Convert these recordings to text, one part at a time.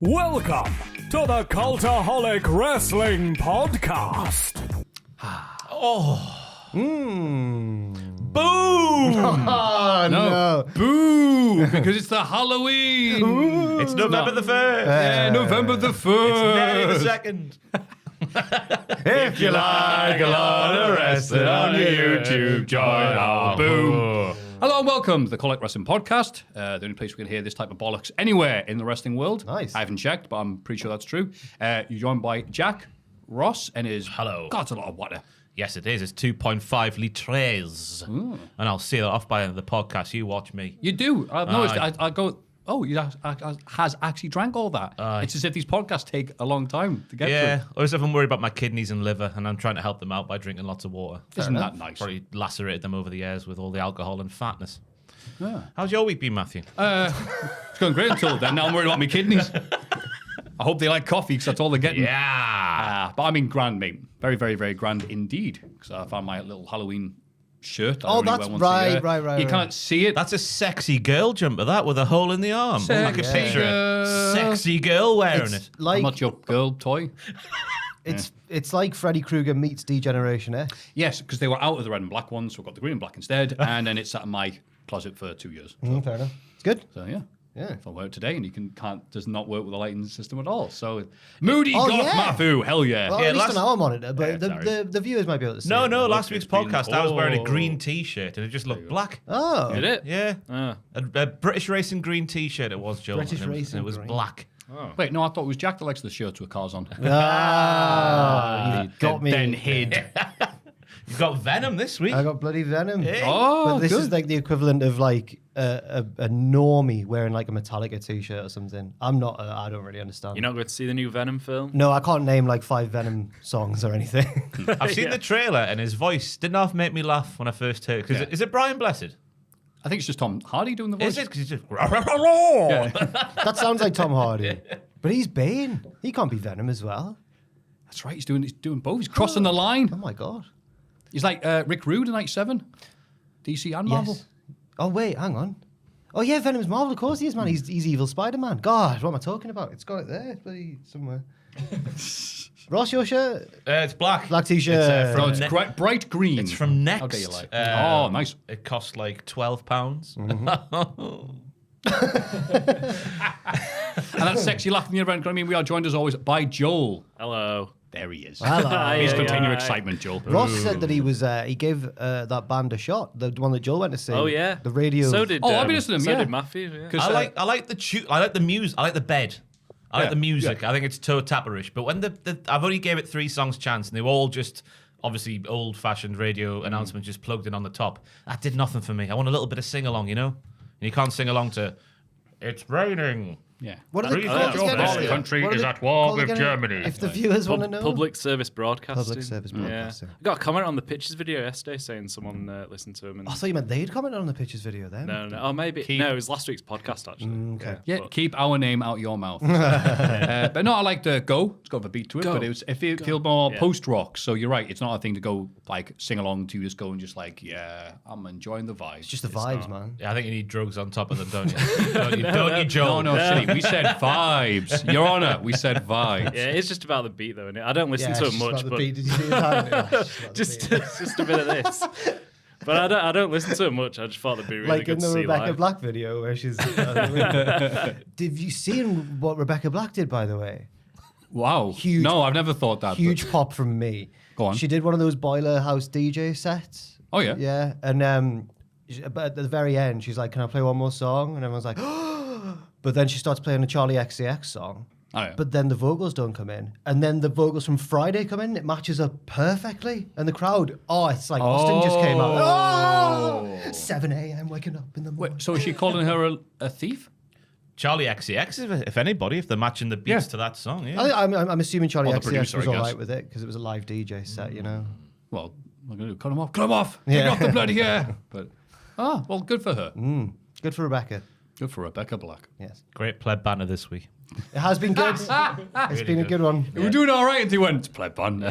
Welcome to the Cultaholic Wrestling Podcast. Boom! Oh, no. Boo! Because it's the Halloween. Ooh. It's November the 1st. Yeah, November the 1st. It's May the 2nd. If you like a lot of wrestling on YouTube, join our boom. Hello and welcome to the Cultaholic Wrestling Podcast, the only place we can hear this type of bollocks anywhere in the wrestling world. Nice. I haven't checked, but I'm pretty sure that's true. You're joined by Jack, Ross, and his... Hello. God, it's a lot of water. Yes, it is. It's 2.5 litres. And I'll see that off by the end of the podcast. You watch me. You do. I've noticed. I go... Oh, he has actually drank all that. It's as if these podcasts take a long time to get Yeah, through. or as if I'm worried about my kidneys and liver, and I'm trying to help them out by drinking lots of water. Isn't that nice? Probably lacerated them over the years with all the alcohol and fatness. Yeah. How's your week been, Maffew? It's going great until then. Now I'm worried about my kidneys. I hope they like coffee because that's all they're getting. Yeah. But I mean, grand, mate. Very, very, very grand indeed. Because I found my little Halloween shirt. I Oh, only that's wear once a year. right. You can't see it. That's a sexy girl jumper, that, with a hole in the arm. I can Sexy picture girl. a sexy girl wearing it. I'm Like not your girl toy. it's like Freddy Krueger meets Degeneration X. Yes, because they were out of the red and black ones, so I got the green and black instead. And then it sat in my closet for 2 years. Fair enough. It's good. So yeah. Yeah. If I wear it today, and you does not work with the lighting system at all. So Moody Oh, Goth yeah. Maffew, hell yeah. Well, Yeah, at least last- on our monitor, but Yeah, sorry. the viewers might be able to see. No, it. last week's it's been- podcast, I was wearing a Oh. green T-shirt, and it just looked black. Oh. Did it? Yeah. Ah. A British Racing green T-shirt it was, Joe. British and Racing it was green. black. Wait, no, I thought it was Jack that likes the shirts with cars on. You got me. Then hid. You've got Venom this week. I got bloody Venom. Oh, But this good. is like the equivalent of like a normie wearing like a Metallica t-shirt or something. I'm not. I don't really understand. You're not going to see the new Venom film? No, I can't name like 5 Venom songs or anything. I've seen the trailer, and his voice didn't half make me laugh when I first heard it. 'Cause Yeah. Is it Brian Blessed? I think it's just Tom Hardy doing the voice. Is it? Because he's just... That sounds like Tom Hardy. But he's Bane. He can't be Venom as well. That's right. He's doing both. He's crossing the line. Oh my god. He's like Rick Rude in Night 7. DC and Marvel. Yes. Oh wait, hang on. Oh yeah, Venom's Marvel. Of course he is, man. He's evil Spider-Man. God, what am I talking about? It's got it there. It's bloody somewhere. Ross, your shirt? It's black. Black t-shirt. from No, it's Ne- bright green. It's from Next. How dare you lie? Um, Oh, nice. It costs like £12. And that sexy laugh in the event. I mean, we are joined as always by Joel. Hello. There he is. Hello. Please Yeah, continue yeah. excitement, Joel. Ross said that he was. He gave that band a shot. The one that Joel went to see. Oh, yeah. The radio. So did, Oh, I've been listening to so him, did yeah. Maffew, yeah. 'Cause, I like the music. I like the bed. I like Yeah, the music. yeah. I think it's toe tapperish. But when I've only gave it 3 songs chance, and they were all just obviously old-fashioned radio announcements just plugged in on the top. That did nothing for me. I want a little bit of sing-along, you know? And you can't sing along to "It's raining." Yeah. What are the Please called don't again? join us. Country What are is they at war called with again? Germany. If the viewers want to know. Public service broadcasting. Public service broadcasting. I got a comment on the Pictures video yesterday saying someone listened to him. And I thought you meant they'd commented on the pictures video then. no. Oh, maybe. No, it was last week's podcast, actually. okay. Yeah, but- keep our name out your mouth. But no, I like the Go. It's got a beat to it, Go. but it feels more Yeah. post-rock. So you're right. It's not a thing to go like sing along to. Just go and just like, yeah, I'm enjoying the vibes. It's just the vibes, man. Yeah, I think you need drugs on top of them, don't you? don't you, Joel? No, silly. We said vibes. Your Honor, we said vibes. Yeah, it's just about the beat, though, innit? I don't listen Yeah, to it's it just much, about the but beat. Did you see his hand? Yeah, it's just about the it's just a bit of this. But I don't listen to it much. I just thought it'd be really like good in to the see Rebecca live. Black video where she's. Did you see what Rebecca Black did, by the way? Wow. Huge- No, I've never thought that. Huge pop from me. Go on. She did one of those Boiler House DJ sets. Oh, yeah? Yeah, and but at the very end, she's like, "Can I play one more song?" And everyone's like, but then she starts playing a Charlie XCX song. Oh, yeah. But then the vocals don't come in. And then the vocals from Friday come in. It matches up perfectly. And the crowd, it's like Austin just came out. Oh! 7 a.m. waking up in the morning. Wait, so is she calling her a thief? Charlie XCX, if anybody, if they're matching the beats Yeah. to that song, yeah. I'm assuming Charlie Or the XCX producer, was I all guess. right with it because it was a live DJ set, you know. Well, what am I going to do? Cut him off. Cut him off. Take Yeah. off the bloody hair. But, well, good for her. Good for Rebecca. Good for Rebecca Black. Yes. Great pleb banter this week. It has been good. It's been a good one. We're doing all right until he went, pleb on.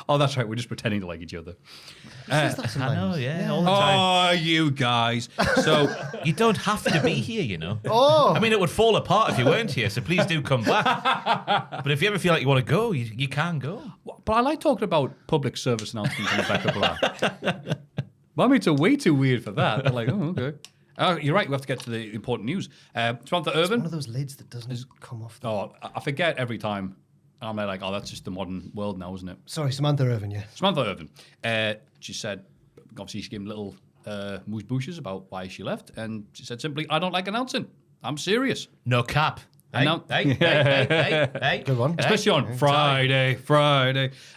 Oh, that's right. We're just pretending to like each other. I know, yeah, all the time. Oh, you guys. So You don't have to be here, you know. Oh. I mean, it would fall apart if you weren't here, so please do come back. But if you ever feel like you want to go, you can go. But I like talking about public service announcements in the back of Black. Mummies are way too weird for that. They're like, oh, okay. You're right, we have to get to the important news. Samantha Irvin. One of those lids that doesn't come off. I forget every time. I'm like, oh, that's just the modern world now, isn't it? Sorry, Samantha Irvin, yeah. Samantha Irvin. She said, obviously, she gave him little moose bushes about why she left. And she said simply, I don't like announcing. I'm serious. No cap. Hey, Annou- hey. Good one. Especially on Friday.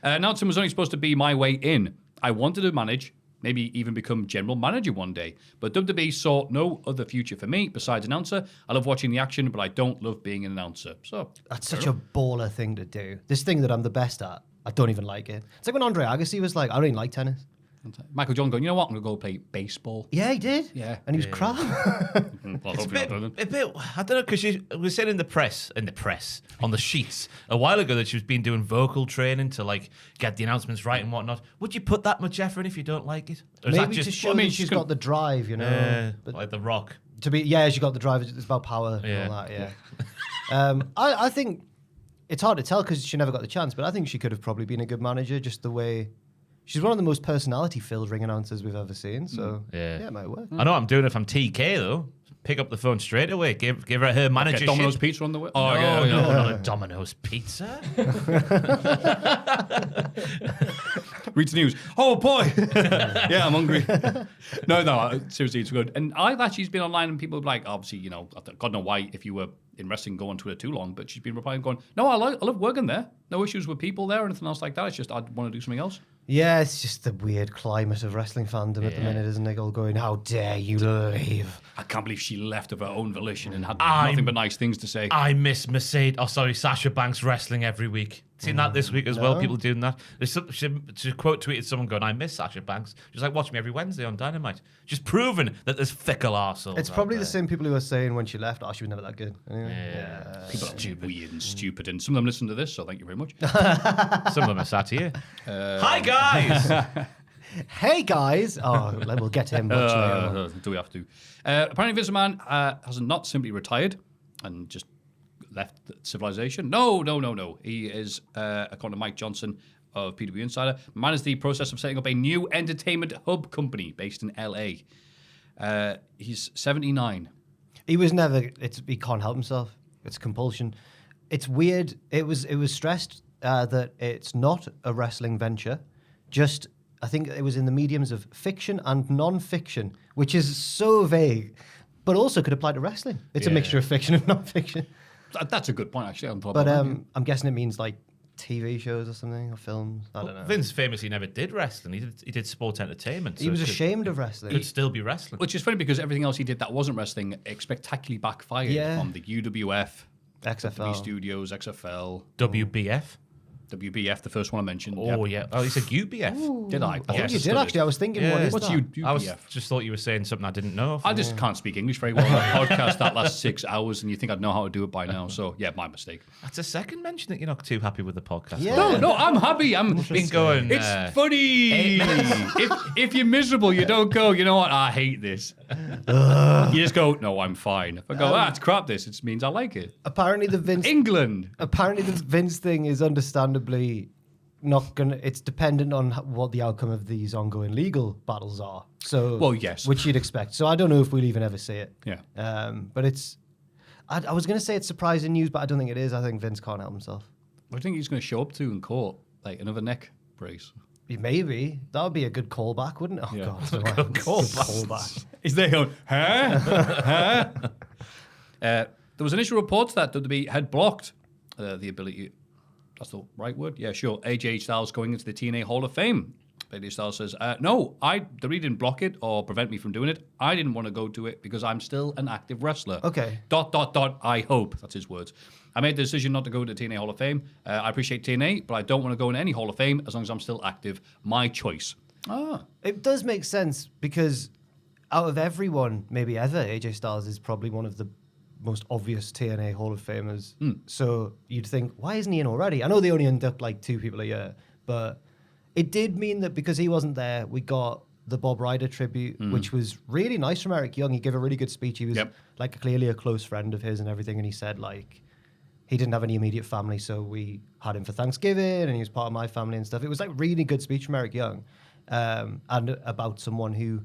Announcing was only supposed to be my way in. I wanted to manage, maybe even become general manager one day. But WWE saw no other future for me besides announcer. I love watching the action, but I don't love being an announcer. So That's such a baller thing to do. This thing that I'm the best at, I don't even like it. It's like when Andre Agassi was like, I don't even like tennis. Michael Jordan going, you know what? I'm going to go play baseball. Yeah, he did. Yeah. And he was crap. Well, It's hopefully not doing it. a bit, I don't know, because she was saying in the press, on the sheets, a while ago that she was been doing vocal training to like get the announcements right and whatnot. Would you put that much effort in if you don't like it? Or is that Maybe just, to show that she's got the drive, you know. But like The Rock? she got the drive. It's about power and all that, yeah. I think it's hard to tell because she never got the chance, but I think she could have probably been a good manager just the way... She's one of the most personality-filled ring announcers we've ever seen, so yeah, it might work. I know what I'm doing if I'm TK, though. Pick up the phone straight away. Give her managership. Get Domino's Pizza on the way. Oh, no, not a Domino's Pizza. Read the news. Oh, boy. Yeah, I'm hungry. No, seriously, it's good. And I thought she's been online and people are like, obviously, you know, God know why if you were in wrestling go on Twitter too long, but she's been replying going, no, I love working there. No issues with people there or anything else like that. It's just I want to do something else. Yeah, it's just the weird climate of wrestling fandom at the minute, isn't it? All going, how dare you leave? I can't believe she left of her own volition and had nothing but nice things to say. I miss Sasha Banks wrestling every week. Seen that this week as well, people doing that. She quote tweeted someone going, I miss Sasha Banks. She's like, watch me every Wednesday on Dynamite. Just proving that there's fickle arseholes. It's probably the same people who are saying when she left, she was never that good. Anyway. People are weird and stupid, and some of them listen to this, so thank you very much. Some of them are sat here. Hi, guys! Hey, guys! Oh, we'll get to him much later. Do we have to? Apparently, Vince McMahon has not simply retired and just left civilization. No. He is, according to Mike Johnson of PW Insider, McMahon is the process of setting up a new entertainment hub company based in LA. He's 79. He was never. He can't help himself. It's compulsion. It's weird. It was stressed that it's not a wrestling venture. Just, I think it was in the mediums of fiction and non-fiction, which is so vague, but also could apply to wrestling. It's a mixture of fiction and non-fiction. That's a good point, actually. But I'm guessing it means like TV shows or something, or films. I don't know. Vince famously never did wrestling. He did sports entertainment. He was ashamed of wrestling. Could still be wrestling. Which is funny because everything else he did that wasn't wrestling spectacularly backfired from the UWF, XFL. WWE Studios, XFL, WBF. WBF, the first one I mentioned. Oh, yeah. Oh, he said UBF. Did I? I think you did actually. I was thinking, what is What's that? UBF? Just thought you were saying something I didn't know. I just can't speak English very well. I podcast that last 6 hours, and you think I'd know how to do it by now. So, yeah, my mistake. That's a second mention that you're not too happy with the podcast. Yeah. No, I'm happy. I'm Been going. It's funny. if you're miserable, you don't go, you know what, I hate this. You just go, no, I'm fine. If I go, it's crap this, it means I like it. Apparently the Vince thing is understandably not gonna. It's dependent on what the outcome of these ongoing legal battles are. So, well, yes, which you'd expect. So I don't know if we'll even ever see it. Yeah. But it's. I was gonna say it's surprising news, but I don't think it is. I think Vince can't help himself. What do you think he's going to show up to in court? Like another neck brace? Maybe that would be a good callback, wouldn't it? Oh God, callback. Is they going? Huh? There was initial reports that WWE had blocked the ability. That's the right word? Yeah, sure. AJ Styles going into the TNA Hall of Fame. AJ Styles says, no, the reason didn't block it or prevent me from doing it. I didn't want to go to it because I'm still an active wrestler. Okay. ... I hope. That's his words. I made the decision not to go to the TNA Hall of Fame. I appreciate TNA, but I don't want to go in any Hall of Fame as long as I'm still active. My choice. It does make sense because out of everyone, maybe ever, AJ Styles is probably one of the most obvious TNA Hall of Famers. So you'd think, why isn't he in already? I know they only induct like 2 people a year, but it did mean that because he wasn't there, we got the Bob Ryder tribute, which was really nice from Eric Young. He gave a really good speech. He was like clearly a close friend of his and everything. And he said like he didn't have any immediate family, so we had him for Thanksgiving, and he was part of my family and stuff. It was like really good speech from Eric Young, and about someone who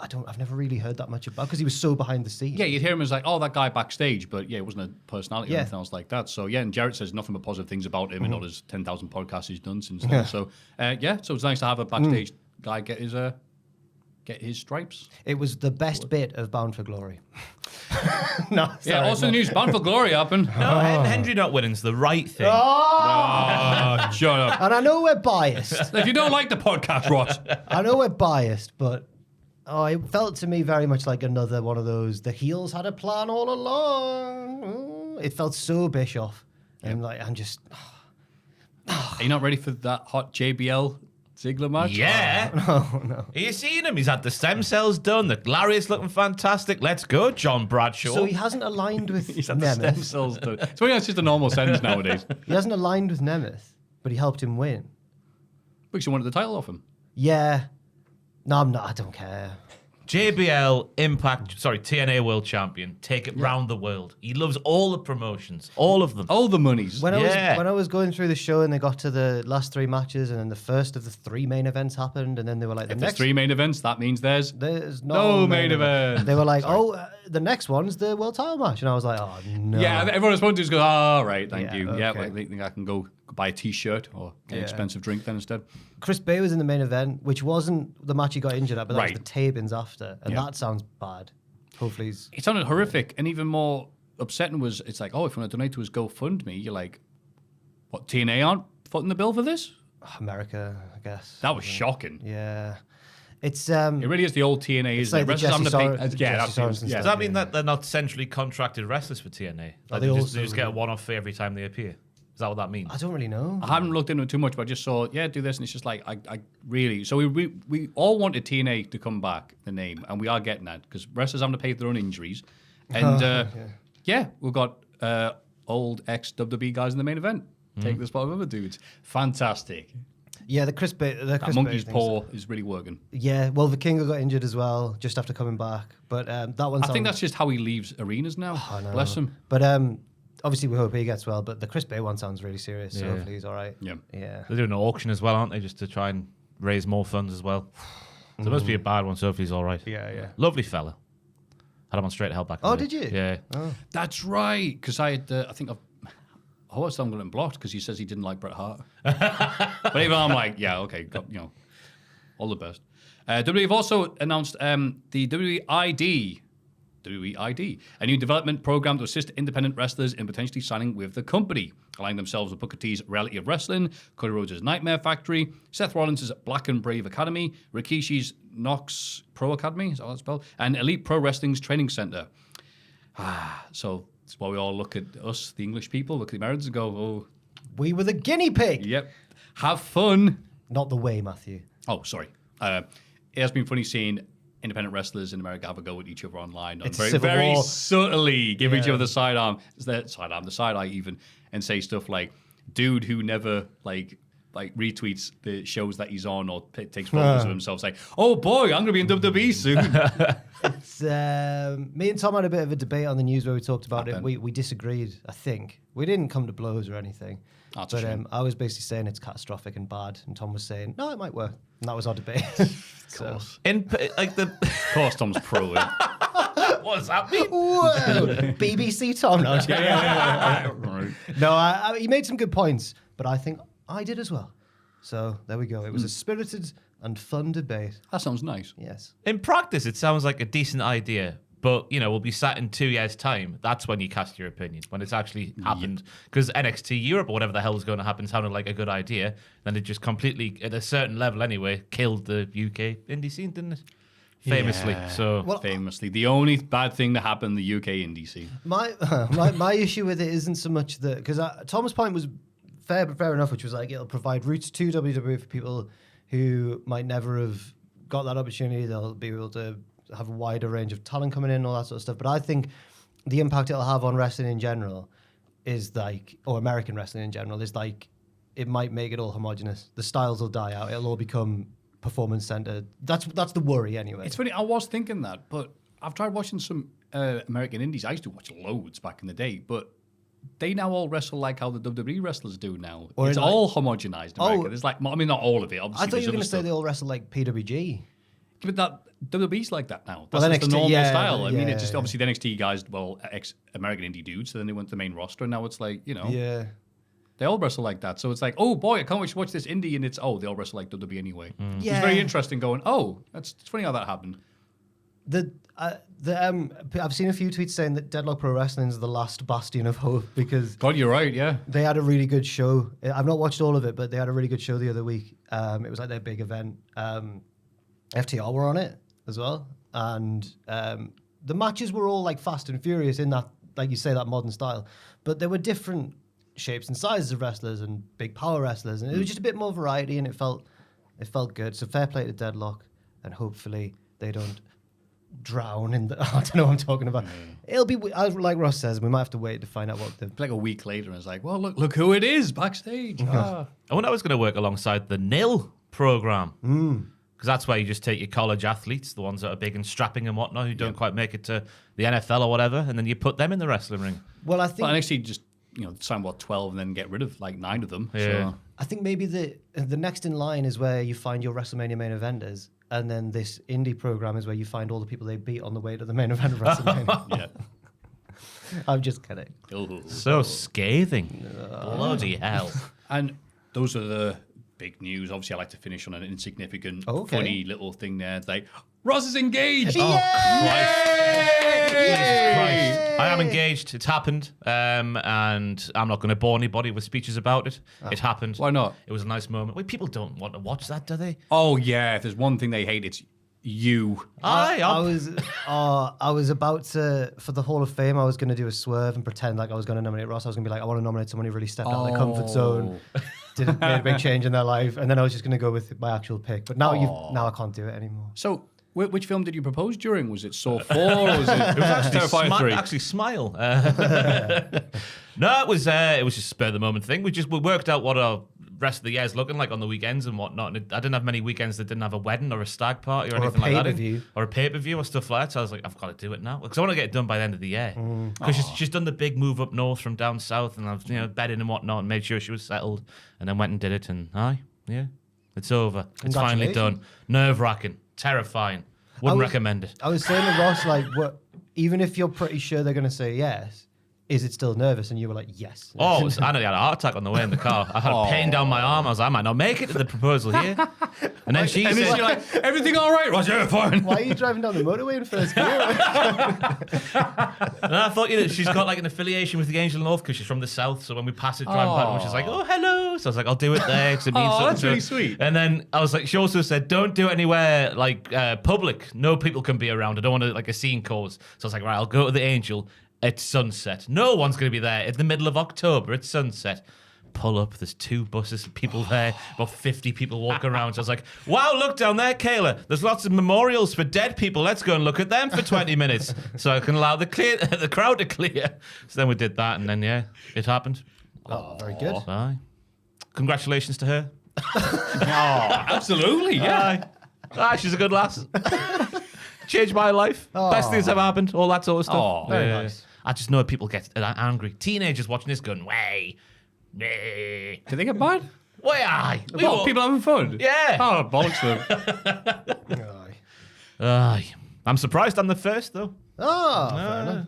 I've never really heard that much about because he was so behind the scenes. Yeah, you'd hear him as like, oh, that guy backstage, but yeah, it wasn't a personality or anything else like that. So yeah, and Jarrett says nothing but positive things about him and all his 10,000 podcasts he's done since then. So so it's nice to have a backstage guy get his stripes. It was the best bit of Bound for Glory. No, Yeah, also the news, Bound for Glory happened. No, Henry not winning's the right thing. Oh, shut up. And I know we're biased. If you don't like the podcast, Ross. I know we're biased, but it felt to me very much like another one of those, the heels had a plan all along. It felt so Bischoff. And like, I'm just... Are you not ready for that hot JBL Ziggler match? Yeah. Oh, no. Are you seeing him? He's had the stem cells done. The lariat's looking fantastic. Let's go, John Bradshaw. So he hasn't aligned with He's had the stem Nemeth. cells done. It's funny, that's just a normal sentence nowadays. He hasn't aligned with Nemeth, but he helped him win. Because you wanted the title off him. Yeah. No, I'm not. I don't care. JBL TNA World Champion. Take it round the world. He loves all the promotions, all of them. All the monies. When I was going through the show and they got to the last 3 matches and then the first of the 3 main events happened and then they were like, If there's 3 main events, that means there's no main event. They were like, the next one's the world title match. And I was like, oh, no. Yeah, everyone was wanting to just go, oh, right, thank Yeah, you. Yeah, okay. I think I can go buy a T-shirt or get an expensive drink then instead. Chris Bay was in the main event, which wasn't the match he got injured at, but that Right. was the tapings after. And that sounds bad. Hopefully he's... It sounded horrific, and even more upsetting was, it's like, oh, if you want to donate to his GoFundMe, you're like, what, TNA aren't footing the bill for this? America, I guess. That was shocking. Yeah. It's... It really is the old TNA, isn't like it? the Wrestlers having to Jesse pay... Sor- Yeah, Jesse that's Sorensen yeah. Does that mean that they're not centrally contracted wrestlers for TNA? Like they they also- just get a one-off fee every time they appear? Is that what that means? I don't really know. I haven't looked into it too much, but I just saw, do this, and it's just like, I really... So we all wanted TNA to come back, the name, and we are getting that, because wrestlers having to pay for their own injuries. And, we've got old ex-WWE guys in the main event. Take the spot of other dudes. Fantastic. Yeah, the Chris Bay... That monkey's paw is really working. Yeah, well, Vikingo got injured as well, just after coming back. But that one I think sounds- that's just how he leaves arenas now. I know. Bless him. But obviously we hope he gets well, but the Chris Bay one sounds really serious, so Yeah. hopefully he's all right. Yeah. Yeah. They're doing an auction as well, aren't they? Just to try and raise more funds as well. So it must be a bad one, so hopefully he's all right. Yeah. Lovely fella. Had him on straight hell back. Oh, in the day. did you? Yeah. Oh. That's right, because I had, I think I was getting blocked because he says he didn't like Bret Hart. But even I'm like, yeah, okay, all the best. WWE have also announced the WEID, a new development program to assist independent wrestlers in potentially signing with the company, aligning themselves with Booker T's Reality of Wrestling, Cody Rhodes' Nightmare Factory, Seth Rollins' Black and Brave Academy, Rikishi's Nox Pro Academy, is that what it's spelled? And Elite Pro Wrestling's Training Center. So that's why we all look at us, the English people, look at the Americans and go, oh, We were the guinea pig. yep, have fun. Not the way, Matthew. Oh, sorry. It has been funny seeing independent wrestlers in America have a go at each other online. It's Very, civil very war. subtly give each other the side eye even, and say stuff like, dude who never like retweets the shows that he's on or takes photos of himself saying, oh boy, I'm going to be in WWE soon. It's, me and Tom had a bit of a debate on the news where we talked about it. Happened. We disagreed, I think. We didn't come to blows or anything. That's a but shame. I was basically saying it's catastrophic and bad, and Tom was saying, no, it might work. And that was our debate. So. Of course, Tom's pro. What does that mean? Whoa! BBC Tom. No, Right. no he made some good points, but I think I did as well. So there we go. It was a spirited and fun debate. That sounds nice. Yes. In practice, it sounds like a decent idea, but we'll be sat in 2 years' time. That's when you cast your opinion, when it's actually happened. Because NXT Europe or whatever the hell is going to happen sounded like a good idea, then it just completely, at a certain level anyway, killed the UK indie scene, didn't it? Famously. Yeah. So Well, Famously, the only bad thing that happened in the UK indie scene. My issue with it isn't so much that, because Tom's point was fair enough, which was like it'll provide routes to WWE for people who might never have got that opportunity. They'll be able to have a wider range of talent coming in and all that sort of stuff. But I think the impact it'll have on wrestling in general is like, or American wrestling in general, is like, it might make it all homogenous. The styles will die out. It'll all become performance centered. That's the worry anyway. It's funny. I was thinking that, but I've tried watching some American indies. I used to watch loads back in the day, but they now all wrestle like how the WWE wrestlers do now. Or it's like- all homogenized. America. Oh. There's like, I mean, not all of it. Obviously, I thought you were going to say they all wrestle like PWG. But that WWE's like that now. That's Well, just the NXT, normal yeah, style. I mean, yeah, it's just yeah. obviously the NXT guys, well, ex-American indie dudes, so then they went to the main roster, and now it's like, Yeah. they all wrestle like that. So it's like, oh boy, I can't wait to watch this indie, and it's, they all wrestle like WWE anyway. It's very interesting going, it's funny how that happened. I've seen a few tweets saying that Deadlock Pro Wrestling is the last bastion of hope because God, you're right, yeah. they had a really good show. I've not watched all of it, but they had a really good show the other week. It was like their big event. FTR were on it as well. And the matches were all like fast and furious in that, like you say, that modern style. But there were different shapes and sizes of wrestlers and big power wrestlers. And it was just a bit more variety and it felt good. So fair play to Deadlock. And hopefully they don't drown in the... I don't know what I'm talking about. It'll be... Like Ross says, we might have to wait to find out what the... Like a week later, and it's like, well, look who it is backstage. I wonder how it's going to work alongside the NIL program. Because that's where you just take your college athletes, the ones that are big and strapping and whatnot, who don't quite make it to the NFL or whatever, and then you put them in the wrestling ring. Well, I think... Well, NXT just, sign 12 and then get rid of like 9 of them. Yeah. So. I think maybe the next in line is where you find your WrestleMania main eventers, and then this indie program is where you find all the people they beat on the way to the main event of WrestleMania. Yeah. I'm just kidding. So scathing. Bloody hell. And those are the big news. Obviously, I like to finish on an insignificant, funny little thing there. It's like, Ross is engaged. Oh, Christ. Jesus Christ. I am engaged. It's happened. And I'm not going to bore anybody with speeches about it. It happened. Why not? It was a nice moment. Wait, people don't want to watch that, do they? Oh, yeah. If there's one thing they hate, it's you. I was about to, for the Hall of Fame, I was going to do a swerve and pretend like I was going to nominate Ross. I was going to be like, I want to nominate someone who really stepped out of their comfort zone, made a big change in their life, and then I was just going to go with my actual pick. But now I can't do it anymore. So, which film did you propose during? Was it Saw 4 or was it Terrifier 3? Actually, Smile. No, it was just a spur of the moment thing. We worked out what our rest of the year's looking like on the weekends and whatnot. And I didn't have many weekends that didn't have a wedding or a stag party or anything like that. Or a pay-per-view or stuff like that. So I was like, I've got to do it now. Because I want to get it done by the end of the year. Because she's done the big move up north from down south, and I've bedded and whatnot and made sure she was settled, and then went and did it, and it's over. It's finally done. Nerve-wracking. Terrifying. Wouldn't recommend it. I was saying to Ross, like, even if you're pretty sure they're going to say yes, is it still nervous? And you were like, yes. Oh, I nearly had a heart attack on the way in the car. I had a pain down my arm. I was like, I might not make it to the proposal here. And then she said, You're like, everything all right, Ross? Yeah, fine. Why are you driving down the motorway in first gear? and I thought, she's got like an affiliation with the Angel North because she's from the south. So when we pass it driving back, she's like, oh, hello. So I was like, I'll do it there because it means something. That's really sweet. And then I was like, she also said, don't do it anywhere like public. No people can be around. I don't want to like a scene cause. So I was like, right, I'll go to the Angel. It's sunset. No one's going to be there. It's the middle of October. It's sunset. Pull up. There's 2 buses of people there. About 50 people walk around. So I was like, wow, look down there, Kayla. There's lots of memorials for dead people. Let's go and look at them for 20 minutes so I can allow the crowd to clear. So then we did that, and then, it happened. Oh, very good. Aye. Congratulations to her. Absolutely, yeah. Aye, she's a good lass. Changed my life. Best things ever happened. All that sort of stuff. Very nice. I just know people get angry. Teenagers watching this going, way. Did they get mad? Way aye. People having fun? Yeah. Oh, bollocks them. Aye. I'm surprised I'm the first, though. Oh, fair enough.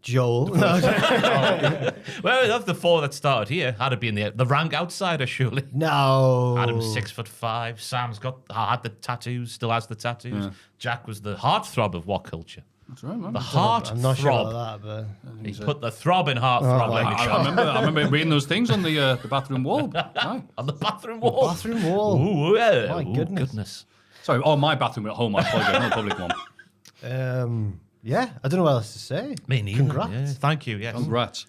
Joel. Well, of the 4 that started here, had to be in the rank outsider, surely. No. Adam's 6'5". Sam's had the tattoos, still has the tattoos. Yeah. Jack was the heartthrob of what culture? That's right, man. The heart I'm not throb. sure about that, but He put the throb in heartthrob. I remember reading those things on the bathroom wall. Aye. On the bathroom wall. Bathroom wall. Ooh, yeah. My goodness. Sorry, my bathroom at home. I apologize, not a public one. Yeah, I don't know what else to say. Me neither. Congrats. Yeah. Thank you. Yes. Congrats.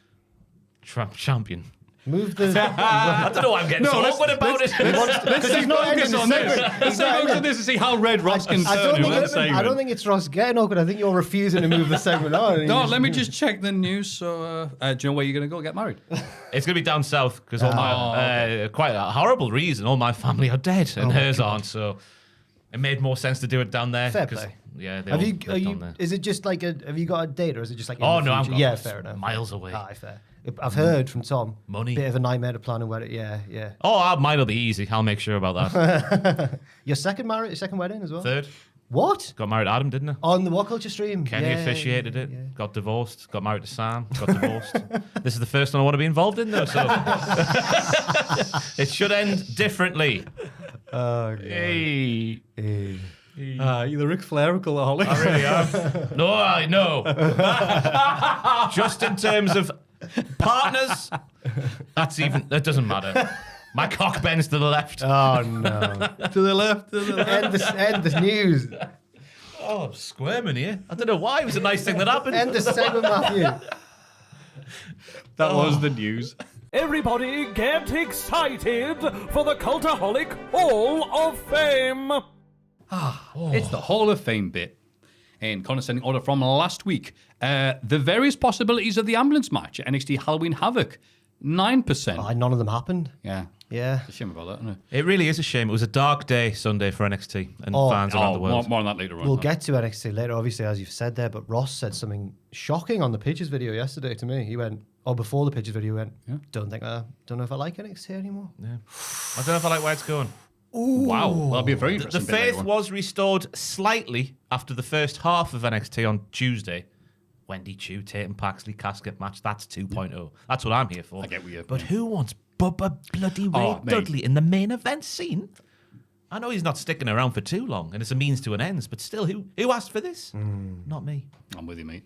Champion. Move the. I don't know why I'm getting so awkward about it. Let's stay focused on this. Let's stay focused on this and see how red Ross can turn in that segment. I don't think it's Ross getting awkward. I think you're refusing to move the segment on. No, let me just check the news. So, do you know where you're going to go get married? It's going to be down south because all my quite a horrible reason. All my family are dead and hers aren't. So it made more sense to do it down there. Fair play. Yeah, they Have all you? live down there. Is it just like a? Have you got a date, or is it just like? In Oh the no, I'm future? Fair enough. miles away. Aye, fair. I've heard from Tom. Money. Bit of a nightmare to plan a wedding. Yeah. Oh, mine'll be easy. I'll make sure about that. Your second wedding as well. Third, What? got married to Adam, didn't I? On the What Culture stream. Kenny Yeah, officiated it. yeah. Got divorced. Got married to Sam. Got divorced. This is the first one I want to be involved in, though. So it should end differently. Oh, God. Hey. You're the Ric Flair of Cultaholic. I really am. No, I know. Just in terms of partners, that doesn't matter. My cock bends to the left. Oh no. To the left. End the news. Oh, I'm squirming here. I don't know why. It was a nice thing that happened. End the segment, Maffew. That was the news. Everybody get excited for the Cultaholic Hall of Fame. It's the Hall of Fame bit. In condescending order from last week, the various possibilities of the ambulance match at NXT Halloween Havoc, 9%. None of them happened. Yeah. Yeah. It's a shame about that, isn't it? It really is a shame. It was a dark day Sunday for NXT and fans around the world. More on that later on. We'll get to NXT later, obviously, as you've said there, but Ross said something shocking on the Pitches video yesterday to me. He went, before the Pitches video, he went, don't know if I like NXT anymore. Yeah. I don't know if I like where it's going. Ooh. Wow. That'll be a very The interesting bit faith later on. was restored slightly after the first half of NXT on Tuesday. Wendy Chu, Tatum Paxley casket match. That's 2.0. That's what I'm here for. I get what you're But saying. who wants Bubba bloody Ray mate. Dudley in the main event scene? I know he's not sticking around for too long, and it's a means to an end. But still, who asked for this? Not me. I'm with you, mate.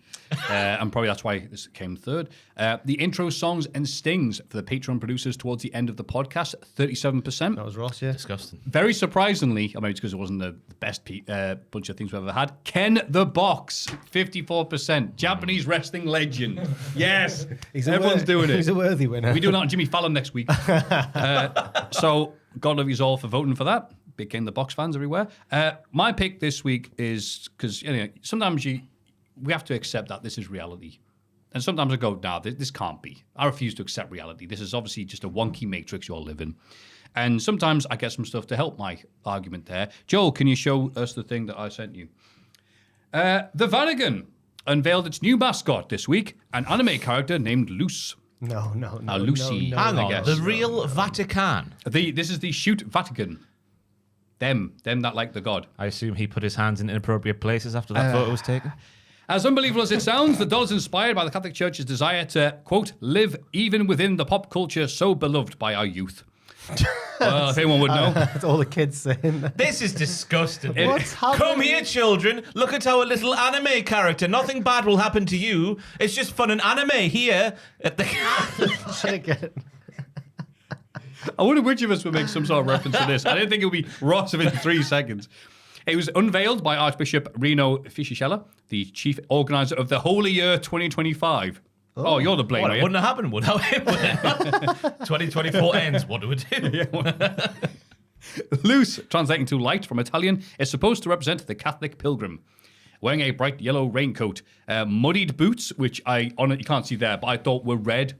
And probably that's why this came third. The intro songs and stings for the Patreon producers towards the end of the podcast, 37%. That was Ross, yeah. Disgusting. Very surprisingly, I mean, it's because it wasn't the best bunch of things we've ever had. Ken the Box, 54%. Japanese wrestling legend. Yes. Everyone's doing it. He's a worthy winner. We do that on Jimmy Fallon next week. So, God love you all for voting for that. Big Ken the Box fans everywhere. My pick this week is because sometimes we have to accept that this is reality. And sometimes I go, nah, this can't be. I refuse to accept reality. This is obviously just a wonky matrix you're living. And sometimes I get some stuff to help my argument there. Joel, can you show us the thing that I sent you? The Vatican unveiled its new mascot this week, an anime character named Luce. No. Lucy. No, Hang I on. guess. The real Vatican. This is the Shoot Vatican. Them that like the god. I assume he put his hands in inappropriate places after that photo was taken. As unbelievable as it sounds, the doll is inspired by the Catholic Church's desire to, quote, live even within the pop culture so beloved by our youth. Well, if anyone would know. That's all the kids saying. This is disgusting. What's happening? Come here, children. Look at our little anime character. Nothing bad will happen to you. It's just fun and anime here at the. Chicken. I wonder which of us would make some sort of reference to this. I didn't think it would be Ross within 3 seconds. It was unveiled by Archbishop Reno Fisichella, the chief organizer of the Holy Year 2025. Oh, you're the blame, What, are it you? wouldn't have happened, would it? 2024 ends. What do we do? Luce, translating to light from Italian, is supposed to represent the Catholic pilgrim. Wearing a bright yellow raincoat, muddied boots, which you can't see there, but I thought were red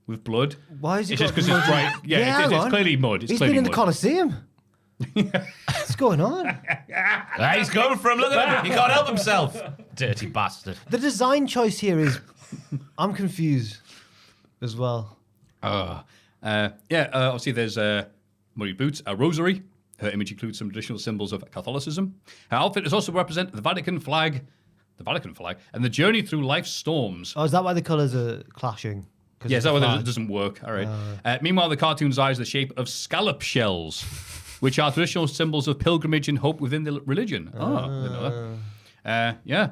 with blood. Why is he It's just got because it's muddy- bright. Yeah, hang it's on. clearly mud. It's He's clearly been in the mud. Coliseum. What's going on? He's going for him. Look at him. He can't help himself. Dirty bastard. The design choice here is... I'm confused as well. Obviously there's muddy boots, a rosary. Her image includes some traditional symbols of Catholicism. Her outfit is also represent the Vatican flag, and the journey through life's storms. Oh, is that why the colours are clashing? Yeah, is that why it doesn't work? All right. Meanwhile, the cartoon's eyes are the shape of scallop shells, which are traditional symbols of pilgrimage and hope within the religion. Didn't know that. Yeah.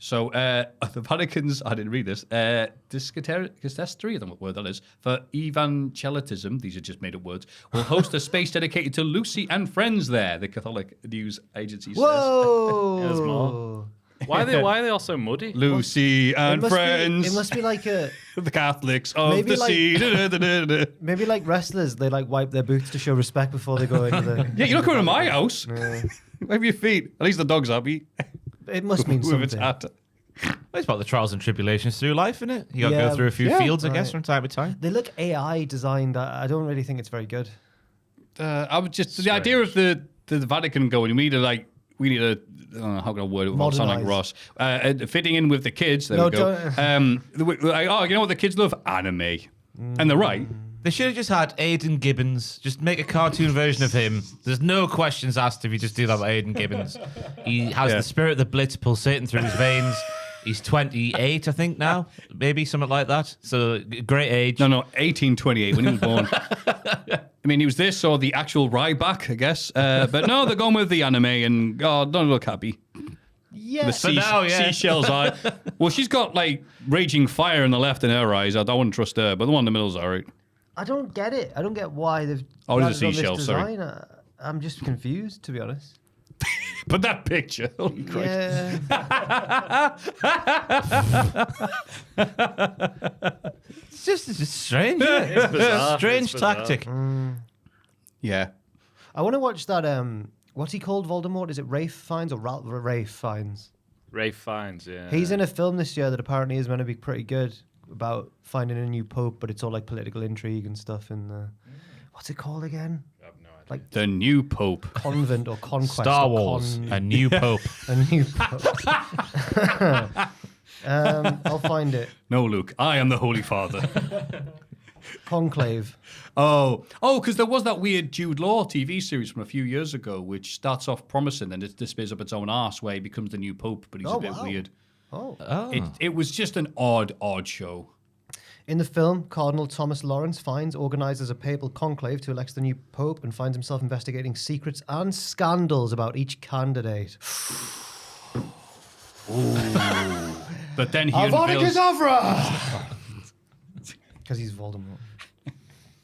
So the Vatican's, I didn't read this, Dicastery, I don't know what word that is, for evangelicism, these are just made-up words, will host a space dedicated to Lucy and friends there, the Catholic news agency says. Whoa! There's more. Why are they all so muddy? Lucy and friends. It must be like a the Catholics of Maybe the like- sea. maybe like wrestlers. They like wipe their boots to show respect before they go into the. Yeah, you're not coming to my house. Wipe your feet. At least the dog's happy. It must mean With its something. hat. It's about the trials and tribulations through life, isn't it? You got to Yeah. go through a few Yeah. fields, I guess, Right. from time to time. They look AI designed. I don't really think it's very good. I would just the idea of the Vatican going. We need to how can I word it without sounding like Modernise. Ross? Fitting in with the kids. There No, we go. don't- You know what the kids love? Anime, and they're right. They should have just had Aidan Gibbons. Just make a cartoon version of him. There's no questions asked if you just do that with Aidan Gibbons. He has the spirit of the Blitz pulsating through his veins. He's 28, I think, now. Maybe, something like that. So, great age. No, 1828 when he was born. I mean, he was this or the actual Ryback, I guess. But no, they're going with the anime, and don't look happy. Yeah. The now, yeah. seashell's eye. Well, she's got like raging fire in the left in her eyes. I don't want to trust her, but the one in the middle's all right. I don't get it. I don't get why they've. Oh, it is a landed on this seashell, sorry. design. I'm just confused, to be honest. But that picture, holy Christ. Yeah. It's just strange. Isn't it? It's bizarre. a strange It's bizarre. tactic. Yeah. I want to watch that. What's he called? Voldemort? Is it Rafe Fiennes or Rafe Fiennes? Rafe Fiennes, yeah. He's in a film this year that apparently is meant to be pretty good about finding a new pope, but it's all like political intrigue and stuff. In the what's it called again? I have no idea. Like The new Pope. Convent or Conquest? Star or Wars, a new pope. a new pope. I'll find it. No, Luke. I am the Holy Father. Conclave. Oh, because there was that weird Jude Law TV series from a few years ago, which starts off promising and it displays up its own arse where he becomes the new Pope, but he's Oh, a bit wow. weird. Oh. It was just an odd show. In the film, Cardinal Thomas Lawrence Fiennes organizes a papal conclave to elect the new pope and finds himself investigating secrets and scandals about each candidate. But then he unveils... Because he's Voldemort.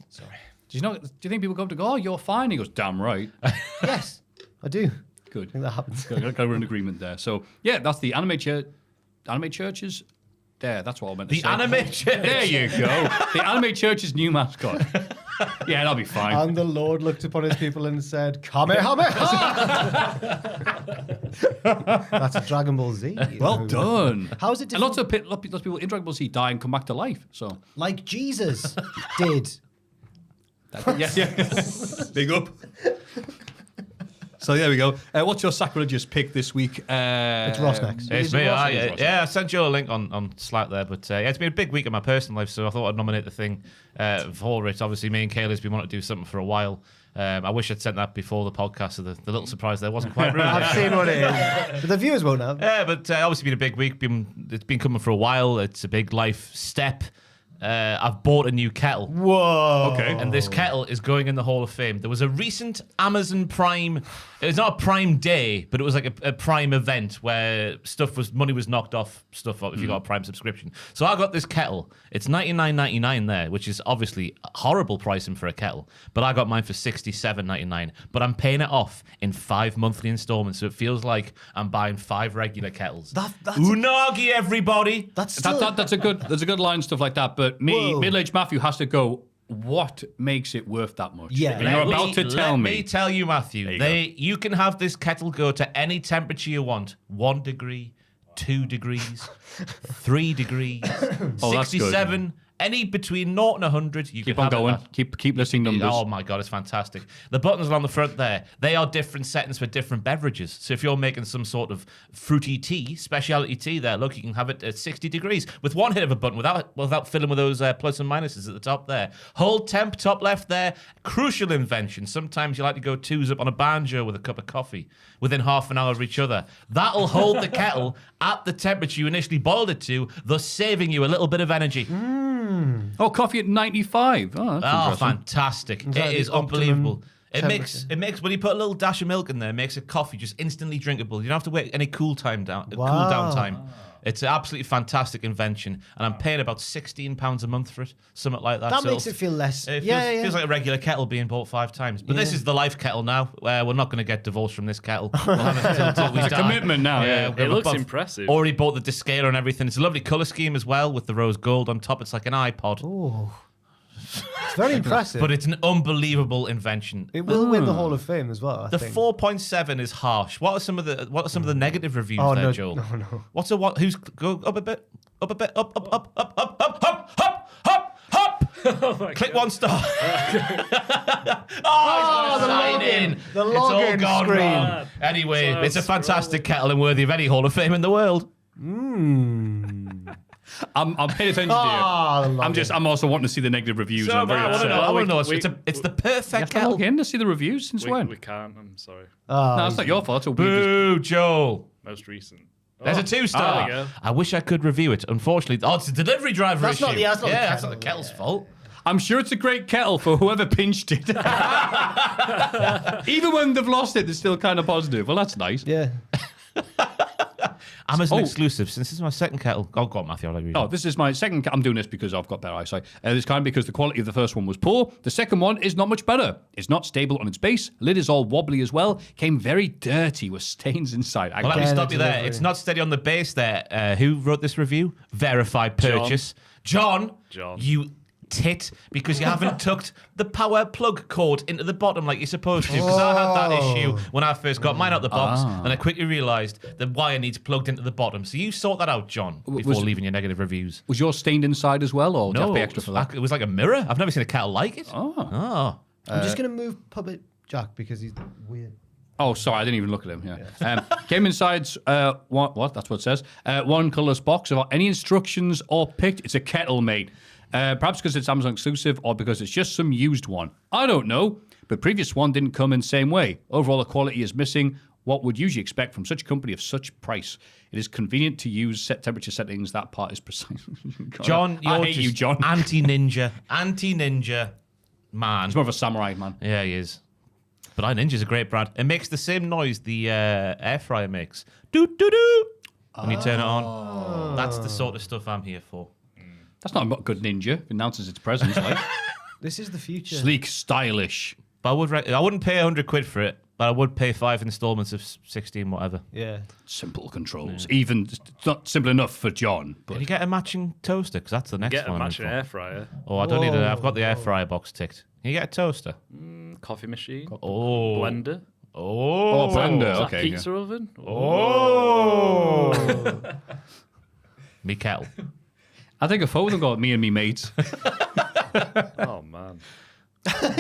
Sorry. Do you think people go up to go, oh, you're fine? He goes, damn right. Yes, I do. Good. I think that happens. We're in agreement there. So, yeah, that's the anime churches. There, that's what I meant to The say. anime church. There you go. The anime church's new mascot. Yeah, that'll be fine. And the Lord looked upon his people and said, Kamehameha! That's a Dragon Ball Z. Well done. How is it And lots different? of people in Dragon Ball Z die and come back to life. So, Like Jesus did. yeah. Big up. So there we go. What's your sacrilegious pick this week? It's Ross next. It's Is me. it Ross? I sent you a link on Slack there, but it's been a big week in my personal life, so I thought I'd nominate the thing for it. Obviously, me and Kaylee's been wanting to do something for a while. I wish I'd sent that before the podcast, so the little surprise there wasn't quite ruined. I've seen what it is. But the viewers won't have. Yeah, but obviously been a big week. It's been coming for a while. It's a big life step. I've bought a new kettle. Whoa. Okay. And this kettle is going in the Hall of Fame. There was a recent Amazon Prime. It was not a Prime Day, but it was like a Prime event where money was knocked off stuff if you got a Prime subscription. So I got this kettle. It's $99.99 there, which is obviously horrible pricing for a kettle. But I got mine for $67.99. But I'm paying it off in 5 monthly installments, so it feels like I'm buying 5 regular kettles. That's Unagi, everybody. That's still... That's a good line, stuff like that. But me, Whoa. middle-aged Maffew, has to go, what makes it worth that much? Yeah. And you're about to tell Let me. me tell you, Maffew. you You can have this kettle go to any temperature you want. 1 degree, 2 degrees, 3 degrees, Oh, that's good. 67. Any between 0 and 100, you Keep can on have going. it at. Keep listing numbers. Oh my God, it's fantastic. The buttons along the front there, they are different settings for different beverages. So if you're making some sort of fruity tea, specialty tea there, look, you can have it at 60 degrees with one hit of a button without filling with those plus and minuses at the top there. Hold temp, top left there. Crucial invention. Sometimes you like to go 2s up on a banjo with a cup of coffee within half an hour of each other. That'll hold the kettle at the temperature you initially boiled it to, thus saving you a little bit of energy. Oh, coffee at 95. Oh, that's Oh, interesting. fantastic. that It the is optimum unbelievable. It temperature? makes when you put a little dash of milk in there, it makes a coffee just instantly drinkable. You don't have to wait any cool down Wow. time. It's an absolutely fantastic invention, and I'm paying about £16 a month for it, something like that. That So makes it feel less. It yeah. feels like a regular kettle being bought 5 times. But this is the life kettle now. We're not going to get divorced from this kettle. We'll have it until we It's a die. commitment now. Yeah. It looks impressive. Already bought the descaler and everything. It's a lovely colour scheme as well with the rose gold on top. It's like an iPod. Oh, it's very impressive. But it's an unbelievable invention. it will win the Hall of Fame as well. I The think. 4.7 is harsh. What are some of the negative reviews Oh, there, no, Joel? no. What's a what? Who's go up a bit? Up a bit? Up, up, up, up, up, up, up, up, up, up. Click 1 star. Oh, the sign login. in. The It's all login gone screen. wrong. Anyway, So it's a fantastic kettle and worthy of any Hall of Fame in the world. I'm paying attention to you. I'm also wanting to see the negative reviews. So, I'm very I wanna upset. know. I want to know. we- It's the You perfect have to kettle. log in to see the reviews since when? We can't. I'm sorry. No, it's not your fault. It's a weird. Boo, Joel. Most recent. There's a 2-star. there we go. I wish I could review it. Unfortunately, it's a delivery driver That's issue. not the- that's not the that's kettle, not the kettle's fault. I'm sure it's a great kettle for whoever pinched it. Even when they've lost it, they're still kind of positive. Well, that's nice. Yeah. Amazon Oh. exclusive. Since this is my second kettle. Oh, go on, Maffew. I'll let you read Oh, it. this is my second. I'm doing this because I've got better eyesight. It's kind of because the quality of the first one was poor. The second one is not much better. It's not stable on its base. Lid is all wobbly as well. Came very dirty with stains inside. Well, let me Again, stop a you there. delivery. It's not steady on the base there. Who wrote this review? Verified purchase. John. You tit, because you haven't tucked the power plug cord into the bottom like you're supposed to. Because I had that issue when I first got mine out the box, and I quickly realised the wire needs plugged into the bottom. So you sort that out, John, before leaving your negative reviews. Was yours stained inside as well, or do you have to pay extra for that? It was like a mirror. I've never seen a kettle like it. Oh. I'm just going to move Puppet Jack because he's weird. Oh, sorry, I didn't even look at him. Yeah. Came inside, what? That's what it says. One colourless box without any instructions or picked. It's a kettle, mate. Perhaps because it's Amazon exclusive or because it's just some used one. I don't know. But previous one didn't come in the same way. Overall, the quality is missing what would usually expect from such a company of such price. It is convenient to use set temperature settings. That part is precise. John, I you're hate just you, John. anti-ninja. Anti-ninja man. He's more of a samurai, man. Yeah, he is. But Ninja's a great brand. It makes the same noise the air fryer makes. Doo-doo-doo. When you turn it on. That's the sort of stuff I'm here for. That's not a good ninja. It announces its presence, like. This is the future. Sleek, stylish. But I wouldn't pay 100 quid for it, but I would pay 5 installments of 16 whatever. Yeah. Simple controls. Even, it's not simple enough for John. Can But you get a matching toaster? Because that's the next Get one. a I'm matching for. air fryer, Oh, I don't need it. I've got the air fryer box ticked. Can you get a toaster? coffee machine, Oh. blender, oh, blender. Okay. yeah. pizza oven. Oh. Me kettle. I think a phone and got me and me mates. Oh man,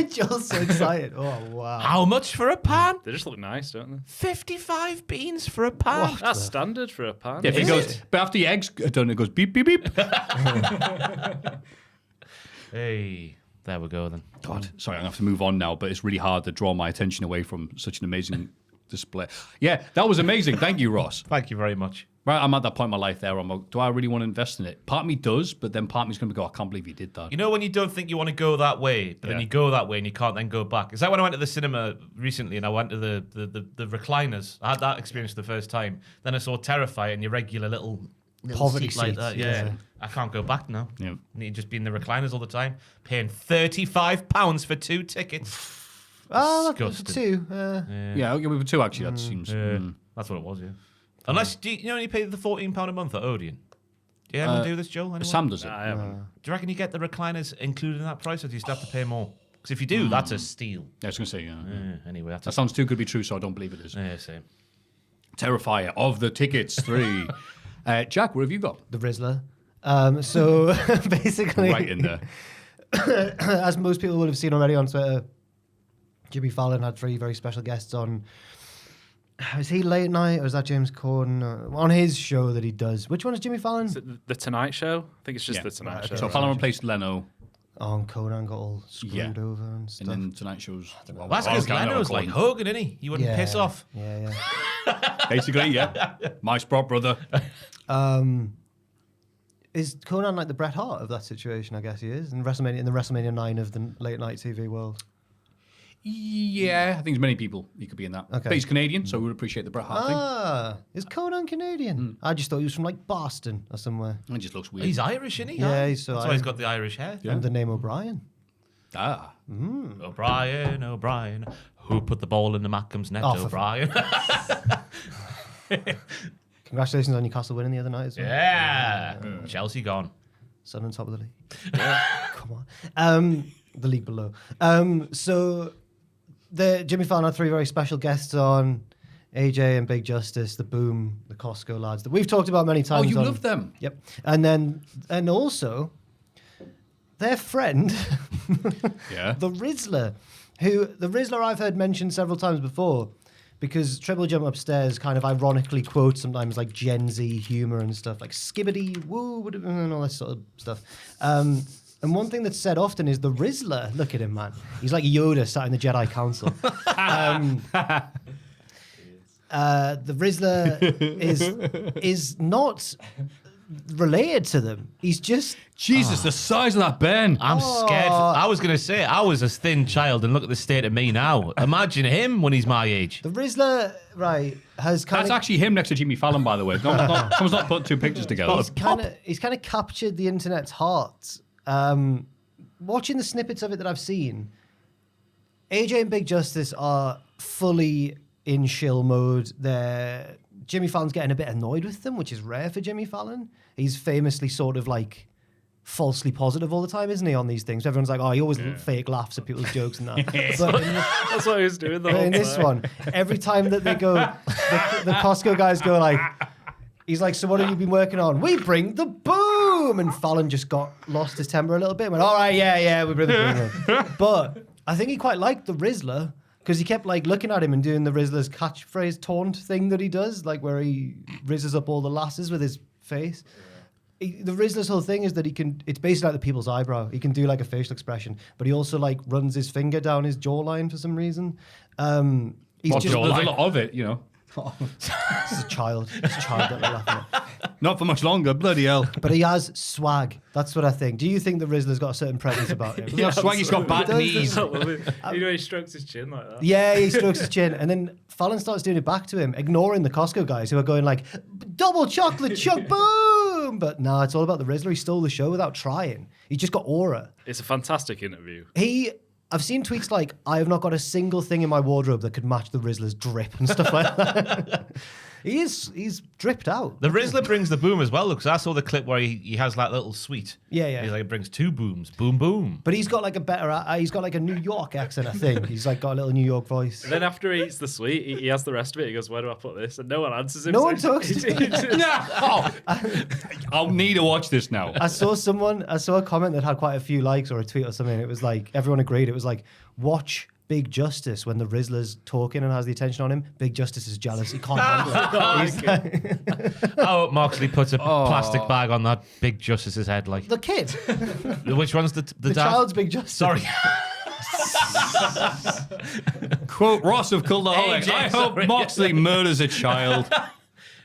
Joel's so excited. Oh, wow. How much for a pan? they just look nice, don't they? 55 beans for a pan. That's standard for a pan. Yeah, it goes, but after the eggs are done, it goes beep, beep, beep. Hey, there we go then. God, sorry, I'm going to have to move on now, but it's really hard to draw my attention away from such an amazing display. Yeah, that was amazing. Thank you, Ross. Thank you very much. Right, I'm at that point in my life there. I'm like, do I really want to invest in it? Part of me does, but then part of me's going to go, I can't believe you did that. You know when you don't think you want to go that way, but then Yeah. you go that way and you can't then go back. It's like when I went to the cinema recently and I went to the recliners. I had that experience the first time. Then I saw Terrify and your regular little Poverty seat like seats, that. yeah. Yeah. I can't go back now. Yeah. I need to just be in the recliners all the time, paying £35 for 2 tickets. Oh, Disgusting. two. Yeah, okay, we were two actually. That seems. That's what it was, yeah. Unless, do you know, you pay the £14 a month at Odeon. Do you ever do this, Joel? Anyone? Sam does it. I haven't. Do you reckon you get the recliners included in that price, or do you still have to pay more? Because if you do, that's a steal. Yeah, I was going to say, yeah. Anyway, that's That sounds too good to be true, so I don't believe it is. yeah, same. Terrifier of the tickets 3. Jack, what have you got? The Rizzler. So basically, Right in there. as most people would have seen already on Twitter, Jimmy Fallon had 3 very special guests on. Is he late night or is that James Corden? On his show that he does. Which one is Jimmy Fallon? Is it the Tonight Show? I think it's just Yeah. the Tonight Right, Show. So Fallon replaced Leno, Oh, and Conan got all screwed Yeah. over and stuff. and then Tonight Show's. Well, that's because Leno's like Hogan, isn't he? You wouldn't piss off. Yeah. Basically, yeah. My spot, brother. Is Conan like the Bret Hart of that situation? I guess he is. In the WrestleMania 9 of the late night TV world. Yeah, I think there's many people he could be in that. Okay. But he's Canadian, so we would appreciate the Bret Hart Ah, is Conan Canadian? I just thought he was from like Boston or somewhere. thing. It just looks weird. He's Irish, isn't he? Yeah, he's so That's why he's Irish. got the Irish hair. And the name O'Brien. Ah. O'Brien. Who put the ball in the Mackham's net? Oh, for O'Brien. Congratulations on Newcastle winning the other night as well. Yeah. Chelsea gone. Sun on top of the league. Come on. The league below. So Jimmy Fallon had 3 very special guests on. AJ and Big Justice, the Boom, the Costco lads that we've talked about many times. Oh, you on, love them. Yep. And also their friend, Yeah. the Rizzler, the Rizzler I've heard mentioned several times before because Triple Jump Upstairs kind of ironically quotes sometimes like Gen Z humor and stuff like skibbity woo and all that sort of stuff. And one thing that's said often is the Rizzler. Look at him, man. He's like Yoda sat in the Jedi Council. The Rizzler is not related to them. He's just Jesus, the size of that Ben. I'm scared. I was going to say, I was a thin child, and look at the state of me now. Imagine him when he's my age. the Rizzler, right? Has kind That's of actually him next to Jimmy Fallon, by the way. Someone's not put 2 pictures together. he's kind of captured the internet's heart. Watching the snippets of it that I've seen, AJ and Big Justice are fully in shill mode. Jimmy Fallon's getting a bit annoyed with them, which is rare for Jimmy Fallon. He's famously sort of like falsely positive all the time, isn't he, on these things? Everyone's like, oh, he always fake laughs at people's jokes and that. But That's what he was doing the whole in time. this one, every time that they go, the Costco guys go like, he's like, so what have you been working on? We bring the boom! And Fallon just got lost his temper a little bit and went, all right, yeah, we bring the boom. But I think he quite liked the Rizzler because he kept like looking at him and doing the Rizzler's catchphrase taunt thing that he does, like where he rizzes up all the lasses with his face. The Rizzler's whole thing is that it's basically like the people's eyebrow. He can do like a facial expression, but he also like runs his finger down his jawline for some reason. He's There's just a lot of it, you know. It's a child. It's a child that we're laughing at. Not for much longer, bloody hell. But he has swag. That's what I think. Do you think the Rizzler's got a certain presence about him? Yeah, Swaggy's got bad He knees. does. You know, he strokes his chin like that. Yeah, he strokes his chin. And then Fallon starts doing it back to him, ignoring the Costco guys who are going like, double chocolate chunk, boom! But no, it's all about the Rizzler. He stole the show without trying. He just got aura. It's a fantastic interview. I've seen tweets like, I have not got a single thing in my wardrobe that could match the Rizzler's drip and stuff like that. He's dripped out. The Rizzler brings the boom as well, because I saw the clip where he has like little suite. Yeah. He's like, it brings 2 booms. Boom, boom. But he's got like he's got like a New York accent, I think. He's like got a little New York voice. And then after he eats the sweet, he has the rest of it. He goes, where do I put this? And no one answers him. No so one he- talks he- to he him. just- I'll need to watch this now. I saw a comment that had quite a few likes or a tweet or something. It was like, everyone agreed. It was like, watch Big Justice when the Rizzler's talking and has the attention on him. Big Justice is jealous. He can't handle it. He's like, I hope Moxley puts a plastic bag on that Big Justice's head. Like, the kid. which one's the The dad? child's Big Justice. Sorry. Quote Ross of Cultaholic. AJ, I hope sorry. Moxley murders a child.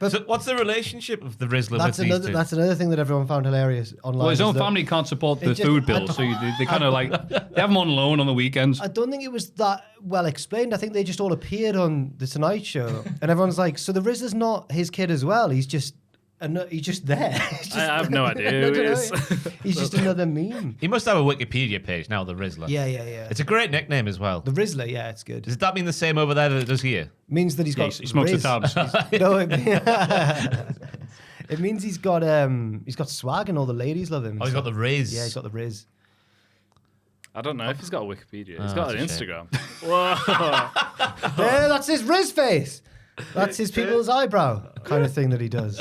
So what's the relationship of the Rizzler That's with these two? that's another thing that everyone found hilarious online. Well, his is own that- family can't support the It just- food I bill, don't- so they kind of like, they have him on loan on the weekends. I don't think it was that well explained. I think they just all appeared on the Tonight Show, and everyone's like, "So the Rizzler's not his kid as well? He's just there." He's just I have no idea I who don't he know. is. He's just another meme. He must have a Wikipedia page now, the Rizzler. Yeah. It's a great nickname as well. The Rizzler, yeah, it's good. Does that mean the same over there that it does here? Means that he's Yeah, got he smokes the Riz. tabs. No, it means he's got swag and all the ladies love him. Oh, he's got the Riz. Yeah, he's got the Riz. I don't know if he's got a Wikipedia. He's Oh, got an that's a Instagram. Whoa. Yeah, that's his Riz face. That's his people's eyebrow kind of thing that he does.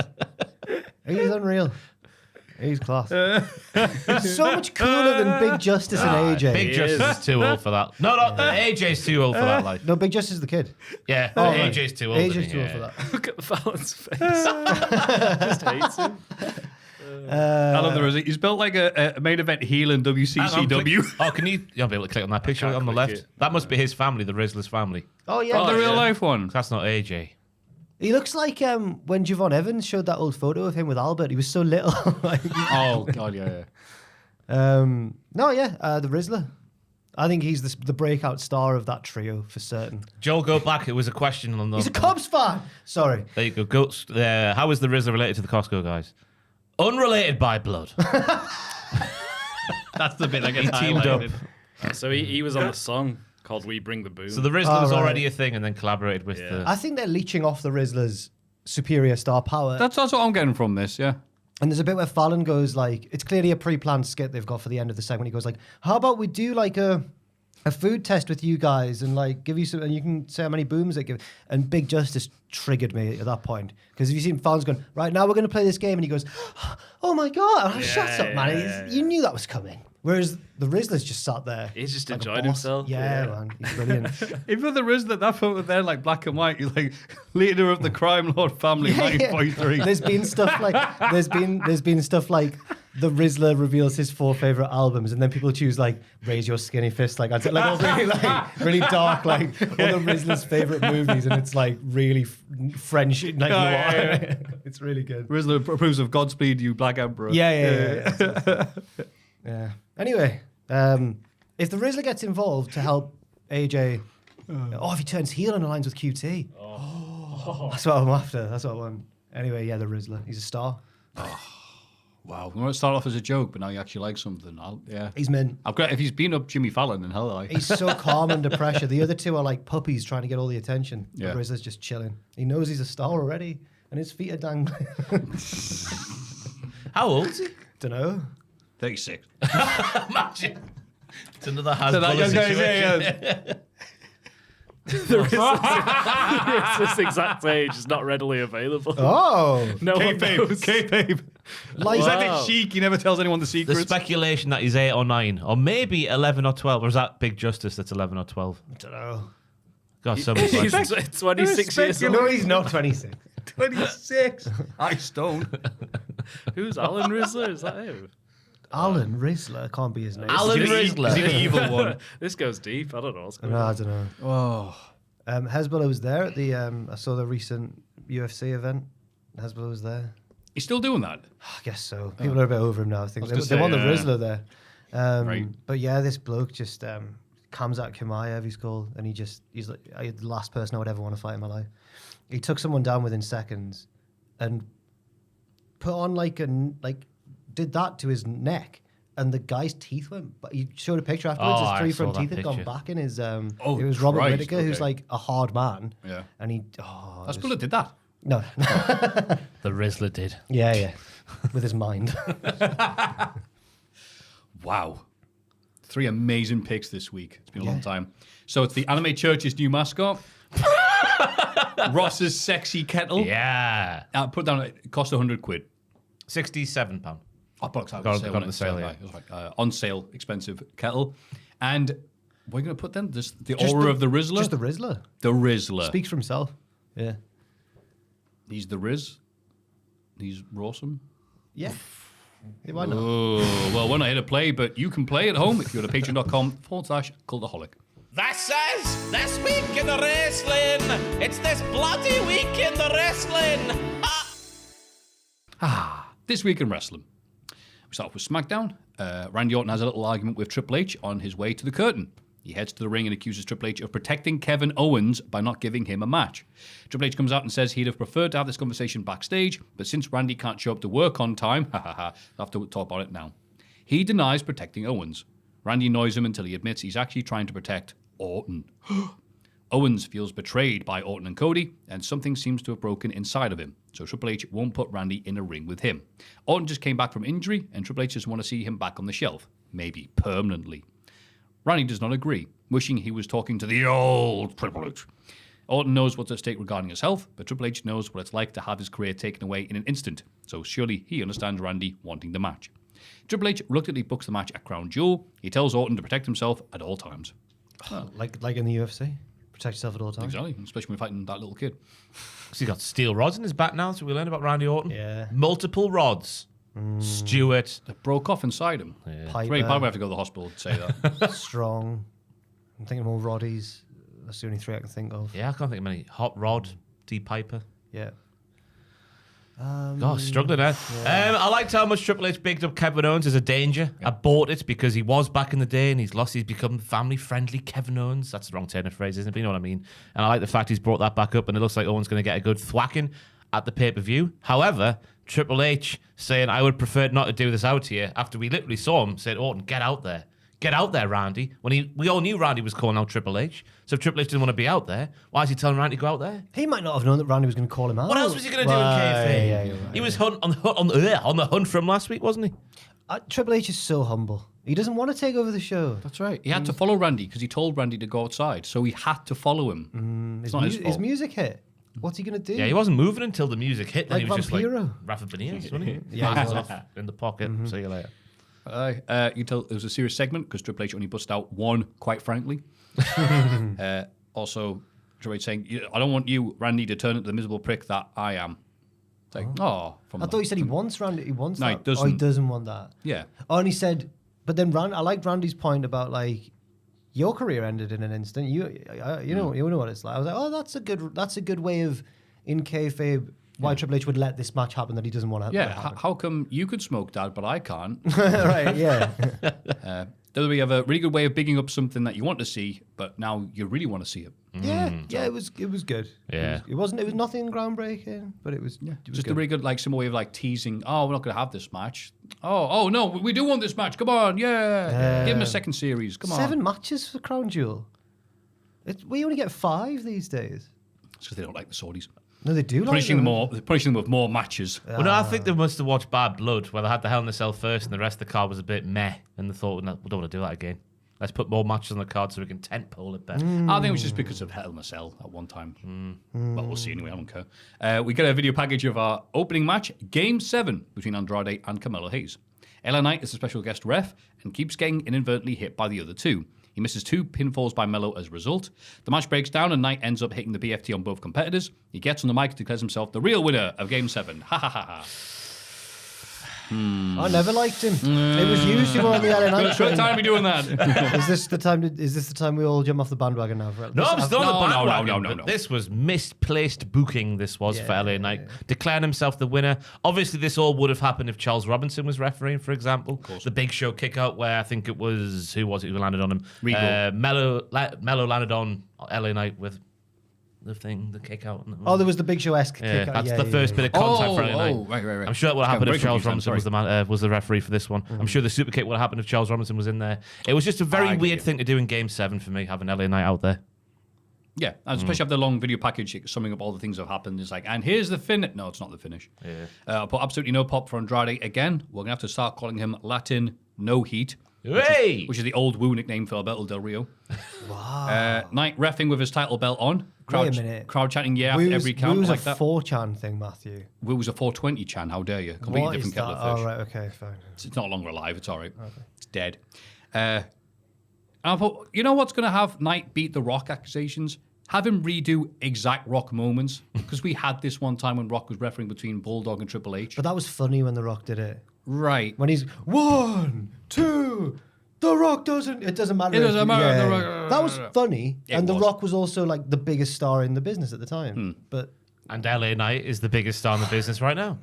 He's unreal. He's class. He's so much cooler than Big Justice and AJ. Big Justice is too old for that. No, AJ's too old for that. Like, No, Big Justice is the kid. yeah, Oh, right. AJ's too old. AJ's isn't he? too old Yeah. for that. Look at Fallon's face. Just hates him. I love the Riz. He's built like a main event heel in Hang on, WCCW. click- Oh, can you? You'll be able to click on that picture can't on the click left. it. That must be his family, the Rizzler's family. Oh, yeah. The real yeah. life one. That's not AJ. He looks like when Javon Evans showed that old photo of him with Albert. He was so little. Like, Oh, God, yeah. the Rizzler. I think he's the breakout star of that trio for certain. Joel, go back. It was a question on the. He's a Cubs fan. Sorry. There you go. How is the Rizzler related to the Costco guys? Unrelated by blood. That's the bit that gets He teamed up. highlighted. So he was on a song called "We Bring the Boom." So the Rizzler was right. already a thing and then collaborated with the. I think they're leeching off the Rizzler's superior star power. That's what I'm getting from this, yeah. And there's a bit where Fallon goes like, it's clearly a pre-planned skit they've got for the end of the segment. He goes like, how about we do like a food test with you guys and like give you some, and you can say how many booms they give. And Big Justice triggered me at that point. Because if you seen Fallon's going, right, now we're going to play this game. And he goes, oh my God, shut up, man. You knew that was coming. Whereas the Rizzler's just sat there. He's just like a enjoyed boss. himself. Yeah, man. He's brilliant. Even there is that photo there, like black and white, he's like leader of the crime lord family, 1943. There's been stuff like there's been stuff like the Rizzler reveals his 4 favorite albums, and then people choose like Raise Your Skinny Fist, like all really dark, like all the Rizzler's favorite movies, and it's like really French, like yeah. It's really good. Rizzler approves of Godspeed You Black Emperor. Yeah. Anyway, if the Rizzler gets involved to help AJ, if he turns heel and aligns with QT, that's what I'm after. That's what I want. Anyway, the Rizzler, he's a star. Wow. We might start off as a joke, but now you actually like something. He's mint. I've got, if he's been up Jimmy Fallon, then hell, He's so calm under pressure. The other two are like puppies trying to get all the attention. Yeah. The Rizzler's just chilling. He knows he's a star already, and his feet are dangling. How old is he? Don't know. 36. Imagine. It's another Hasbro that- situation. This exact age is not readily available. Oh, No one knows. K-Babe. like He's like Wow. the Sheik, he never tells anyone the The secrets. speculation that he's 8 or 9, or maybe 11 or 12, or is that Big Justice that's 11 or 12? I don't know. God, so many He's questions. 26 years old. No, he's not 26. 26. I stone. Who's Alan Rizzler? Is that him? Alan Rizzler can't be his name. Alan Rizzler. Is he the evil one? This goes deep. I don't know what's going No, I on. don't know. Oh. Hezbollah was there at the. I saw the recent UFC event. Hezbollah was there. He's still doing that? I guess so. People are a bit over him now. I think I was they gonna want the say, Rizzler there. Right. But yeah, this bloke just Kamzat Chimaev, he's called, and he's like the last person I would ever want to fight in my life. He took someone down within seconds, and put on did that to his neck, and the guy's teeth went. But he showed a picture afterwards. Oh, his I 3 saw front that teeth had gone picture. back in his. Oh, it was Robert Christ, Whittaker, who's okay. like a hard man. Yeah. And he. That's Bullet did that. No. The Rizzler did. yeah. With his mind. Wow. 3 amazing picks this week. It's been a long time. So it's the Anime Church's new mascot. Ross's sexy kettle. Yeah. Put down, it cost £100. £67. I booked out Got the it sale. on the sale, yeah. It was like on sale, expensive kettle. And we're going to put then the Just aura of the Rizzler. Just the Rizzler. The Rizzler. Speaks for himself. Yeah. He's the Riz. He's Rawsome. Yeah. Why not? Oh, well, we're not here to play, but you can play at home if you go to patreon.com/cultaholic. This week in the wrestling. It's this bloody week in the wrestling. This week in wrestling. We start off with SmackDown. Randy Orton has a little argument with Triple H on his way to the curtain. He heads to the ring and accuses Triple H of protecting Kevin Owens by not giving him a match. Triple H comes out and says he'd have preferred to have this conversation backstage, but since Randy can't show up to work on time, I'll have to talk about it now. He denies protecting Owens. Randy annoys him until he admits he's actually trying to protect Orton. Owens feels betrayed by Orton and Cody, and something seems to have broken inside of him, so Triple H won't put Randy in a ring with him. Orton just came back from injury, and Triple H just want to see him back on the shelf, maybe permanently. Randy does not agree, wishing he was talking to the old Triple H. Orton knows what's at stake regarding his health, but Triple H knows what it's like to have his career taken away in an instant, so surely he understands Randy wanting the match. Triple H reluctantly books the match at Crown Jewel. He tells Orton to protect himself at all times. Like in the UFC. Protect yourself at all times. Exactly, especially when fighting that little kid. So he's got steel rods in his back now, so we learned about Randy Orton. Yeah. Multiple rods. Stewart. That broke off inside him. Piper, Right, probably have to go to the hospital to say that. Strong. I'm thinking more Roddies. That's the only 3 I can think of. Yeah, I can't think of many. Hot Rod, D Piper. Yeah. Struggling there. I liked how much Triple H bigged up Kevin Owens as a danger. I bought it because he was back in the day and he's become family-friendly Kevin Owens. That's the wrong turn of phrase, isn't it? But you know what I mean. And I like the fact he's brought that back up and it looks like Owens going to get a good thwacking at the pay-per-view. However, Triple H saying, I would prefer not to do this out here after we literally saw him say, Orton, get out there. Get out there, Randy. When we all knew Randy was calling out Triple H. So if Triple H didn't want to be out there, why is he telling Randy to go out there? He might not have known that Randy was going to call him out. What else was he going to do in kayfabe? Yeah, you're right, he was on the hunt from last week, wasn't he? Triple H is so humble. He doesn't want to take over the show. That's right. He had to follow Randy because he told Randy to go outside. So he had to follow him. It's not his fault. His music hit. What's he going to do? Yeah, he wasn't moving until the music hit. Then Like he was just like Vampiro. Rafa Benitez, wasn't he? Yeah, Hands off in the pocket. See you later. You can tell it was a serious segment because Triple H only bust out one, quite frankly. Also, Triple H saying, I don't want you, Randy, to turn into the miserable prick that I am. It's like, I thought he said he wants Randy. He wants No, that. he doesn't. Oh, he doesn't want that. Yeah. Oh, and he said, but then I liked Randy's point about like your career ended in an instant. You know what it's like. I was like, oh, that's a good way of in kayfabe why Triple H would let this match happen that he doesn't want to. Yeah, how come you could smoke, Dad, but I can't? Right? Yeah. WWE have a really good way of bigging up something that you want to see, but now you really want to see it. Yeah. It was good. Yeah. It was nothing groundbreaking, but it was. Yeah. It was Just good. a really good, simple way of teasing. Oh, we're not going to have this match. Oh no, we do want this match. Come on, yeah. Give him a second series. Come on. 7 matches for Crown Jewel. We only get 5 these days. It's because they don't like the Saudis. No, they do. Punishing like them with more matches. Well, no, I think they must have watched Bad Blood, where they had the Hell in a Cell first and the rest of the card was a bit meh, and they thought, no, we don't want to do that again. Let's put more matches on the card so we can tentpole it better. I think it was just because of Hell in a Cell at one time. But we'll see anyway, I don't care. We get a video package of our opening match, Game 7, between Andrade and Carmelo Hayes. LA Knight is a special guest ref and keeps getting inadvertently hit by the other two. He misses 2 pinfalls by Mello as a result. The match breaks down and Knight ends up hitting the BFT on both competitors. He gets on the mic and declares himself the real winner of Game 7. Ha ha ha ha. I never liked him. It was usually on the LA Knight What time are we doing that? Is this the time we all jump off the bandwagon now? No, I'm still on the bandwagon. no. But this was misplaced booking, this was for LA Knight. Declaring himself the winner. Obviously, this all would have happened if Charles Robinson was refereeing, for example. The Big Show kick out where I think it was, who was it who landed on him? Mello landed on LA Knight with the thing, the kick out. Oh, there was the Big Show-esque kick out. That's the first bit of contact for LA Knight. Right. I'm sure that would have happened if Charles Robinson was the referee for this one. I'm sure the super kick would have happened if Charles Robinson was in there. It was just a very weird thing to do in Game 7 for me, having LA Knight out there. Yeah, and especially have the long video package summing up all the things that have happened. It's like, and here's the finish. No, it's not the finish. Yeah. But absolutely no pop for Andrade again. We're going to have to start calling him Latin No Heat. Which is the old Woo nickname for Alberto Del Rio. Wow. Knight reffing with his title belt on. Wait a minute. Crowd chanting yeah after every count Woo's like that. Woo was a 4chan thing, Matthew. Woo was a 420 chan. How dare you? Completely What different is kettle that? of fish. Oh, right, okay, fine. It's not longer alive. It's all right. Okay. It's dead. And I thought, you know what's going to have Knight beat the Rock accusations? Have him redo exact Rock moments. Because we had this one time when Rock was refereeing between Bulldog and Triple H. But that was funny when The Rock did it. Right. When he's 1, 2, The Rock doesn't. It doesn't matter. It doesn't matter. Yeah, The yeah. Rock- That was funny, and The was. Rock was also like the biggest star in the business at the time. But And LA Knight is the biggest star in the business right now.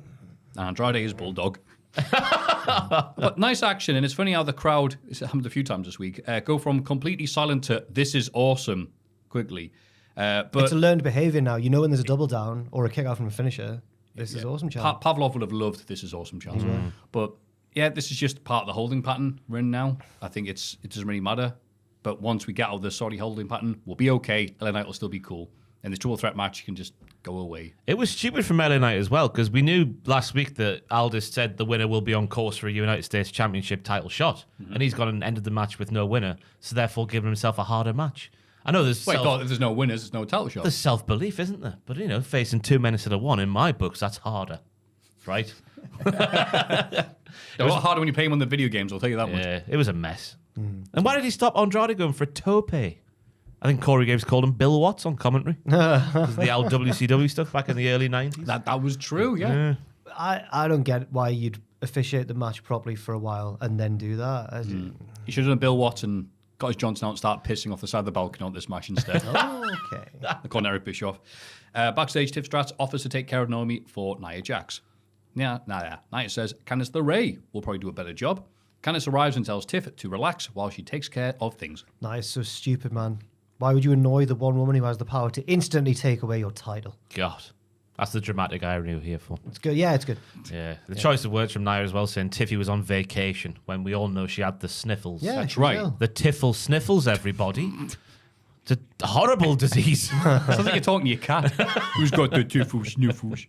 And Andrade is Bulldog. But nice action, and it's funny how the crowd, it's happened a few times this week, go from completely silent to "this is awesome" quickly. But it's a learned behavior now. You know when there's a double down or a kick out from a finisher. This is awesome, Charles. Pavlov would have loved "this is awesome" chance. But yeah, this is just part of the holding pattern we're in now. I think it doesn't really matter. But once we get out of the Saudi holding pattern, we'll be okay. LA Knight will still be cool. And the triple threat match can just go away. It was stupid from LA Knight as well, because we knew last week that Aldis said the winner will be on course for a United States Championship title shot. And he's gone and ended the match with no winner, so therefore giving himself a harder match. I know there's God, if there's no winners, there's no title shot. There's self-belief, isn't there? But, facing 2 men instead of 1, in my books, that's harder. Right? It was harder when you play them on the video games, I'll tell you that much. Yeah, it was a mess. And why did he stop Andrade going for a tope? I think Corey Graves called him Bill Watts on commentary. Because of the old WCW stuff back in the early 90s. That was true, yeah. I don't get why you'd officiate the match properly for a while and then do that. He should have done Bill Watts and got his Johnson out and start pissing off the side of the balcony on this match instead. Okay. According to Eric Bischoff. Backstage, Tiff Stratz offers to take care of Naomi for Nia Jax. Nia says Candice LeRae will probably do a better job. Candice arrives and tells Tiff to relax while she takes care of things. That is so stupid, man. Why would you annoy the one woman who has the power to instantly take away your title? God. That's the dramatic irony we're here for. It's good. Yeah, it's good. Yeah. The choice of words from Nia as well, saying Tiffy was on vacation when we all know she had the sniffles. Yeah, That's right. Will. The Tiffle sniffles, everybody. It's a horrible disease. Sounds like you're talking to your cat. Who's got the tiffle sniffles?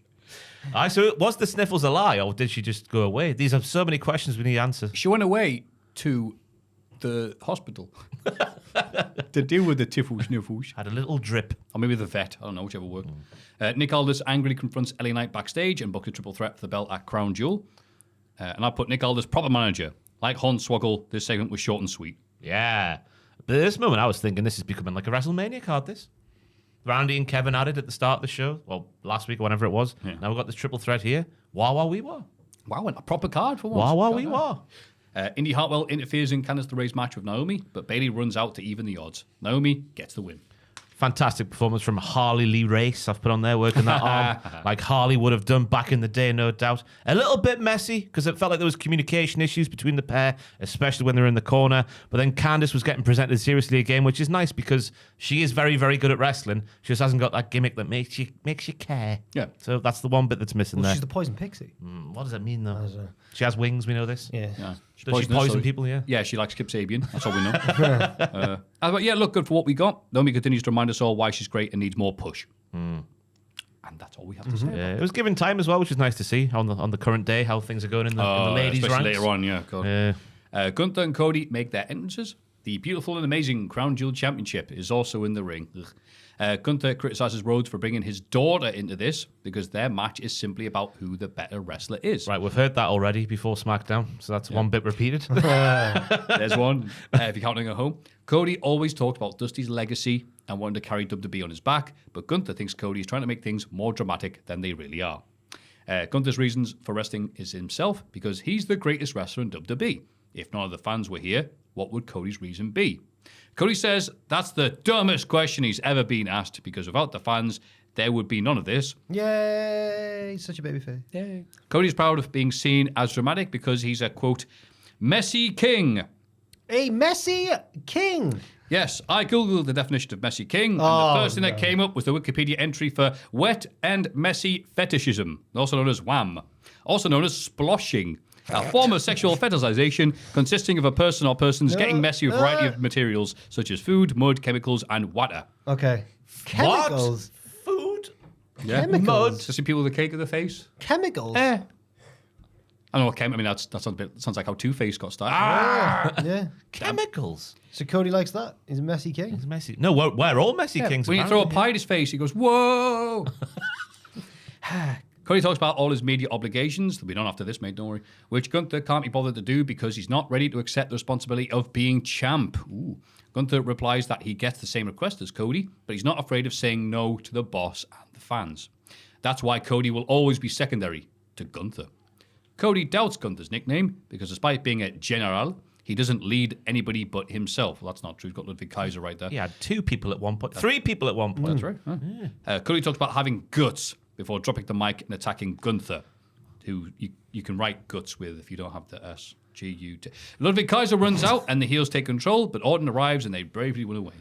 So was the sniffles a lie, or did she just go away? These are so many questions we need answers. She went away to the hospital to deal with the tiffle sniffles. Had a little drip. Or maybe the vet. I don't know, whichever worked. Nick Aldis angrily confronts LA Knight backstage and books a triple threat for the belt at Crown Jewel. And I put Nick Aldis proper manager. Like Hornswoggle, this segment was short and sweet. Yeah. But at this moment, I was thinking this is becoming like a WrestleMania card, this. Randy and Kevin added at the start of the show. Well, last week or whenever it was. Yeah. Now we've got this triple threat here. Wah, wee, wah. Wow, and a proper card for once. Wah, wee, wah. Indy Hartwell interferes in Candice LeRae's match with Naomi, but Bayley runs out to even the odds. Naomi gets the win. Fantastic performance from Harley Lee Race. I've put on there working that arm like Harley would have done back in the day, no doubt. A little bit messy because it felt like there was communication issues between the pair, especially when they were in the corner. But then Candice was getting presented seriously again, which is nice because she is very, very good at wrestling. She just hasn't got that gimmick that makes you care. Yeah. So that's the one bit that's missing there. She's the poison pixie. What does that mean, though? She has wings, we know this. Yeah. Does she poison people, yeah? Yeah, she likes Kip Sabian. That's all we know. But yeah, look good for what we got. Naomi continues to remind us all why she's great and needs more push. And that's all we have to say. Yeah, it was given time as well, which is nice to see on the current day, how things are going in the ladies' ranks. Especially later on, yeah. God. Gunther and Cody make their entrances. The beautiful and amazing Crown Jewel Championship is also in the ring. Gunther criticizes Rhodes for bringing his daughter into this because their match is simply about who the better wrestler is. Right, we've heard that already before SmackDown, so that's one bit repeated. There's one, if you're counting at home. Cody always talked about Dusty's legacy and wanted to carry WWE on his back, but Gunther thinks Cody is trying to make things more dramatic than they really are. Gunther's reasons for wrestling is himself because he's the greatest wrestler in WWE. If none of the fans were here, what would Cody's reason be? Cody says that's the dumbest question he's ever been asked because without the fans, there would be none of this. Yay! Such a babyface. Yay. Cody's proud of being seen as dramatic because he's a, quote, messy king. A messy king. Yes, I googled the definition of messy king, and the first thing that came up was the Wikipedia entry for wet and messy fetishism, also known as wham, also known as sploshing. A form of sexual fetishization consisting of a person or persons getting messy with a variety of materials such as food, mud, chemicals, and water. Okay. Chemicals? Food? Yeah. Chemicals? To see people with a cake of the face? Chemicals? I don't know what I mean, that sounds like how Two-Face got started. Yeah. Chemicals? So Cody likes that? He's a messy king? He's messy. No, we're all messy kings. When you throw a pie at his face, he goes, whoa! Cody talks about all his media obligations, there'll be none after this, mate, don't worry, which Gunther can't be bothered to do because he's not ready to accept the responsibility of being champ. Ooh. Gunther replies that he gets the same request as Cody, but he's not afraid of saying no to the boss and the fans. That's why Cody will always be secondary to Gunther. Cody doubts Gunther's nickname because despite being a general, he doesn't lead anybody but himself. Well, that's not true. He's got Ludwig Kaiser right there. He had 2 people at one point. 3 people at one point. That's right. Huh? Yeah. Cody talks about having guts before dropping the mic and attacking Gunther, who you can write guts with if you don't have the S. G-U-T. Ludwig Kaiser runs out and the heels take control, but Orton arrives and they bravely win away.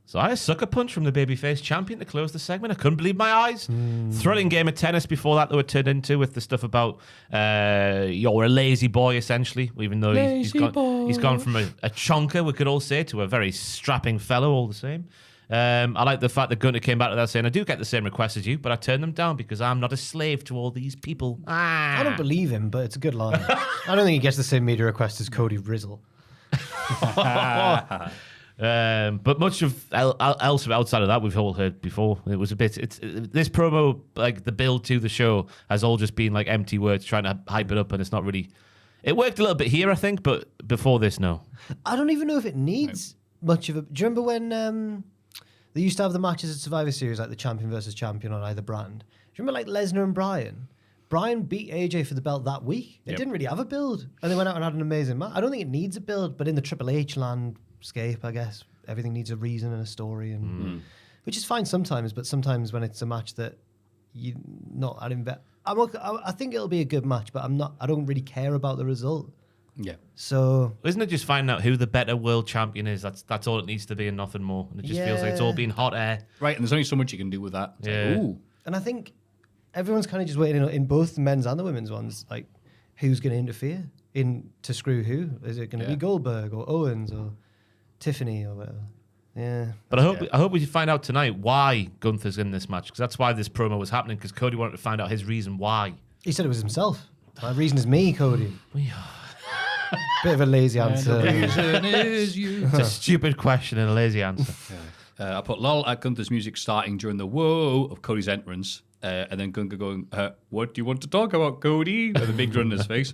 So I a sucker punch from the babyface champion to close the segment. I couldn't believe my eyes. Thrilling game of tennis before that were turned into with the stuff about you're a lazy boy, essentially, even though he's gone from a chonker, we could all say, to a very strapping fellow all the same. I like the fact that Gunter came back to that saying, I do get the same requests as you, but I turn them down because I'm not a slave to all these people. I don't believe him, but it's a good line. I don't think he gets the same media request as Cody Rizzle. But much of else outside of that we've all heard before. It was a bit. This promo, like the build to the show, has all just been like empty words trying to hype it up, and it's not really. It worked a little bit here, I think, but before this, no. I don't even know if it needs much of a. Do you remember when they used to have the matches at Survivor Series, like the champion versus champion on either brand? Do you remember like Lesnar and Bryan? Bryan beat AJ for the belt that week. It didn't really have a build, and they went out and had an amazing match. I don't think it needs a build, but in the Triple H landscape, I guess everything needs a reason and a story, and which is fine sometimes. But sometimes when it's a match that you're not I think it'll be a good match, but I don't really care about the result. Yeah. So Isn't it just finding out who the better world champion is? That's all it needs to be and nothing more. And it just feels like it's all being hot air. Right, and there's only so much you can do with that. It's Yeah. like, ooh. And I think everyone's kind of just waiting in both the men's and the women's ones, like who's going to interfere to screw who? Is it going to be Goldberg or Owens or Tiffany or whatever? Yeah. But I hope we find out tonight why Gunther's in this match, because that's why this promo was happening, because Cody wanted to find out his reason why. He said it was himself. My reason is me, Cody. Bit of a lazy answer. Reason is you. It's a stupid question and a lazy answer. I put lol at Gunther's music starting during the whoa of Cody's entrance, and then Gunther going, "What do you want to talk about, Cody?" with a big grin on his face.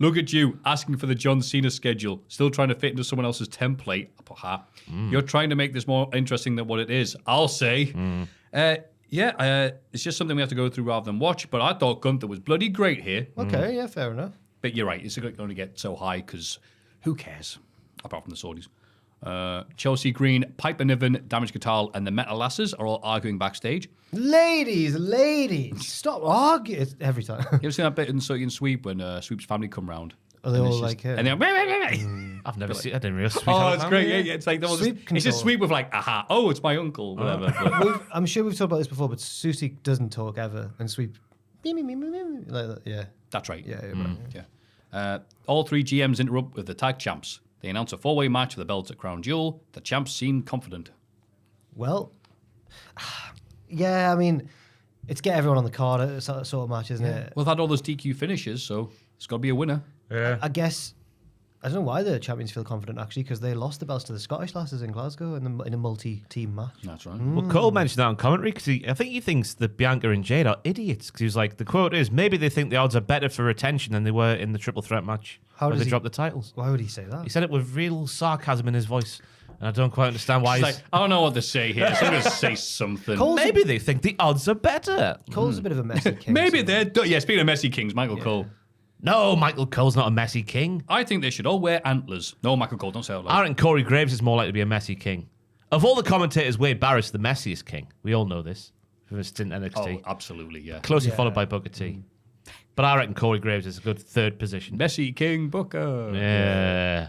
Look at you asking for the John Cena schedule, still trying to fit into someone else's template. I put ha. You're trying to make this more interesting than what it is. I'll say. It's just something we have to go through rather than watch. But I thought Gunther was bloody great here. Okay, yeah, fair enough. But you're right, it's going to get so high because who cares? Apart from the Saudis. Chelsea Green, Piper Niven, Damage Guitar, and the Metal Lasses are all arguing backstage. Ladies, stop arguing every time. You ever seen that bit in Soty and Sweep when Sweep's family come round? Are they all like him? And they're I've never seen. I didn't realize. oh, it's great. Yeah, it's like Sweep it's just control. Sweep with like, aha, oh, it's my uncle, whatever. But- I'm sure we've talked about this before, but Susie doesn't talk ever, and Sweep, like that. Yeah, That's right. yeah, right. Yeah. All three GMs interrupt with the tag champs. They announce a four-way match for the belts at Crown Jewel. The champs seem confident. Well, yeah, I mean, it's get everyone on the card sort of match, isn't it? We've had all those DQ finishes, so it's got to be a winner. I guess I don't know why the champions feel confident actually, because they lost the belts to the Scottish lasses in Glasgow in a multi-team match. That's right. Well, Cole mentioned that on commentary because I think he thinks that Bianca and Jade are idiots. Because he was like, the quote is, maybe they think the odds are better for retention than they were in the triple threat match. How where does they he- dropped the titles? Why would he say that? He said it with real sarcasm in his voice, and I don't quite understand why. It's He's like, I don't know what to say here, so I'm going to say something. maybe they think the odds are better. Cole's a bit of a messy king. Maybe so- they're... Yeah, speaking of messy kings, Michael Cole. No, Michael Cole's not a messy king. I think they should all wear antlers. No, Michael Cole, don't say it out loud. I reckon Corey Graves is more likely to be a messy king. Of all the commentators, Wade Barrett's the messiest king. We all know this from his stint in NXT. Oh, absolutely, yeah. Closely followed by Booker T. But I reckon Corey Graves is a good third position. Messy King Booker. Yeah.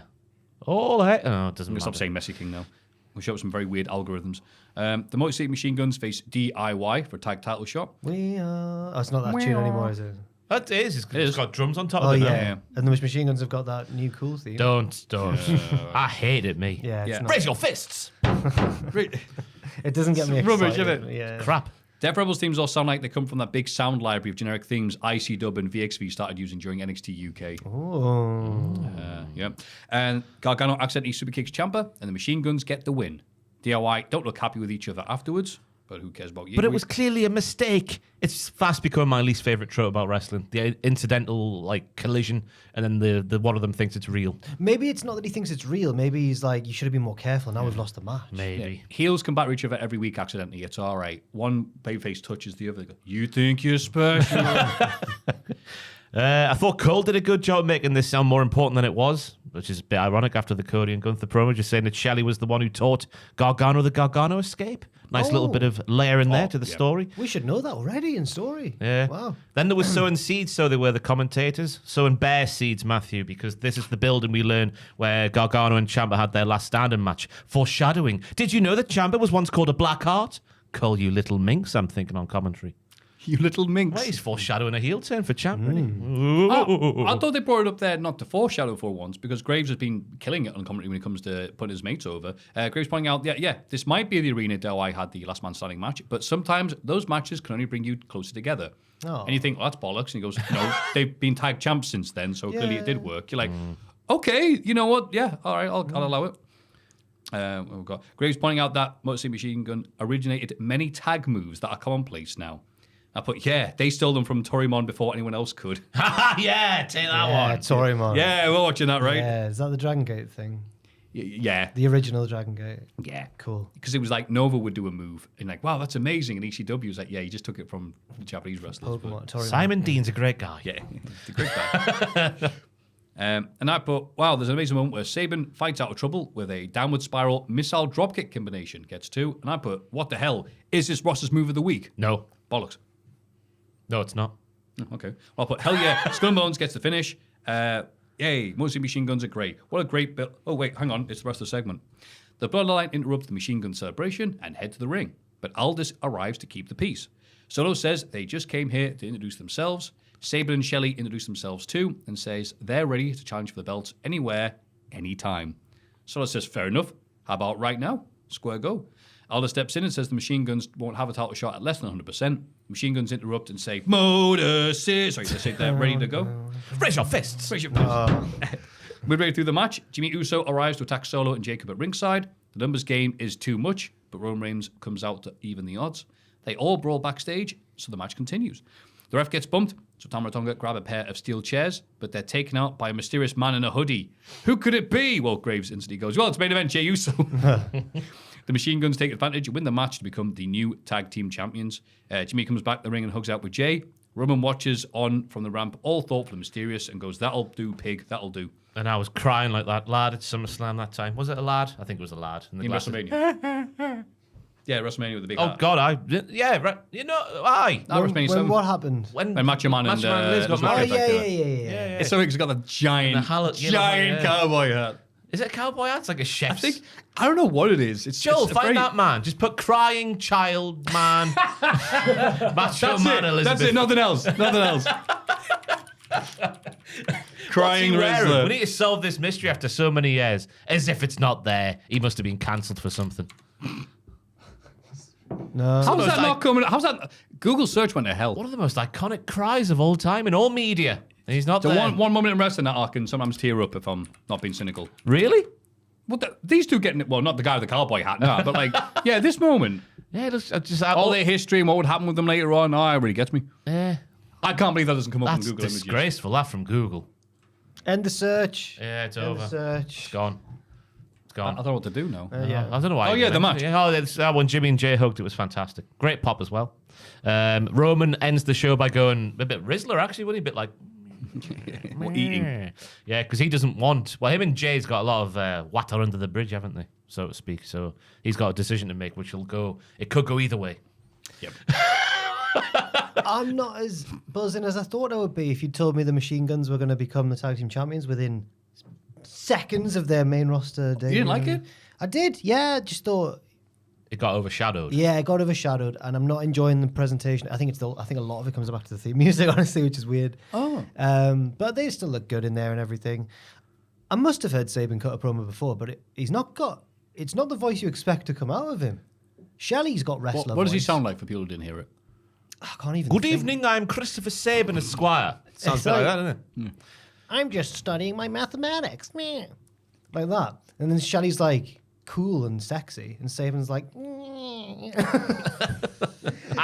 All the heck. Oh, it doesn't I'm going to matter. stop saying Messy King now. We'll show up some very weird algorithms. The Motor City Machine Guns face DIY for a tag title shot. We are. Oh, it's not that tune anymore, is it? It is. It's got drums on top Oh of it. yeah. now. yeah. And the Machine Guns have got that new cool theme. Don't. I hate it, me. Yeah, it's Yeah. not. Raise your fists. It doesn't get me excited. rubbish, isn't it? Yeah. Crap. Death Rebels themes all sound like they come from that big sound library of generic themes ICW and VXV started using during NXT UK. Oh. Yeah. And Gargano accidentally super kicks Ciampa, and the Machine Guns get the win. DIY don't look happy with each other afterwards, but who cares about you? But it was clearly a mistake. It's fast becoming my least favorite trope about wrestling. The incidental collision, and then the one of them thinks it's real. Maybe it's not that he thinks it's real. Maybe he's like, you should have been more careful. Now we've lost the match. Maybe. Heels come back to each other every week accidentally. It's all right. One babyface touches the other. They go, you think you're special? I thought Cole did a good job making this sound more important than it was, which is a bit ironic after the Cody and Gunther promo, just saying that Shelley was the one who taught Gargano the Gargano escape. Nice little bit of layer in there to the story. We should know that already in story. Yeah. Wow. Then there was sowing seeds, so they were the commentators. Sowing bear seeds, Maffew, because this is the building we learn where Gargano and Ciampa had their last standing match. Foreshadowing. Did you know that Ciampa was once called a black heart? Call you little minx, I'm thinking on commentary. you little minx. Well, he's foreshadowing a heel turn for Ciampa, isn't he? I thought they brought it up there not to foreshadow for once, because Graves has been killing it on commentary when it comes to putting his mates over. Graves pointing out, this might be the arena that I had the last man standing match, but sometimes those matches can only bring you closer together. Oh. And you think, well, that's bollocks. And he goes, no, they've been tag champs since then, so clearly it did work. You're like, okay, you know what? Yeah, all right, I'll allow it. We've got Graves pointing out that Motor City Machine Gun originated many tag moves that are commonplace now. I put, they stole them from Torimon before anyone else could. Yeah, take that Yeah, one. sorry, man. Yeah, we're watching that, right? Yeah, is that the Dragon Gate thing? Yeah. The original Dragon Gate. Yeah. Cool. Because it was like Nova would do a move and like, wow, that's amazing. And ECW was like, he just took it from the Japanese wrestlers. but- Pokemon. Torimon. Simon Dean's a great guy. Yeah, it's a great guy. And I put, wow, there's an amazing moment where Sabin fights out of trouble with a downward spiral missile dropkick combination. Gets two. And I put, what the hell? Is this Ross's move of the week? No. Bollocks. No, it's not. Okay. I'll put, hell yeah, Skull and Bones gets the finish. Yay, Mostly Machine Guns are great. What a great bit. Oh, wait, hang on. It's the rest of the segment. The Bloodline interrupts the Machine Gun celebration and head to the ring. But Aldis arrives to keep the peace. Solo says they just came here to introduce themselves. Sabin and Shelley introduce themselves too and says they're ready to challenge for the belts anywhere, anytime. Solo says, fair enough. How about right now? Square go. Aldis steps in and says the Machine Guns won't have a title shot at less than 100%. Machine Guns interrupt and say, Motor City. Sorry, they say they're ready to go. Raise your fists. Raise your fists. Midway through the match, Jimmy Uso arrives to attack Solo and Jacob at ringside. The numbers game is too much, but Roman Reigns comes out to even the odds. They all brawl backstage, so the match continues. The ref gets bumped, so Tama Tonga grab a pair of steel chairs, but they're taken out by a mysterious man in a hoodie. Who could it be? Well, Graves instantly goes, well, it's main event Jey Uso. The Machine Guns take advantage and win the match to become the new tag team champions. Jimmy comes back the ring and hugs out with Jay. Roman watches on from the ramp, all thoughtful and mysterious, and goes, that'll do, pig, that'll do. And I was crying like that lad at SummerSlam that time. Was it a lad? I think it was a lad. In WrestleMania. Yeah, WrestleMania with the big hat. God, right. You know, aye. WrestleMania 7. What happened? When Macho Man and Liz got married. Yeah. It's so he's got the giant cowboy hat. Is it a cowboy hat? It's like a chef's. I don't know what it is. It's Joel, it's find that man. Just put crying child man. Macho Man Elizabeth. That's it. Nothing else. Crying wrestler. We need to solve this mystery after so many years. As if it's not there. He must have been cancelled for something. No. How's that not coming? How's that? Google search went to hell. One of the most iconic cries of all time in all media. And he's not So there. one moment in wrestling that I can sometimes tear up if I'm not being cynical. Really? Well, these two getting it. Well, not the guy with the cowboy hat, no, but like, yeah, this moment. Yeah, just All their history and what would happen with them later on. Oh, it really gets me. Yeah. I can't believe that doesn't come up That's on Google Images. disgraceful. That from Google. End the search. Yeah, it's End over. the search. It's gone. It's I gone. don't know what to do now. Yeah. I don't know why. Oh, yeah, the match. That when Jimmy and Jay hugged, it was fantastic. Great pop as well. Roman ends the show by going a bit Rizzler, actually, wasn't he? A bit like... Eating. Yeah, because he doesn't want... Well, him and Jay's got a lot of water under the bridge, haven't they? So to speak. So he's got a decision to make, which will go... It could go either way. Yep. I'm not as buzzing as I thought I would be if you told me the Machine Guns were going to become the tag team champions within seconds of their main roster debut. You didn't like it? I did, yeah. Just thought, It got overshadowed. yeah, it got overshadowed, and I'm not enjoying the presentation. I think a lot of it comes back to the theme music, honestly, which is weird. Oh. But they still look good in there and everything. I must have heard Sabin cut a promo before, but it's not the voice you expect to come out of him. Shelley's got wrestler What does he voice. sound like for people who didn't hear it? I can't even Good think. evening, I'm Christopher Sabin, Esquire. It sounds It's a bit like like- that, doesn't it? I'm just studying my mathematics, meh. Like that. And then Shelley's like cool and sexy, and Sabin's like, meh.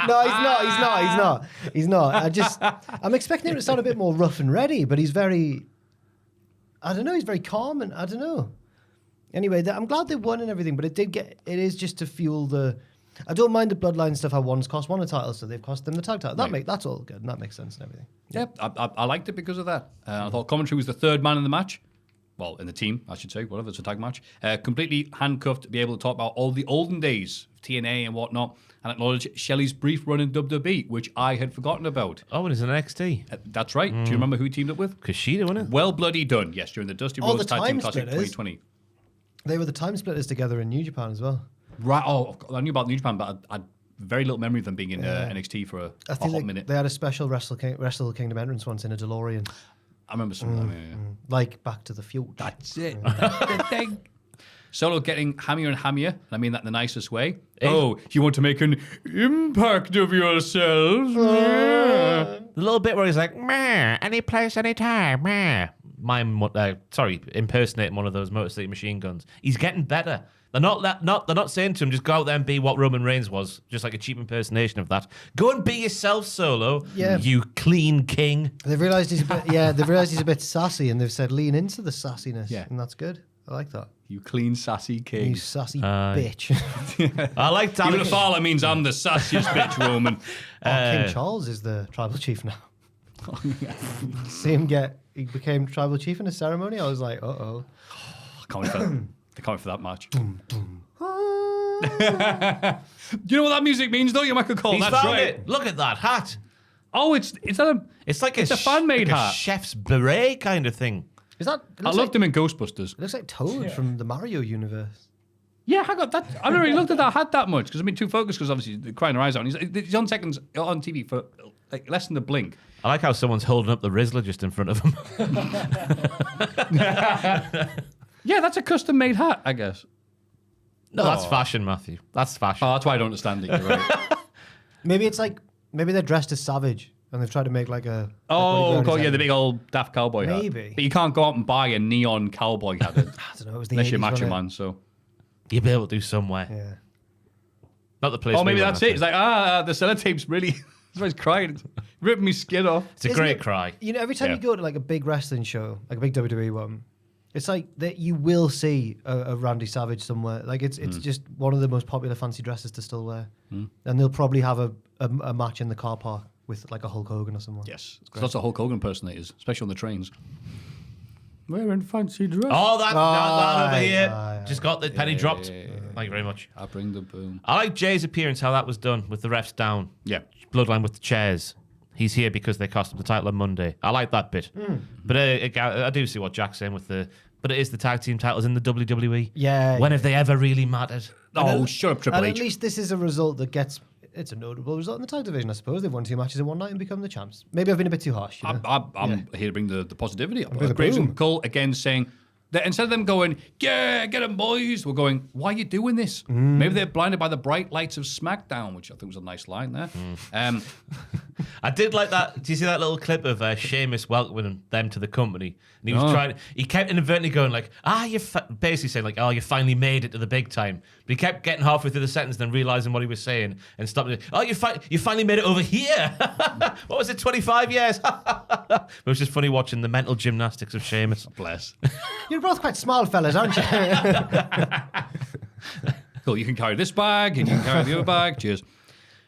No, he's not. I'm expecting him to sound a bit more rough and ready, but he's very, I don't know, he's very calm, and I don't know. Anyway, I'm glad they won and everything, but it is just to fuel the, I don't mind the bloodline stuff, how one's cost one a title, so they've cost them the tag title. That's all good, and that makes sense and everything. Yeah, I liked it because of that. I thought commentary was the third man in the match. Well, in the team, I should say, whatever, it's a tag match. Completely handcuffed to be able to talk about all the olden days of TNA and whatnot, and acknowledge Shelley's brief run in WWE, which I had forgotten about. Oh, and it's an NXT. That's right. Do you remember who he teamed up with? Kushida, wasn't it? Well bloody done, yes, during the Dusty Oh, Rhodes the Tag Team Time Classic Splitters. 2020. They were the time splitters together in New Japan as well. Right, I knew about New Japan, but I had very little memory of them being in NXT for a I hot think minute. they had a special Wrestle Kingdom entrance once in a DeLorean, I remember some of them, yeah. like Back to the Future. That's it. That's the thing. Solo getting hammier and hammier, and I mean that in the nicest way. Oh, you want to make an impact of yourselves? The little bit where he's like, meh, any place, anytime, meh. Impersonating one of those Motor City Machine Guns. He's getting better. They're not saying to him, just go out there and be what Roman Reigns was, just like a cheap impersonation of that. Go and be yourself, Solo. Yeah. You clean king. They've realised he's a bit, they've realised he's a bit sassy, and they've said lean into the sassiness, Yeah. and that's good. I like that. You clean, sassy You king. sassy bitch. I like that. Even if Fowler means I'm the sassiest bitch, Roman. King Charles is the tribal chief now. See him he became tribal chief in a ceremony. I was like, uh-oh. I can't wait for that match. Do you know what that music means, though? You might call He's that's found right. it. Look at that hat. Oh, it's It's a fan-made like hat. a chef's beret kind of thing. Is that? I loved him in Ghostbusters. It looks like Toad from the Mario universe. Yeah, I got that. I've never really looked at that hat that much because I've been too focused because obviously they're crying their eyes out. And he's on seconds on TV for like less than a blink. I like how someone's holding up the Rizzler just in front of him. Yeah, that's a custom-made hat, I guess. No, that's fashion, Maffew. That's fashion. Oh, that's why I don't understand it. You're right. Maybe it's like maybe they're dressed as Savage and they've tried to make like a. Oh, God, yeah, the big old daft cowboy hat. Maybe. But you can't go out and buy a neon cowboy hat I don't know. It was the unless you're 80s, Macho wasn't it? Man. So, You'll be able to do somewhere. Yeah. Not the place. oh, maybe we went, that's it. It's like the sellotape's really. That's why he's crying. It's ripping me skin off. It's a Isn't great it- cry. You know, every time Yeah. you go to like a big wrestling show, like a big WWE one, it's like that you will see a Randy Savage somewhere. Like it's just one of the most popular fancy dresses to still wear, and they'll probably have a match in the car park with like a Hulk Hogan or someone. Yes. There's lots of Hulk Hogan impersonators, especially on the trains. Wearing fancy dress. Oh, that over Aye, here. aye, Just got the penny dropped. Thank you very much. I bring the boom. I like Jay's appearance, how that was done with the refs down. Yeah. Bloodline with the chairs. He's here because they cost him the title on Monday. I like that bit. But I do see what Jack's saying with the... But it is the tag team titles in the WWE. Yeah. When have they ever really mattered? Oh, shut up, Triple And H. at least this is a result that gets. It's a notable result in the tag division, I suppose. They've won 2 matches in one night and become the champs. Maybe I've been a bit too harsh. You know? I'm here to bring the positivity up. bring the Graves boom. and Cole again saying that instead of them going, yeah, get them boys, we're going, why are you doing this? Maybe they're blinded by the bright lights of SmackDown, which I think was a nice line there. I did like that. Do you see that little clip of Sheamus welcoming them to the company? And he was he kept inadvertently going like, basically saying like, you finally made it to the big time. But he kept getting halfway through the sentence, then realizing what he was saying and stopping. You finally made it over here. What was it, 25 years? It was just funny watching the mental gymnastics of Sheamus. Bless. You're both quite small fellas, aren't you? Cool, you can carry this bag and you can carry the other bag. Cheers.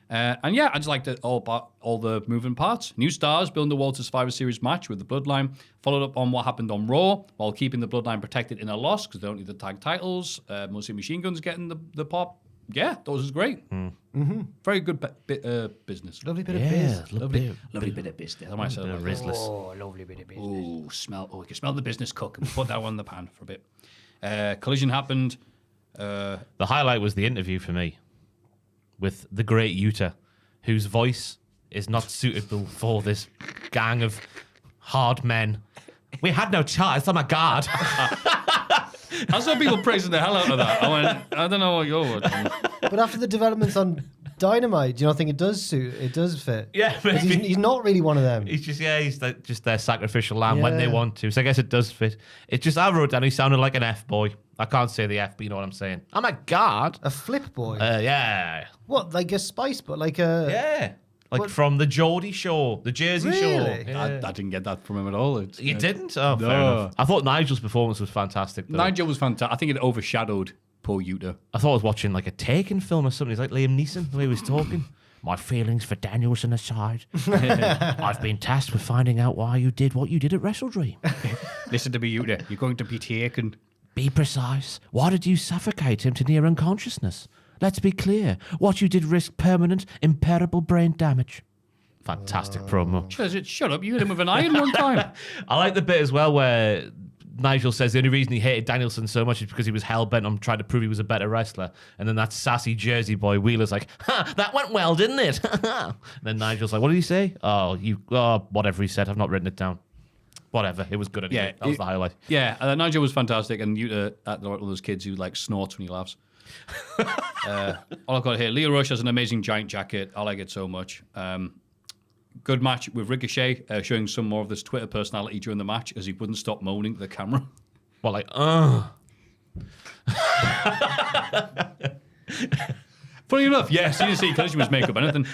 And yeah, I just liked all the moving parts. New stars building the Walter Survivor Series match with the Bloodline, followed up on what happened on Raw, while keeping the Bloodline protected in a loss because they don't need the tag titles. Mostly Machine Guns getting the pop. Yeah, those was great. Very good business. Lovely bit of biz. Lovely bit of business. I might say that. Rizzlers. Oh, lovely bit of business. Oh, you can smell the business cooking. Put that one in the pan for a bit. Collision happened. The highlight was the interview for me with the great Yuta, whose voice is not suitable for this gang of hard men. We had no choice. Oh my God. I saw people praising the hell out of that. I went, I don't know what you're watching. But after the developments on Dynamite, do you not think it does suit? It does fit? Yeah, 'Cause he's not really one of them. He's just, he's like just their sacrificial lamb when they Yeah. want to. So I guess it does fit. It's just, I wrote down he sounded like an F boy. I can't say the F, but you know what I'm saying. Oh my God. A flip boy. Yeah. What, like a Spice, but like a... Yeah. Like What? from the Geordie Show, the Jersey Show. Really? Yeah. I didn't get that from him at all. You didn't? Oh, fair No. enough. I thought Nigel's performance was fantastic. Though. Nigel was fantastic. I think it overshadowed poor Yuta. I thought I was watching like a Taken film or something. He's like Liam Neeson, the way he was talking. My feelings for Danielson aside, I've been tasked with finding out why you did what you did at WrestleDream. Listen to me, Yuta. You're going to be taken. Be precise. Why did you suffocate him to near unconsciousness? Let's be clear. What you did risked permanent, imperishable brain damage. Fantastic promo. Shut up. You hit him with an iron one time. I like the bit as well where Nigel says the only reason he hated Danielson so much is because he was hell-bent on trying to prove he was a better wrestler. And then that sassy Jersey boy Wheeler's like, that went well, didn't it? And then Nigel's like, what did he say? Whatever he said. I've not written it down. Whatever. It was good anyway. Yeah, That was the highlight. Yeah, Nigel was fantastic, and Yuta at one of those kids who like snorts when he laughs. All I've got here, Leo Rush has an amazing giant jacket. I like it so much. Good match with Ricochet, showing some more of this Twitter personality during the match as he wouldn't stop moaning at the camera. Well, like, Funny enough, yes, you didn't see Collision was makeup or anything.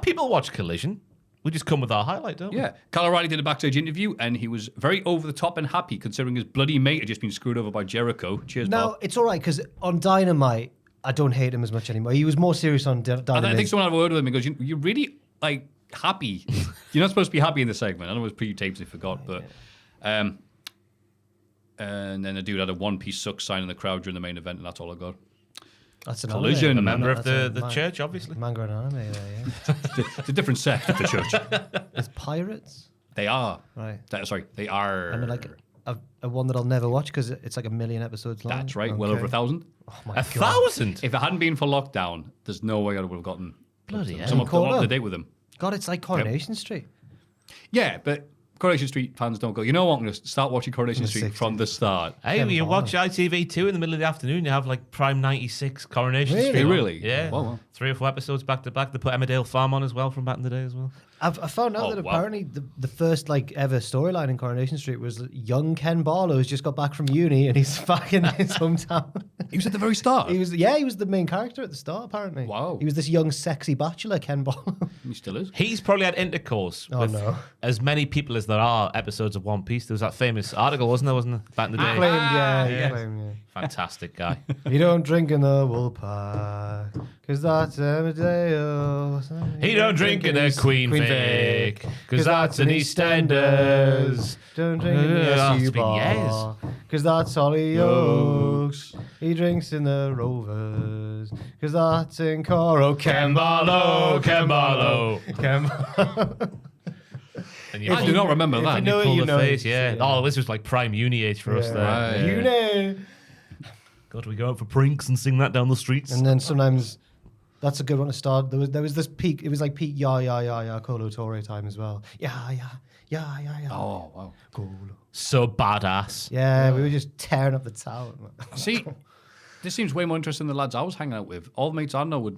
people watch Collision. We just come with our highlight, don't we? Yeah, Kyle O'Reilly did a backstage interview, and he was very over the top and happy considering his bloody mate had just been screwed over by Jericho. Cheers, No, Bob. it's all right, because on Dynamite, I don't hate him as much anymore. He was more serious on Dynamite. I think someone had a word with him and goes, you're really, like, happy. You're not supposed to be happy in this segment. I know it was pre-taped, I forgot, but... and then the dude had a one-piece suck sign in the crowd during the main event, and that's all I got. That's an Collision. anime. A member of That's the church, obviously. Manga and anime there, yeah. It's a different sect of the church. It's pirates? They are. Right. Sorry, they are. And they're like a one that I'll never watch because it's like 1 million episodes long. That's right, well over 1,000. Oh my 1,000? If it hadn't been for lockdown, there's no way I would have gotten Bloody hell. some up Caught to up. date with them. God, it's like Coronation Street. Yeah, but Coronation Street fans don't go, you know what, I'm going to start watching Coronation the Street 60s. from the start. Hey, Ken you Barlow. watch ITV2 in the middle of the afternoon, you have like Prime 96 Coronation Really? Street. on. Really? Yeah. Wow, wow. 3 or 4 episodes back to back. They put Emmerdale Farm on as well from back in the day as well. I found out Oh, that wow. apparently the first like ever storyline in Coronation Street was that young Ken Barlow has just got back from uni and he's back in his hometown. He was at the very start. He was the main character at the start apparently. Wow. He was this young sexy bachelor, Ken Barlow. He still is. He's probably had intercourse Oh, with no. as many people as there are episodes of One Piece. There was that famous article, wasn't there, back in the day? Claimed, yeah, yeah. claimed, Fantastic guy. yeah. You don't drink in the wool park, cause that's Emmerdale. He don't drink in the Queen Vic, cause that's an EastEnders. Don't drink in the It's SU been bar, cause that's Holly Oaks. He drinks in the Rovers, cause that's in Coro. Ken Barlow, Ken Barlow. Ken Barlow. And you I do not remember that. you know it, pull you the know face, it. yeah. Oh, this was like prime uni age for us there. Right. You know. God, we go out for prinks and sing that down the streets. And then sometimes that's a good one to start. There was this peak. It was like peak Colo Torre time as well. Yeah. Oh, wow. Colo. So badass. Yeah, we were just tearing up the town. See, this seems way more interesting than the lads I was hanging out with. All the mates I know would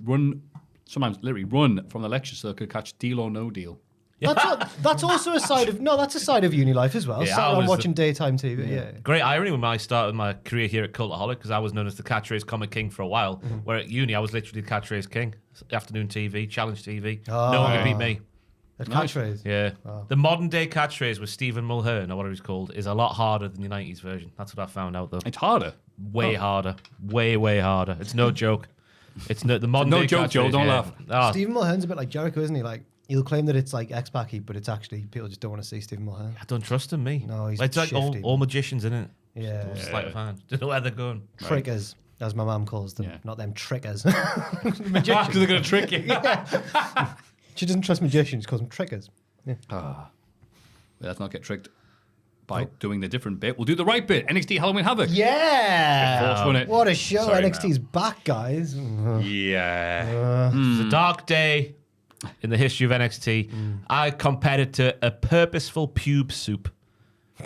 sometimes literally run from the lecture so they could catch Deal or No Deal. That's also a side of that's a side of uni life as well. Yeah, Sat I around was watching daytime TV. Yeah. Great irony when I started my career here at Cultaholic, because I was known as the catchphrase comic king for a while. Where at uni, I was literally the catchphrase king. Afternoon TV, challenge TV. No one could beat me. That catchphrase. Yeah. The modern day catchphrase with Stephen Mulhern, or whatever he's called, is a lot harder than the 90s version. That's what I found out, though. It's harder. Way harder. Way harder. It's no joke. It's no, the modern No day joke, Joe, catchphrase, don't yeah. laugh. Ah, Stephen Mulhern's a bit like Jericho, isn't he? Like he'll claim that it's like X-Packy, but it's actually people just don't want to see Stephen Mulhern. I don't trust him, me. No, he's It's like shifty. all magicians, isn't it? Yeah. Sleight of hand. Don't know where they're going. Trickers, as my mum calls them, Yeah. not them trickers. Because they're going to trick you. She doesn't trust magicians; she calls them trickers. Let's not get tricked by doing the different bit. We'll do the right bit. NXT Halloween Havoc. Yeah. Force won it. What a show! Sorry, NXT's back, guys. Yeah. It's a dark day in the history of NXT. I compared it to a purposeful pube soup.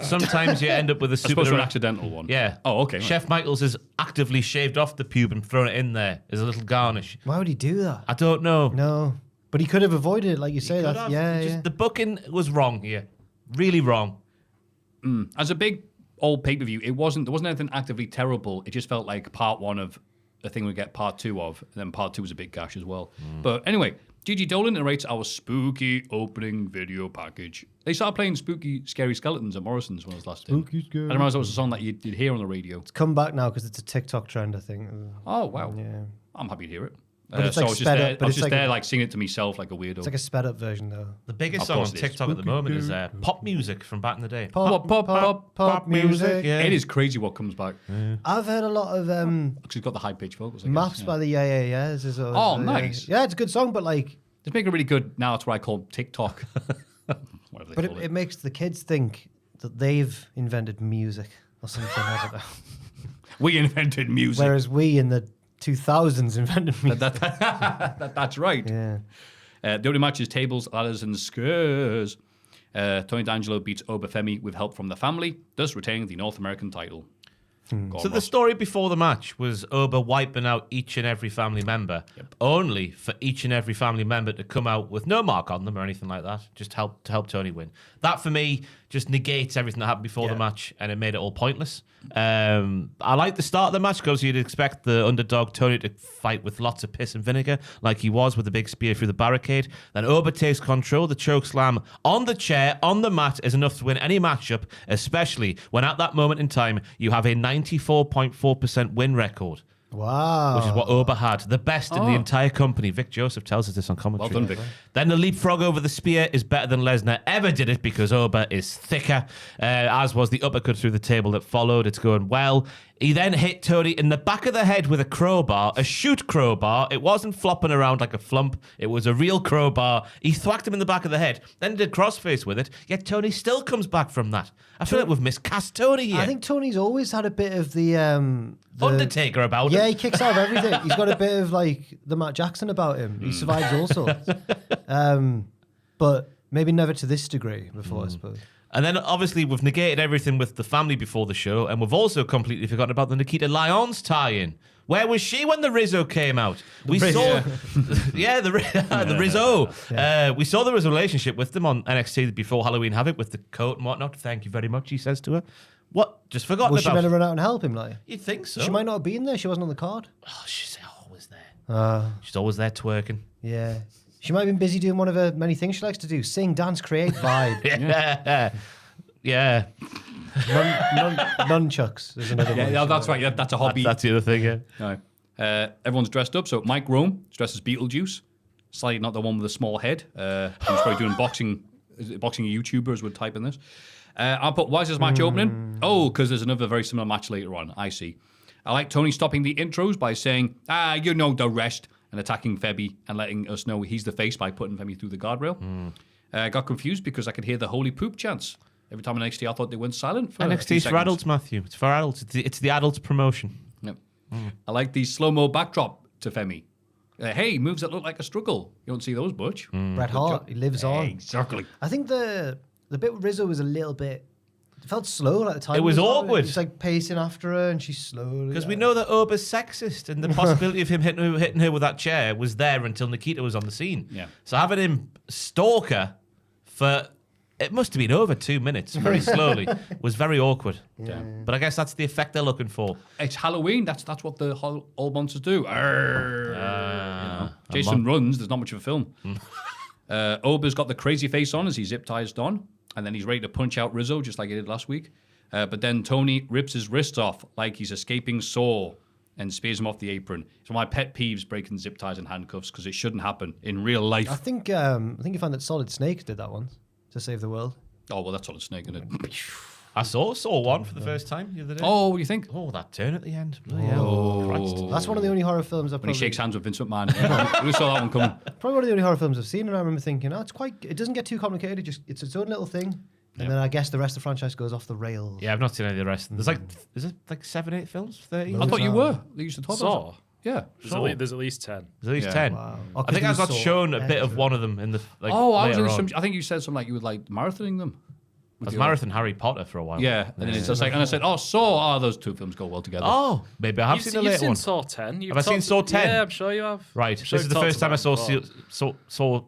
Sometimes you end up with a I soup. suppose with an a- accidental one. Yeah. Oh, okay. right. Chef Michaels has actively shaved off the pube and thrown it in there as a little garnish. Why would he do that? I don't know. No, but he could have avoided it, like you say. Could That have. yeah, Just yeah. the booking was wrong here. Really wrong. As a big old pay-per-view, there wasn't anything actively terrible. It just felt like part one of a thing we get part two of, and then part two was a big gash as well. But anyway, Gigi Dolan narrates our spooky opening video package. They started playing spooky, scary skeletons at Morrison's when I was last in. Spooky, scary. I didn't realize that was a song that you'd hear on the radio. Come back now because it's a TikTok trend, I think. Oh, wow. Yeah. I'm happy to hear it. But it's so like I was just sped there, up, but I was it's just like there a- like singing it to myself like a weirdo. It's like a sped up version, though. The biggest Of song on course it is. TikTok at the moment is pop music from back in the day. Pop music. Yeah. It is crazy what comes back. I've heard a lot of Because it's got the high-pitched vocals. I guess, maps yeah. by the Yeahs. Oh, nice. Yeah, it's a good song, but like, Just make it really good. Now it's what I call TikTok. Whatever they but call it makes the kids think that they've invented music or something. I don't know. We invented music. Whereas we in the 2000s invented music. That's right. Yeah. The only match is tables, ladders, and skirts. Tony D'Angelo beats Obafemi with help from the family, thus retaining the North American title. Go on, So the Ross. story before the match was Oba wiping out each and every family member, only for each and every family member to come out with no mark on them or anything like that, just to help Tony win. That for me just negates everything that happened before the match, and it made it all pointless. I like the start of the match because you'd expect the underdog Tony to fight with lots of piss and vinegar, like he was with the big spear through the barricade. Then Oba takes control. The choke slam on the chair, on the mat, is enough to win any matchup, especially when at that moment in time you have a 94.4% win record, Wow. which is what Oba had. The best in the entire company. Vic Joseph tells us this on commentary. Well done, Vic. Then the leapfrog over the spear is better than Lesnar ever did it because Oba is thicker, as was the uppercut through the table that followed. It's going well. He then hit Tony in the back of the head with a crowbar, a shoot crowbar. It wasn't flopping around like a flump. It was a real crowbar. He thwacked him in the back of the head, then did crossface with it. Yet Tony still comes back from that. I feel like we've miscast Tony here. I think Tony's always had a bit of the Undertaker about him. Yeah, he kicks out of everything. He's got a bit of like the Matt Jackson about him. He survives all sorts. But maybe never to this degree before, I suppose. And then obviously we've negated everything with the family before the show, and we've also completely forgotten about the Nikita Lyons tie-in. Where was she when the Rizzo came out? We saw, the Rizzo. Yeah. We saw there was a relationship with them on NXT before Halloween Havoc with the coat and whatnot. Thank you very much, he says to her. What? Just forgotten Was she about. meant to run out and help him? Like You'd think so. she might not have been there. She wasn't on the card. Oh, she's always there. She's always there twerking. Yeah. She might have been busy doing one of her many things she likes to do: sing, dance, create, vibe. Yeah. Nunchucks is another one. Yeah, that's right. Yeah, that's a hobby. That's the other thing, yeah. No. Everyone's dressed up. So Mike Rome is dressed as Beetlejuice. Slightly not the one with the small head. Who's probably doing boxing YouTubers would type in this. I'll put, why is this match opening? Oh, because there's another very similar match later on. I see. I like Tony stopping the intros by saying, you know the rest, and attacking Febby and letting us know he's the face by putting Febby through the guardrail. I got confused because I could hear the holy poop chants. Every time in NXT, I thought they went silent for NXT's for adults, Maffew. It's for adults. It's the adults promotion. Yep. I like the slow-mo backdrop to Femi. Hey, moves that look like a struggle. You don't see those much. Bret Hart, he lives on. Exactly. I think the bit with Rizzo was a little bit. It felt slow at the time. It was as well. awkward. He's like pacing after her, and she's slowly. Because we know that Ober's sexist, and the possibility of him hitting her with that chair was there until Nikita was on the scene. Yeah. So having him stalk her for, it must have been over 2 minutes, very slowly, was very awkward. Yeah. But I guess that's the effect they're looking for. It's Halloween. That's what the old monsters do. Jason runs. There's not much of a film. Ober's got the crazy face on as he zip ties Don, and then he's ready to punch out Rizzo just like he did last week. But then Tony rips his wrist off like he's escaping Saw and spears him off the apron. It's one of my pet peeves, breaking zip ties and handcuffs, because it shouldn't happen in real life. I think you found that Solid Snake did that once to save the world. Oh, well, that's Solid Snake, isn't it? I saw one for the first time the other day. Oh, what do you think? Oh, that turn at the end. Oh, That's one of the only horror films I've When he probably... shakes hands with Vince McMahon. We saw that one coming. Probably one of the only horror films I've seen, and I remember thinking, it doesn't get too complicated. It's its own little thing, and then I guess the rest of the franchise goes off the rails. Yeah, I've not seen any of the rest. There's is it like 7, 8 films? 30? I thought you were. They used to talk Saw. about Yeah. There's at least 10. There's at least Yeah. 10. Wow. I think I got shown a bit of one of them in the later on. I think you said something like you would like marathoning them. I was marathon Harry Potter for a while. Yeah, and then it's just like, and I said, Saw. Those two films go well together. Oh, maybe I have seen the You've later seen one. Saw 10. Have I seen Saw 10? Yeah, I'm sure you have. Right. I'm sure This is you've the first time I talked saw about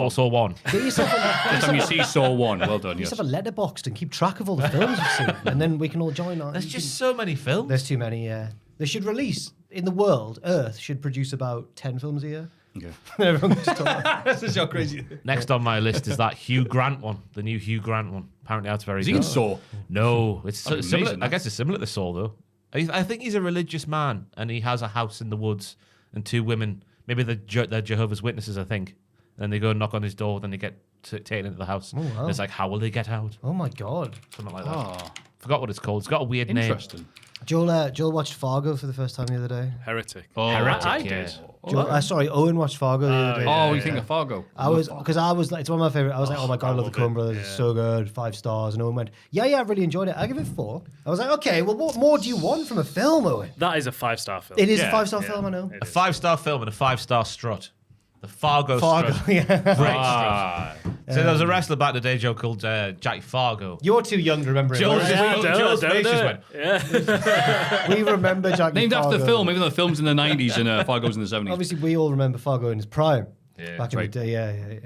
it Saw 1. Get yourself Next time you see Saw 1, well done. Yes. a letterboxed and keep track of all the films you've seen, and then we can all join on. There's just so many films. There's too many, yeah. They should release, in the world, Earth should produce about 10 films a year. Okay. Everyone just talk. This is so crazy. Next on my list is that Hugh Grant one, the new Hugh Grant one. Apparently that's very Is good. he in Saw? No, it's That'd be similar. amazing, I that. guess it's similar to Saw though. I think he's a religious man and he has a house in the woods and 2 women. Maybe they're Jehovah's Witnesses, I think. And they go and knock on his door, then they get taken into the house. Oh, wow. And it's like, how will they get out? Oh my God. Something like that. Oh, Forgot what it's called. It's got a weird name. interesting. Joel watched Fargo for the first time the other day. Heretic. Oh, Heretic, I yeah. did. Owen watched Fargo the other day. Oh, you think of Fargo? I was like, it's one of my favorite. I was like, oh my God, I love the Coen Brothers. It's so good. 5 stars. And Owen went, yeah, I really enjoyed it. I give it 4. I was like, okay, well, what more do you want from a film, Owen? That is a 5-star film. It is a 5-star film, I know. A 5-star film and a 5-star strut. The Fargo Fargo, strut. yeah. Great strut. So there was a wrestler back in the day, Joe, called Jack Fargo. You're too young to remember it. Joe's face just went, We remember Jack Named Fargo. after the film, even though the film's in the 90s and Fargo's in the 70s. Obviously, we all remember Fargo in his prime. Yeah, back in right. the day, yeah.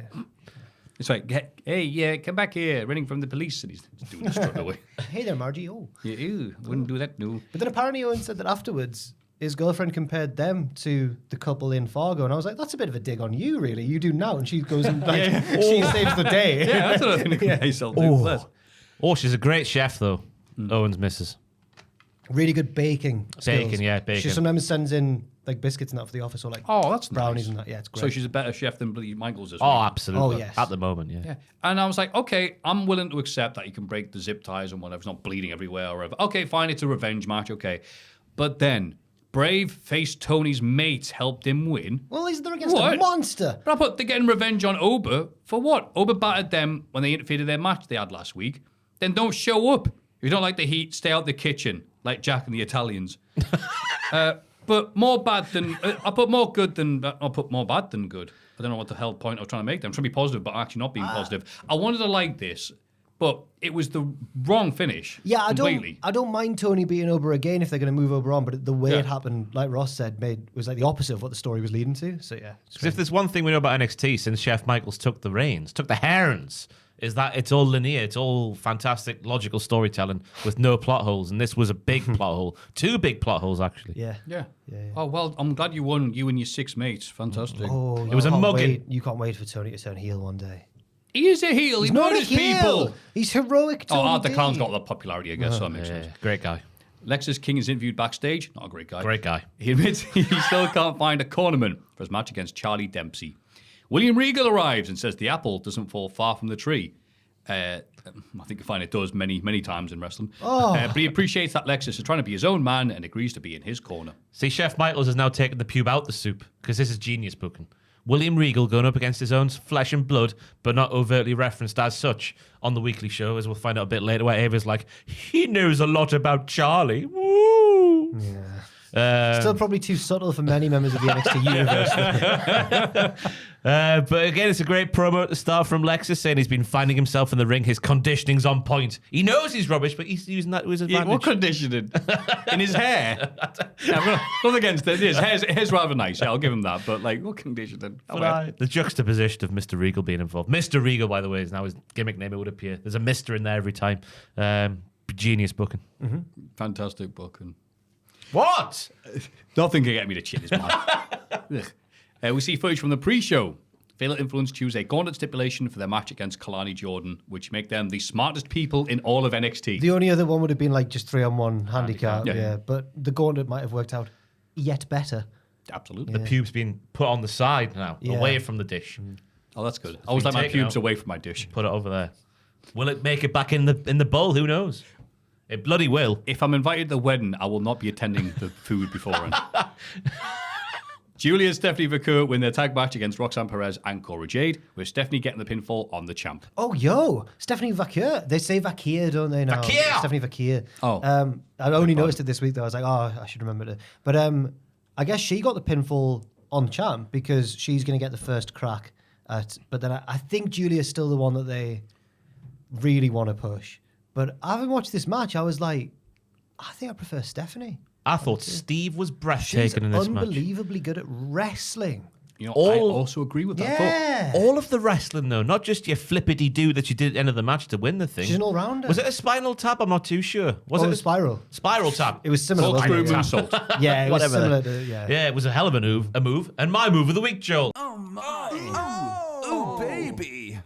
It's like, hey, come back here, running from the police. And he's doing the strut away. Hey there, Margie. Oh. Yeah, ew, wouldn't do that, no. But then apparently Owen said that afterwards, his girlfriend compared them to the couple in Fargo, and I was like, that's a bit of a dig on you, really. You do now, and she goes and she saves the day. Yeah, that's what I think. Yeah, he's oh, she's a great chef, though. Owen's missus. Really good baking skills. Bacon. She sometimes sends in like biscuits and that for the office, or like that's brownies nice. and that. Yeah, it's great. So she's a better chef than bloody Michaels is. Oh, absolutely. Oh, yes. At the moment, yeah. Yeah. And I was like, okay, I'm willing to accept that you can break the zip ties and whatever. It's not bleeding everywhere or whatever. Okay, fine, it's a revenge match, okay. But then Brave faced Tony's mates helped him win. Well, they're against a monster. But they're getting revenge on Oba for what? Oba battered them when they interfered in their match they had last week. Then don't show up. If you don't like the heat, stay out the kitchen, like Jack and the Italians. But more bad than... I put more good than... I'll put more bad than good. I don't know what the hell point I was trying to make there. I'm trying to be positive, but actually not being positive. I wanted to like this, but it was the wrong finish. Yeah, completely. I don't mind Tony being Oba again if they're going to move Oba on, but the way it happened, like Ross said, was like the opposite of what the story was leading to. So yeah, Because if there's one thing we know about NXT since Chef Michaels took the hands, is that it's all linear, it's all fantastic, logical storytelling with no plot holes, and this was a big plot hole, 2 big plot holes actually. Yeah. Oh, well, I'm glad you won, you and your 6 mates. Fantastic. Oh, It was a mugging. You can't wait for Tony to turn heel one day. He is a heel. He Not a murders heel. people. He's heroic. Tony Art the D. Clown's got the popularity, I guess, so that makes sense. Great guy. Lexus King is interviewed backstage. Not a great guy. Great guy. He admits he still can't find a cornerman for his match against Charlie Dempsey. William Regal arrives and says the apple doesn't fall far from the tree. I think you find it does many, many times in wrestling. But he appreciates that Lexus is trying to be his own man and agrees to be in his corner. See, Chef Michaels has now taken the pube out the soup because this is genius booking. William Regal going up against his own flesh and blood, but not overtly referenced as such on the weekly show, as we'll find out a bit later, where Ava's like, he knows a lot about Charlie. Woo! Yeah. Still probably too subtle for many members of the NXT universe. But again, it's a great promo at the start from Lexus saying he's been finding himself in the ring. His conditioning's on point. He knows he's rubbish, but he's using that to his advantage. What conditioning? In his hair? Not against it. His hair's rather nice. Yeah, I'll give him that. But like, what conditioning? The juxtaposition of Mr. Regal being involved. Mr. Regal, by the way, is now his gimmick name. It would appear. There's a Mr. in there every time. Genius booking. Mm-hmm. Fantastic booking. What? Nothing can get me to chin his mouth. We see footage from the pre-show. Fatal Influence choose a gauntlet stipulation for their match against Kalani Jordan, which make them the smartest people in all of NXT. The only other one would have been like just 3-on-1 handicap. Yeah. Yeah, but the gauntlet might have worked out yet better. Absolutely. The pube's been put on the side now, away from the dish. Oh, that's good. I always like my taken pubes out. away from my dish. Put it over there. Will it make it back in the bowl? Who knows? It bloody will. If I'm invited to the wedding, I will not be attending the food beforehand. Julia and Stephanie Vaquer win their tag match against Roxanne Perez and Cora Jade, with Stephanie getting the pinfall on the champ. Oh, yo, Stephanie Vaquer. They say Vaquer, don't they now? Vaquer! Stephanie Vaquer. Oh. I only noticed it this week, though. I was like, oh, I should remember it. But I guess she got the pinfall on champ because she's going to get the first crack at... But then I think Julia's still the one that they really want to push. But having watched this match, I was like, I think I prefer Stephanie. I thought Steve was She's breathtaking in this match. unbelievably good at wrestling. You know, I also agree with that thought. Yeah. All of the wrestling, though, not just your flippity-do that you did at the end of the match to win the thing. She's an all-rounder. Was it a spinal tap? I'm not too sure. Was it a spiral? Spiral tap. It was similar, wasn't Corkscrew it? moonsault. Yeah, it was Whatever. similar to, yeah. Yeah, it was a hell of a move. And my move of the week, Joel. Oh, baby.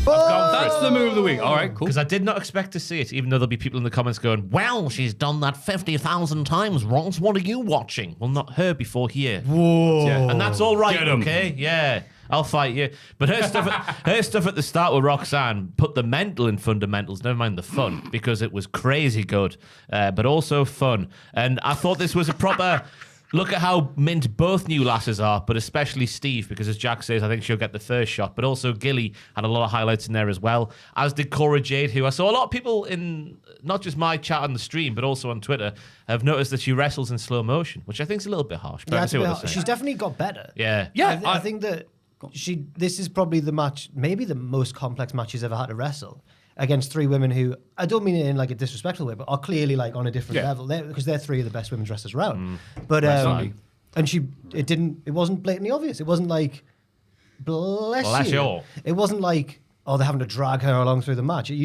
That's the move of the week. All right, cool. Because I did not expect to see it, even though there'll be people in the comments going, well, she's done that 50,000 times, Ross. What are you watching? Well, not her before here. Whoa. Yeah. And that's all right, Get 'em. okay? Yeah, I'll fight you. But her stuff at the start with Roxanne put the mental in fundamentals, never mind the fun, because it was crazy good, but also fun. And I thought this was a proper... Look at how mint both new lasses are, but especially Steve, because as Jack says, I think she'll get the first shot. But also Gilly had a lot of highlights in there as well, as did Cora Jade, who I saw a lot of people in, not just my chat on the stream, but also on Twitter, have noticed that she wrestles in slow motion, which I think is a little bit harsh. But I Yeah, can see what they're saying. she's definitely got better. Yeah. Yeah, I think that this is probably the match, maybe the most complex match she's ever had to wrestle against 3 women who, I don't mean it in like a disrespectful way, but are clearly like on a different level because they're 3 of the best women's wrestlers around. But and it wasn't blatantly obvious. It wasn't like bless you. It wasn't like, oh, they're having to drag her along through the match. It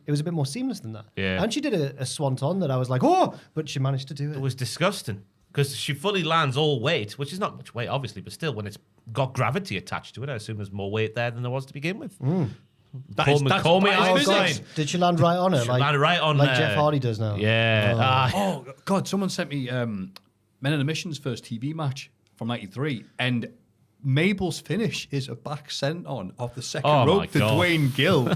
was a bit more seamless than that. Yeah. And she did a swanton that I was like, oh, but she managed to do it. It was disgusting. Because she fully lands all weight, which is not much weight, obviously, but still, when it's got gravity attached to it, I assume there's more weight there than there was to begin with. Call me Einstein. Did she land right on it? She landed right on like Jeff Hardy does now. Yeah. Oh, God, someone sent me Men in the Mission's first TV match from 93, and Mabel's finish is a back senton off the second rope to Dwayne Gill.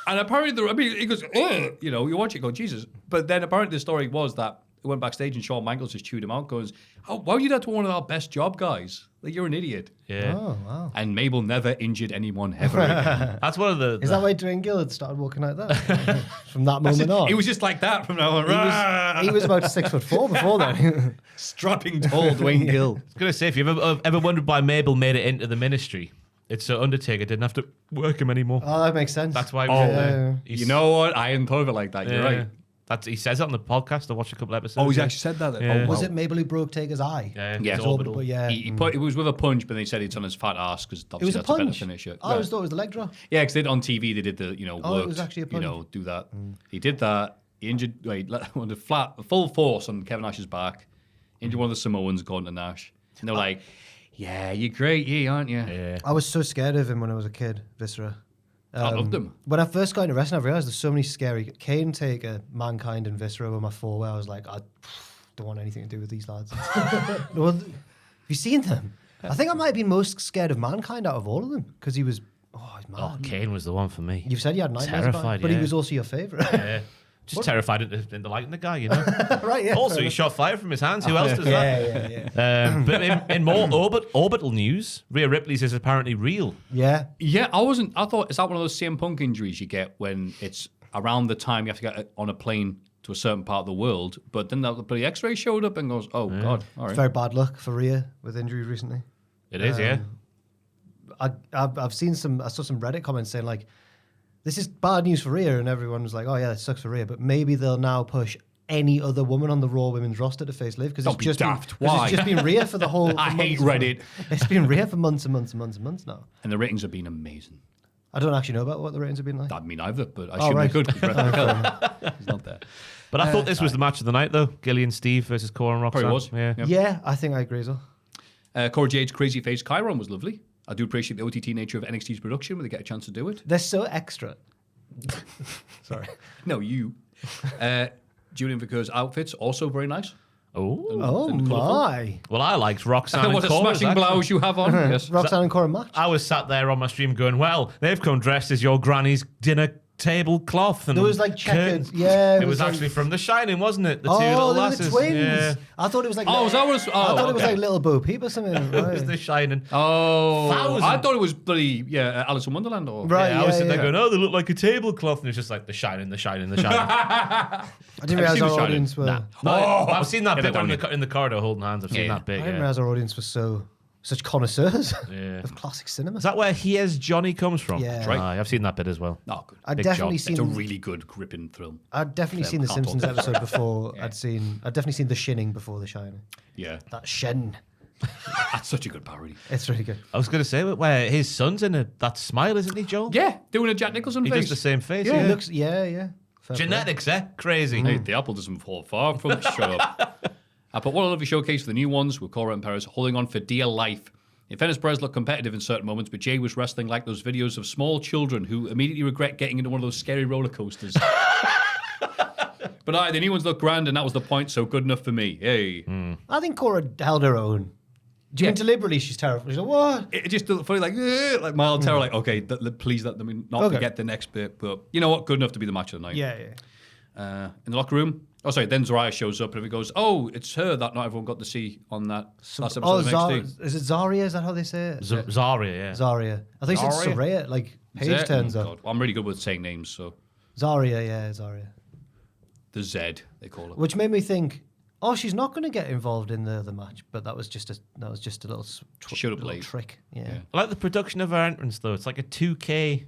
And apparently, he goes, ugh, you watch it, go, Jesus. But then apparently the story was that he went backstage and Shawn Michaels just chewed him out, goes, why would you do that to one of our best job guys? Like, you're an idiot. Yeah. Oh, wow. And Mabel never injured anyone ever again. That's one of the... Is that why Dwayne Gill had started walking like that? From that moment on? He was just like that from now on. He was about 6'4" before then. Strapping tall Dwayne Gill. I was going to say, if you've ever wondered why Mabel made it into the ministry, it's so Undertaker didn't have to work him anymore. Oh, that makes sense. That's why he was in there. You know what? I hadn't thought of it like that. You're right. He says it on the podcast. I watched a couple episodes. Oh, he's actually said that? Yeah. Was it Mabel who broke Taker's eye? Yeah. It's orbital. Yeah. He it was with a punch, but they said it's on his fat ass because It was a that's a better punch. finisher. I always thought it was the leg drop. Yeah, because on TV they did the it was actually a punch. do that. He did that. He injured full force on Kevin Nash's back. Injured one of the Samoans, Gordon and Nash. And they're like, "Yeah, you're great, aren't you?" Yeah. I was so scared of him when I was a kid, Viscera. I loved him. When I first got into wrestling, I realized there's so many scary. Kane, Taker, Mankind, and Viscera were my four. Where I was like, I don't want anything to do with these lads. Well, have you seen them? I think I might have been most scared of Mankind out of all of them because he was. Oh, he's mad. Oh, Kane was the one for me. You've said you had nightmares about him, Terrified, but he yeah. was also your favourite. Yeah. Just terrified into liking the guy, you know. Right, yeah. Also, he shot fire from his hands. Who else does that? Yeah. But in more orbital news, Rhea Ripley's is apparently real. Yeah. Yeah, I thought, is that one of those CM Punk injuries you get when it's around the time you have to get on a plane to a certain part of the world, but then the bloody X-ray showed up and goes, oh, God, all right. It's very bad luck for Rhea with injuries recently. It is, yeah. I've seen I saw some Reddit comments saying like, this is bad news for Rhea, and everyone was like, oh yeah, it sucks for Rhea, but maybe they'll now push any other woman on the Raw Women's roster to face Liv because it's just Why? it's just been Rhea for the whole. I for hate months. Reddit. It's been Rhea for months and months and months and months now. And the ratings have been amazing. I don't actually know about what the ratings have been like. I mean, either, but I assume right. they could because Red Bull is not there. But I thought this was the match of the night, though. Gillian Steve versus Cora and Roxanne. Probably was. Yeah. Yep. Yeah, I think I agree as well. Cora Jade's crazy face Chiron was lovely. I do appreciate the OTT nature of NXT's production when they get a chance to do it. They're so extra. Sorry. No, you. Julian Vickers' outfits also very nice. Oh and my! Well, I liked Roxanne and What a Cora's, smashing actually. blouse you have on. Yes. Roxanne and Cora match. I was sat there on my stream going, well, they've come dressed as your granny's dinner tablecloth. And There was like checkered. curtains. Yeah, It was like- actually from The Shining, wasn't it? The two Oh, little they were lasses. the twins. Yeah. I thought it was like. Oh, is that what it's- I thought it was okay. like Little Bo Peep or something. It was Right. The Shining. Oh, Thousand. I thought it was bloody Alice in Wonderland. Or Right. I was sitting there yeah. going, oh, they look like a tablecloth. And it's just like The Shining, The Shining, The Shining. I didn't Have realize you seen our The Shining? audience were. Nah. Oh. I've seen that Get bit that when one in the corridor holding hands. I've seen Yeah. that bit. I didn't Yeah. realize our audience was such connoisseurs Yeah. of classic cinema. Is that where Here's Johnny comes from? Yeah. right. I've seen that bit as well. Oh, good. I'd Big definitely job. seen. It's a really good, gripping thrill. I'd definitely Fair seen the can't Simpsons talk. episode before. I'd definitely seen The Shining before The Shining. Yeah, That Shin. that's such a good parody. It's really good. I was going to say, where his son's in that smile, isn't he, Joel? Yeah, doing a Jack Nicholson He face. does the same face. Yeah, Yeah. it looks. Yeah. Fair play. Genetics, Crazy. Hey, the apple doesn't fall far from shut up. But what a lovely showcase for the new ones with Cora and Perez holding on for dear life. In fairness, Perez looked competitive in certain moments, but Jay was wrestling like those videos of small children who immediately regret getting into one of those scary roller coasters. But the new ones look grand, and that was the point, so good enough for me. Hey. I think Cora held her own. Do you mean deliberately she's terrible? She's like, what? It just looked funny, like mild terror, like, okay, please let them not Okay. forget the next bit. But you know what? Good enough to be the match of the night. Yeah. In the locker room. Oh, sorry. Then Zariah shows up, and he goes, "Oh, it's her that not everyone got to see on that last episode of NXT." Is it Zarya? Is that how they say it? Zarya, yeah. Zarya. I think it's Zarya? Saraya. Like Is Paige it? turns Oh, up. God. Well, I'm really good with saying names, so Zarya, yeah, Zarya. the Z they call it. Which made me think, oh, she's not going to get involved in the match, but that was just a little Should have little played. trick. Yeah. I like the production of her entrance, though. It's like a 2K,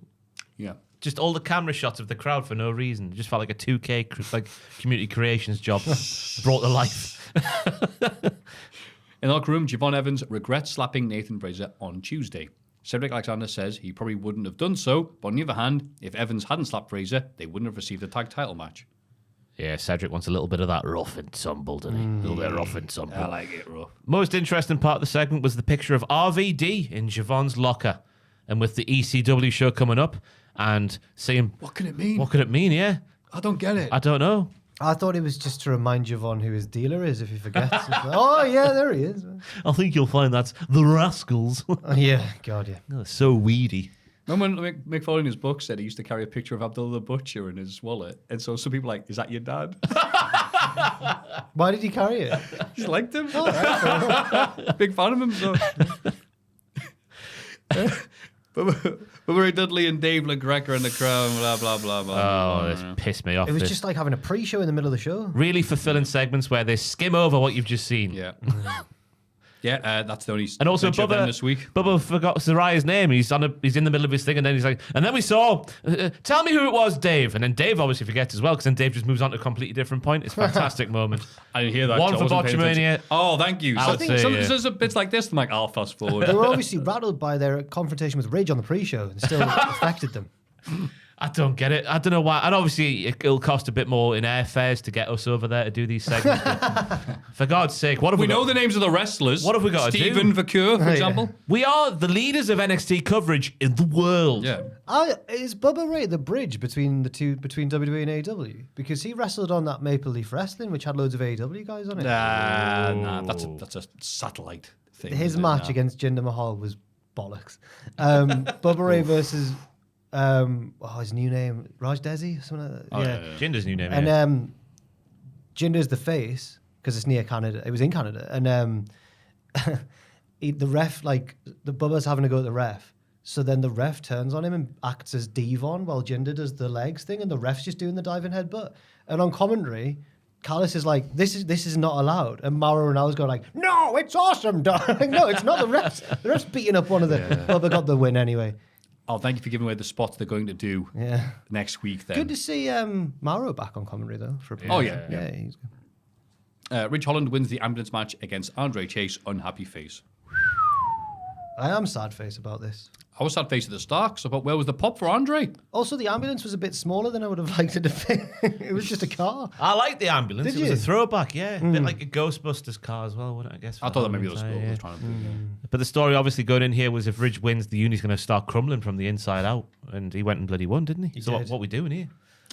Yeah. just all the camera shots of the crowd for no reason. It just felt like a 2K like community creations job brought to life. In the locker room, Javon Evans regrets slapping Nathan Frazer on Tuesday. Cedric Alexander says he probably wouldn't have done so, but on the other hand, if Evans hadn't slapped Frazer, they wouldn't have received a tag title match. Yeah, Cedric wants a little bit of that rough and tumble, doesn't he? A little bit of rough and tumble. I like it rough. Most interesting part of the segment was the picture of RVD in Javon's locker. And with the ECW show coming up and seeing... What can it mean? What could it mean, yeah? I don't get it. I don't know. I thought it was just to remind Javon who his dealer is if he forgets. It's like, oh, yeah, there he is. I think you'll find that's the Rascals. Oh, yeah, God, yeah. Oh, so weedy. Remember when Mick Foley in his book said he used to carry a picture of Abdullah the Butcher in his wallet? And so some people are like, is that your dad? Why did he carry it? Just liked him. Oh, right, Big fan of him. So. But Ray Dudley and Dave LaGreca and the Crown, blah, blah, blah, blah. Oh, this pissed me off. It was This just like having a pre-show in the middle of the show. really fulfilling segments where they skim over what you've just seen. Yeah. Yeah, that's the only And also, mention of them this week. Bubba forgot Saraya's name. He's in the middle of his thing, and then he's like, and then we saw, tell me who it was, Dave. And then Dave obviously forgets as well, because then Dave just moves on to a completely different point. It's a fantastic moment. I didn't hear that. One I for wasn't paying Botchamania. attention. Oh, thank you. I would say, some, yeah. there's bits like this, I'm like, I'll fast forward. They were obviously rattled by their confrontation with Ridge on the pre-show and still affected them. I don't get it. I don't know why. And obviously, it'll cost a bit more in airfares to get us over there to do these segments. But for God's sake, what have we We got? know the names of the wrestlers. What have we got to do? Stephen Vacure, for yeah. example. We are the leaders of NXT coverage in the world. Yeah. Is Bubba Ray the bridge between WWE and AEW? Because he wrestled on that Maple Leaf Wrestling, which had loads of AEW guys on it. Nah, that's a satellite thing. His isn't it? match Nah. against Jinder Mahal was bollocks. Bubba Ray versus his new name, Raj Desi or something like that. Oh, yeah. yeah. Jinder's new name. And yeah. Jinder's the face because it's near Canada. It was in Canada, and the ref, like the Bubba's having to go to the ref. So then the ref turns on him and acts as Devon while Jinder does the legs thing, and the ref's just doing the diving headbutt. And on commentary, Callis is like, "This is not allowed," and Mauro Ronaldo's going like, "No, it's awesome, dog." Like, no, it's not. The ref's beating up one of the. Bubba got the win anyway. Oh, thank you for giving away the spots they're going to do Yeah. next week then. Good to see Mauro back on commentary though. For a Oh, yeah. yeah, he's good. Ridge Holland wins the ambulance match against Andre Chase, unhappy face. I am sad face about this. I was sad face at the start, so I thought, where was the pop for Andre? Also, the ambulance was a bit smaller than I would have liked it to be. It was just a car. I like the ambulance. Did It was you? a throwback, yeah. A bit like a Ghostbusters car as well, wouldn't it, I guess? I thought that maybe it was Halloween cool. time, I was trying to do, yeah. But the story obviously going in here was if Ridge wins, the uni's going to start crumbling from the inside out. And he went and bloody won, didn't he? So did. what we doing here?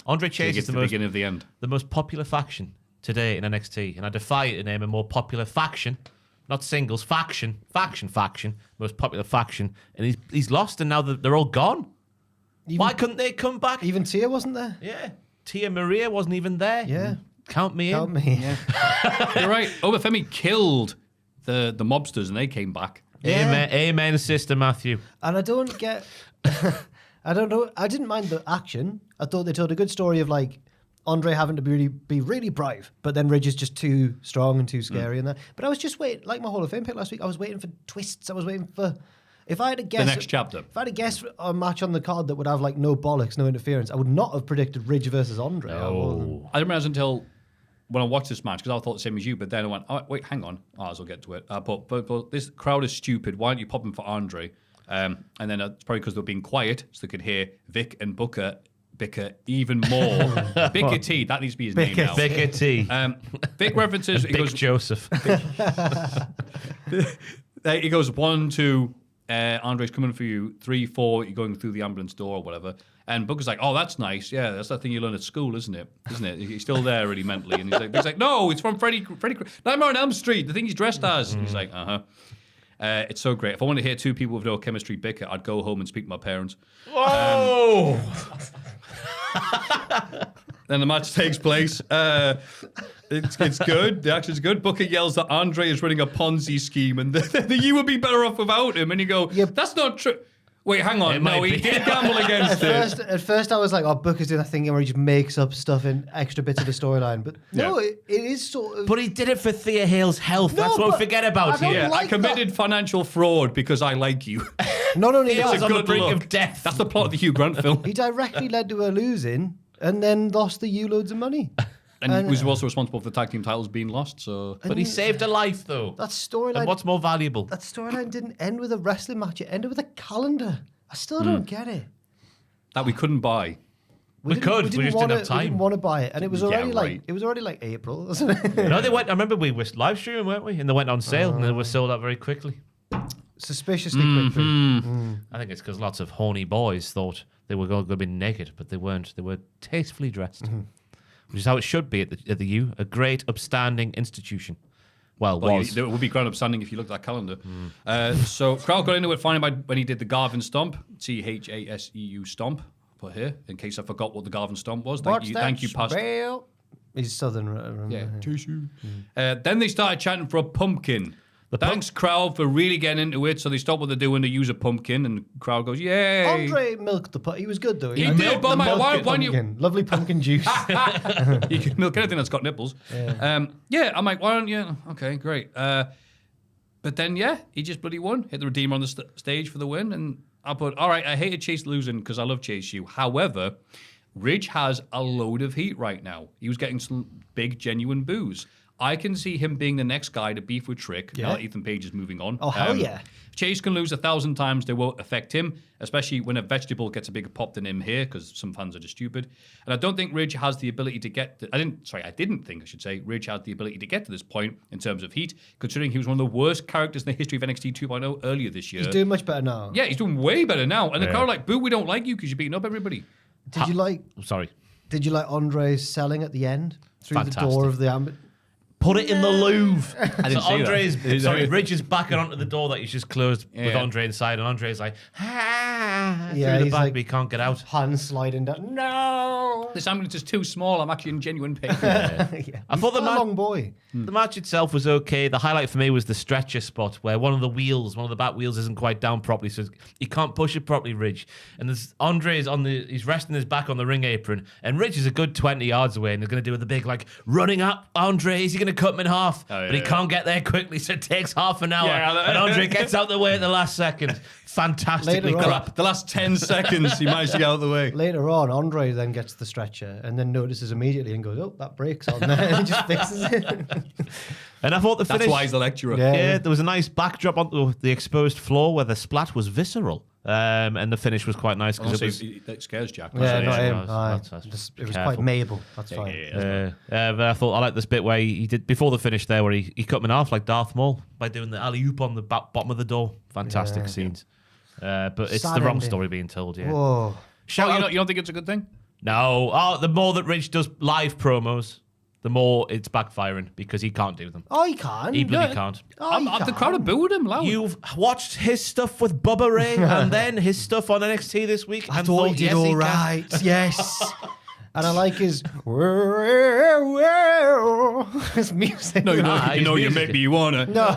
Andre Chase It's is the beginning of the end. the most popular faction today in NXT. And I defy you to name a more popular faction. Not singles, faction. Most popular faction. And he's lost and now they're all gone. Why couldn't they come back? Even Tia wasn't there. Yeah. Tia Maria wasn't even there. Yeah. Count me Help in. me. You're right. Obafemi killed the mobsters and they came back. Amen, amen, Sister Maffew. And I don't get. I don't know. I didn't mind the action. I thought they told a good story of like Andre having to be really brave, but then Ridge is just too strong and too scary and that. But I was just waiting, like my Hall of Fame pick last week. I was waiting for twists. I was waiting for. If I had to guess The next chapter. If I had to guess a match on the card that would have like no bollocks, no interference, I would not have predicted Ridge versus Andre. I didn't realize until when I watched this match, because I thought the same as you, but then I went, oh, wait, hang on. Oh, I'll get to it. But this crowd is stupid. Why aren't you popping for Andre? And then it's probably because they were being quiet, so they could hear Vic and Booker bicker even more. Bicker T, that needs to be his name now. Bicker T. Vic references, he Big goes, Joseph. he goes 1, 2, Andre's coming for you. 3, 4, you're going through the ambulance door or whatever. And Booker's like, oh, that's nice. Yeah, that's that thing you learn at school, isn't it? He's still there really mentally. And he's like, no, it's from Freddy Nightmare on Elm Street, the thing he's dressed as. And he's like, uh-huh. It's so great. If I want to hear two people with no chemistry bicker, I'd go home and speak to my parents. Whoa! Then the match takes place. It's good. The action's good. Booker yells that Andre is running a Ponzi scheme and that you would be better off without him. And you go, that's not true. Wait, hang on. It No, might he be. did gamble against it. At first, I was like, "Oh, Booker's doing that thing where he just makes up stuff in extra bits of the storyline." But no, it is sort of. But he did it for Thea Hale's health. No, That's what we but forget I about don't here. Yeah, like I committed financial fraud because I like you. Not only He was that, on the good brink look. of death. That's the plot of the Hugh Grant film. he directly led to her losing and then lost the U loads of money. And he was also responsible for the tag team titles being lost. So But he saved a life, though. That storyline. And what's more valuable? That storyline didn't end with a wrestling match. It ended with a calendar. I still don't get it. that we couldn't buy. We could. We just didn't have time. We didn't want to buy it, and it was already right. like April, wasn't it? No, they went. I remember we were live streaming, weren't we? And they went on sale, and they were sold out very quickly. Suspiciously quickly. I think it's because lots of horny boys thought they were going to be naked, but they weren't. They were tastefully dressed, which is how it should be at the U, a great, upstanding institution. Well, was. It would be grand upstanding if you looked at that calendar. So Crowd got into it finally when he did the Garvin Stomp, THASEU Stomp. Put here in case I forgot what the Garvin Stomp was. Thank you, past. He's Southern. Yeah. Then they started chanting for a pumpkin. Thanks, crowd, for really getting into it. So they stop what they're doing to use a pumpkin, and the crowd goes, "Yay!" Andre milked the pumpkin. He was good though. He did, but why pumpkin. Lovely pumpkin juice. You can milk anything that's got nipples. Yeah. I'm like, why don't you? Okay, great. But then, he just bloody won. Hit the Redeemer on the stage for the win, and I put, all right, I hated Chase losing because I love Chase U. However, Ridge has a load of heat right now. He was getting some big, genuine boos. I can see him being the next guy to beef with Trick now that Ethan Page is moving on. Oh, hell yeah. Chase can lose 1,000 times. They won't affect him, especially when a vegetable gets a bigger pop than him here, because some fans are just stupid. And I don't think Ridge has the ability to get... I didn't think Ridge had the ability to get to this point in terms of heat, considering he was one of the worst characters in the history of NXT 2.0 earlier this year. He's doing much better now. Yeah, he's doing way better now. And the crowd are like, boo, we don't like you because you're beating up everybody. Did you like Andre selling at the end? Through the door of the ambulance? Put it in the Louvre. I didn't see that. Ridge is backing onto the door that he's just closed with Andre inside, and Andre's like, through the he's back, like, but he can't get out. Hand sliding down. No! This ambulance is too small. I'm actually in genuine pain. I thought the long boy. The match itself was okay. The highlight for me was the stretcher spot where one of the back wheels isn't quite down properly, so he can't push it properly, Ridge. And there's Andre he's resting his back on the ring apron, and Ridge is a good 20 yards away, and they're going to do the big, running up Andre. Is he going to cut him in half? But he can't get there quickly, so it takes half an hour. And Andre gets out the way at the last second. Fantastically crap. The last 10 seconds, he managed to get out of the way. Later on, Andre then gets the stretcher and then notices immediately and goes, oh, that breaks on there. And he just fixes it. And I thought the finish... That's why he's the lecturer. Yeah, there was a nice backdrop onto the exposed floor where the splat was visceral. And the finish was quite nice because that scares Jack. Yeah, not him. It was quite Mabel. That's fine. But I thought I liked this bit where he did before the finish there, where he cut him in half like Darth Maul by doing the alley oop on the bottom of the door. Fantastic scenes. But it's Sad the wrong ending. story being told. Yeah. Whoa. You don't think it's a good thing? No. The more that Ridge does live promos, the more it's backfiring because he can't do them. Oh, he can't. He bloody can't. The crowd have booed him loud. You've watched his stuff with Bubba Ray and then his stuff on NXT this week. I and thought he did yes, all can. right. Yes. And I like his his music. Maybe you wanna. No,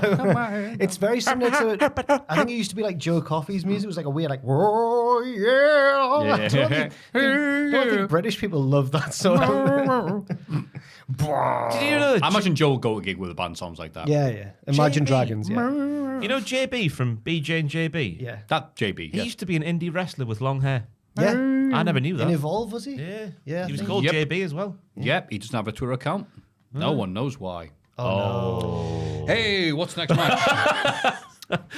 it's very similar to it. I think it used to be like Joe Coffey's music. It was like a weird, like, whoa, yeah. I don't think British people love that sort of. Did you know I imagine Joe will go to a gig with a band songs like that. Yeah. Imagine JB. Dragons, yeah. You know JB from BJ and JB? Yeah. That JB. He used to be an indie wrestler with long hair. Yeah. I never knew that. In Evolve, was he? Yeah. Yeah, He was I think- called Yep. JB as well. Yep, he doesn't have a Twitter account. No one knows why. Oh. Hey, what's next match?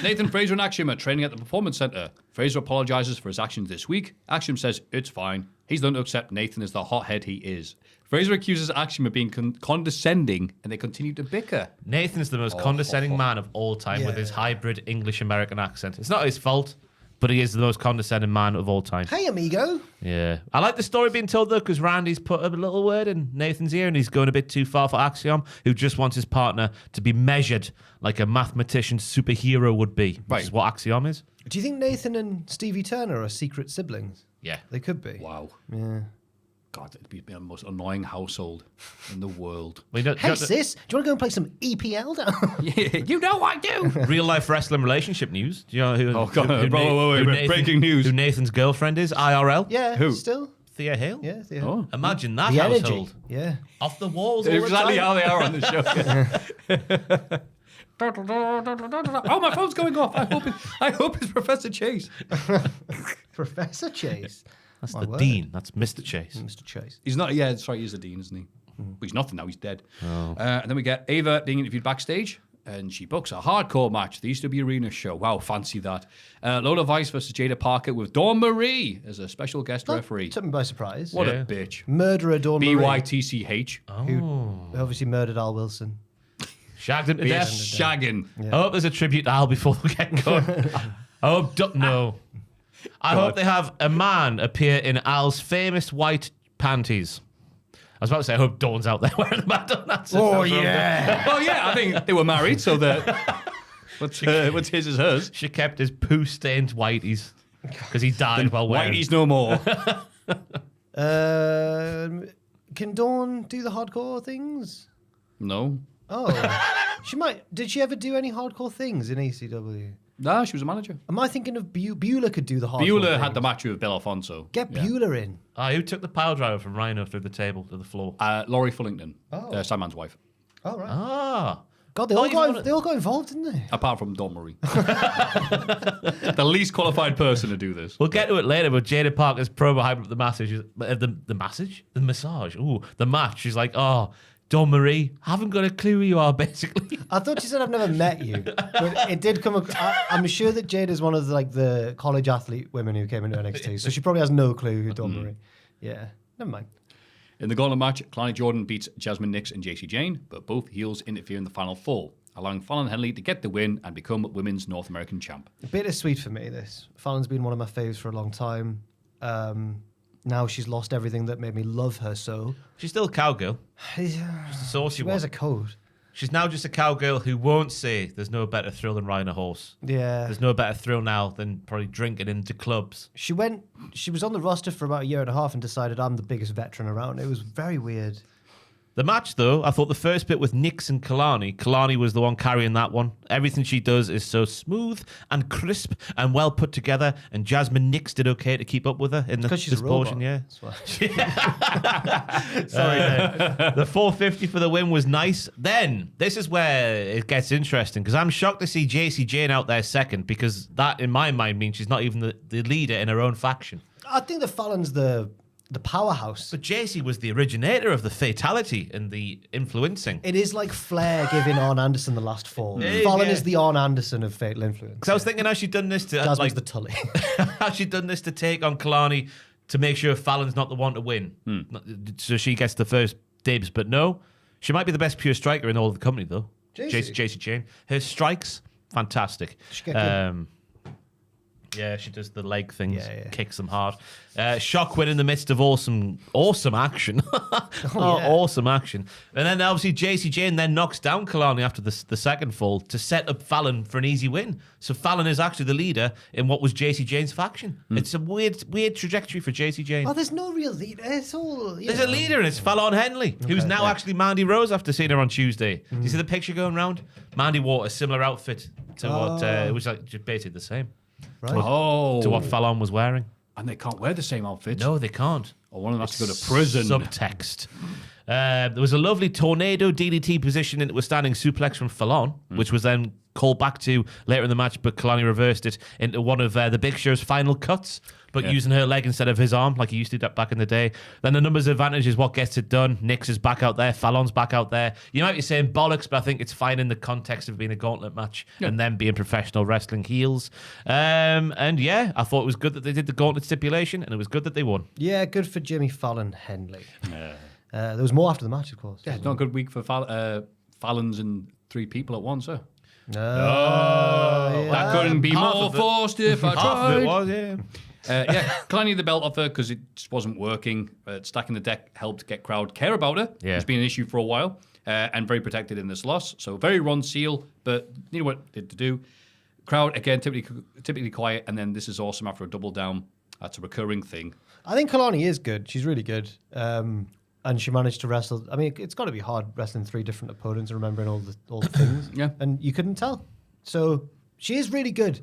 Nathan Fraser and Axiom are training at the Performance Center. Fraser apologizes for his actions this week. Axiom says it's fine. He's learned to accept Nathan as the hothead he is. Fraser accuses Axiom of being condescending, and they continue to bicker. Nathan's the most condescending man of all time with his hybrid English-American accent. It's not his fault, but he is the most condescending man of all time. Hey, amigo. Yeah. I like the story being told, though, because Randy's put a little word in Nathan's ear, and he's going a bit too far for Axiom, who just wants his partner to be measured like a mathematician superhero would be, which is what Axiom is. Do you think Nathan and Stevie Turner are secret siblings? Yeah. They could be. Wow. Yeah. God, it'd be the most annoying household in the world. Well, you Hey, sis, do you want to go and play some EPL down? You know I do. Real life wrestling relationship news. Do you know who? Oh, God. who Wait, breaking news. Who Nathan's girlfriend is? IRL. Yeah, Who? still. Thea Hale. Yeah, the, Oh. Imagine that the household. energy. Yeah. Off the walls. All the Exactly time. how they are on the show. Oh, my phone's going off. I hope it's Professor Chase. Professor Chase. That's My the word. dean. That's Mr. Chase. Mr. Chase. He's not. Yeah, that's right. He's the dean, isn't he? But he's nothing now. He's dead. And then we get Ava being interviewed backstage. and she books a hardcore match, the ECW Arena show. Wow, fancy that. Lola Vice versus Jada Parker with Dawn Marie as a special guest referee. Took me by surprise. What a bitch. Murderer Dawn Marie. BYTCH. Who obviously murdered Al Wilson. Shagged him to death. Shagging. I hope there's a tribute to Al before we get going. No. I hope they have a man appear in Al's famous white panties. I was about to say, I hope Dawn's out there wearing the McDonald's. Oh, yeah. Oh, yeah, I think they were married, so that what's his is hers. She kept his poo-stained whiteys because he died while wearing. Whitey's no more. Can Dawn do the hardcore things? No. Oh. She might. Did she ever do any hardcore things in ECW? No, she was a manager. Am I thinking of Beulah could do the hardcore Beulah things? had the match with Bill Alfonso. Get Beulah in. Who took the pile driver from Rhino through the table to the floor? Laurie Fullington, Oh. Simon's wife. Oh, right. Ah. God, they all got involved, didn't they? Apart from Dawn Marie. The least qualified person to do this. We'll get to it later, but Jada Parker's promo hype up the massage. The massage? The massage. Ooh, the match. She's like, oh, Dawn Marie, haven't got a clue who you are, basically. I thought she said I've never met you, but it did come. I'm sure that Jada's one of the college athlete women who came into NXT, so she probably has no clue who Dawn Marie. Yeah, never mind. In the gauntlet match, Kalani Jordan beats Jasmine Nix and JC Jane, but both heels interfere in the final four, allowing Fallon Henley to get the win and become Women's North American champ. Bittersweet for me, this. Fallon's been one of my faves for a long time. Now she's lost everything that made me love her so. She's still a cowgirl. Just a saucy she wears one. a coat. She's now just a cowgirl who won't say there's no better thrill than riding a horse. Yeah. There's no better thrill now than probably drinking into clubs. She was on the roster for about a year and a half and decided I'm the biggest veteran around. It was very weird. The match, though, I thought the first bit with Nix and Kalani was the one carrying that one. Everything she does is so smooth and crisp and well put together, and Jasmine Nix did okay to keep up with her in this Because she's a portion, robot. yeah. Sorry, the 450 for the win was nice. Then, this is where it gets interesting, because I'm shocked to see JC Jane out there second, because that, in my mind, means she's not even the leader in her own faction. I think that Fallon's the powerhouse. But JC was the originator of the fatality and the influencing. It is like Flair giving Arn Anderson the last fall. Yeah, Fallon yeah. is the Arn Anderson of Fatal Influence. Because I was thinking, has she done this to Jasmine's the Tully. has she done this to take on Kalani to make sure Fallon's not the one to win, so she gets the first dibs? But no, she might be the best pure striker in all of the company, though. JC Jane, her strikes fantastic. She get good. Yeah, she does the leg things, Yeah. kicks them hard. Shock win in the midst of awesome action. Awesome action. And then obviously JC Jane then knocks down Kalani after the second fall to set up Fallon for an easy win. So Fallon is actually the leader in what was JC Jane's faction. It's a weird trajectory for JC Jane. Oh, there's no real leader. It's all. There's a leader, and it's Fallon Henley, who's now actually Mandy Rose after seeing her on Tuesday. Do you see the picture going around? Mandy wore a similar outfit to what it was like, just basically the same. Right. Oh. To what Fallon was wearing. And they can't wear the same outfit. No, they can't. Or one of them has to go to prison. Subtext. There was a lovely tornado DDT position into a standing suplex from Fallon, which was then called back to later in the match, but Kalani reversed it into one of the Big Show's final cuts, but using her leg instead of his arm, like he used to do back in the day. Then the numbers advantage is what gets it done. Nix is back out there. Fallon's back out there. You might be saying bollocks, but I think it's fine in the context of being a gauntlet match and them being professional wrestling heels. And yeah, I thought it was good that they did the gauntlet stipulation, and it was good that they won. Yeah, good for Jimmy Fallon Henley. There was more after the match, of course. Yeah, it's not a good week for Fallons and three people at once, sir. No. That couldn't be half more of it- forced if I Half of tried. it was, yeah. Kalani the belt off her because it just wasn't working. Stacking the deck helped get crowd care about her. Yeah. It's been an issue for a while and very protected in this loss. So very Ron Seal, but you know what it did to do. Crowd, again, typically quiet, and then this is awesome after a double down. That's a recurring thing. I think Kalani is good. She's really good. And she managed to wrestle. I mean, it's got to be hard wrestling three different opponents and remembering all the things. Yeah. And you couldn't tell. So she is really good.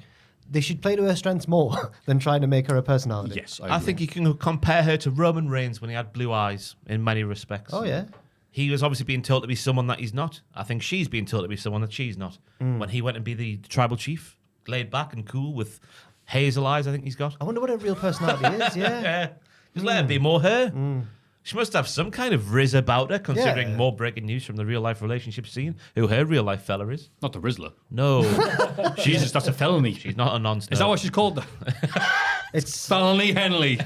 They should play to her strengths more than trying to make her a personality. Yes, I think you can compare her to Roman Reigns when he had blue eyes in many respects. Oh, yeah. He was obviously being told to be someone that he's not. I think she's being told to be someone that she's not. When he went and be the tribal chief, laid back and cool with hazel eyes, I think he's got. I wonder what her real personality is. Yeah. Just let her be more her. She must have some kind of riz about her, considering Yeah. more breaking news from the real-life relationship scene, who her real-life fella is. Not the Rizzler. No, Jesus, that's a felony. she's not a non-star. Is that what she's called? It's Felony Henley.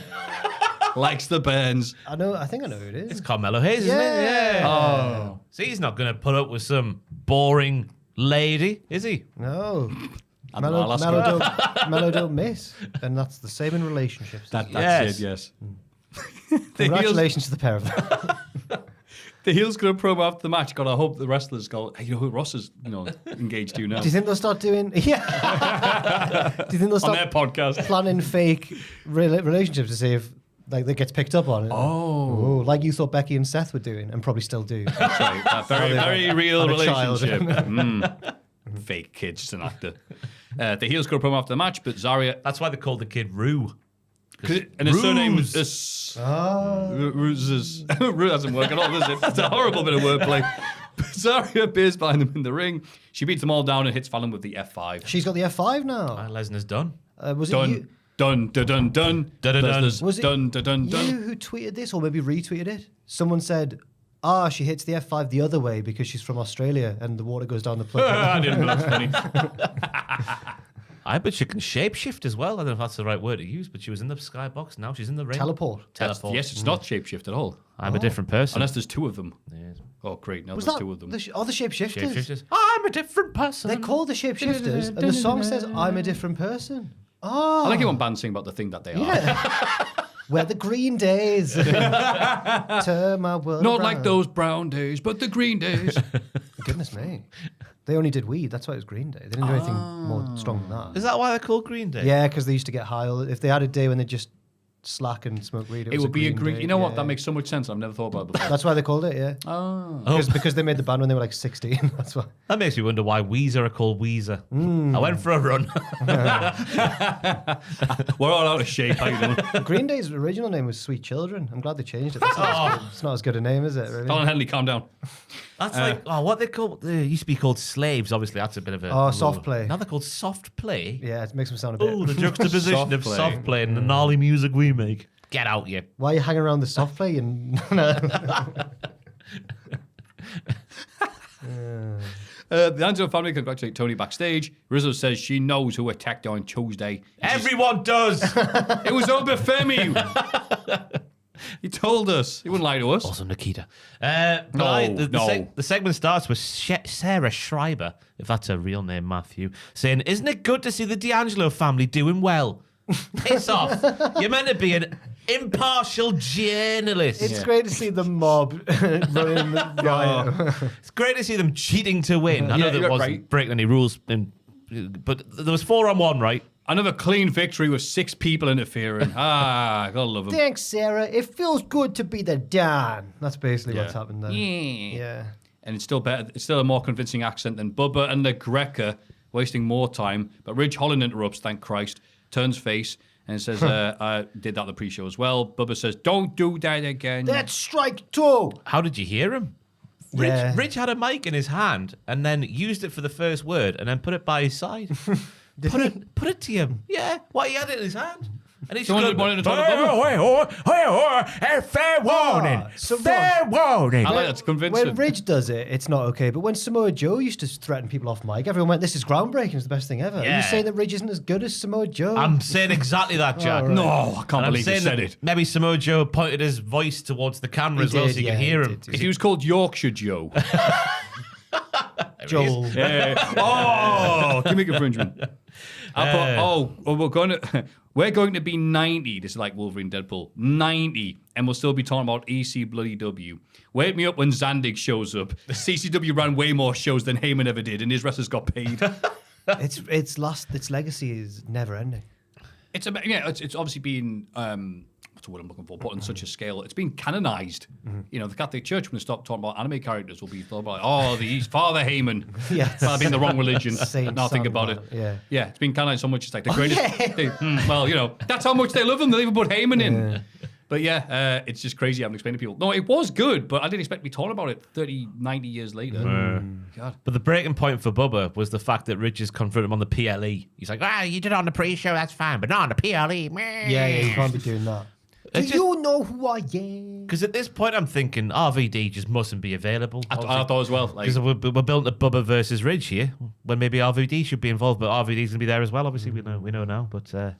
Likes the burns. I think I know who it is. It's Carmelo Hayes, isn't it? Yeah. Oh. See, he's not going to put up with some boring lady, is he? No. I'll ask her. Mellow don't miss. And that's the same in relationships. That's Yes. it, yes. Congratulations to the pair of them. The heels got a promo after the match. God, I hope the wrestlers go, hey, you know who Ross is engaged to now? Do you think they'll start doing... Yeah. Do you think they'll On start their podcast. planning fake relationships to see if that gets picked up on it? Oh. Like you thought Becky and Seth were doing and probably still do. That's right. That very, very real had a child. relationship. Fake kid, just an actor. The heels got a promo after the match, but Zarya... That's why they called the kid Rue. And his surname was... Rue doesn't work at all, does it? It's a horrible bit of wordplay. Zarya appears behind them in the ring. She beats them all down and hits Fallon with the F5. She's got the F5 now. Lesnar's done. Was it you? Done. Dun, dun, dun, dun. Dun, dun, dun. Lesnar's Was it dun, dun, dun, You dun. who tweeted this or maybe retweeted it? Someone said, she hits the F5 the other way because she's from Australia and the water goes down the plug. I didn't know that's funny. I bet she can shapeshift as well. I don't know if that's the right word to use, but she was in the skybox. Now she's in the ring. Teleport. Teleport. Yes, it's not shapeshift at all. I'm a different person. Unless there's two of them. Yes. Oh, great. Now Was there's that two of them. the shapeshifters? Shapeshifters. I'm a different person. They're called the shapeshifters and the song says, I'm a different person. I like it when bands sing about the thing that they are. We're the green days. Turn my world Not around. like those brown days, but the green days. Goodness me. They only did weed. That's why it was Green Day. They didn't do anything more strong than that. Is that why they're called Green Day? Yeah, because they used to get high. If they had a day when they just slack and smoke weed, It would be a green. day. You know what? Yeah. That makes so much sense. I've never thought about it before. That's why they called it, yeah. Oh. Because they made the band when they were like 16. That's why. That makes me wonder why Weezer are called Weezer. I went for a run. We're all out of shape. How you doing? Green Day's original name was Sweet Children. I'm glad they changed it. That's not it's not as good a name, is it? Really? Alan Henley, calm down. That's like, what they call, they used to be called slaves, obviously. That's a bit of a... Soft play. Now they're called soft play. Yeah, it makes them sound a bit. Oh, the juxtaposition Soft of play. soft play and the gnarly music we make. Get out, you. Why are you hanging around the soft play? And The Angelo family congratulate Tony backstage. Rizzo says she knows who attacked her on Tuesday. Everyone does. It was Obafemi. He told us. He wouldn't lie to us. Also Nikita. No. The segment starts with Sarah Schreiber, if that's her real name, Maffew, saying, "Isn't it good to see the D'Angelo family doing well?" Piss off. You're meant to be an impartial journalist. it's great to see the mob running the riot. It's great to see them cheating to win. I know Yeah, there you're wasn't right. breaking any rules, but there was 4-on-1, right? Another clean victory with 6 people interfering. Gotta love him. Thanks, Sarah. It feels good to be the Don. That's basically what's Yeah. happened there. Yeah. And it's still better. It's still a more convincing accent than Bubba and the Greca, wasting more time. But Ridge Holland interrupts, thank Christ, turns face, and says, I did that on the pre-show as well. Bubba says, don't do that again. That's strike 2. How did you hear him? Yeah. Rich had a mic in his hand and then used it for the first word and then put it by his side. Put it to him. Yeah. Why he had it in his hand? And he's Someone just wanted to talk about fair warning. so fair warning. I like that's When convincing. Ridge does it, it's not okay. But when Samoa Joe used to threaten people off mic, everyone went, this is groundbreaking. It's the best thing ever. Are Yeah. you saying that Ridge isn't as good as Samoa Joe? I'm saying exactly that, Jack. Oh, right. No, I can't And I'm believe you saying said that it. maybe Samoa Joe pointed his voice towards the camera He as well did, so you yeah, could hear he him. did. If he was called Yorkshire Joe. Joel. Oh, gimmick infringement. We're going to be 90. This is like Wolverine Deadpool. 90. And we'll still be talking about EC Bloody W. Wake me up when Zandig shows up. CCW ran way more shows than Heyman ever did, and his wrestlers got paid. Its legacy is never ending. It's obviously been what's the word I'm looking for? Put on such a scale. It's been canonized. You know, the Catholic Church, when they stop talking about anime characters, will be thought about, he's Father Heyman. Yes. Well, I've been the wrong religion. Saint Now think son, about it. yeah. Yeah, it's been canonized so much. It's like the greatest. Well, you know, that's how much they love him. They even put Heyman in. But yeah, it's just crazy having to explain to people. No, it was good, but I didn't expect to be talking about it 30, 90 years later. God. But the breaking point for Bubba was the fact that Rich has confronted him on the PLE. He's like, you did it on the pre-show, that's fine, but not on the PLE. Meh. Yeah, you can't be doing that. Do you know who I am? Because at this point, I'm thinking RVD just mustn't be available. I thought as well. Because we're building a Bubba versus Ridge here, when maybe RVD should be involved, but RVD's going to be there as well. Obviously, we know now. But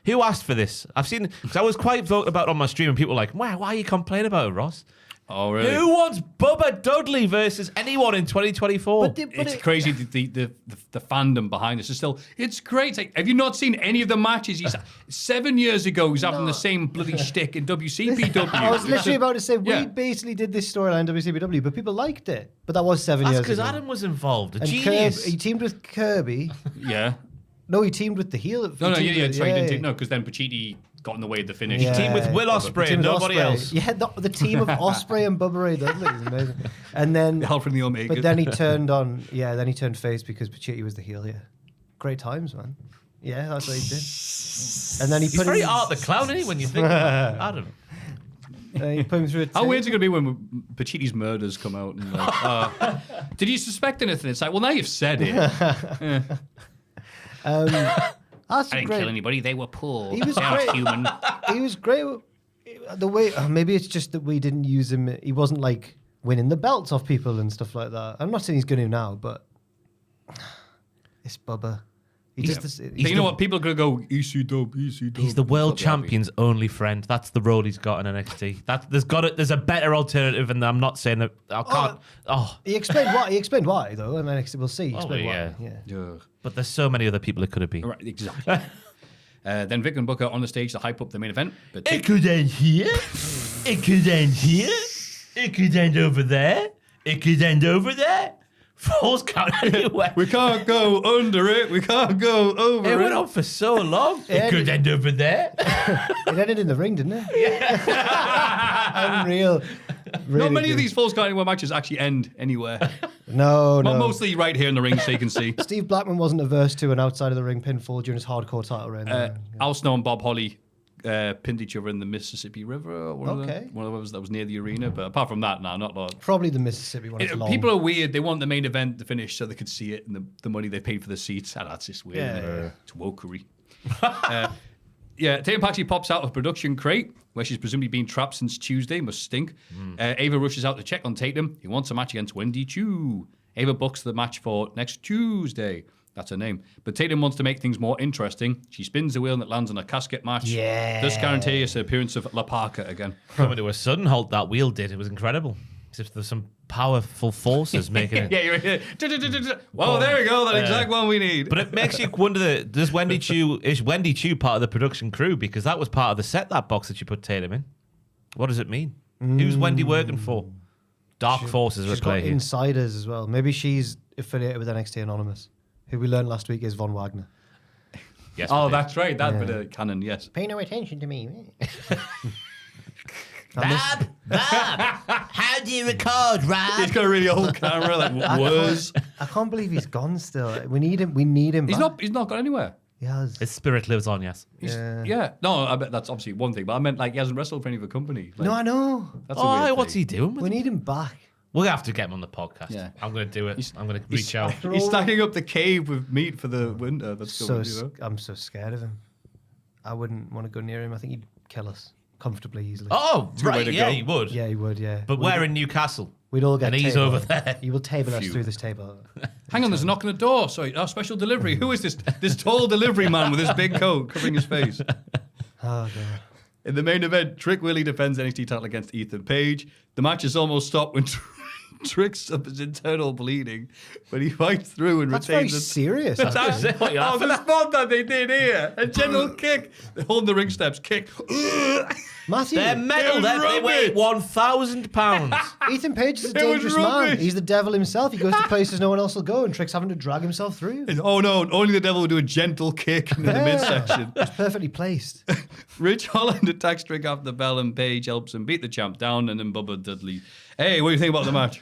who asked for this? I've seen, because I was quite vocal about it on my stream, and people were like, why are you complaining about it, Ross? Oh, really? Who wants Bubba Dudley versus anyone in 2024? It's crazy, the fandom behind this is still, it's great. Like, have you not seen any of the matches? 7 years ago, he was having the same bloody shtick in WCPW. I was literally about to say, we basically did this storyline in WCPW, but people liked it. But that was 7 years ago. That's because Adam was involved, a And genius. He teamed with Kirby. Yeah. No, he teamed with the heel. Sorry, he didn't team. No, because then Pacitti got in the way of the finish. Yeah. Team with Will Ospreay and nobody else. Yeah, the team of Ospreay and Bubba Ray Dudley is amazing. And then The Hell from the Omega. But then he turned on. Yeah, then he turned face because Pacitti was the heel. Yeah, great times, man. Yeah, that's what he did. And then he He's put very him. Art the Clown, isn't he, when you think about Adam? He put him through a How weird's it going to be when Pacitti's murders come out? And like, did you suspect anything? It's like, well, now you've said it. That's I didn't great. kill anybody. They were poor. He was They're not great. human. He was great. The way maybe it's just that we didn't use him. He wasn't like winning the belts off people and stuff like that. I'm not saying he's going to now, but it's Bubba. You know what? People are going to go, EC-dub. He's the world champion's only friend. That's the role he's got in NXT. There's a better alternative, and I'm not saying that I can't. He explained why. He explained why though, and NXT we'll see. He explained yeah. why. Yeah. But there's so many other people it could have been. Right, exactly. Then Vic and Booker on the stage to hype up the main event. But It could end here. It could end here. It could end over there. It could end over there. Falls count anywhere. we can't go under it. We can't go over It went on for so long. It could end over there. It ended in the ring, didn't it? Yeah. Unreal. Really Not many good. of these Falls Count Anywhere matches actually end anywhere. No. But mostly right here in the ring so you can see. Steve Blackman wasn't averse to an outside of the ring pinfall during his hardcore title reign. Al Snow and Bob Holly pinned each other in the Mississippi River. One of those that was near the arena. But apart from that, no, not a lot. Probably the Mississippi one. It's long. People are weird. They want the main event to finish so they could see it and the money they paid for the seats. That's just weird. Yeah. It's wokery. Tatum Patsy pops out of production crate where she's presumably been trapped since Tuesday. Must stink. Ava rushes out to check on Tatum. He wants a match against Wendy Chu. Ava books the match for next Tuesday. That's her name. But Tatum wants to make things more interesting. She spins the wheel and it lands on a casket match. Yeah. This guarantees the appearance of La Parka again. Coming to a sudden halt, that wheel did. It was incredible. As if there's some powerful forces making it. Yeah, you're here. Well, there we go. That exact one we need. But it makes you wonder, is Wendy Chu part of the production crew? Because that was part of the set, that box that you put Tatum in. What does it mean? Who's Wendy working for? Dark forces She's at got play here. insiders as well. Maybe she's affiliated with NXT Anonymous, who we learned last week is Von Wagner. Yes, Oh, we did. that's right. That bit of canon, yes. Pay no attention to me. Bob, how do you record, Rob? He's got a really old camera, like worse. I can't believe he's gone still. We need him. We need him. He's back. not gone anywhere. He has. His spirit lives on, yes. Yeah. No, I bet that's obviously one thing, but I meant like he hasn't wrestled for any other company. Like, No, I know. That's a weird What's thing. he doing? We need him back. We'll have to get him on the podcast. Yeah. I'm going to do it. I'm going to reach out. He's stacking up the cave with meat for the winter. That's So good, you know? I'm so scared of him. I wouldn't want to go near him. I think he'd kill us comfortably, easily. Oh, a good way right. to Yeah, go. he would. Yeah, he would. Yeah. But we're in Newcastle. We'd all get. And he's tabled. over there. He will table us through this table. Hang on, there's a knock on the door. Sorry, our special delivery. Who is this tall delivery man with his big coat covering his face? Oh god. In the main event, Trick Willie defends NXT title against Ethan Page. The match is almost stopped when Trick suffers internal bleeding, but he fights through and That's very retains the serious. That's actually. What you're laughing the at? spot that they did here. A gentle kick. They hold the ring steps. Kick. Matthew. They're metal. was They weigh rubbish. 1,000 pounds. Ethan Page is a It was dangerous man. rubbish. He's the devil himself. He goes to places no one else will go, and Trick's having to drag himself through. Oh no, only the devil would do a gentle kick in the midsection. It's perfectly placed. Rich Holland attacks Trick after the bell and Page helps him beat the champ down and then Bubba Dudley. Hey, what do you think about the match?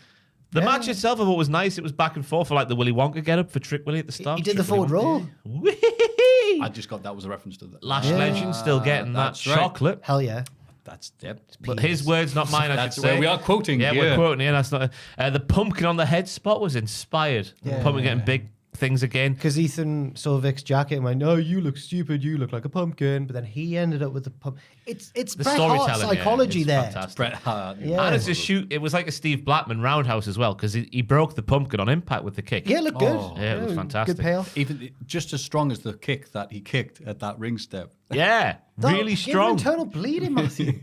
The match itself, I thought was nice. It was back and forth for like the Willy Wonka get up for Trick Willie at the start. He did the Trick Willy forward Wonka. roll. Whee! I just got that was a reference to that. Lash Legend still getting that that's right. chocolate. Hell yeah. That's yep. But his words, not mine, I That's should say. where we are quoting. Yeah, we're quoting here. That's not. The pumpkin on the head spot was inspired. Yeah. Pumpkin getting big things again. Because Ethan saw Vic's jacket and went, "Oh, you look stupid. You look like a pumpkin." But then he ended up with the pump. It's The Bret Hart storytelling, psychology it's there. fantastic. Bret Hart. Yeah. And it's a shoot. It was like a Steve Blackman roundhouse as well, because he broke the pumpkin on impact with the kick. Yeah, look good. Yeah, it was fantastic. Good payoff. Even just as strong as the kick that he kicked at that ring step. Yeah, really Give him strong. internal bleeding, Matthew.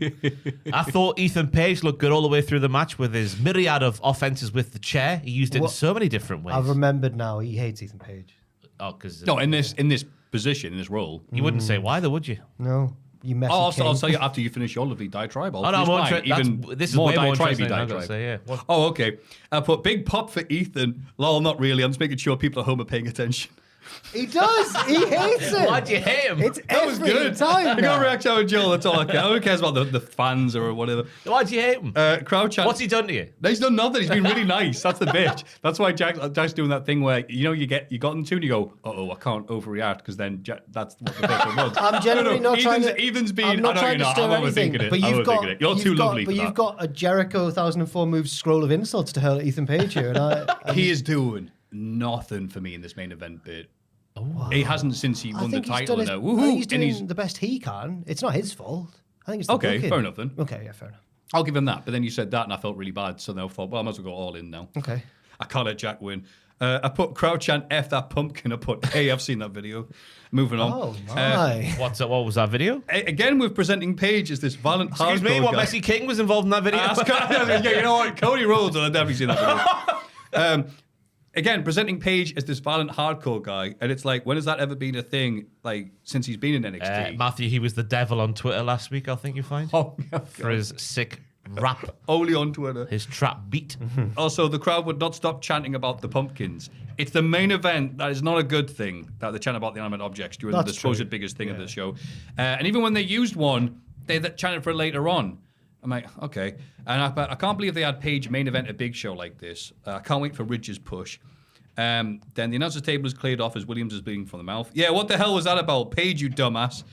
I thought Ethan Page looked good all the way through the match with his myriad of offenses with the chair. He used it in so many different ways. I've remembered now. He hates Ethan Page. Oh, because No, in this position, in this role. you wouldn't say why, though, would you? No, you messy I'll king. tell you after you finish your lovely diatribe. Oh, no, I'm more this is way more interesting than I'm going to say. Yeah. What? Oh, okay. I put big pop for Ethan. Lol, not really. I'm just making sure people at home are paying attention. He does. He hates it. Why do you hate him? It's That was every good. time. I got now. a reaction with Joel. That's all I care. Who cares about the fans or whatever? Why do you hate him? Crowd chat. What's he done to you? No, he's done nothing. He's been really nice. That's the bitch. That's why Jack's doing that thing where you got into and you go, I can't overreact because then that's what the bitch wants. I'm generally not trying to. Ethan's been. I'm not trying to stir I'm anything. overthinking it. But I'm you've got. overthinking it. You're you've too got- lovely But for you've that. got a Jericho 1004 moves scroll of insults to hurl at Ethan Page here, and I He is doing nothing for me in this main event bit. He hasn't since he won the think he's title. done his, Now. I think Woohoo! he's And doing he's the best he can. It's not his fault. I think it's the okay. booking. Fair enough then. Okay, yeah, fair enough. I'll give him that. But then you said that, and I felt really bad. So then I thought, well, I might as well go all in now. Okay. I can't let Jack win. I put crowd chant F that pumpkin. I put, hey, I've seen that video. Moving on. Oh my. What was that video? Again, with presenting Paige as this violent Excuse me, hardcore what guy. Messi King was involved in that video? Yeah, you know what? Cody Rhodes will have definitely seen that video. Again, presenting Paige as this violent hardcore guy, and it's like, when has that ever been a thing? Like since he's been in NXT? Matthew, he was the devil on Twitter last week, I think you find. Oh, For his sick rap, only on Twitter. his trap beat. Also, the crowd would not stop chanting about the pumpkins. It's the main event that is not a good thing that they chant about the animate objects during the That's supposed true. biggest thing of the show. And even when they used one, they chanted for it later on. I'm like, okay. And I can't believe they had Paige main event a big show like this. I can't wait for Ridge's push. Then the announcer's table is cleared off as Williams is bleeding from the mouth. Yeah, what the hell was that about? Paige, you dumbass.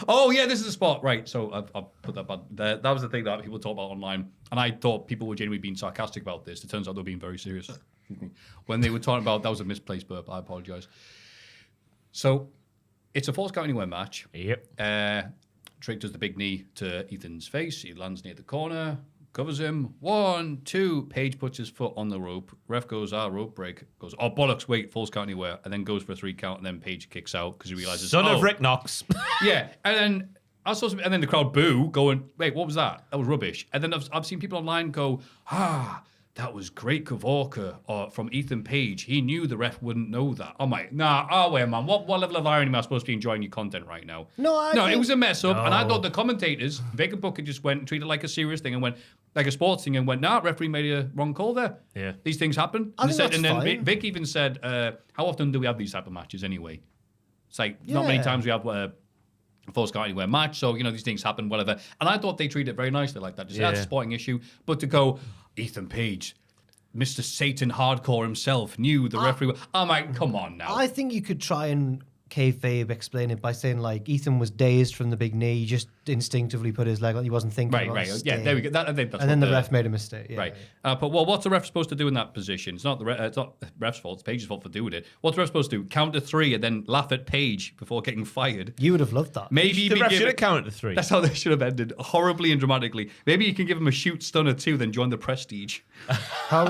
Oh, yeah, this is the spot. Right, so I'll put that back. That was the thing that people talk about online. And I thought people were genuinely being sarcastic about this. It turns out they were being very serious. When they were talking about, that was a misplaced burp. I apologize. So it's a Falls Count Anywhere match. Yep. Trick does the big knee to Ethan's face. He lands near the corner, covers him. 1, 2. Paige puts his foot on the rope. Ref goes, rope break. Goes, oh, bollocks, wait, Falls Count Anywhere. And then goes for a 3 count, and then Paige kicks out because he realizes, Son of Rick Knox. Yeah, and then the crowd boo, going, wait, what was that? That was rubbish. And then I've seen people online go, that was great Kavorka from Ethan Page. He knew the ref wouldn't know that. I'm like, wait, man. What level of irony am I supposed to be enjoying your content right now? No, it was a mess up. And I thought the commentators, Vic and Booker, just went and treated it like a serious thing and went, like a sports thing, and went, referee made a wrong call there. Yeah. These things happen. I think that's and then fine. Vic even said, how often do we have these type of matches anyway? It's like, not many Yeah. times we have a Falls Count Anywhere match, so, these things happen, whatever. And I thought they treated it very nicely like that. Just, that's a sporting issue. But to go, Ethan Page, Mr. Satan Hardcore himself, knew the referee. I'm like, come on now. I think you could try and kayfabe explain it by saying like Ethan was dazed from the big knee. He just instinctively put his leg on. He wasn't thinking. Right. about Yeah, staying. there we go. I think that's And then what the ref made a mistake. Yeah, Right. yeah. But what's the ref supposed to do in that position? It's not it's not the ref's fault. It's Page's fault for doing it. What's the ref supposed to do? Count to 3 and then laugh at Page before getting fired. You would have loved that. Maybe The be ref given- should have counted to 3. That's how they should have ended, horribly and dramatically. Maybe you can give him a shoot stunner too, then join the Prestige. How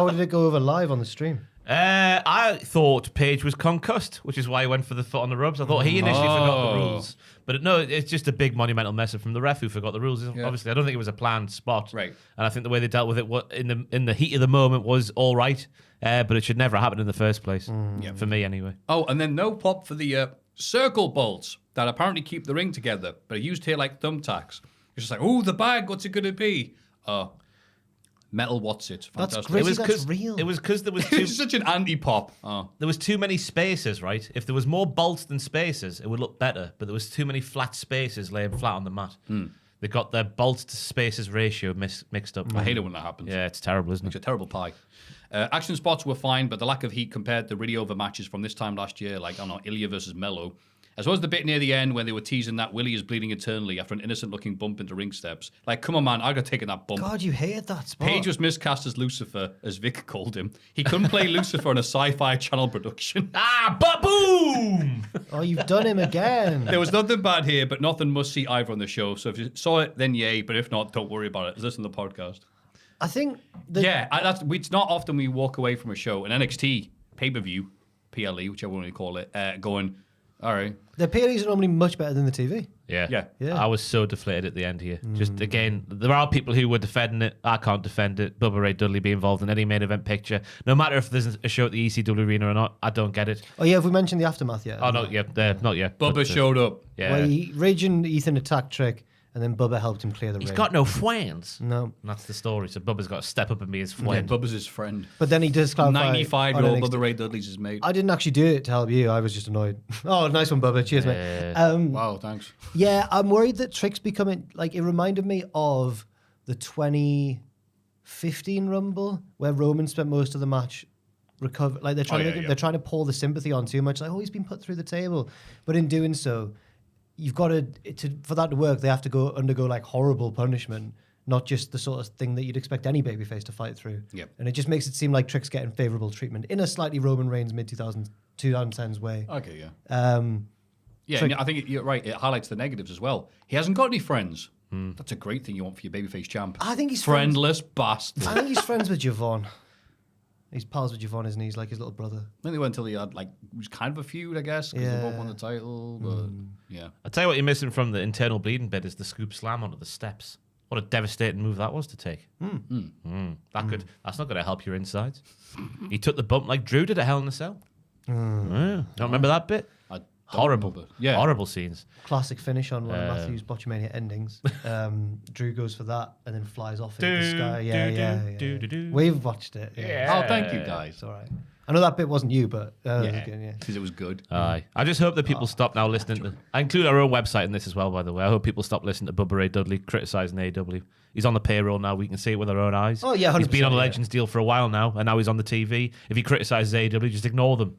did it go over live on the stream? I thought Page was concussed, which is why he went for the foot on the ropes. I thought he initially forgot the rules. But no, it's just a big monumental mess up from the ref who forgot the rules. Obviously, I don't think it was a planned spot. Right. And I think the way they dealt with it in the heat of the moment was all right. But it should never happen in the first place. For me, anyway. Oh, and then no pop for the circle bolts that apparently keep the ring together, but are used here like thumbtacks. It's just like, oh, the bag, what's it going to be? Metal, what's it? That's Fantastic. great. It was That's because real. It was because there was too It's such an anti-pop. Oh. there was too many spaces, right? If there was more bolts than spaces, it would look better. But there was too many flat spaces laying flat on the mat. They got their bolts to spaces ratio mixed up. I hate it when that happens. Yeah, it's terrible, isn't It's it? a terrible pie. Action spots were fine, but the lack of heat compared to really over matches from this time last year, like, I don't know, Ilya versus Mello, As well as the bit near the end when they were teasing that Willie is bleeding eternally after an innocent-looking bump into ring steps. Like, come on, man, I got taken that bump. God, you hated that spot. Page was miscast as Lucifer, as Vic called him. He couldn't play Lucifer in a sci-fi channel production. Ba-boom! Oh, you've done him again. There was nothing bad here, but nothing must see either on the show. So if you saw it, then yay. But if not, don't worry about it. Listen to the podcast. I think... It's not often we walk away from a show, an NXT pay-per-view, PLE, whichever one you call it, going, all right. The PLEs are normally much better than the TV. Yeah. Yeah. I was so deflated at the end here. Just again, there are people who were defending it. I can't defend it. Bubba Ray Dudley be involved in any main event picture, no matter if there's a show at the ECW arena or not. I don't get it. Oh, yeah, have we mentioned the aftermath yet? Oh no, yeah, not yet. Bubba showed up. Yeah, Where Rage and Ethan attacked Trick, and then Bubba helped him clear the he's ring. got no friends. No. And that's the story. So Bubba's got to step up and be his Yeah, friend. Bubba's his friend. But then he does clarify... 95-year-old on Bubba NXT. Ray Dudley's his mate. I didn't actually do it to help you. I was just annoyed. Oh, nice one, Bubba. Cheers, mate. Wow, thanks. Yeah, I'm worried that Trick's becoming... Like, it reminded me of the 2015 Rumble, where Roman spent most of the match recover. Like, they're trying they're trying to pour the sympathy on too much. Like, oh, he's been put through the table. But in doing so, you've got to for that to work, they have to undergo like horrible punishment, not just the sort of thing that you'd expect any babyface to fight through. Yep. And it just makes it seem like Trick's getting favorable treatment in a slightly Roman Reigns mid-2010s way. Okay, yeah. So- And I think you're right. It highlights the negatives as well. He hasn't got any friends. That's a great thing you want for your babyface champ. I think he's friendless bastard. I think he's friends with Javon. He's pals with Javon, isn't he? He's like his little brother. I think they went until he had it was kind of a feud, I guess, because they both won the title. But yeah, I'll tell you what you're missing from the internal bleeding bit is the scoop slam onto the steps. What a devastating move that was to take. That's not going to help your insides. He took the bump like Drew did at Hell in a Cell. Don't remember that bit? I don't Horrible. remember. Yeah. Horrible scenes. Classic finish on one of Maffew's Botchamania endings. Drew goes for that and then flies off into the sky. Yeah. We've watched it. Yeah. Oh, thank you guys. It's all right. I know that bit wasn't you, but it was good, Because it was good. Aye. I just hope that people stop now listening to... I include our own website in this as well, by the way. I hope people stop listening to Bubba Ray Dudley criticising AEW. He's on the payroll now. We can see it with our own eyes. Oh, yeah, 100%. He's been on a yeah. Legends deal for a while now, and now he's on the TV. If he criticises AEW, just ignore them.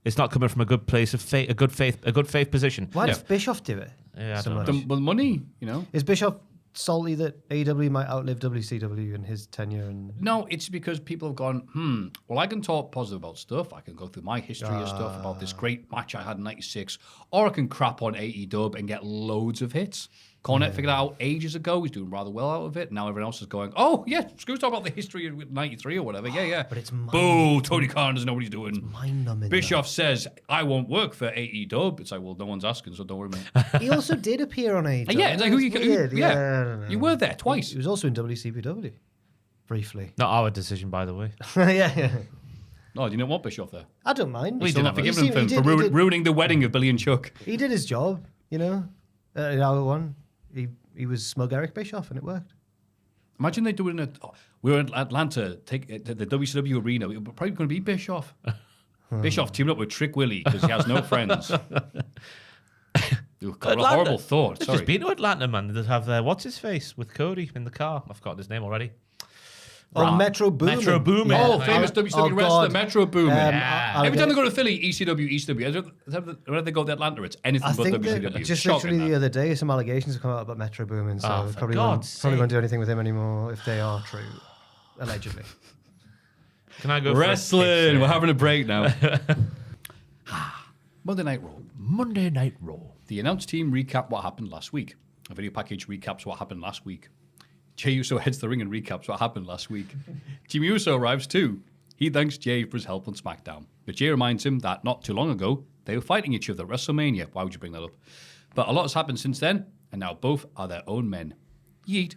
It's not coming from a good place of faith, a good faith position. Why does Bischoff do it? Yeah, I so don't much? know. The money, you know. Is Bischoff salty that AEW might outlive WCW in his tenure? And No, it's because people have gone, well, I can talk positive about stuff. I can go through my history of stuff about this great match I had in 96, or I can crap on AEW and get loads of hits. Cornette figured out ages ago. He's doing rather well out of it. Now everyone else is going, oh, yeah, screw talk about the history of 93 or whatever. Yeah. But it's boo, Tony Khan doesn't know what he's doing. mind-numbing. Bischoff says, I won't work for AEW. It's like, well, no one's asking, so don't worry, mate. He also did appear on AEW. Yeah, it's like, Weird. yeah. I don't know. You were there twice. He was also in WCPW, briefly. Not our decision, by the way. yeah. No, do you not want Bischoff there? I don't mind. Well, you didn't have to He give him seemed- he for did- he did- ruining the wedding of Billy and Chuck. He did his job, you know. In hour one, he was smug Eric Bischoff, and it worked. Imagine they doing it. We were in Atlanta, take it to the WCW arena. We were probably going to be Bischoff. Bischoff teaming up with Trick Willie because he has no friends. Got a horrible thought. They've Sorry. just been to Atlanta, man. They have what's his face with Cody in the car. I've forgotten his name already. Oh, Metro Boomin. Metro Boomin. Oh, Yeah. famous WCW wrestler, Metro Boomin. Every time they go to Philly, ECW. Whenever they go to Atlanta, it's anything I but think WCW. that just Shocking, literally the that. other day, some allegations have come out about Metro Boomin, so Oh, for probably God's won't sake. do anything with him anymore if they are true, allegedly. Can I go for a Wrestling. piss? We're having a break now. Monday Night Raw. Monday Night Raw. The announce team recap what happened last week. A video package recaps what happened last week. Jey Uso heads the ring and recaps what happened last week. Jimmy Uso arrives too. He thanks Jey for his help on SmackDown. But Jey reminds him that not too long ago, they were fighting each other at WrestleMania. Why would you bring that up? But a lot has happened since then, and now both are their own men. Yeet.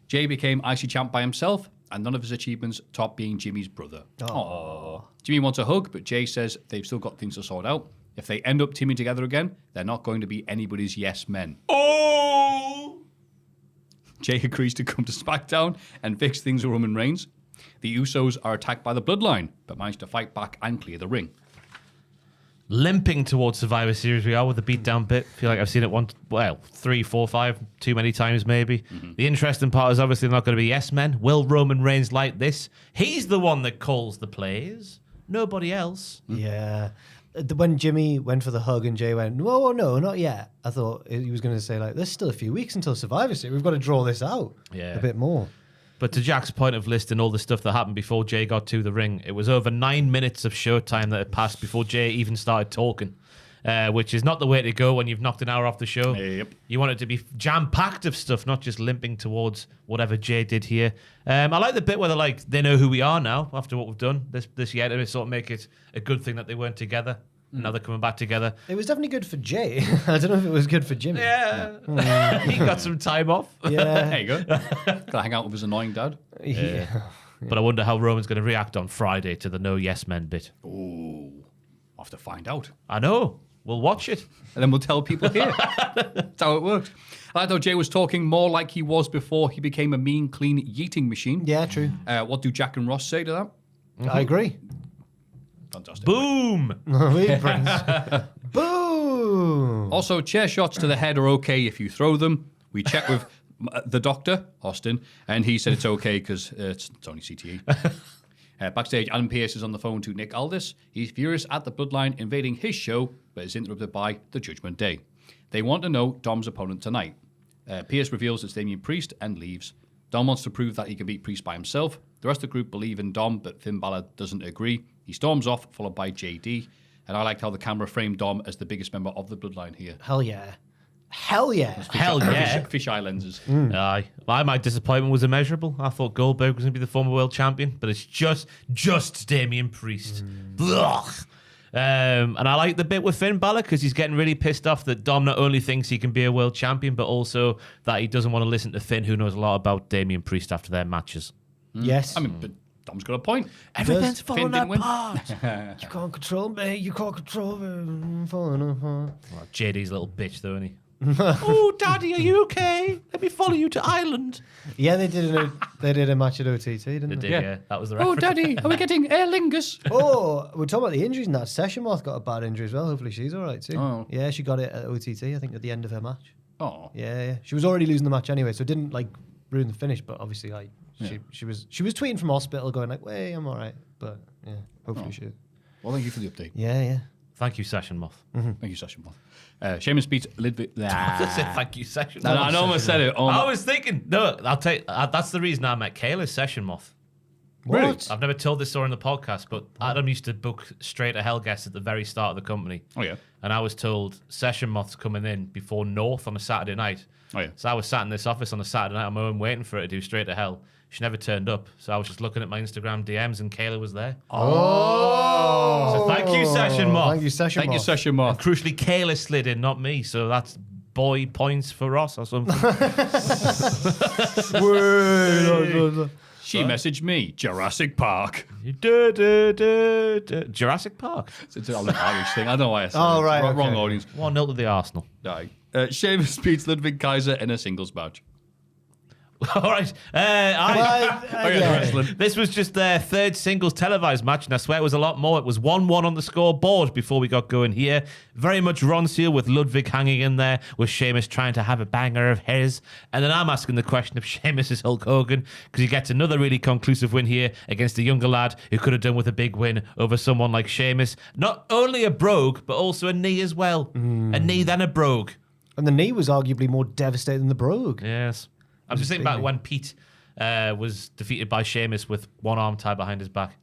Jey became IC champ by himself, and none of his achievements top being Jimmy's brother. Aww. Jimmy wants a hug, but Jey says they've still got things to sort out. If they end up teaming together again, they're not going to be anybody's yes men. Oh! Jey agrees to come to SmackDown and fix things with Roman Reigns. The Usos are attacked by the Bloodline, but manage to fight back and clear the ring. Limping towards Survivor Series we are with the beatdown bit. Feel like I've seen it 3, 4, 5, too many times maybe. The interesting part is obviously not going to be yes men. Will Roman Reigns like this? He's the one that calls the plays. Nobody else. Yeah. when Jimmy went for the hug and Jay went, whoa, no, not yet. I thought he was going to say, like, there's still a few weeks until Survivor Series. We've got to draw this out a bit more. But to Jack's point of listing all the stuff that happened before Jay got to the ring, it was over 9 minutes of showtime that had passed before Jay even started talking, which is not the way to go when you've knocked an hour off the show. Yep. You want it to be jam-packed of stuff, not just limping towards whatever Jay did here. I like the bit where they're like, they know who we are now after what we've done this year, to sort of make it a good thing that they weren't together. Now they're coming back together. It was definitely good for Jay. I don't know if it was good for Jimmy. Yeah. He got some time off. Yeah. There you go. Gotta hang out with his annoying dad. Yeah. But I wonder how Roman's going to react on Friday to the no yes men bit. Ooh. I'll have to find out. I know. We'll watch it. And then we'll tell people here. That's how it works. I like how Jay was talking more like he was before he became a mean, clean yeeting machine. Yeah, true. What do Jack and Ross say to that? I agree. Fantastic. Boom! Boom! Also, chair shots to the head are okay if you throw them. We checked with the doctor, Austin, and he said it's okay because it's only CTE. Backstage, Adam Pearce is on the phone to Nick Aldis. He's furious at the Bloodline invading his show, but is interrupted by the Judgment Day. They want to know Dom's opponent tonight. Pearce reveals it's Damian Priest and leaves. Dom wants to prove that he can beat Priest by himself. The rest of the group believe in Dom, but Finn Balor doesn't agree. He storms off, followed by JD. And I liked how the camera framed Dom as the biggest member of the Bloodline here. Hell yeah. Hell yeah. Hell yeah. Fisheye lenses. Aye. My disappointment was immeasurable. I thought Goldberg was going to be the former world champion, but it's just Damian Priest. Ugh. And I like the bit with Finn Balor because he's getting really pissed off that Dom not only thinks he can be a world champion, but also that he doesn't want to listen to Finn, who knows a lot about Damian Priest after their matches. Yes. I mean, but Dom's got a point. Everything's Finn falling didn't win. apart. You can't control me. You can't control me. Falling apart. Well, JD's a little bitch, though, isn't he? Oh, Daddy, are you okay? Let me follow you to Ireland. Yeah, they did a match at OTT, didn't They they? did, yeah. That was the reference. Oh, Daddy, are we getting Aer Lingus? Oh, we're talking about the injuries and that. Session Moth got a bad injury as well. Hopefully she's all right too. Oh. Yeah, she got it at OTT, I think, at the end of her match. Oh. Yeah. She was already losing the match anyway, so it didn't like ruin the finish, but obviously she was tweeting from hospital going like, "Wait, I'm all right." But yeah, hopefully she is. Well, thank you for the update. Yeah. Thank you, Session Moth. Thank you, Session Moth. Sheamus beats Ludwig. I said thank you, Session No, Moth. I almost said it. I was thinking, no, I'll tell you, that's the reason I met Kayla, Session Moth. What? I've never told this story in the podcast, but Adam used to book straight to hell guests at the very start of the company. Oh, yeah. And I was told Session Moth's coming in before North on a Saturday night. Oh, yeah. So I was sat in this office on a Saturday night on my own waiting for her to do straight to hell. She never turned up. So I was just looking at my Instagram DMs and Kayla was there. Oh. So thank you, Session Moth. Thank you, Session Thank you, Moth. Session Moth. Crucially, Kayla slid in, not me. So that's boy points for Ross or something. She messaged me, Jurassic Park. Jurassic Park. It's an Irish thing. I don't know why I said Oh, it. right, Wrong okay. audience. 1-0 to the Arsenal. Aye. Sheamus beats Ludwig Kaiser in a singles match. All right. This was just their third singles televised match, and I swear it was a lot more. It was 1-1 on the scoreboard before we got going here. Very much Ron Seal with Ludwig hanging in there, with Sheamus trying to have a banger of his. And then I'm asking the question if Sheamus is Hulk Hogan, because he gets another really conclusive win here against a younger lad who could have done with a big win over someone like Sheamus. Not only a brogue, but also a knee as well. A knee, then a brogue. And the knee was arguably more devastating than the brogue. Yes. I'm just thinking about when Pete was defeated by Sheamus with one arm tied behind his back.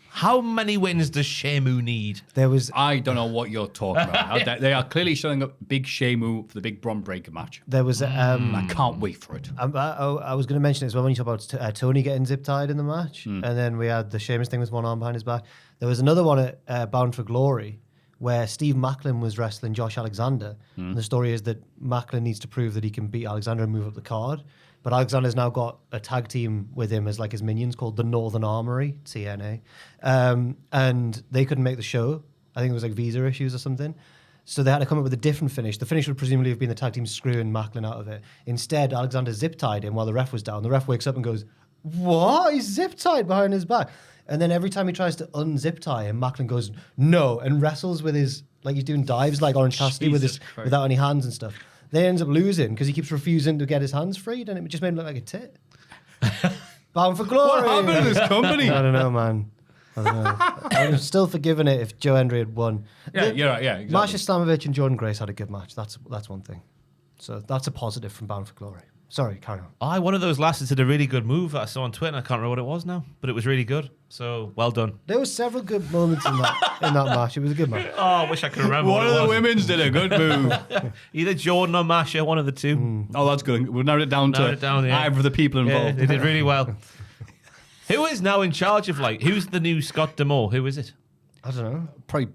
How many wins does Sheamu need? There was I don't know what you're talking about. They are clearly showing up Big Sheamu for the big Braun Breaker match. I can't wait for it. I was going to mention it as well when you talk about Tony getting zip tied in the match, and then we had the Sheamus thing with one arm behind his back. There was another one at Bound for Glory where Steve Macklin was wrestling Josh Alexander, and the story is that Macklin needs to prove that he can beat Alexander and move up the card. But Alexander's now got a tag team with him as like his minions called the Northern Armory, TNA, and they couldn't make the show. I think it was like visa issues or something. So they had to come up with a different finish. The finish would presumably have been the tag team screwing Macklin out of it. Instead, Alexander zip-tied him while the ref was down. The ref wakes up and goes, "What? He's zip-tied behind his back." And then every time he tries to unzip tie him, Macklin goes, "No," and wrestles with his, like he's doing dives like Orange Cassidy with his, without any hands and stuff. Then he ends up losing because he keeps refusing to get his hands freed, and it just made him look like a tit. Bound for Glory. What happened to this company? I don't know, man. I don't know. I would have still forgiven it if Joe Hendry had won. Yeah, you're right. Yeah, exactly. Masha Slamovich and Jordan Grace had a good match. That's one thing. So that's a positive from Bound for Glory. Sorry, carry on. One of those lasses did a really good move that I saw on Twitter. I can't remember what it was now, but it was really good. So well done. There were several good moments in that match. It was a good match. Oh, I wish I could remember. One of the women's did a good move. Either Jordan or Masha, one of the two. Oh, that's good. We've narrowed it down to either of the people Yeah, involved. they did really well. Who is now in charge of who's the new Scott D'Amore? Who is it? I don't know. Probably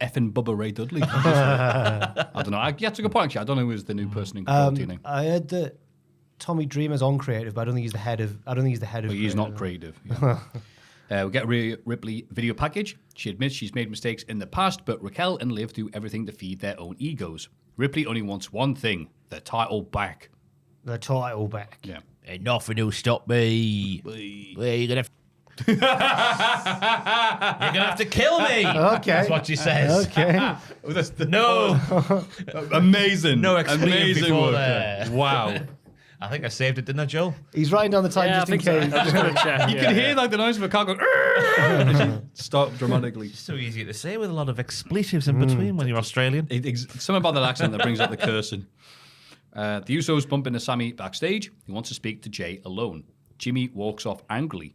effing Bubba Ray Dudley. I don't know. That's a good point, actually. I don't know who is the new person in TNA. I heard that Tommy Dreamer's on creative, but I don't think he's the head of. But he's not creative. Yeah. We get Rhea Ripley video package. She admits she's made mistakes in the past, but Raquel and Liv do everything to feed their own egos. Ripley only wants one thing: the title back. The title back. Yeah. Ain't nothing will stop me. You're gonna have to kill me. Okay. That's what she says. Okay. No. Amazing. No expletive Amazing before work. there. Wow. I think I saved it, didn't I, Joel? He's writing down the time Yeah, I just in think so. case. I'm just gonna check. You can hear the noise of a car going as you stop dramatically. So easy to say with a lot of expletives in between when you're Australian. Something about that accent that brings out the cursing. The Usos bump into Sammy backstage. He wants to speak to Jay alone. Jimmy walks off angrily.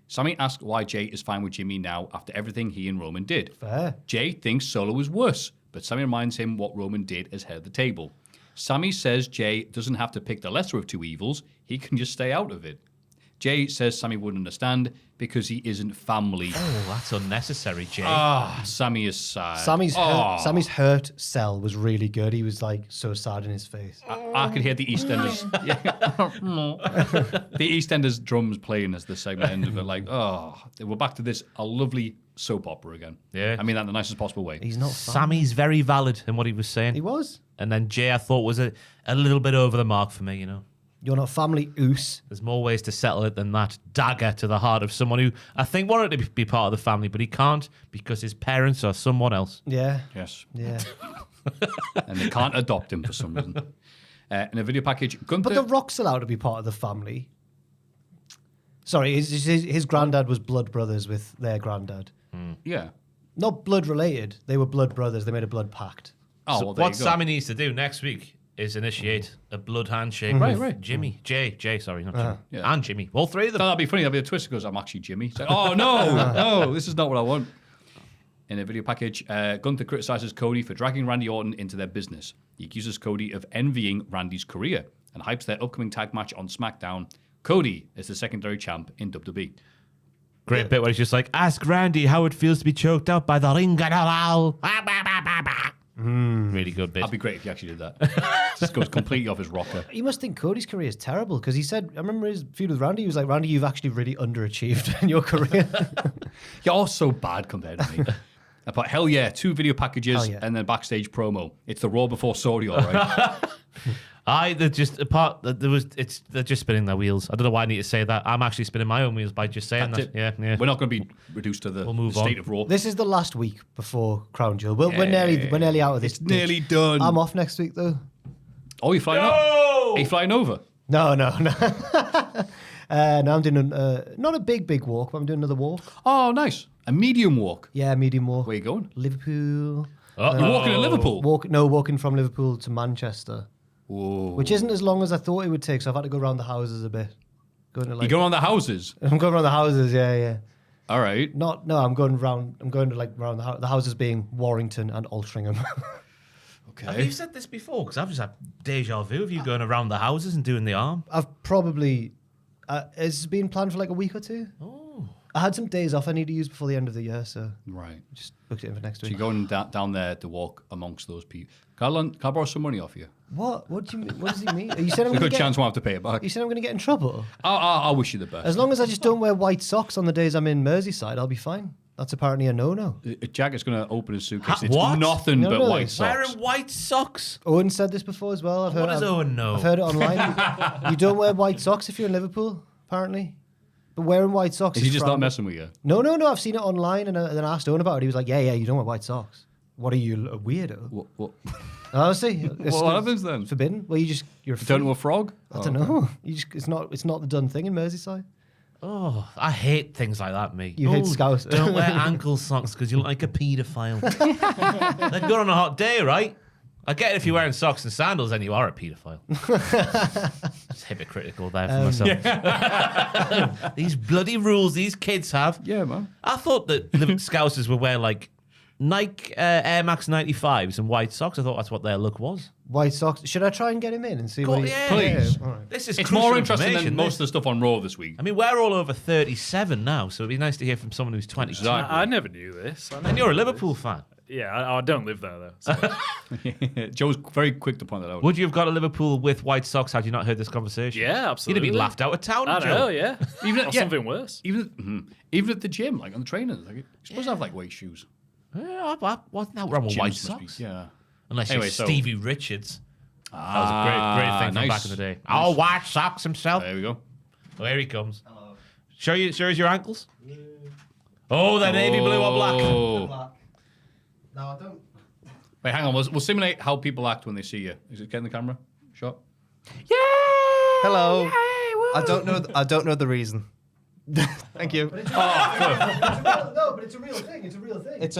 Sammy asks why Jay is fine with Jimmy now after everything he and Roman did. Fair. Jay thinks Solo was worse, but Sammy reminds him what Roman did as head of the table. Sammy says Jay doesn't have to pick the lesser of two evils. He can just stay out of it. Jay says Sammy wouldn't understand because he isn't family. Oh, that's unnecessary, Jay. Sammy is sad. Sammy's hurt sell was really good. He was like so sad in his face. I could hear the EastEnders. The EastEnders drums playing as the segment ended. Like, we're back to this a lovely soap opera again. Yeah. I mean that in the nicest possible way. He's not. Sammy's very valid in what he was saying. He was. And then Jay, I thought, was a little bit over the mark for me, you know. You're not family, oos. There's more ways to settle it than that dagger to the heart of someone who I think wanted to be part of the family, but he can't because his parents are someone else. Yeah. Yes. Yeah. And they can't adopt him for some reason. In a video package, Gunther... But The Rock's allowed to be part of the family. Sorry, his granddad was blood brothers with their granddad. Yeah. Not blood related. They were blood brothers. They made a blood pact. Oh, So well, there what you go. Sammy needs to do next week is initiate a blood handshake with Jimmy. Jay, sorry, not Jimmy. Yeah. And Jimmy. All three of them. That'd be funny. That'd be a twist. It goes, I'm actually Jimmy. It's like, oh, no, this is not what I want. In a video package, Gunther criticizes Cody for dragging Randy Orton into their business. He accuses Cody of envying Randy's career and hypes their upcoming tag match on SmackDown. Cody is the secondary champ in WWE. Great bit where he's just like, ask Randy how it feels to be choked out by the ring general. Really good bit. That'd be great if he actually did that. Just goes completely off his rocker. You must think Cody's career is terrible because he said, I remember his feud with Randy, he was like, Randy, you've actually really underachieved in your career. You're so bad compared to me. But hell yeah, 2 video packages Hell yeah. and then backstage promo. It's the Raw before Saudi, all right? They're just they're just spinning their wheels. I don't know why I need to say that. I'm actually spinning my own wheels by just saying That's that. it. Yeah. We're not going to be reduced to the move state on. of Raw. This is the last week before Crown Jewel. We're nearly out of this. It's nearly done. I'm off next week though. Oh, you're flying over? Are you flying over? No. No, I'm doing not a big walk, but I'm doing another walk. Oh, nice. A medium walk. Yeah, medium walk. Where you going? Liverpool. You're walking in Liverpool? Walking from Liverpool to Manchester. Whoa. Which isn't as long as I thought it would take, so I've had to go around the houses a bit. Going to You going on the houses? I'm going around the houses, yeah. All right. I'm going to like around the houses being Warrington and Altrincham. Have you said this before? Because I've just had deja vu of you going around the houses and doing the arm. I've probably it's been planned for like a week or two. Oh. I had some days off I need to use before the end of the year, so Right. just booked it in for next So week. you're going down there to walk amongst those people. Can I borrow some money off you? What? What do you mean? What does he mean? You said I'm There's a going good to chance I won't have to pay it back. You said I'm going to get in trouble. I wish you the best. As long as I just don't wear white socks on the days I'm in Merseyside, I'll be fine. That's apparently a no-no. Jack is going to open his suitcase. It's What? nothing No, but no, white it's socks. Wearing white socks. Owen said this before as well. What does Owen know? I've heard it online. You don't wear white socks if you're in Liverpool, apparently. But wearing white socks Is is he just not frowned- messing with you? No. I've seen it online and then I asked Owen about it. He was like, yeah, you don't wear white socks. What are you, a weirdo? What Honestly, what happens then? Forbidden. Well, you're a Turn to a frog? I don't know. It's not the done thing in Merseyside. Oh, I hate things like that, me. You hate Scouse. Don't wear ankle socks because you look like a paedophile. Then go on a hot day, right? I get it if you're wearing socks and sandals, then you are a paedophile. It's hypocritical there for myself. These bloody rules these kids have. Yeah, man. I thought that the Scousers would wear like Nike Air Max 95s and white socks. I thought that's what their look was. White socks. Should I try and get him in and see Go- what he... yeah. Please. All right. This is It's crucial more interesting than information, most this. of the stuff on Raw this week. I mean, we're all over 37 now, so it'd be nice to hear from someone who's 22. Exactly. I never knew this. And you're a Liverpool fan. Yeah, I don't live there though. So. Joe's very quick to point that out. Would you have got a Liverpool with white socks had you not heard this conversation? Yeah, You'd absolutely. have been laughed out of town, I Joe. know, yeah. Even Or yeah. something worse. Even at the gym, like on the trainers, like, you're supposed to have like white shoes. Yeah, what's that wrong with Gyms white must be- socks? Yeah. Unless Anyway, you're so- Stevie Richards. That was a great thing from nice. back in the day. Oh, white socks himself. There we go. Oh, here he comes. Hello. Show us your ankles. Oh, they're navy blue or black. Oh. No, I don't... Wait, hang on. We'll simulate how people act when they see you. Is it getting the camera shot? Hello. I don't know the reason. Thank you. No, but it's a real thing. It's a real thing.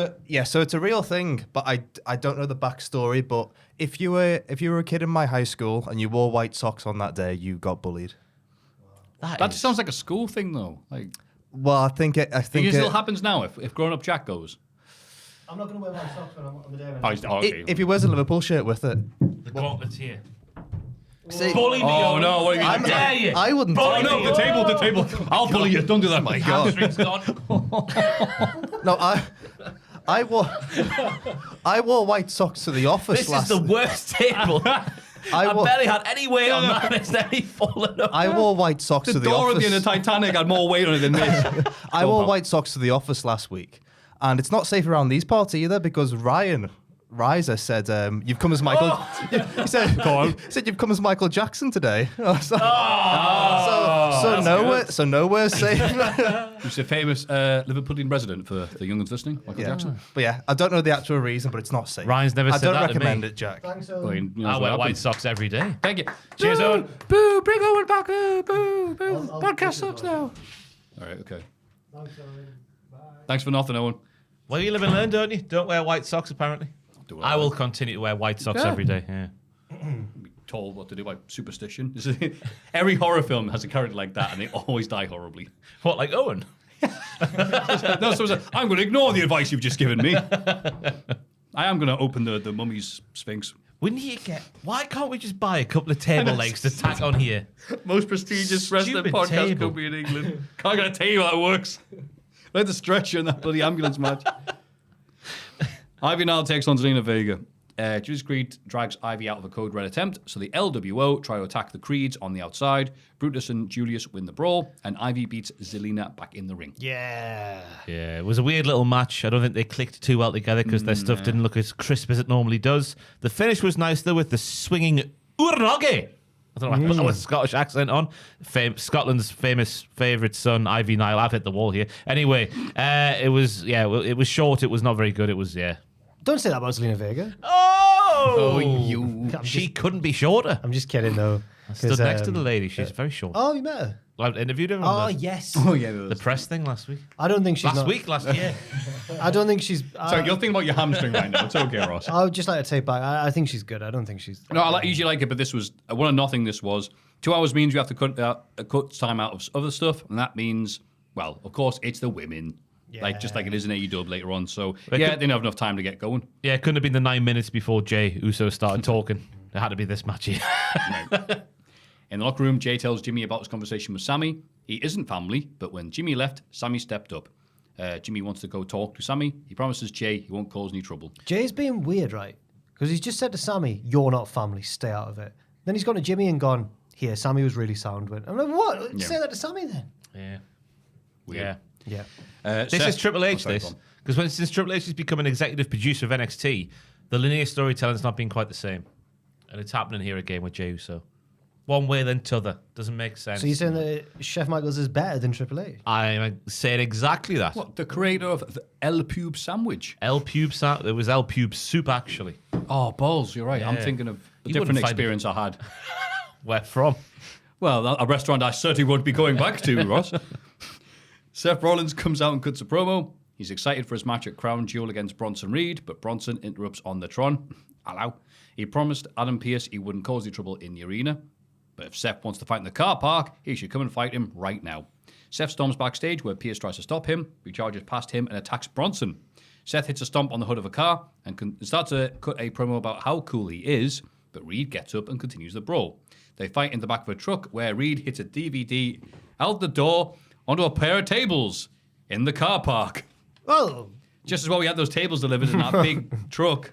So it's a real thing, but I don't know the backstory. But if you were a kid in my high school and you wore white socks on that day, you got bullied. That just sounds like a school thing, though. Like, Well, I think it still happens now. If grown-up Jack goes, I'm not going to wear white socks when I'm on the day. okay. if he wears a Liverpool shirt with it. The gauntlet's here. See, Bully me. Oh Owen. no! What are you I gonna dare you. I wouldn't. Oh no! The table! I'll bully you. Don't do that, my Hamstring's gone. No, I wore white socks to the office This is last. the worst table. I barely had any weight on that. It's nearly fallen over. I wore white socks The to the door at office. the end of Titanic had more weight on it than this. I wore white socks to the office last week, and it's not safe around these parts either because Ryan Riser said, "You've come as Michael." He said, "Go on." He said, "You've come as Michael Jackson today." So nowhere safe. Who's a famous Liverpoolian resident for the young ones listening, Michael Jackson. But yeah, I don't know the actual reason, but it's not safe. Ryan's never I said don't that to recommend me. it, Jack. Thanks, Well, you know I what wear white happens. socks every day. Thank you. Cheers, Owen. Boo! Bring Owen back! Boo! Podcast sucks now. All right, okay. Thanks for nothing, Owen. Well, you live and learn, don't you? Don't wear white socks, apparently. Do what I I will like. continue to wear white socks Yeah. every day. Yeah. Be told what to do by superstition. Every horror film has a character like that, and they always die horribly. What, like Owen? No, so I'm going to ignore the advice you've just given me. I am going to open the mummy's sphinx. Wouldn't you get? Why can't we just buy a couple of table legs to tack on here? Most prestigious wrestling Stupid podcast table. company in England. Can't get a table that works. Let the stretcher in that bloody ambulance match. Ivy now takes on Zelina Vega. Judas Creed drags Ivy out of a code red attempt, so the LWO try to attack the Creeds on the outside. Brutus and Julius win the brawl, and Ivy beats Zelina back in the ring. Yeah. Yeah, it was a weird little match. I don't think they clicked too well together because their stuff didn't look as crisp as it normally does. The finish was nice though with the swinging Urnoge. I don't know. I put that with a Scottish accent on. Scotland's famous favourite son, Ivy Nile. I've hit the wall here. Anyway, it was short. It was not very good. It was Don't say that about Zelina Vega. Oh, you! She couldn't be shorter. I'm just kidding, though. I stood next to the lady. She's very short. Oh, you met her? I interviewed her Oh, on yes. Oh yeah, the press thing last week. I don't think she's Last year. I don't think she's... Sorry, you're thinking about your hamstring right now. It's okay, Ross. I would just like to take back. I think she's good. I don't think she's... No, I usually like it, but this was 1-0. This was 2 hours means you have to cut time out of other stuff, and that means, well, of course, it's the women, just like it is in AEW later on. So they didn't have enough time to get going. Yeah, it couldn't have been the 9 minutes before Jay Uso started talking. It had to be this match here. In the locker room, Jay tells Jimmy about his conversation with Sammy. He isn't family, but when Jimmy left, Sammy stepped up. Jimmy wants to go talk to Sammy. He promises Jay he won't cause any trouble. Jay's being weird, right? Because he's just said to Sammy, "You're not family. Stay out of it." Then he's gone to Jimmy and gone, "Here, Sammy was really sound with." I'm like, "What? Yeah. Say that to Sammy then." Yeah. Weird. Yeah. This is Triple H, sorry, this. go on. Because since Triple H has become an executive producer of NXT, the linear storytelling's not been quite the same. And it's happening here again with Jey Uso. One way then t'other. Doesn't make sense. So you're saying that Chef Michaels is better than Triple H? I'm saying exactly that. What, the creator of the El Pube sandwich? El Pube, there was El Pube soup, actually. Oh, balls, you're right. I'm Yeah. thinking of a You different wouldn't find experience I had. Where from? Well, a restaurant I certainly won't be going back to, Ross. Seth Rollins comes out and cuts a promo. He's excited for his match at Crown Jewel against Bronson Reed, but Bronson interrupts on the Tron. Hello. He promised Adam Pearce he wouldn't cause any trouble in the arena. But if Seth wants to fight in the car park, he should come and fight him right now. Seth storms backstage where Pearce tries to stop him. He charges past him and attacks Bronson. Seth hits a stomp on the hood of a car and starts to cut a promo about how cool he is, but Reed gets up and continues the brawl. They fight in the back of a truck where Reed hits a DVD out the door onto a pair of tables in the car park. Oh, Just as well we had those tables delivered in that big truck.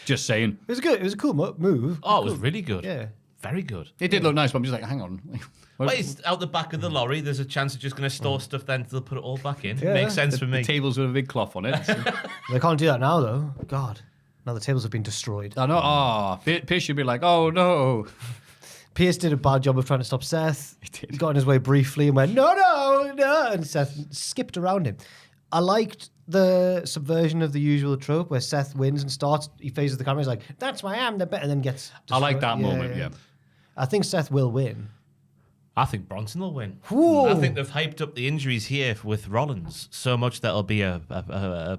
Just saying. it was good. It was a cool move. Oh, it was really good. Yeah. Very good. It did look nice, but I'm just like, hang on. Wait, it's out the back of the lorry. There's a chance it's just going to store stuff then they'll put it all back in. Yeah. Makes sense for The me. tables with a big cloth on it. They can't do that now, though. God. Now the tables have been destroyed. I know. Pierce should be like, oh no. Pierce did a bad job of trying to stop Seth. He did. He got in his way briefly and went, no. And Seth skipped around him. I liked the subversion of the usual trope where Seth wins and starts, he faces the camera, he's like, that's why I'm the better, and then gets I like that destroyed. moment, yeah. I think Seth will win. I think Bronson will win. Whoa. I think they've hyped up the injuries here with Rollins so much that'll be a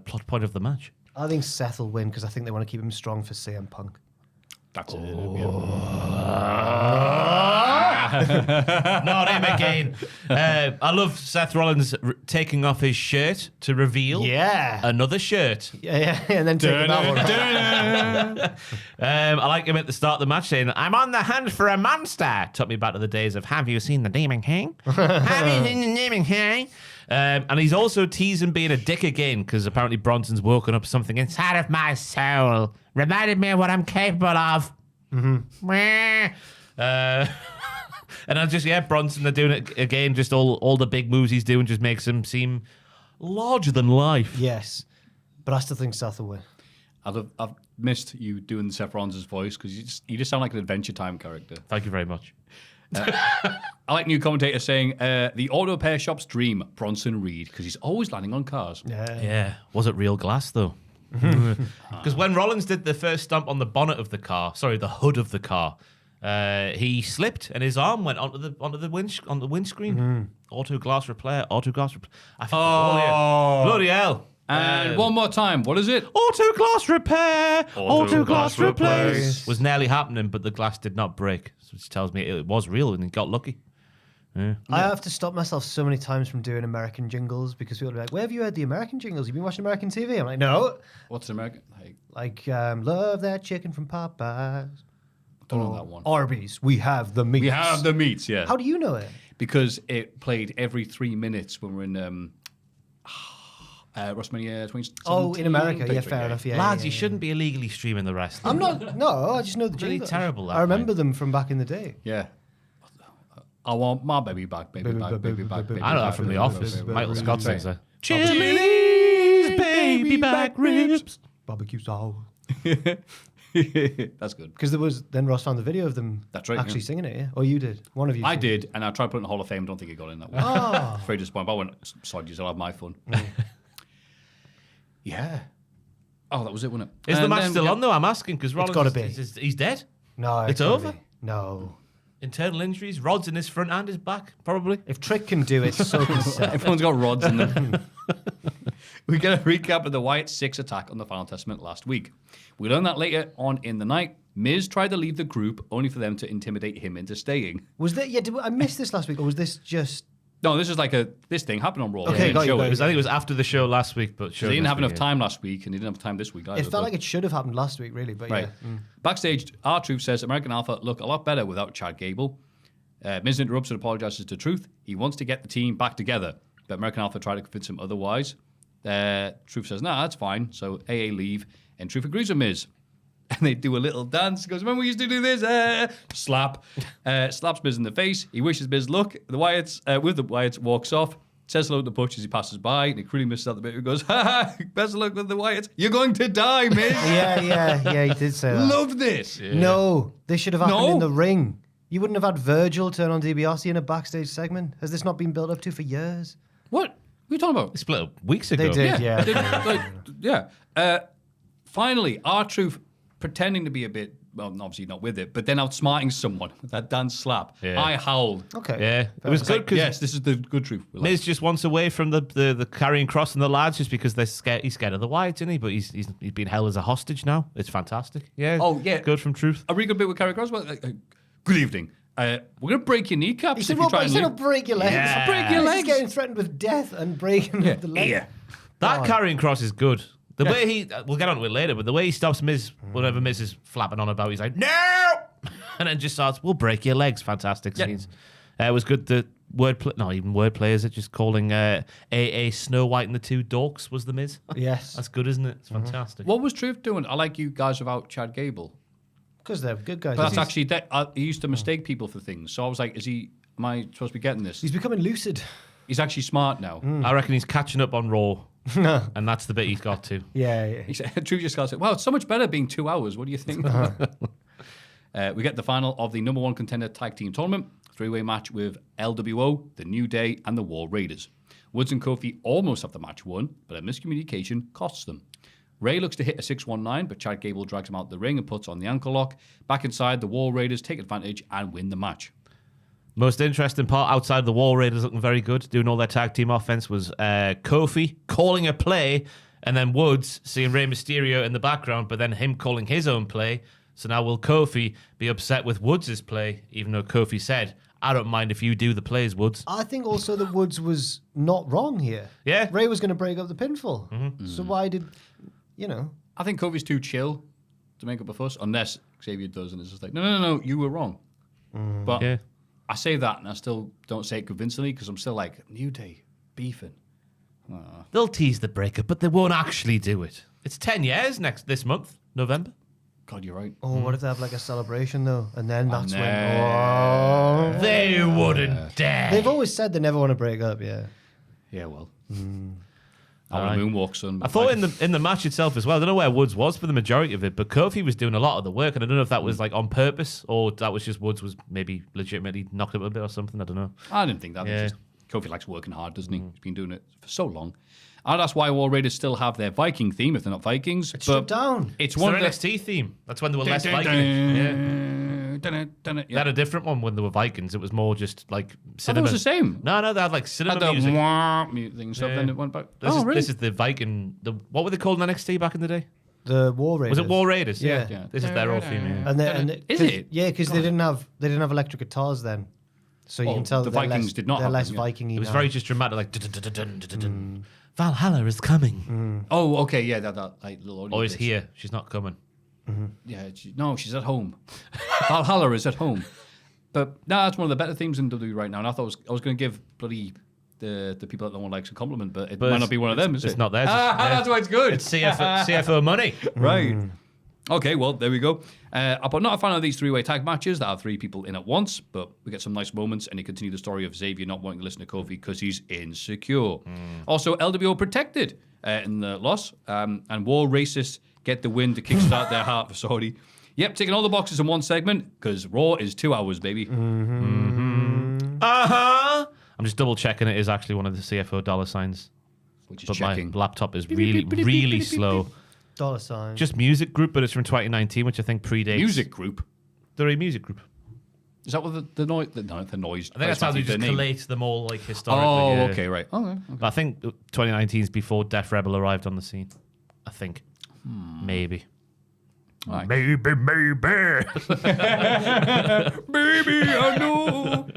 plot point of the match. I think Seth will win because I think they want to keep him strong for CM Punk. That's it. Not him again. I love Seth Rollins taking off his shirt to reveal another shirt. Yeah, and then taking that one. I like him at the start of the match saying, I'm on the hunt for a monster. Took me back to the days of, have you seen the Demon King? Have you seen the Demon King? And he's also teasing being a dick again because apparently Bronson's woken up something inside of my soul. Reminded me of what I'm capable of. And I just, Bronson, they're doing it again. Just all the big moves he's doing just makes him seem larger than life. Yes, but I still think Seth will win. I've missed you doing Seth Rollins' voice because you just sound like an Adventure Time character. Thank you very much. I like new commentator saying, the auto pair shop's dream, Bronson Reed, because he's always landing on cars. Yeah. Was it real glass, though? Because when Rollins did the first stomp on the bonnet of the car, the hood of the car, he slipped and his arm went onto the windscreen. Auto glass repair. I think, bloody hell. And one more time, what is it? Auto glass repair. Auto glass replace. Was nearly happening, but the glass did not break, which tells me it was real and he got lucky. Yeah. I have to stop myself so many times from doing American jingles because people are like, where have you heard the American jingles? You've been watching American TV? I'm like, no. What's an American? Like, love that chicken from Popeyes. Don't know that one. Arby's, we have the meats. We have the meats, yeah. How do you know it? Because it played every 3 minutes when we're in WrestleMania 2017. Oh, in America. Yeah, 23, fair enough. Yeah, Lads, yeah, you shouldn't be illegally streaming the wrestling. I'm not. No, I just know the Really jingles. terrible, that, I remember mate. them from back in the day. Yeah. I want my baby back, baby back, baby back, baby I know that back, from The baby Office. back, Michael baby Scott back. sings that. Chili's baby back ribs. Barbecue style. That's good. Because then Ross found the video of them That's right, actually yeah. singing it, yeah? Or you did. One of you. I did. did, and I tried to put it in the Hall of Fame. Don't think it got in that one. Oh. Very disappointed. But I went, sorry, you'll have my fun. Yeah. Oh, that was it, wasn't it? Is the And match then, still yeah. on, though? I'm asking, because Rollins gotta be. he's dead. No, It's gotta over? be. No. Internal injuries, rods in his front and his back, probably. If Trick can do it, so can Seth. Everyone's got rods in them. We get a recap of the Wyatt 6 attack on the Final Testament last week. We learn that later on in the night, Miz tried to leave the group only for them to intimidate him into staying. Was that? Yeah, I missed this last week, or was this just? No, this is like this thing happened on Raw. Okay, They didn't got you, show got it. you. I think it was after the show last week, but They didn't have enough time last week, and they didn't have time this week either. It felt like it should have happened last week, really. But Right. yeah. Backstage, R-Truth says American Alpha look a lot better without Chad Gable. Miz interrupts and apologizes to Truth. He wants to get the team back together, but American Alpha try to convince him otherwise. Truth says, nah, that's fine. So AA leave, and Truth agrees with Miz. And they do a little dance. He goes, remember we used to do this? Slap. Slaps Miz in the face. He wishes Miz luck. The Wyatts, with the Wyatts, walks off. Says hello to Butch as he passes by. And he really misses out the bit. He goes, ha ha, best of luck with the Wyatts. You're going to die, Miz. Yeah, he did say that. Love this. No, this should have happened No? in the ring. You wouldn't have had Virgil turn on DiBiase in a backstage segment. Has this not been built up to for years? What? What are you talking about? They split up weeks ago. They did, yeah. Finally, R-Truth pretending to be a bit well, obviously not with it, but then outsmarting someone, that dance slap. Yeah. I howled. Okay. Yeah, it was good because Yes, this is the good truth. We like. Miz just wants away from the carrying cross and the lads just because they're scared. He's scared of the Wyatts, isn't he? But he's been held as a hostage now. It's fantastic. Yeah. Oh, yeah. Good from Truth. A really good bit with Carrie Cross. Good evening. We're going to break your kneecaps He if said, you well, try and leave. break your legs. Yeah. Break your He's legs. getting threatened with death and breaking of the legs. Here. That carrying cross is good. The way he, we'll get onto it later, but the way he stops Miz, whatever Miz is flapping on about, he's like, no! And then just starts, we'll break your legs. Fantastic scenes. It was good. The wordplay, not even wordplay, is it? Just calling AA Snow White and the Two Dorks was the Miz. Yes. That's good, isn't it? It's fantastic. What was Truth doing? I like you guys without Chad Gable. Because they're good guys. But that's actually, he used to mistake people for things. So I was like, am I supposed to be getting this? He's becoming lucid. He's actually smart now. I reckon he's catching up on Raw. And that's the bit he's got to. Yeah. He said, Truth just got to say, wow, it's so much better being 2 hours. What do you think? We get the final of the number one contender tag team tournament. Three-way match with LWO, The New Day, and the War Raiders. Woods and Kofi almost have the match won, but a miscommunication costs them. Ray looks to hit a 619, but Chad Gable drags him out the ring and puts on the ankle lock. Back inside, the War Raiders take advantage and win the match. Most interesting part outside the War Raiders looking very good, doing all their tag team offense, was Kofi calling a play and then Woods seeing Rey Mysterio in the background, but then him calling his own play. So now will Kofi be upset with Woods' play, even though Kofi said, I don't mind if you do the plays, Woods. I think also that Woods was not wrong here. Yeah. Ray was going to break up the pinfall. So why did, I think Kofi's too chill to make up a fuss, unless Xavier does, and it's just like, no, you were wrong. But Yeah. I say that, and I still don't say it convincingly, because I'm still like, New Day, beefing. They'll tease the breakup, but they won't actually do it. It's 10 years this month, November. God, you're right. Oh, what if they have like a celebration though? And then that's no. when. Oh. They wouldn't dare. They've always said they never want to break up, yeah. Yeah, well. I want to moonwalk, son. I thought in the match itself as well, I don't know where Woods was for the majority of it, but Kofi was doing a lot of the work, and I don't know if that was like on purpose or that was just Woods was maybe legitimately knocked up a bit or something. I don't know. I didn't think that. Yeah. Just, Kofi likes working hard, doesn't he? He's been doing it for so long. And that's why War Raiders still have their Viking theme if they're not Vikings. It's stripped down. It's It's one their of the... NXT theme. That's when they were less Viking. Yeah. They had a different one when they were Vikings. It was more just like I thought it cinema. was the same. No, they had like cinema Had the music. wah thing, so Yeah. then it went back. This is the Viking. What were they called in NXT back in the day? The War Raiders. Was it War Raiders? Yeah. Yeah. This is their old theme. Yeah. Is it? Yeah, because they didn't have electric guitars then. So you Oh, can tell the that they're Vikings less, did not they're have less them, yeah. Viking-y It was now. very just dramatic, like dun-dun-dun-dun-dun-dun. Valhalla is coming. Oh, okay, yeah, that like, little audio Or is bits. here. She's not coming. Yeah, she's at home. Valhalla is at home. But no, that's one of the better themes in WWE right now. And I thought I was going to give bloody the people that no one likes a compliment, but it might not be one of them, is it? It's not theirs. That's why it's good. It's CFO money. Right. Okay, well, there we go. I'm not a fan of these three-way tag matches that have three people in at once, but we get some nice moments, and you continue the story of Xavier not wanting to listen to Kofi because he's insecure. Also, LWO protected in the loss, and War Racists get the win to kickstart their heart for Saudi. Yep, ticking all the boxes in one segment, because Raw is 2 hours, baby. Uh-huh. I'm just double-checking it is actually one of the CFO dollar signs. Which is But checking. my laptop is really slow. Dollar sign. Just music group, but it's from 2019, which I think predates. Music group. They're a music group. Is that what the noise? The noise. I think that's how they just collate them all, like, historically. Oh, yeah. okay, right. Okay. I think 2019 is before Def Rebel arrived on the scene. I think. Maybe. Right. Maybe. Baby, I know.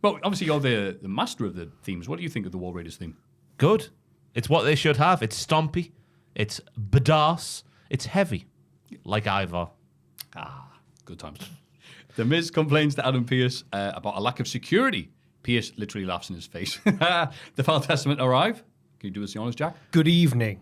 Well, obviously, you're the master of the themes. What do you think of the War Raiders theme? Good. It's what they should have. It's stompy. It's badass. It's heavy. Like Ivar. Good times. The Miz complains to Adam Pearce about a lack of security. Pearce literally laughs in his face. The Final Testament arrive. Can you do us the honors, Jack? Good evening,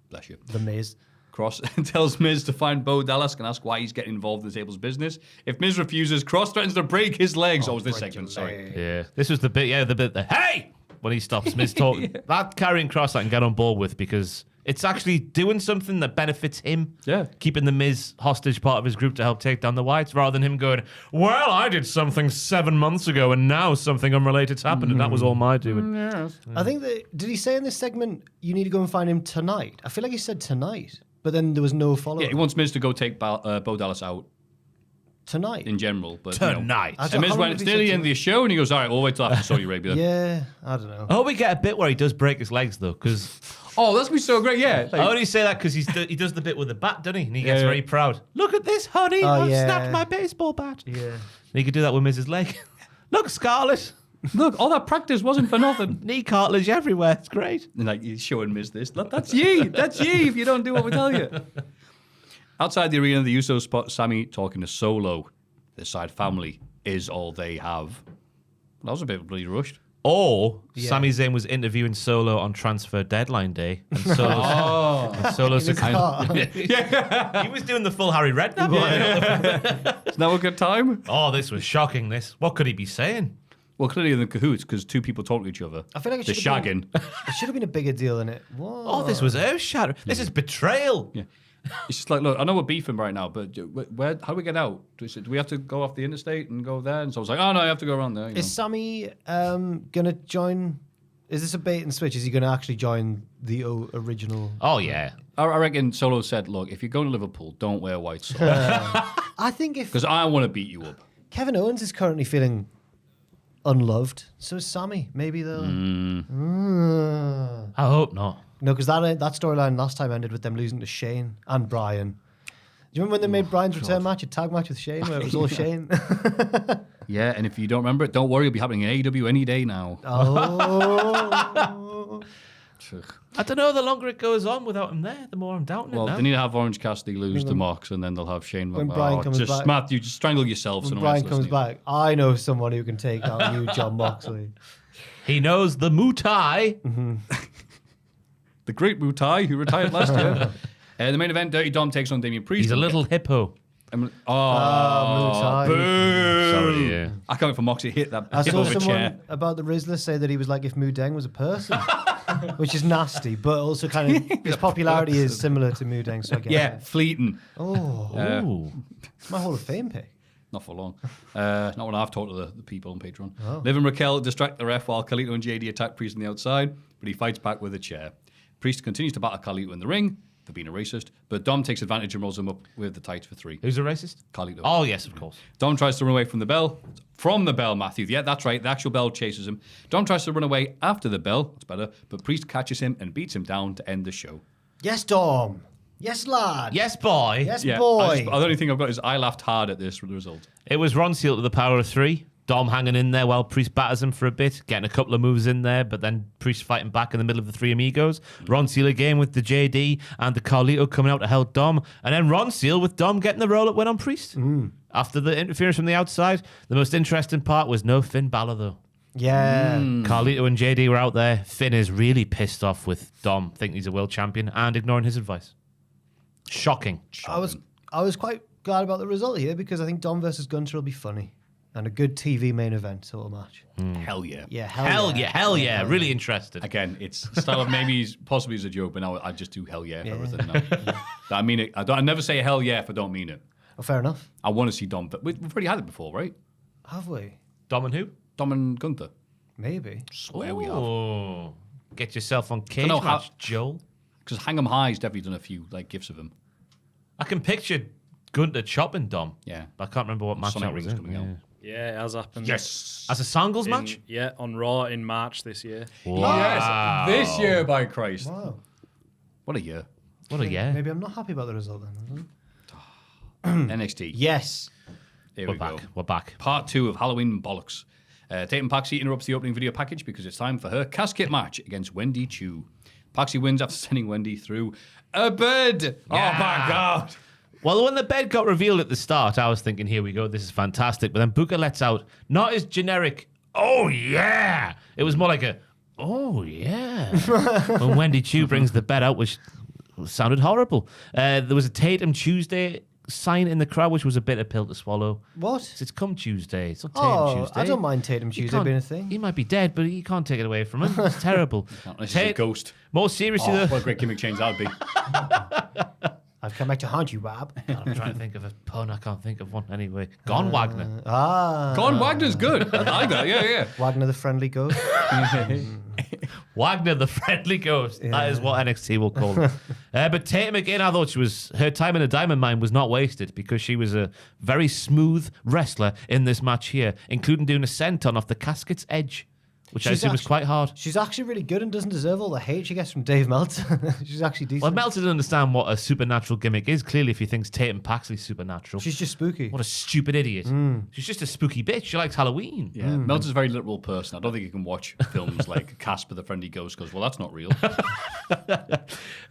Bless you. The Miz. Cross tells Miz to find Bo Dallas and ask why he's getting involved in the table's business. If Miz refuses, Cross threatens to break his legs. Oh, this segment, sorry. Yeah. This was the bit that, hey! When he stops Miz talking. That carrying Cross I can get on board with because it's actually doing something that benefits him. Yeah. Keeping the Miz hostage part of his group to help take down the Whites rather than him going, well, I did something 7 months ago and now something unrelated's happened and that was all my doing. I think that, did he say in this segment, you need to go and find him tonight? I feel like he said tonight, but then there was no follow-up. Yeah, he wants Miz to go take Bo Dallas out Tonight. in general. But Tonight. I And don't- Miz how long went, did it's he nearly say the end of the show, and he goes, all right, we'll wait till after Saudi Arabia. Yeah, I don't know. I hope we get a bit where he does break his legs, though, because Oh, that's be so great, yeah. I only say that because he does the bit with the bat, doesn't he? And he gets very proud. Look at this, honey. Oh, I've yeah. snapped my baseball bat. Yeah. And he could do that with Miz's leg. Look, Scarlett. Look, all that practice wasn't for nothing. Knee cartilage everywhere. It's great. And like, you're showing Miz this. Look, that's ye. That's ye if you don't do what we tell you. Outside the arena, the Usos spot Sammy talking to Solo. Their side family is all they have. That was a bit bloody rushed. Or Sami Zayn was interviewing Solo on transfer deadline day. And Solo's his car. He was doing the full Harry Redknapp. Is that a good time? Oh, this was shocking, this. What could he be saying? Well, clearly in the cahoots because two people talk to each other. I feel like it They're should have shagging. It should have been a bigger deal than it was. Oh, this was earth-shattering. This is betrayal. Yeah. It's just like, look, I know we're beefing right now, but where? How do we get out? Do we have to go off the interstate and go there? And so I was like, oh, no, you have to go around there. You know. Is Sammy going to join? Is this a bait and switch? Is he going to actually join the original? Oh, yeah. I reckon Solo said, look, if you're going to Liverpool, don't wear white socks. I think if Because I want to beat you up. Kevin Owens is currently feeling unloved, so is Sammy. Maybe they'll. I hope not. No, because that storyline last time ended with them losing to Shane and Brian. Do you remember when they made Brian's return match a tag match with Shane, where it was all Shane? Yeah, and if you don't remember it, don't worry, it'll be happening in AEW any day now. Oh. I don't know, the longer it goes on without him there, the more I'm doubting Well, it now. they need to have Orange Cassidy lose to Mox, and then they'll have Shane. When Brian comes just, back- Matthew, just strangle yourself. so When no one Brian else comes listening. back, I know someone who can take out you, John Moxley. He knows the Muay Thai. The great Mutai, who retired last year. The main event, Dirty Dom takes on Damian Priest. He's a little hippo. Boo! Sorry, yeah. I can't wait for Moxie to hit that I hip saw over someone chair. about the Rizzler say that he was like if Mudeng was a person, which is nasty, but also kind of his popularity is similar to Mudeng. So I get Yeah, it. fleeting. Oh, Ooh. it's my Hall of Fame pick. Not for long. Not when I've talked to the people on Patreon. Liv and Raquel distract the ref while Carlito and JD attack Priest on the outside, but he fights back with a chair. Priest continues to battle Carlito in the ring for being a racist, but Dom takes advantage and rolls him up with the tights for 3. Who's a racist? Carlito. Oh, yes, of course. Dom tries to run away from the bell. From the bell, Maffew. Yeah, that's right. The actual bell chases him. Dom tries to run away after the bell. That's better. But Priest catches him and beats him down to end the show. Yes, Dom. Yes, lad. Yes, boy. Yes, Yeah, boy. the only thing I've got is I laughed hard at this result. It was Ron Seal to the power of 3. Dom hanging in there while Priest batters him for a bit, getting a couple of moves in there, but then Priest fighting back in the middle of the 3 amigos. Ron Seal again with the JD and the Carlito coming out to help Dom. And then Ron Seal with Dom getting the roll-up win on Priest. After the interference from the outside, the most interesting part was no Finn Balor, though. Yeah. Carlito and JD were out there. Finn is really pissed off with Dom, thinking he's a world champion, and ignoring his advice. Shocking. I was quite glad about the result here because I think Dom versus Gunter will be funny and a good TV main event sort of match. Hell yeah. Yeah, Hell yeah. Really interested. Again, it's style of maybe possibly as a joke, but now I just do hell yeah for everything now. I mean it. I never say hell yeah if I don't mean it. Oh, fair enough. I want to see Dom. But we've already had it before, right? Have we? Dom and who? Dom and Gunther. Maybe. Swear we have. Oh. Get yourself on cage know how- match, Joel. Because Hang'em High's definitely done a few like gifs of him. I can picture Gunter chopping Dom. Yeah. But I can't remember what match Sonic that was Ring's in. coming out. Yeah, it has happened. Yes. As a singles In- match? Yeah, on Raw in March this year. Wow. Yes. This year, by Christ. Wow. What a year. What a yeah. Maybe I'm not happy about the result then. NXT. Yes. Here We're we back. go. We're back. Part 2 of Halloween Bollocks. Tatum Paxi interrupts the opening video package because it's time for her casket match against Wendy Chu. Paxi wins after sending Wendy through a bed. Oh my God. Well, when the bed got revealed at the start, I was thinking, here we go, this is fantastic. But then Booker lets out not his generic, oh yeah. It was more like a, oh yeah. When Wendy Chu brings the bed out, which sounded horrible. There was a Tatum Tuesday sign in the crowd, which was a bitter pill to swallow. What? It's come Tuesday. It's not Tatum Oh, Tuesday. I don't mind Tatum He Tuesday can't- being a thing. He might be dead, but he can't take it away from him. It's terrible. This is a ghost. More seriously, Oh, though. what a great gimmick change that would be. I've come back to haunt you, Rob. God, I'm trying to think of a pun. I can't think of one anyway. Gone Wagner. Ah. Gone Wagner's good. I like that. Yeah, yeah. Wagner the friendly ghost. Wagner, the friendly ghost. That is what NXT will call her. But Tatum, again, I thought her time in a diamond mine was not wasted because she was a very smooth wrestler in this match here, including doing a senton off the casket's edge, which I assume is quite hard. She's actually really good and doesn't deserve all the hate she gets from Dave Meltzer. She's actually decent. Well, Meltzer doesn't understand what a supernatural gimmick is, clearly, if he thinks Tatum Paxley's supernatural. She's just spooky. What a stupid idiot. She's just a spooky bitch. She likes Halloween. Yeah, Meltzer's a very literal person. I don't think you can watch films like Casper the Friendly Ghost because, well, that's not real.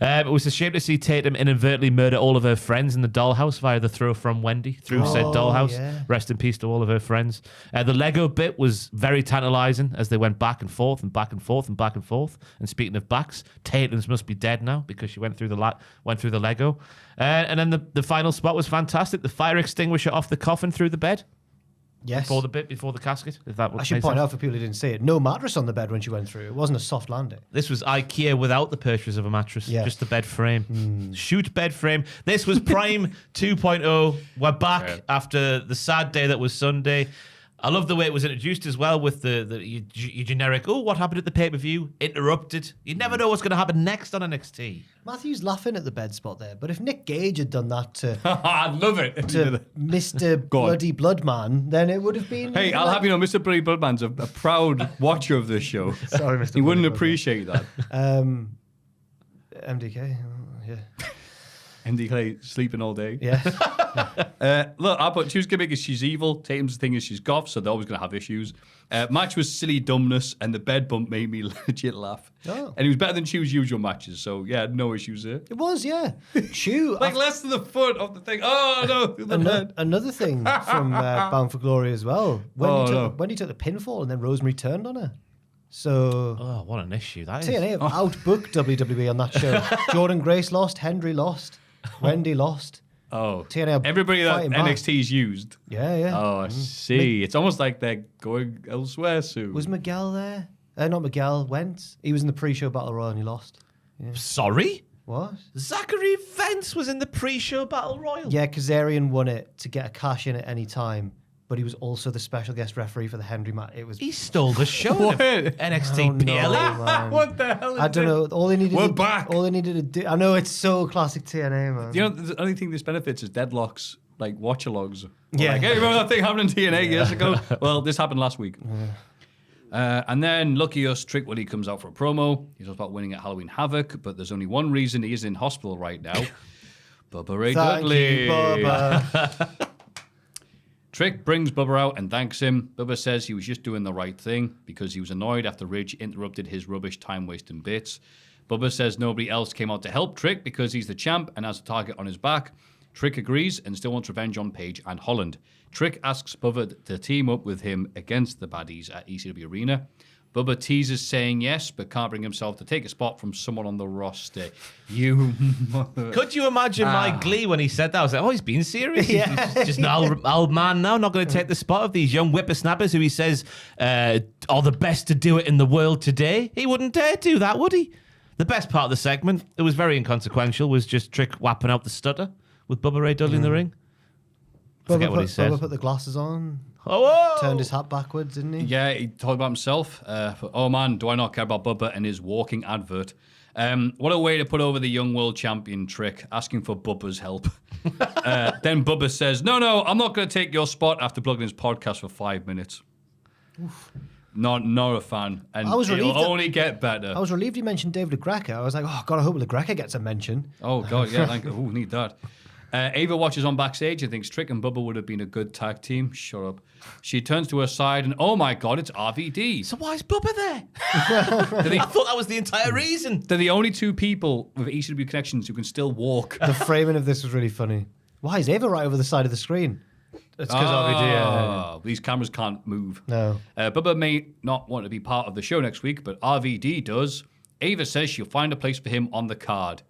It was a shame to see Tatum inadvertently murder all of her friends in the dollhouse via the throw from Wendy through said dollhouse. Yeah. Rest in peace to all of her friends. The Lego bit was very tantalizing as they went back and forth and back and forth and back and forth. And speaking of backs, Tatum's must be dead now because she went through the Lego. And then the final spot was fantastic. The fire extinguisher off the coffin through the bed. Yes. Before the casket. If that I should point out for people who didn't see it, no mattress on the bed when she went through. It wasn't a soft landing. This was IKEA without the purchase of a mattress. Yes. Just the bed frame. Shoot bed frame. This was Prime 2.0. We're back after the sad day that was Sunday. I love the way it was introduced as well with your generic, what happened at the pay-per-view? Interrupted. You never know what's going to happen next on NXT. Matthew's laughing at the bed spot there, but if Nick Gage had done that to I'd love it. to Mr. Bloody Bloodman, then it would have been... Hey, I'll have you know, Mr. Bloody Bloodman's a proud watcher of this show. Sorry, Mr. He wouldn't Bloody appreciate that. MDK, yeah. MD Clay sleeping all day. Yes. Look, I put Tu's gimmick is she's evil. Tatum's thing is she's goth, so they're always going to have issues. Match was silly dumbness, and the bed bump made me legit laugh. Oh. And it was better than Chu's usual matches, so yeah, no issues there. It was, yeah. Chew. Like less than the foot of the thing. Oh no! Another thing from Bound for Glory as well. When he took the pinfall and then Rosemary turned on her. So Oh, what an issue that is. TNA have outbooked WWE on that show. Jordan Grace lost, Hendry lost, Wendy lost. Oh, TNA are everybody that fighting back. NXT's used. Yeah. Oh, I see. It's almost like they're going elsewhere soon. Was Miguel there? Not Miguel. Wentz. He was in the pre-show Battle Royal and he lost. Sorry? What? Zachary Vance was in the pre-show Battle Royal. Yeah, Kazarian won it to get a cash in at any time, but he was also the special guest referee for the Hendry match. It was. He stole the show. What? NXT PLE. man. What the hell is I don't know. All they needed. We're to, back. All they needed to do. I know it's so classic TNA, man. You know, the only thing this benefits is deadlocks, like watch-alongs. Yeah. Like, hey, remember that thing happened in TNA years ago? Well, this happened last week. And then, lucky us, Trick Willie comes out for a promo. He talks about winning at Halloween Havoc, but there's only one reason he is in hospital right now. Bubba Ray Thank Dudley. you, Bubba. Trick brings Bubba out and thanks him. Bubba says he was just doing the right thing because he was annoyed after Ridge interrupted his rubbish time-wasting bits. Bubba says nobody else came out to help Trick because he's the champ and has a target on his back. Trick agrees and still wants revenge on Paige and Holland. Trick asks Bubba to team up with him against the baddies at ECW Arena. Bubba teases saying yes, but can't bring himself to take a spot from someone on the roster. You mother... Could you imagine my glee when he said that? I was like, he's being serious. Yeah. He's just an old man now, not going to take the spot of these young whippersnappers who he says are the best to do it in the world today. He wouldn't dare do that, would he? The best part of the segment, it was very inconsequential, was just Trick whapping out the stutter with Bubba Ray Dudley in the ring. Forget what he said. Bubba put the glasses on. Oh, Turned his hat backwards, didn't he? Yeah, he talked about himself. Oh man, do I not care about Bubba and his walking advert? What a way to put over the young world champion Trick, asking for Bubba's help. Then Bubba says, no, I'm not going to take your spot after plugging his podcast for 5 minutes. Not a fan. And I was relieved it'll that- only get better. I was relieved you mentioned David Greca. I was like, God, I hope Greca gets a mention. Oh, God, yeah. Need that. Ava watches on backstage and thinks Trick and Bubba would have been a good tag team. Shut up. She turns to her side and, oh my God, it's RVD. so why is Bubba there? I thought that was the entire reason. They're the only two people with ECW connections who can still walk. The framing of this was really funny. Why is Ava right over the side of the screen? It's because RVD. These cameras can't move. No. Bubba may not want to be part of the show next week, but RVD does. Ava says she'll find a place for him on the card.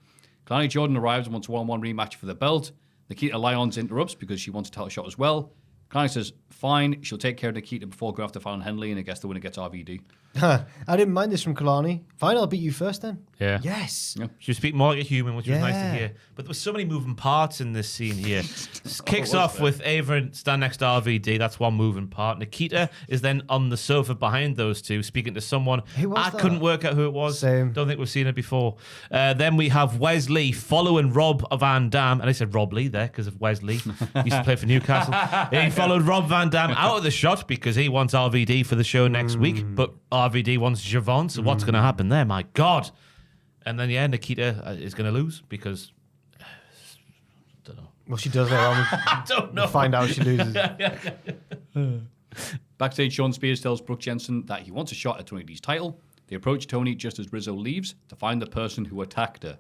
Kalani Jordan arrives and wants a 1-1 rematch for the belt. Nikita Lyons interrupts because she wants a title shot as well. Kalani says, fine, she'll take care of Nikita before going after Fallon Henley, and I guess the winner gets RVD. I didn't mind this from Kalani. Fine, I'll beat you first then. Yeah. Yes. She was speaking more like a human, which was nice to Yeah. hear. But there were so many moving parts in this scene here. This kicks off with Ava stand next to RVD. That's one moving part. Nikita is then on the sofa behind those two, speaking to someone. Who was I that? couldn't work out who it was. Same. Don't think we've seen it before. Then we have Wesley following Rob Van Dam. And I said Rob Lee there because of Wesley. He used to play for Newcastle. He followed Rob Van Dam out of the shot because he wants RVD for the show next week. But RVD wants Javon. So what's going to happen there? My God. And then, Nikita is going to lose because... I don't know. Well, she does later on. I don't know. We'll find out she loses. Backstage, Sean Spears tells Brooke Jensen that he wants a shot at Tony D's title. They approach Tony just as Rizzo leaves to find the person who attacked her.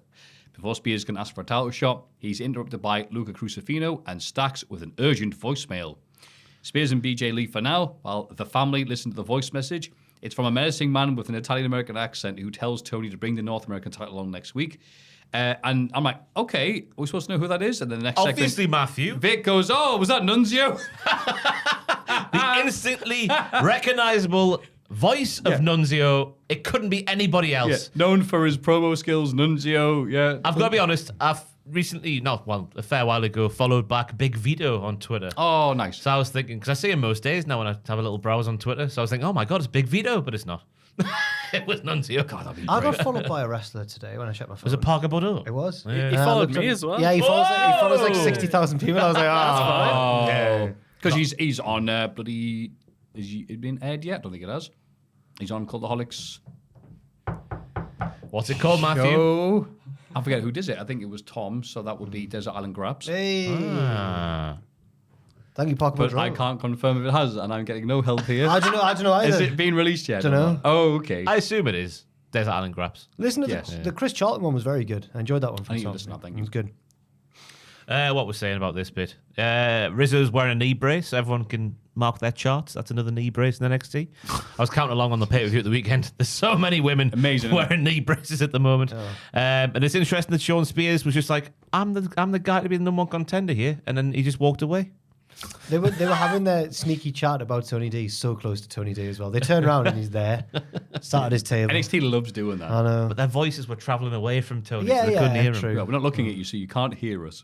Before Spears can ask for a title shot, he's interrupted by Luca Crucifino and Stax with an urgent voicemail. Spears and BJ leave for now, while the family listen to the voice message. It's from a menacing man with an Italian-American accent who tells Tony to bring the North American title along next week. And I'm like, okay, are we supposed to know who that is? And then the next Obviously, segment, Maffew. Vic goes, oh, was that Nunzio? The instantly recognizable voice of Nunzio. It couldn't be anybody else. Known for his promo skills, Nunzio, yeah. I've got to be honest, I've recently, a fair while ago, followed back Big Vito on Twitter. Oh, nice. So I was thinking, because I see him most days now when I have a little browse on Twitter. So I was thinking, oh my God, it's Big Vito, but it's not. It was Nunzio. God, that'd be I great. got followed by a wrestler today when I checked my phone. Was it Parker Bordeaux? It was. He And I followed looked me up- as well. Yeah, he follows like 60,000 people. I was like, oh. Because he's on bloody... Is it been aired yet? I don't think it has. He's on Cultaholics. What's it called, Maffew? Show. I forget who does it. I think it was Tom, so that would be Desert Island Graps. Hey. Ah. Thank you, Parker. But I can't confirm if it has, and I'm getting no help here. I don't know either. Is it being released yet? Dunno. Oh, okay. I assume it is. Desert Island Graps. Listen to Yes. the Chris Charlton one was very good. I enjoyed that one. I From need to Tom. listen to that, thank It you. was good. What we're saying about this bit. Rizzo's wearing a knee brace. Everyone can mark their charts. That's another knee brace in NXT. I was counting along on the pay-per-view at the weekend. There's so many women Amazing, isn't wearing knee braces at the moment. And it's interesting that Sean Spears was just like, I'm the guy to be the number one contender here. And then he just walked away. They were having their sneaky chat about Tony D. So close to Tony D as well. They turned around and he's there, sat at his table. NXT loves doing that. I know. But their voices were travelling away from Tony, Yeah, so they yeah, couldn't hear him. true. Yeah, we're not looking at you, so you can't hear us.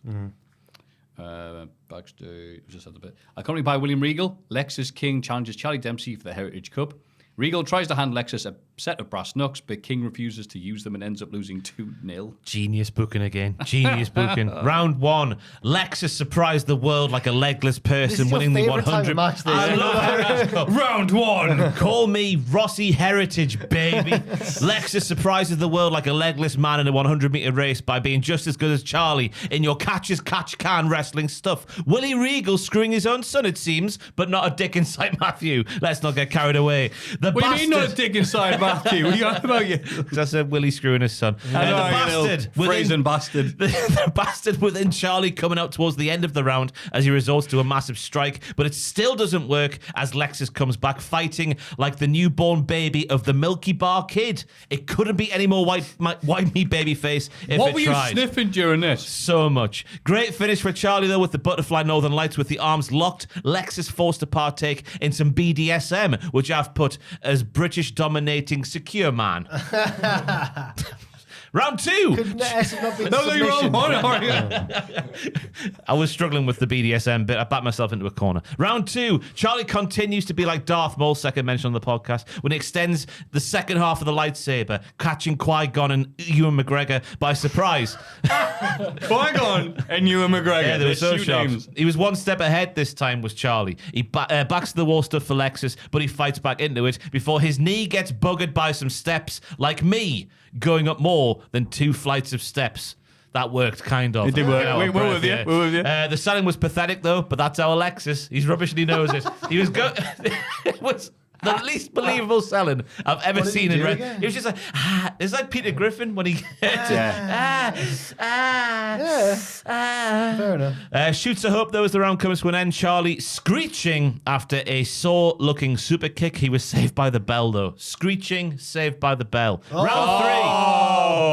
Backstage, just had a bit. Accompanied by William Regal, Lexus King challenges Charlie Dempsey for the Heritage Cup. Regal tries to hand Lexus a set of brass knucks, but King refuses to use them and ends up losing 2-0. Genius booking again. Genius booking. Round one. Lexus surprised the world like a legless person, is your winning the favourite time to 100. match this. I love Heritage Cup. Round one. Call me Rossi Heritage, baby. Lexus surprises the world like a legless man in a 100-meter race by being just as good as Charlie in your catch-as-catch-can wrestling stuff. Willie Regal screwing his own son, it seems, but not a dick inside Maffew. Let's not get carried away. The What do you mean not a bastard. dick inside Matthew? What are you on about? You? Because I said Willie screwing his son. I know, the you little bastard. Brazen bastard. The bastard within Charlie coming out towards the end of the round as he resorts to a massive strike, but it still doesn't work as Lexus comes back fighting like the newborn baby of the Milky Bar Kid. It couldn't be any more white meat baby face if What it were you tried. sniffing during this? So much. Great finish for Charlie, though, with the butterfly Northern Lights with the arms locked. Lexus forced to partake in some BDSM, which I've put as British dominating secure man. Round two. Couldn't the S have not been No, you're submission? wrong. I was struggling with the BDSM bit. I backed myself into a corner. Round two. Charlie continues to be like Darth Maul, second mention on the podcast, when he extends the second half of the lightsaber, catching Qui-Gon and Ewan McGregor by surprise. Qui-Gon and Ewan McGregor. Yeah, they were so Shoot sharp. names. He was one step ahead this time, was Charlie. He backs the wall stuff for Lexus, but he fights back into it before his knee gets buggered by some steps, like me, going up more than 2 flights of steps. That worked, kind of. It did work. Yeah, We're breath, with you. yeah. We're with you. The selling was pathetic, though, but that's our Lexus. He's rubbish and he knows it. He was good. It was the least believable selling I've ever What did he seen in do Red. again? It was just like, it's like Peter Griffin when he Yeah. Fair enough. shoots a hope, though, as the round comes to an end. Charlie screeching after a sore-looking super kick. He was saved by the bell, though. Screeching, saved by the bell. Round three.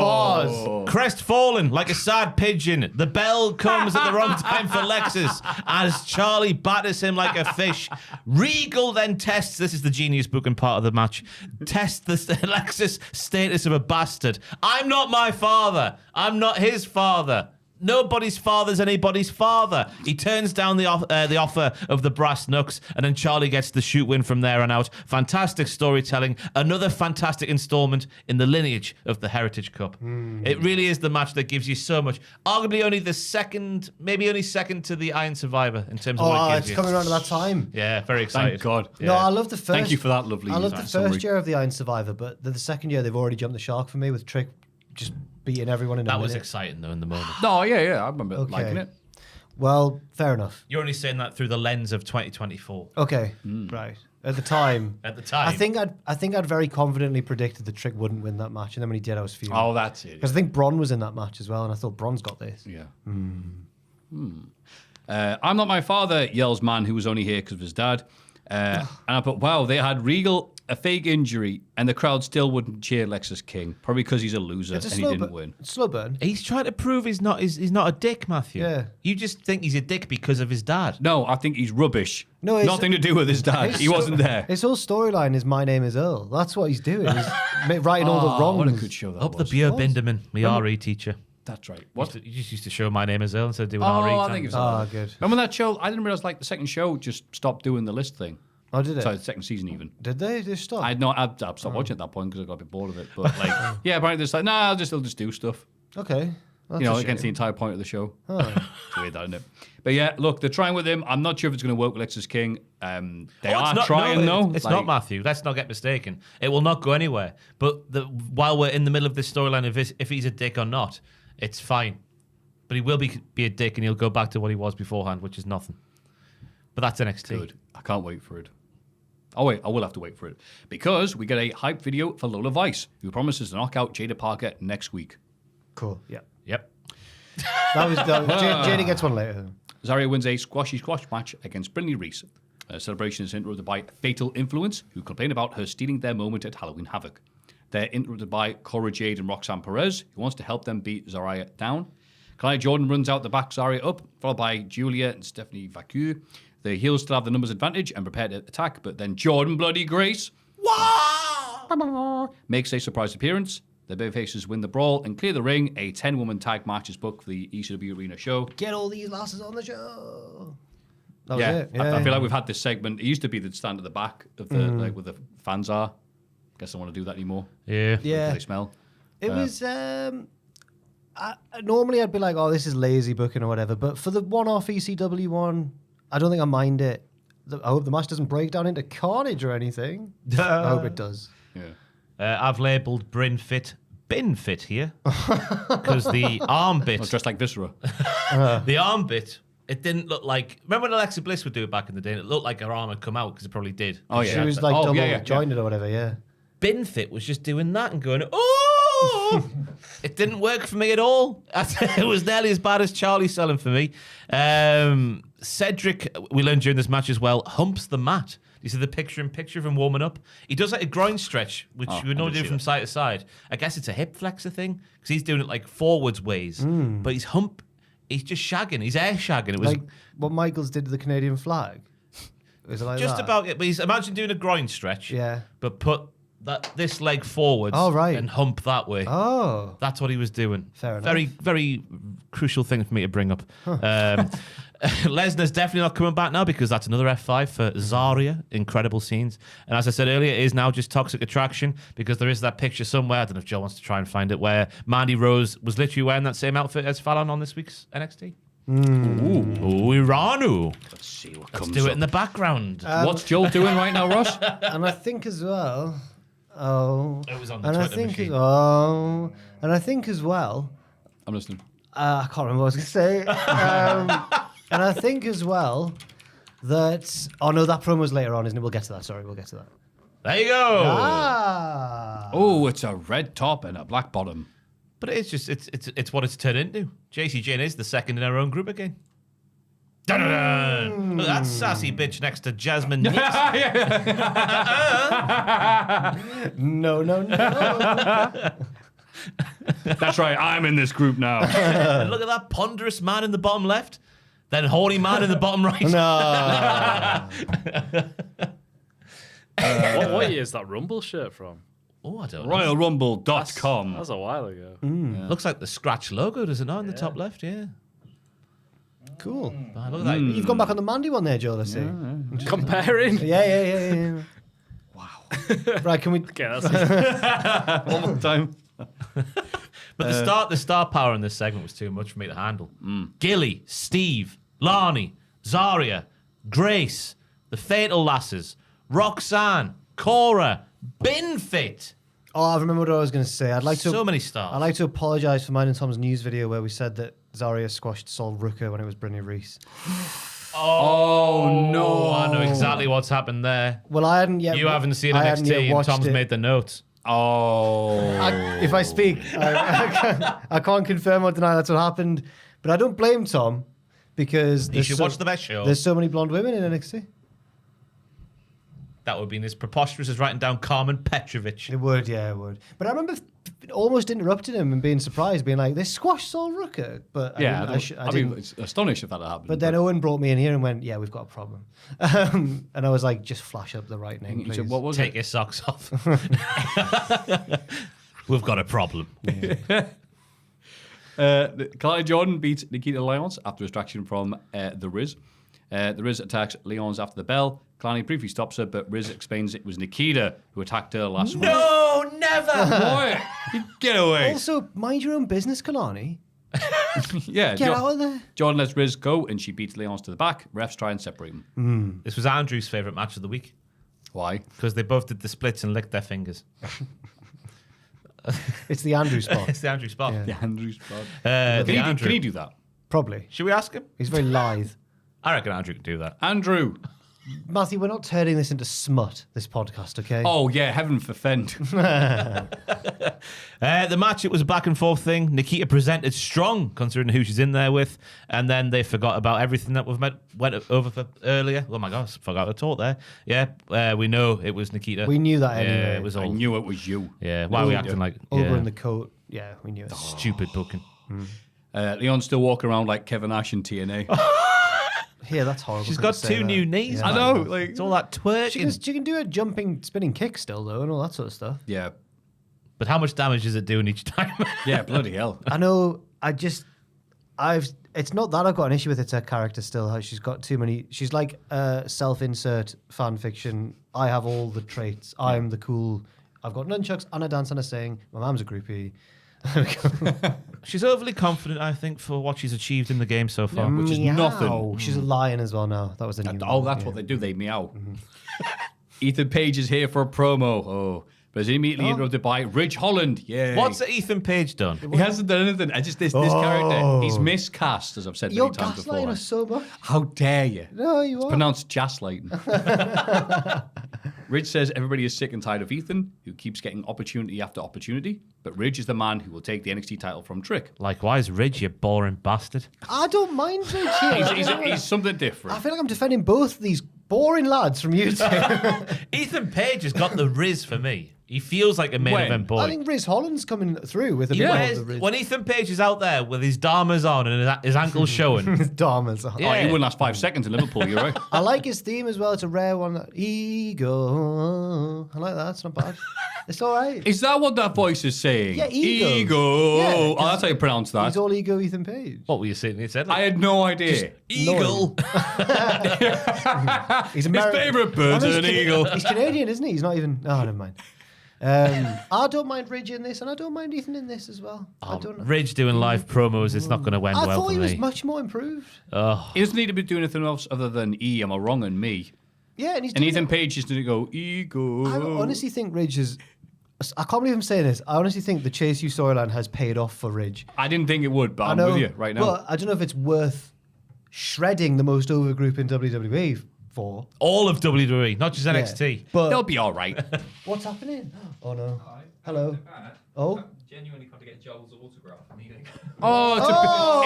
Bars. Crestfallen, like a sad pigeon, the bell comes at the wrong time for Lexus as Charlie batters him like a fish. Regal then tests, this is the genius booking part of the match, tests the Lexus status of a bastard. I'm not my father. I'm not his father. Nobody's father's anybody's father. He turns down the offer of the brass knucks, and then Charlie gets the shoot win from there on out. Fantastic storytelling. Another fantastic installment in the lineage of the Heritage Cup. It really is the match that gives you so much. Arguably only the second, maybe only second to the Iron Survivor in terms of what it gives it's you. coming around to that time. Yeah, very excited. Thank God. No, I love the first. Thank you for that lovely I love the summary. first year of the Iron Survivor, but the second year they've already jumped the shark for me with Trick just beating everyone in a That minute. was exciting though in the moment. No, yeah, I remember liking it. Well, fair enough. You're only saying that through the lens of 2024. Okay, right. At the time, At the time. I think I'd very confidently predicted that Trick wouldn't win that match, and then when he did, I was fuming. Oh, that's it. Because I think Bron was in that match as well, and I thought Bron's got this. Yeah. I'm not my father, yells man who was only here because of his dad. And I thought, wow, they had Regal a fake injury, and the crowd still wouldn't cheer Lexus King, probably because he's a loser and he didn't win. Slow burn. He's trying to prove he's not a dick, Maffew. Yeah. You just think he's a dick because of his dad. No, I think he's rubbish. No, it's- nothing to do with his dad. He wasn't there. His whole storyline is "My name is Earl." That's what he's doing. He's writing all the wrongs. What a good show that Up was. the beer, Binderman, my RE teacher. That's right. What? You just used to show My Name is Earl instead of doing Oh, RE. I think it was. Ah, good. Remember that show? I didn't realize like the second show just stopped doing the list thing. Oh, did it? Sorry, the second season even. Did they? They stopped. I'd stopped watching at that point because I got a bit bored of it. But like, yeah, apparently it's like, nah, they'll just do stuff. Okay. That's You know, a against the shame. entire point of the show. It's weird, isn't it? But yeah, look, they're trying with him. I'm not sure if it's going to work with Lexus King. They are trying, though. It's Like, not Maffew. Let's not get mistaken. It will not go anywhere. But while we're in the middle of this storyline of if he's a dick or not, it's fine. But he will be a dick, and he'll go back to what he was beforehand, which is nothing. But that's NXT. Good. I can't wait for it. Oh, wait, I will have to wait for it. Because we get a hype video for Lola Vice, who promises to knock out Jada Parker next week. Cool. Yeah. Yep. That was Jada gets one later. Zarya wins a squashy squash match against Brindley Reese. A celebration is interrupted by Fatal Influence, who complain about her stealing their moment at Halloween Havoc. They're interrupted by Cora Jade and Roxanne Perez, who wants to help them beat Zarya down. Kaya Jordan runs out the back Zarya up, followed by Julia and Stephanie Vacu. The heels still have the numbers advantage and prepare to attack, but then Jordan Bloody Grace makes a surprise appearance. The babyfaces win the brawl and clear the ring. A 10-woman tag match is booked for the ECW Arena show. Get all these lasses on the show. That was Yeah, it. I feel like we've had this segment. It used to be the stand at the back of the like where the fans are. Guess I don't want to do that anymore. Yeah. Yeah. They smell. It was. Normally, I'd be like, "Oh, this is lazy booking or whatever." But for the one-off ECW one, I don't think I mind it. I hope the match doesn't break down into carnage or anything. I hope it does. Yeah. I've labelled Bin Fit here because the arm bit, I was dressed like Viscera. the arm bit, it didn't look like. Remember when Alexa Bliss would do it back in the day? And it looked like her arm had come out because it probably did. Oh yeah. She was like double yeah. jointed or whatever. Yeah. Bin Fit was just doing that and going, oh! It didn't work for me at all. It was nearly as bad as Charlie selling for me. Cedric, we learned during this match as well, humps the mat. You see the picture of him warming up? He does like a groin stretch, which you would normally do from side to side. I guess it's a hip flexor thing because he's doing it like forwards ways. But he's just shagging. He's air shagging. It was Like what Michaels did to the Canadian flag. Was it like just that? about it. But imagine doing a groin stretch. Yeah. But put this leg forwards Oh, right. and hump that way. Oh. That's what he was doing. Fair enough. Very, very crucial thing for me to bring up. Lesnar's definitely not coming back now because that's another F5 for Zarya. Incredible scenes. And as I said earlier, it is now just Toxic Attraction because there is that picture somewhere, I don't know if Joe wants to try and find it, where Mandy Rose was literally wearing that same outfit as Fallon on this week's NXT. Ooh, Iranu. Let's see what Let's comes do it up. in the background. What's Joel doing right now, Ross? And I think as well. Oh. It was on the And I Twitter think machine. and I think as well. I'm listening. I can't remember what I was going to say. And I think as well that. Oh no, that promo's later on, isn't it? We'll get to that. Sorry, we'll get to that. There you go. Ah. Oh, it's a red top and a black bottom. But it's just it's what it's turned into. JC Jane is the second in her own group again. Dun-dun-dun. Look, that's sassy bitch next to Jasmine Nix. No. That's right, I'm in this group now. And look at that ponderous man in the bottom left, then horny man in the bottom right. No. What year is that Rumble shirt from? Oh, I don't know. RoyalRumble.com. That was a while ago. Looks like the scratch logo, does it not, in the top left? Yeah. Cool. Ah, look at that. You've gone back on the Mandy one there, Joel, I see. Comparing? Yeah. Wow. Right, can we... Okay, that's it. One more time. But the star power in this segment was too much for me to handle. Gilly, Steve, Lani, Zarya, Grace, the Fatal Lasses, Roxanne, Cora, Binfit. Oh, I remember what I was going to say. I'd like to... So many stars. I'd like to apologise for mine and Tom's news video where we said that Zarya squashed Sol Ruka when it was Brittany Reese. Oh, no. I know exactly what's happened there. Well, I hadn't yet... You haven't seen I hadn't yet NXT and watched Tom's it. made the notes. Oh. If I speak, I can't confirm or deny that's what happened. But I don't blame Tom because... You should watch the best show. There's so many blonde women in NXT. That would be as preposterous as writing down Carmen Petrovic. It would, yeah, it would. But I remember almost interrupting him and being surprised, being like, they squashed Sol Ruka. But Yeah, I mean, didn't. it's astonished if that had happened. But then Owen brought me in here and went, yeah, we've got a problem. And I was like, just flash up the right name, He please. said, what was Take it? your socks off. We've got a problem. Kalani Jordan beats Nikita Lyons after distraction from the Riz. The Riz attacks Lyons after the bell. Kalani briefly stops her, but Riz explains it was Nikita who attacked her last week. No, never. Boy, get away. Also, mind your own business, Kalani. Yeah, Get out of there. Jordan lets Riz go, and she beats Lyons to the back. Refs try and separate them. This was Andrew's favourite match of the week Why? because they both did the splits and licked their fingers. It's the Andrew spot. It's the Andrew spot. Yeah. The Andrews spot. The Andrew. Can he do that? Probably. Should we ask him? He's very lithe. I reckon Andrew can do that. Andrew. Matthew, we're not turning this into smut, this podcast, okay? Oh, yeah, heaven forfend. The match, it was a back and forth thing. Nikita presented strong, considering who she's in there with, and then they forgot about everything that went over for earlier. Oh my gosh, forgot to talk there. Yeah, we know it was Nikita. We knew that Yeah, anyway. it was I all. knew it was you. Yeah, why are we acting like Over in the coat. Yeah, we knew it. stupid booking? Leon's still walking around like Kevin Nash in TNA. Yeah, that's horrible. She's thing got to say, two that. new knees. Yeah. I know, like It's all that twerking. She can do a jumping, spinning kick still, though, and all that sort of stuff. yeah, But how much damage is it doing each time? yeah, bloody hell. I know. It's not that I've got an issue with it's her character still. How she's got too many. She's like self-insert fan fiction. I have all the traits. I'm the cool. I've got nunchucks and I dance and I sing. My mum's a groupie. She's overly confident, I think, for what she's achieved in the game so far. Which is Meow. nothing. She's a lion as well now. That was the new. Oh, one, that's yeah. what they do. They meow. Ethan Page is here for a promo. Oh, but is immediately interrupted by Ridge Holland. Yeah. What's Ethan Page done? He hasn't done anything. I just this character. He's miscast, as I've said You're many times gaslighting before. us so much. How dare you? No, you are. Pronounced gaslighting. Ridge says everybody is sick and tired of Ethan, who keeps getting opportunity after opportunity. But Ridge is the man who will take the NXT title from Trick. Likewise, Ridge, you boring bastard. I don't mind Ridge here. He's something I different. feel like I'm defending both these boring lads from you two. Ethan Page has got the Riz for me. He feels like a main When? event boy. I think Riz Holland's coming through with a He bit wears- of the Riz. when Ethan Page is out there with his Dharmas on and his ankles showing, Dharmas on. Yeah. Oh, he wouldn't last 5 seconds in Liverpool, you're right. I like his theme as well. It's a rare one. Ego. I like that. It's not bad. It's all right. Is that what that voice is saying? Yeah, ego. Ego. Yeah, Oh, that's how you pronounce that. He's all ego Ethan Page. what were you saying? He said, I had no idea. Eagle. He's His American. favourite bird Oh, is he's an Cana- eagle. He's Canadian, isn't he? He's not even... Oh, never mind. I don't mind Ridge in this, and I don't mind Ethan in this as well. I don't know. Ridge doing live promos, it's not going to end I well thought for he was me. much more improved. He doesn't need to be doing anything else other than E, am I wrong, and me. Yeah, and he's And doing Ethan it. Page is going to go, ego. I honestly think Ridge is... I can't believe I'm saying this. I honestly think the Chase U storyline has paid off for Ridge. I didn't think it would, but I I'm know, with you right now. But I don't know if it's worth shredding the most over group in WWE for. All of WWE, not just NXT. But They'll be all right. what's happening? Oh no. Hello. Oh. Genuinely got to get Joel's autograph. Oh,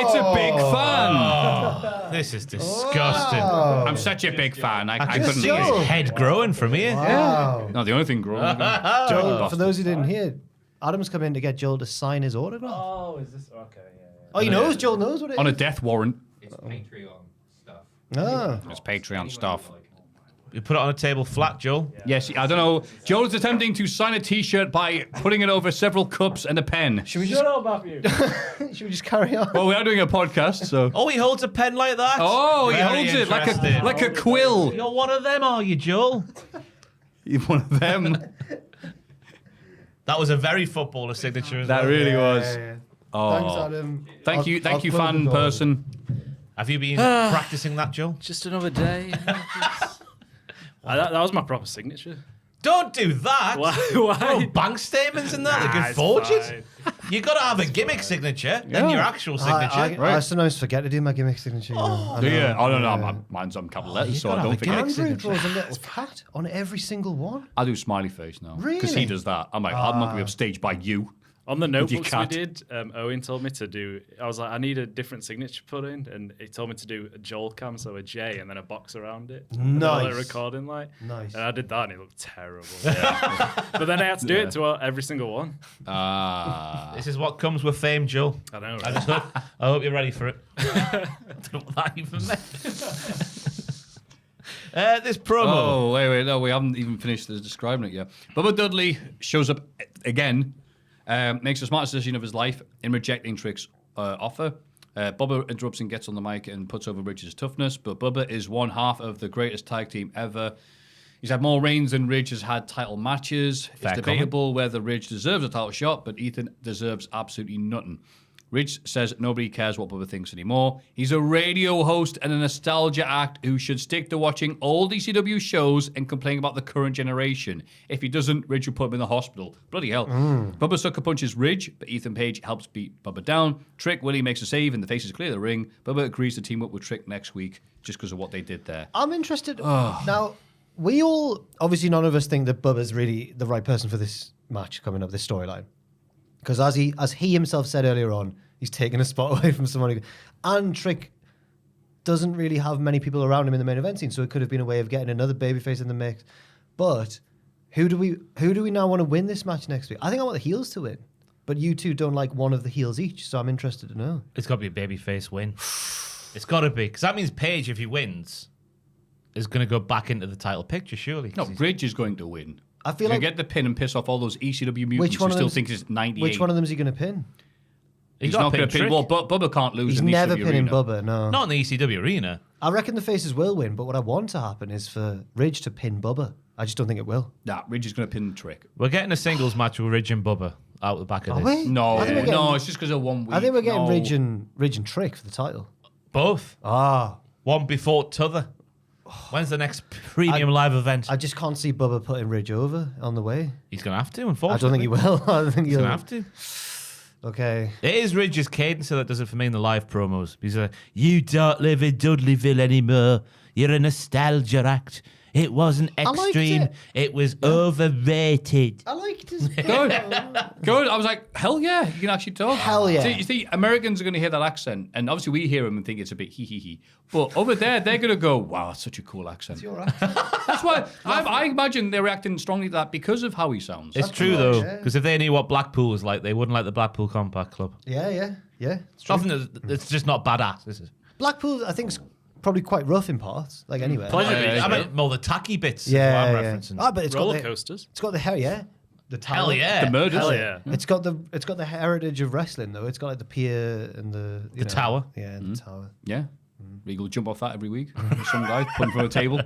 it's a big fan. This is disgusting. Wow. I'm such a big fan. I I can couldn't. see Joel. his head growing from here. Wow. No, the only thing growing. Joel, for those who didn't hear, Adam's come in to get Joel to sign his autograph. Oh, is this okay? Yeah. Oh, he knows. Joel knows what it is. On a death warrant. It's Patreon stuff. Ah. It's Patreon stuff. You put it on a table flat, Joel. Yes, I don't know. Joel's attempting to sign a T-shirt by putting it over several cups and a pen. Should we Shut up, Maffew. just carry on? Well, we are doing a podcast, so. Oh, he holds a pen like that. Oh, he Very holds it like interesting. a quill. You're one of them, are you, Joel? You're one of them. That was a very footballer signature as That well. really was. Yeah. Oh. Thanks, Adam. Thank you, I'll fan close the door. person. Have you been practicing that, Joel? Just another day. That was my proper signature. Don't do that. Why? Oh, bank statements and that. Nah, they can it's forge it. fine. You got to have a gimmick signature, then Yeah. your actual signature. I sometimes forget to do my gimmick signature. You know. I Do know. you? Oh, no. Mine's on capital letters, so I don't forget. Andrew draws a little cat on every single one. I do smiley face now. Because he Really? does that. I'm like, I'm not going to be upstaged by you. On the With your notebooks we cat. did, Owen told me to do. I was like, I need a different signature put in, and he told me to do a Joel cam, so a J, and then a box around it. And all the Nice. recording light. Nice. And I did that, and it looked terrible. But then I had to do it to every single one. Ah. This is what comes with fame, Joel. I know. I Right? just hope, I hope you're ready for it. I don't know what that even meant. This promo. Oh, wait, no, we haven't even finished describing it yet. Bubba Dudley shows up again, makes the smartest decision of his life in rejecting Trick's offer. Bubba interrupts and gets on the mic and puts over Ridge's toughness, but Bubba is one half of the greatest tag team ever. He's had more reigns than Ridge has had title matches. Fair It's debatable whether Ridge deserves a title shot, but Ethan deserves absolutely nothing. Ridge says nobody cares what Bubba thinks anymore. He's a radio host and a nostalgia act who should stick to watching old ECW shows and complain about the current generation. If he doesn't, Ridge will put him in the hospital. Bloody hell. Bubba sucker punches Ridge, but Ethan Page helps beat Bubba down. Trick Willie makes a save and the faces clear the ring. Bubba agrees to team up with Trick next week just because of what they did there. I'm interested. Now, we all, obviously none of us think that Bubba's really the right person for this match coming up, this storyline. Because as he himself said earlier on, he's taken a spot away from someone who, and Trick doesn't really have many people around him in the main event scene, so it could have been a way of getting another babyface in the mix. But who do we now want to win this match next week? I think I want the heels to win. But you two don't like one of the heels each, so I'm interested to know. It's got to be a babyface win. It's got to be. Because that means Page, if he wins, is going to go back into the title picture, surely. No, Ridge is going to win. I feel He'll like get the pin and piss off all those ECW mutants Which who one of still them's- think it's 98. which one of them is he going to pin? He's not going to pin. Well, Bubba can't lose He's in the never ECW pinning arena. Bubba, no. Not in the ECW arena. I reckon the faces will win, but what I want to happen is for Ridge to pin Bubba. I just don't think it will. Nah, Ridge is going to pin Trick. We're getting a singles match with Ridge and Bubba out the back of Are this. we? No, I think we're getting- no, it's just because of 1 week. I think we're getting No. Ridge and Trick for the title. Both. Ah. One before t'other. When's the next premium live event? I just can't see Bubba putting Ridge over on the way. He's going to have to, I unfortunately. don't think he will. I don't think He's he'll. going to have to. Okay. It is Ridge's cadence that does it for me in the live promos. He's like, you don't live in Dudleyville anymore. You're a nostalgia act. It wasn't liked extreme. it. It was overrated. I liked his. Good. Good. I was like, hell yeah, you can actually talk. Hell yeah. See, you see, Americans are going to hear that accent, and obviously we hear him and think it's a bit hee hee hee. But over there, they're going to go, wow, that's such a cool accent. That's why I imagine they're reacting strongly to that because of how he sounds. It's true, though, because if they knew what Blackpool was like, they wouldn't like the Blackpool Compact Club. Yeah. It's true. Nothing. It's just not badass. This is. Blackpool, I think, is probably quite rough in parts. Like anywhere. Pleasure yeah, Beach. yeah. I meant more the tacky bits. is Yeah, what I'm yeah. referencing. Ah, but it's got Roller the, coasters. it's got the hair. Yeah. The tower. Hell yeah. The murders. Hell yeah. It's got the heritage of wrestling though. It's got like the pier and the tower. Yeah, and the tower. Yeah. Regal jump off that every week. Some guy putting from a table.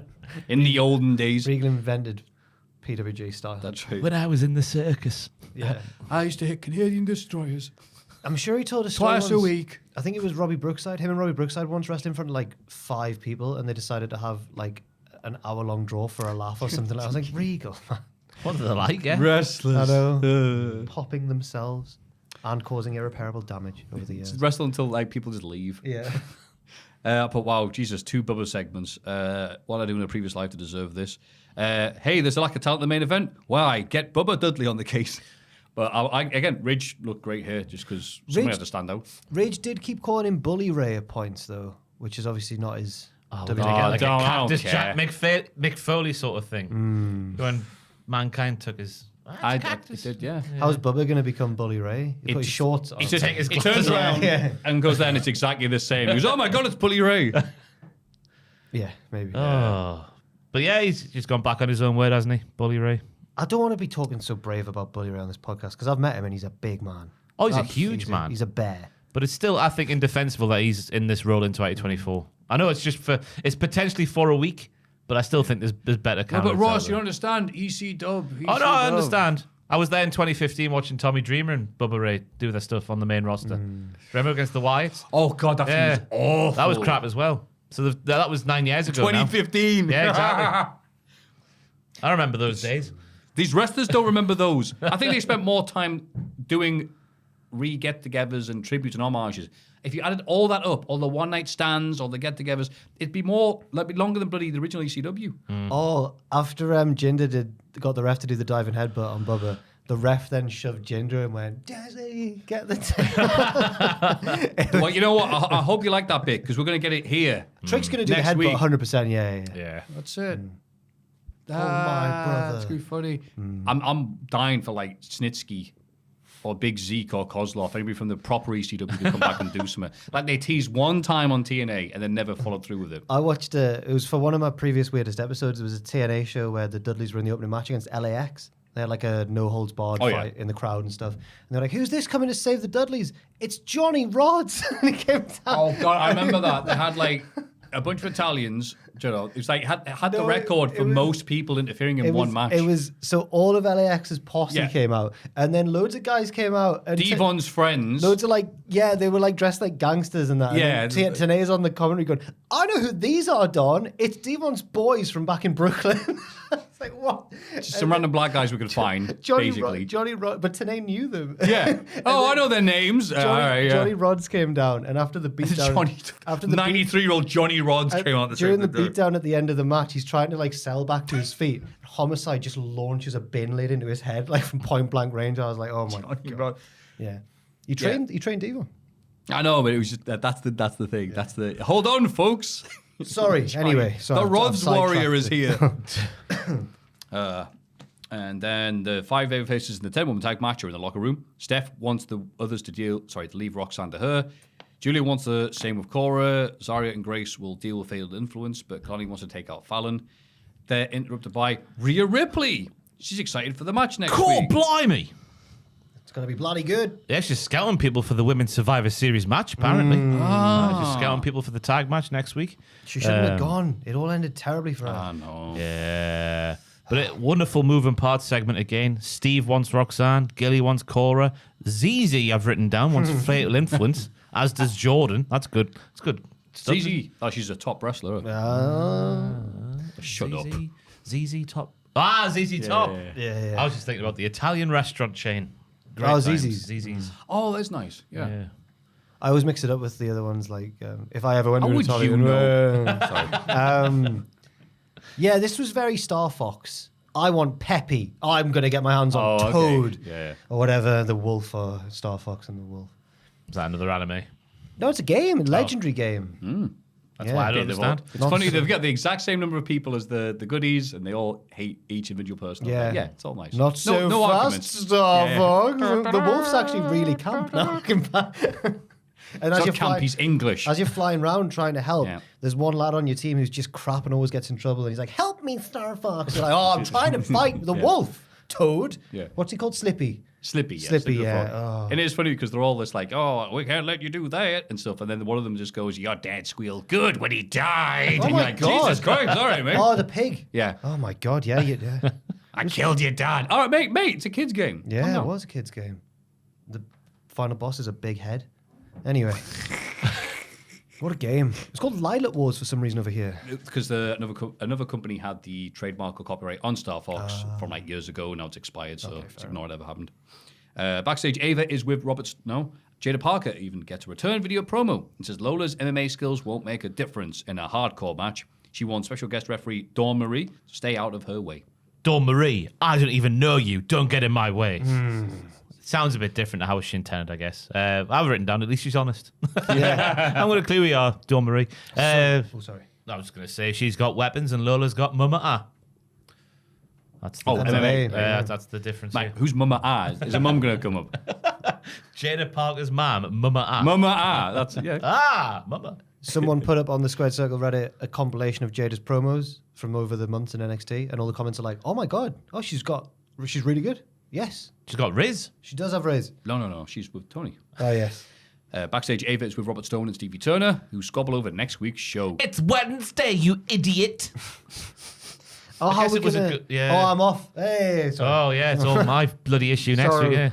In the olden days. Regal invented PWG style. That's right. When I was in the circus. Yeah. I used to hit Canadian destroyers I'm sure he told a story twice a once. week. I think it was Robbie Brookside. Him and Robbie Brookside once wrestled in front of like 5 people, and they decided to have like an hour-long draw for a laugh or something. I was like, Regal, man. What are they like, yeah? Wrestlers. I know. Popping themselves and causing irreparable damage over the years. Wrestle until like people just leave. Yeah. But wow, Jesus, 2 Bubba segments. What I do in a previous life to deserve this. Hey, there's a lack of talent in the main event. Why? Get Bubba Dudley on the case. But again, Ridge looked great here just because someone had to stand out. Rage did keep calling him Bully Ray at points, though, which is obviously not his. Oh, WWE. like don't- a I don't Cactus care. Jack Mick Foley sort of thing. When Mankind took his I did, yeah. How's Bubba going to become Bully Ray? He put his shorts on. He turns around and goes there and it's exactly the same. He goes, oh my God, it's Bully Ray. Yeah, maybe. Oh. But yeah, he's just gone back on his own word, hasn't he? Bully Ray. I don't want to be talking so brave about Bully Ray on this podcast because I've met him and he's a big man. Oh, he's a huge man. He's a bear. But it's still, I think, indefensible that he's in this role in 2024. I know it's potentially for a week, but I still think there's better No, candidates. but Ross, out you there. don't understand. EC Dub. Oh, no, I understand. I was there in 2015 watching Tommy Dreamer and Bubba Ray do their stuff on the main roster. Remember against the Wyatts? Oh, God, that Yeah. was awful. That was crap as well. So that was 9 years ago 2015. now. Yeah, exactly. I remember those days. These wrestlers don't remember those. I think they spent more time doing re-get-togethers and tributes and homages. If you added all that up, all the one-night stands, all the get-togethers, it'd be longer than bloody the original ECW. Oh, after Jinder got the ref to do the diving headbutt on Bubba, the ref then shoved Jinder and went, Jesse, get the tail. Well, you know what? I hope you like that bit because we're going to get it here. Trick's going to do the Next headbutt week. 100%, yeah. Yeah. That's it. Oh, my brother. That's going to be funny. I'm dying for like Snitsky or Big Zeke or Kozlov, anybody from the proper ECW to come back and do something. Like they teased one time on TNA and then never followed through with it. I watched, it was for one of my previous weirdest episodes. It was a TNA show where the Dudleys were in the opening match against LAX. They had like a no-holds-barred fight in the crowd and stuff. And they're like, who's this coming to save the Dudleys? It's Johnny Rods. And he came down. Oh, God, I remember that. They had like a bunch of Italians, you know, it was like had the No, record it for was- most people interfering in one match. It was, so all of LAX's posse Yeah. came out. And then loads of guys came out. And Devon's friends. loads of like, they were like dressed like gangsters and that. Yeah, And then Tanae's on the commentary going, I know who these are, Don. It's Devon's boys from back in Brooklyn. It's like, what? Just some random black guys we could find, basically. Johnny Rod, but Tanae knew them. Yeah. Oh, I know their names. All right, yeah. Johnny Rods came down, and after the beatdown, after the 93-year-old Johnny Rods came out during the beatdown at the end of the match, he's trying to like sell back to his feet. Homicide just launches a bin lid into his head, like from point blank range. I was like, oh my god. Yeah. You trained Devo. I know, but it was just that's the thing. Yeah. That's the hold on, folks. Sorry. Anyway, sorry. The Rods I've Warrior is sidetracked here. And then the 5 babyfaces in the 10-woman tag match are in the locker room. Steph wants the others to leave Roxanne to her. Julia wants the same with Cora. Zarya and Grace will deal with failed influence, but Connie wants to take out Fallon. They're interrupted by Rhea Ripley. She's excited for the match next week. Blimey. It's going to be bloody good. Yeah, she's scouting people for the Women's Survivor Series match, apparently. She's scouting people for the tag match next week. She shouldn't have gone. It all ended terribly for her. I know. Yeah. But wonderful moving parts segment again. Steve wants Roxanne. Gilly wants Cora. ZZ, I've written down, wants fatal influence, as does Jordan. That's good. It's good stuff. ZZ. Oh, she's a top wrestler. Shut up. ZZ Top. ZZ Top. Yeah. I was just thinking about the Italian restaurant chain. Great Oh, times. ZZ's. ZZ's. Oh, that's nice. Yeah. I always mix it up with the other ones, like if I ever went How to would Italian. you know? Yeah, this was very Star Fox. I want Peppy. I'm going to get my hands on Oh, okay. Toad. Yeah. Or whatever, the wolf or Star Fox and the wolf. Is that another anime? No, it's a game, a legendary game. That's why I don't understand. It's funny, they've got the exact same number of people as the goodies, and they all hate each individual person. Yeah. Yeah, it's all nice. Not so no fast, arguments. Star Yeah. Fox. The wolf's actually really camp now. And It's as not you're, camp, he's English. as you're flying around trying to help, Yeah. there's one lad on your team who's just crap and always gets in trouble. And he's like, help me, Star Fox. You're like, oh, I'm trying to fight the wolf. Toad. Yeah. What's he called? Slippy. Slippy, yeah. Slippy, the yeah. frog. Oh. And it's funny because they're all just like, oh, we can't let you do that and stuff. And then one of them just goes, your dad squealed good when he died. Oh and my you're like, God. Jesus Christ, all right, mate. Oh, the pig. Yeah. Oh my God, yeah. Yeah, I killed your dad. All right, mate, it's a kid's game. Calm yeah it down. was a kid's game. The final boss is a big head. Anyway. What a game. It's called Lilac Wars for some reason over here. Because another company had the trademark or copyright on Star Fox from like years ago. Now it's expired, so it's ignore whatever happened. Backstage, Ava is with Jada Parker even gets a return video promo and says Lola's MMA skills won't make a difference in a hardcore match. She wants special guest referee Dawn Marie to stay out of her way. Dawn Marie, I don't even know you. Don't get in my way. Sounds a bit different to how she intended, I guess. I've written down, at least she's honest. Yeah. I'm going to clue we are, Dawn Marie. Oh, sorry. I was going to say she's got weapons and Lola's got mama. That's the, MMA. that's the difference. Mate, Here. who's Mama Ah? Is a mum going to come up? Jada Parker's mum, Mama Ah. Mama Ah. That's yeah. Mama. Someone put up on the Squared Circle Reddit a compilation of Jada's promos from over the months in NXT, and all the comments are like, "Oh my god, she's really good." Yes, She's got Riz. she does have Riz. No. She's with Tony. Oh yes. Backstage, Ava is with Robert Stone and Stevie Turner, who squabble over next week's show. It's Wednesday, you idiot. Oh, how guess we it was a gonna? good- yeah. Oh, I'm off. Hey, sorry. Oh, yeah, it's all my bloody issue next Sorry. week, yeah.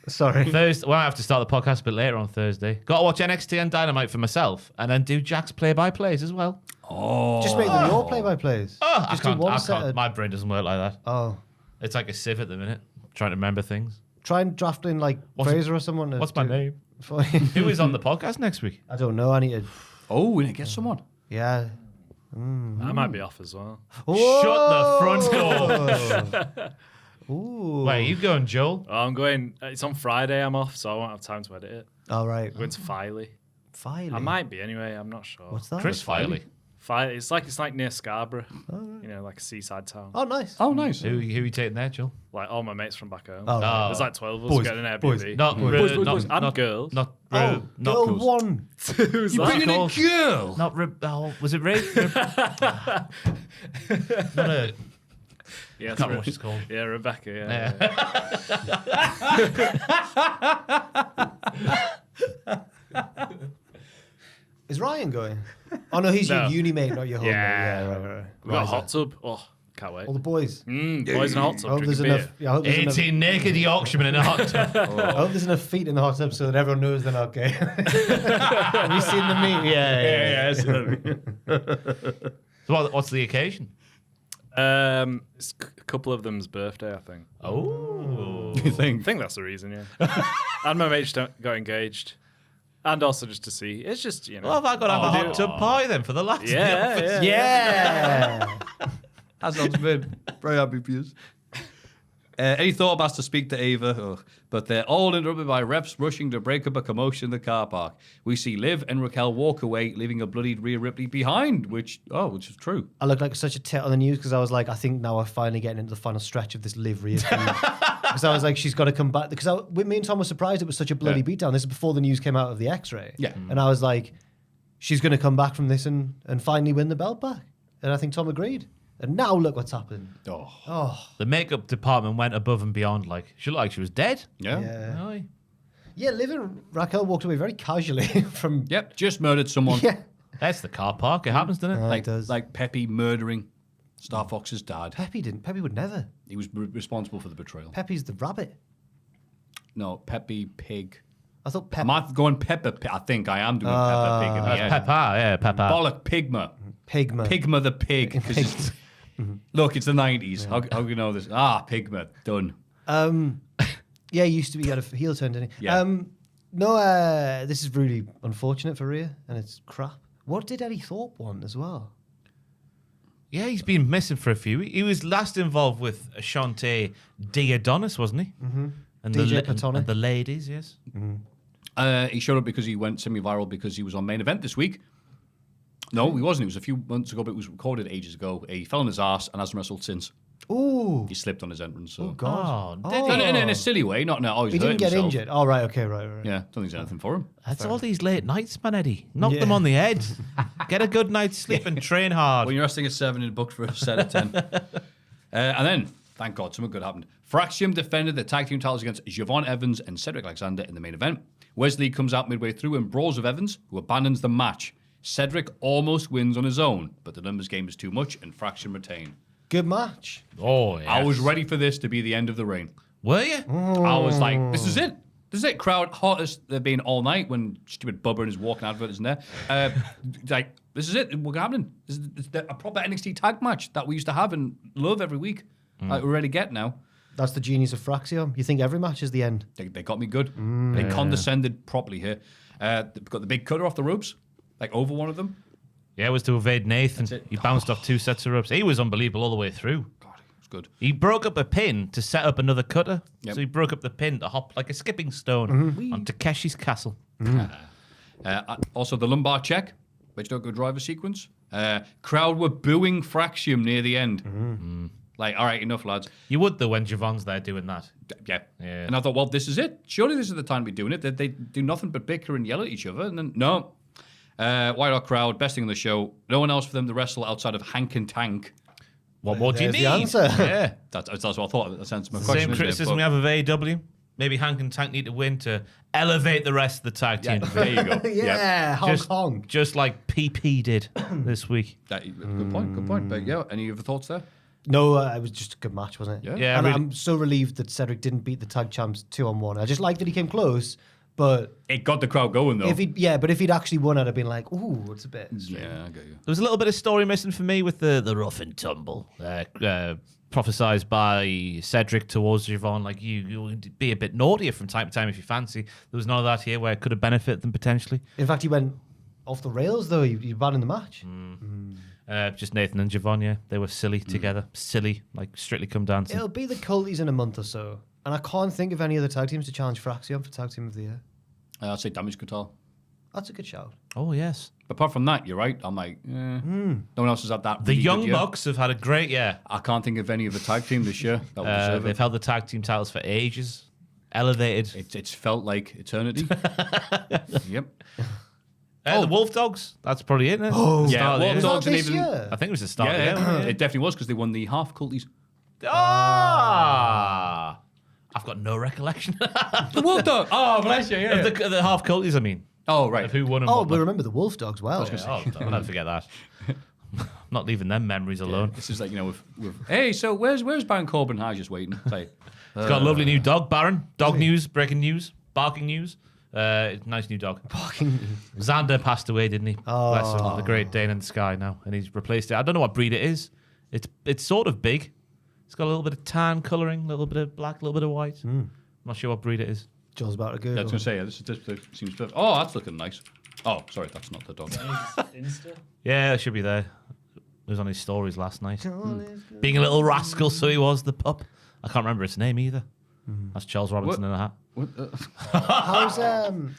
Sorry. Thursday, well, I have to start the podcast a bit later on Thursday. Got to watch NXT and Dynamite for myself, and then do Jack's play-by-plays as well. Just make them your play-by-plays. Oh, Just I can't, do one I set. can't. My brain doesn't work like that. Oh, It's like a sieve at the minute, trying to remember things. try and draft in like What's- Fraser or someone. to What's my do- name? for you. Who is on the podcast next week? I don't know. I need to. Oh, we didn't get someone. Yeah. I might be off as well. Shut the front door. Ooh. Where are you going, Joel? Oh, I'm going. It's on Friday. I'm off, so I won't have time to edit it. All right. I'm going to Filey. Filey. I might be anyway. I'm not sure. What's that? Chris Filey. Filey? It's like near Scarborough. You know, like a seaside town. Oh, nice. Oh, nice. Who are you taking there, Joel? Like all my mates from back home. Oh, right. There's like 12 of us Boys, getting an boys. Airbnb. Not, boys, and girls. Not, Oh, not girl girls. one. Who's You're that? bringing a called? girl. Not was it Ray? Not a. Yeah, I can't remember what she's called. Yeah, Rebecca. Yeah. Is Ryan going? Oh no, he's No. your uni mate, not your home mate. Yeah. Yeah, right. We got a Right, hot tub. Oh, can't wait. all the boys. Boys in a hot I tub. hope there's drinking enough. beer. Yeah, I hope there's enough. 18 naked Yorkshiremen in a hot tub. I hope there's enough feet in the hot tub so that everyone knows they're not gay. Have you seen the meme? Yeah. So what's the occasion? It's a couple of them's birthday, I think. Oh. You think? I think that's the reason, yeah. And my mates got engaged. And also just to see. It's just, you know. Well, have I got to have a hot tub pie then for the lads? in the Yeah, office? yeah. Yeah. That sounds good. Very happy for you. Any thought about to speak to Ava? Ugh. But they're all interrupted by refs rushing to break up a commotion in the car park. We see Liv and Raquel walk away, leaving a bloodied Rhea Ripley behind, which is true. I look like such a tit on the news because I was like, I think now we're finally getting into the final stretch of this Liv Rhea feud. Because I was like, she's got to come back. Because me and Tom were surprised it was such a bloody beatdown. This is before the news came out of the X-ray. Yeah. And I was like, she's going to come back from this and finally win the belt back. And I think Tom agreed. And now look what's happened. Oh. The makeup department went above and beyond. Like she looked like she was dead. Yeah. Yeah. Aye. Yeah, Liv and Raquel walked away very casually from. Yep, just murdered someone. Yeah. That's the car park. It happens, doesn't it? It Like, does. like Pepe murdering Star Fox's dad. Pepe didn't. Pepe would never. He was responsible for the betrayal. Pepe's the rabbit. No, Pepe Pig. I thought Pepe. Am I going Peppa Pig? I think I am doing Peppa Pig in my head. Peppa, yeah, Peppa. Bollock Pigma. Pigma. Pigma the pig. 'Cause it's, look, it's the 90s. How do you know this? Pigma. Done. Yeah, he used to be, he had a heel turn, didn't he? Yeah. No, this is really unfortunate for Rhea, and it's crap. What did Eddie Thorpe want as well? Yeah, he's been missing for a few. He was last involved with Shantae Diadonis, wasn't he? Mm-hmm. And DJ the Platonic. and the ladies, yes. He showed up because he went semi-viral because he was on Main Event this week. No, he wasn't. It was a few months ago, but it was recorded ages ago. He fell on his ass and hasn't wrestled since. Ooh. He slipped on his entrance. So. Oh, God. Oh, did he? In a silly way, not now. Oh, He didn't get injured. Oh, right, okay, right. Yeah, don't think there's anything for him. That's all these late nights, man, Eddie. Knock Yeah. them on the head. Get a good night's sleep and train hard. When you're wrestling at 7 and booked for a set of 10. And then, thank God, something good happened. Fraxium defended the tag team titles against Javon Evans and Cedric Alexander in the main event. Wesley comes out midway through and brawls with Evans, who abandons the match. Cedric almost wins on his own, but the numbers game is too much and Fraxium retain. Good match. Oh, yeah. I was ready for this to be the end of the reign. Were you? I was like, this is it. This is it. Crowd hottest they've been all night when stupid Bubba and his walking advert isn't there. Like, this is it. What's happening? This is a proper NXT tag match that we used to have and love every week. Like, we already get now. That's the genius of Fraxium. You think every match is the end. They got me good. They condescended properly here. They've got the big cutter off the ropes, like over one of them. Yeah, it was to evade Nathan. That's it. He bounced off 2 sets of ropes. He was unbelievable all the way through. God, it was good. He broke up a pin to set up another cutter. Yep. So he broke up the pin to hop like a skipping stone on Takeshi's castle. Also, the lumbar check, which don't go driver sequence. Crowd were booing Fraxium near the end. Like, all right, enough, lads. You would, though, when Javon's there doing that. Yeah. Yeah. And I thought, well, this is it. Surely this is the time to be doing it. They do nothing but bicker and yell at each other. And then, no. White Hot Crowd, best thing on the show. No one else for them to wrestle outside of Hank and Tank. What more do you There's need? the answer. Yeah. That's what I thought. That sounds my question. Same criticism we have of AEW. Maybe Hank and Tank need to win to elevate the rest of the tag team. There you go. Yeah, Hong Just, Kong. just like PP did this week. Good point. But yeah, any other thoughts there? No, it was just a good match, wasn't it? Yeah. Yeah, And really- I'm so relieved that Cedric didn't beat the tag champs 2-on-1. I just like that he came close, but It got the crowd going, though. if he'd actually won, I'd have been like, ooh, it's a bit. Yeah, I get you. There was a little bit of story missing for me with the rough and tumble. Prophesized by Cedric towards Javon, like you would be a bit naughtier from time to time if you fancy. There was none of that here where it could have benefited them potentially. In fact, he went off the rails though. You bad in the match. Just Nathan and Javon, yeah, they were silly together, silly like Strictly Come Dancing. It'll be the Culties in a month or so, and I can't think of any other tag teams to challenge for Axiom for Tag Team of the Year. I'd say Damage Control. That's a good shout. Oh yes, But apart from that, you're right. I'm like, no one else has had that. the really Young good year. Bucks have had a great year. I can't think of any of the tag team this year that will deserve They've it. held the tag team titles for ages, elevated. It's felt like eternity. Yep. The Wolf Dogs, that's probably it. Isn't it? Oh, Yeah, Start of the Wolf year. Dogs and this even. year? I think it was the start of the Yeah, year. wasn't it definitely was because they won the half culties. Ah, I've got no recollection The Wolf Dog. Oh, bless you. Yeah. of the half culties. I mean, Oh, right. of who won and Oh, what. but remember the Wolf Dogs well. I'll never forget that. I'm not leaving them memories alone. This is like, with hey, so where's Baron Corbin? I was just waiting. Say, He's got a lovely new dog, Baron. Dog news, breaking news, barking news. Nice new dog. Xander passed away, didn't he? Bless him. The great Dane in the sky now, and he's replaced it. I don't know what breed it is. It's sort of big. It's got a little bit of tan colouring, a little bit of black, a little bit of white. I'm not sure what breed it is. Joel's about to go. I was going to say, this seems perfect. Oh, that's looking nice. Oh, sorry, that's not the dog. Insta? Yeah, it should be there. It was on his stories last night. Being a little rascal, so he was, the pup. I can't remember its name either. That's Charles Robinson in a hat.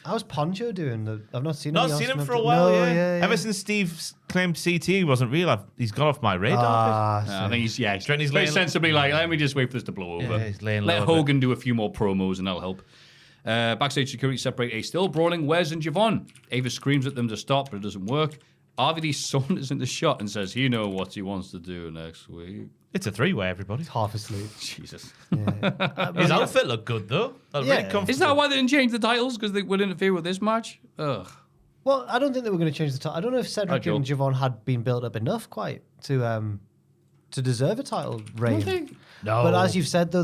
How's Poncho doing? I've not seen him. Not on seen him SmackDown. for a while, No, yeah. Ever since Steve claimed CT wasn't real, he's gone off my radar. I think he's Reckon he's very laying- sensibly like, let me just wait for this to blow over. Yeah, he's laying Let low a bit. Hogan do a few more promos and that'll help. Backstage security separate a still brawling Wes and Javon. Ava screams at them to stop, but it doesn't work. RVD saunters into shot and says, he knows what he wants to do next week. It's a three-way, everybody. half asleep. Jesus. His outfit looked good, though. Looked really Yeah. comfortable. Is that why they didn't change the titles? Because they would interfere with this match? Ugh. Well, I don't think they were going to change the title. I don't know if Cedric Right, and Javon had been built up enough quite to deserve a title reign. No. But as you've said, though,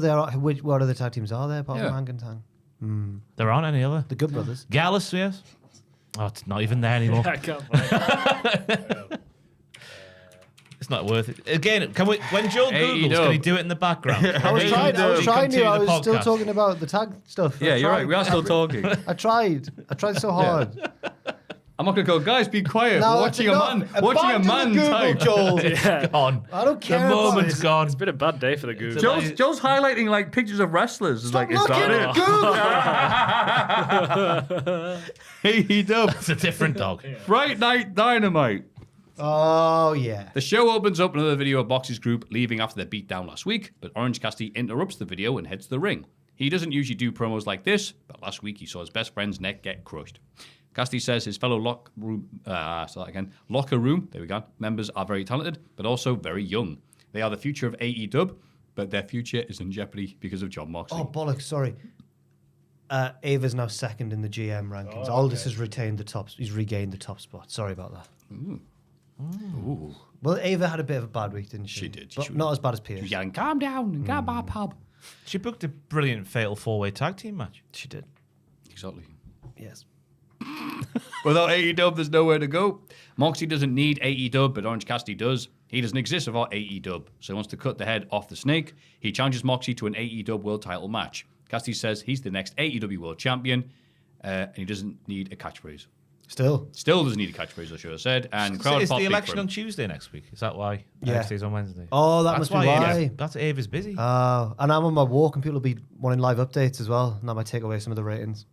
what other tag teams are there apart Yeah. from Hank and Tang? There aren't any other. The Good Brothers. Gallus, yes. Oh, it's not even there anymore. I can't find it. It's not worth it. Again, can we? When Joe Googles, can he do it in the background? I was trying to. I was still podcast. talking about the tag stuff. Yeah, I you're right. tried. We are still talking. I tried so hard. I'm not going to go, guys, be quiet. No, We're watching a man. Watching a Abandon man the Google, type. Joel. Yeah. Gone. I don't care. The about moment's it. gone. It's been a bad day for the Google. Joe's highlighting like pictures of wrestlers. It's like, is Look that at Google. it? Hey, dub. It's a different dog. Fright Night Dynamite. Oh yeah. The show opens up another video of Box's group leaving after their beatdown last week, but Orange Cassidy interrupts the video and heads to the ring. He doesn't usually do promos like this, but last week he saw his best friend's neck get crushed. Cassidy says his fellow locker room members are very talented, but also very young. They are the future of AEW, but their future is in jeopardy because of John Moxley. Oh bollocks! Sorry. Ava's now second in the GM rankings. Aldous has retained the top. He's regained the top spot. Sorry about that. Ooh. Well, Ava had a bit of a bad week, didn't she? She did. But She not as bad as Pierce. She was yelling, calm down and go by pub. She booked a brilliant fatal four-way tag team match. She did. Exactly. Yes. Without AEW, there's nowhere to go. Moxie doesn't need AEW, but Orange Cassidy does. He doesn't exist without AEW, so he wants to cut the head off the snake. He challenges Moxie to an AEW World Title match. Cassidy says he's the next AEW World Champion, and he doesn't need a catchphrase. Still. Still doesn't need a catchphrase, I should have said. And crowd Is pop the big for election him. on Tuesday next week? Is that why Yeah. NXT's on Wednesday? Oh, that That's must be why. That's Ava's busy. Oh, and I'm on my walk, and people will be wanting live updates as well. And that might take away some of the ratings.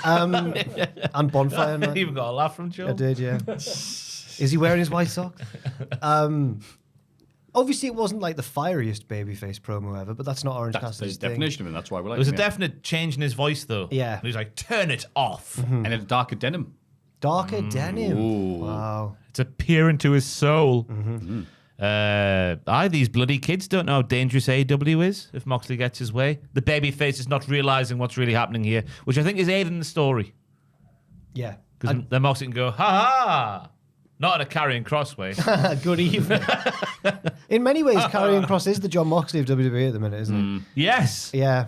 And Bonfire Night. You even got a laugh from Joe. I did, yeah. Is he wearing his white socks? Obviously, it wasn't like the fieriest babyface promo ever, but that's not Orange That's Cassidy's his thing. definition of it. That's why we like There was a him, yeah. definite change in his voice, though. Yeah. He was like, turn it off. And a darker denim. Darker denim. Wow. It's a peer into his soul. These bloody kids don't know how dangerous AEW is if Moxley gets his way. The babyface is not realizing what's really happening here, which I think is aiding the story. Yeah. Because then Moxley can go, ha! Not in a carrying cross way. Good evening. In many ways, Karrion Kross is the John Moxley of WWE at the minute, isn't Yes. he? Yeah.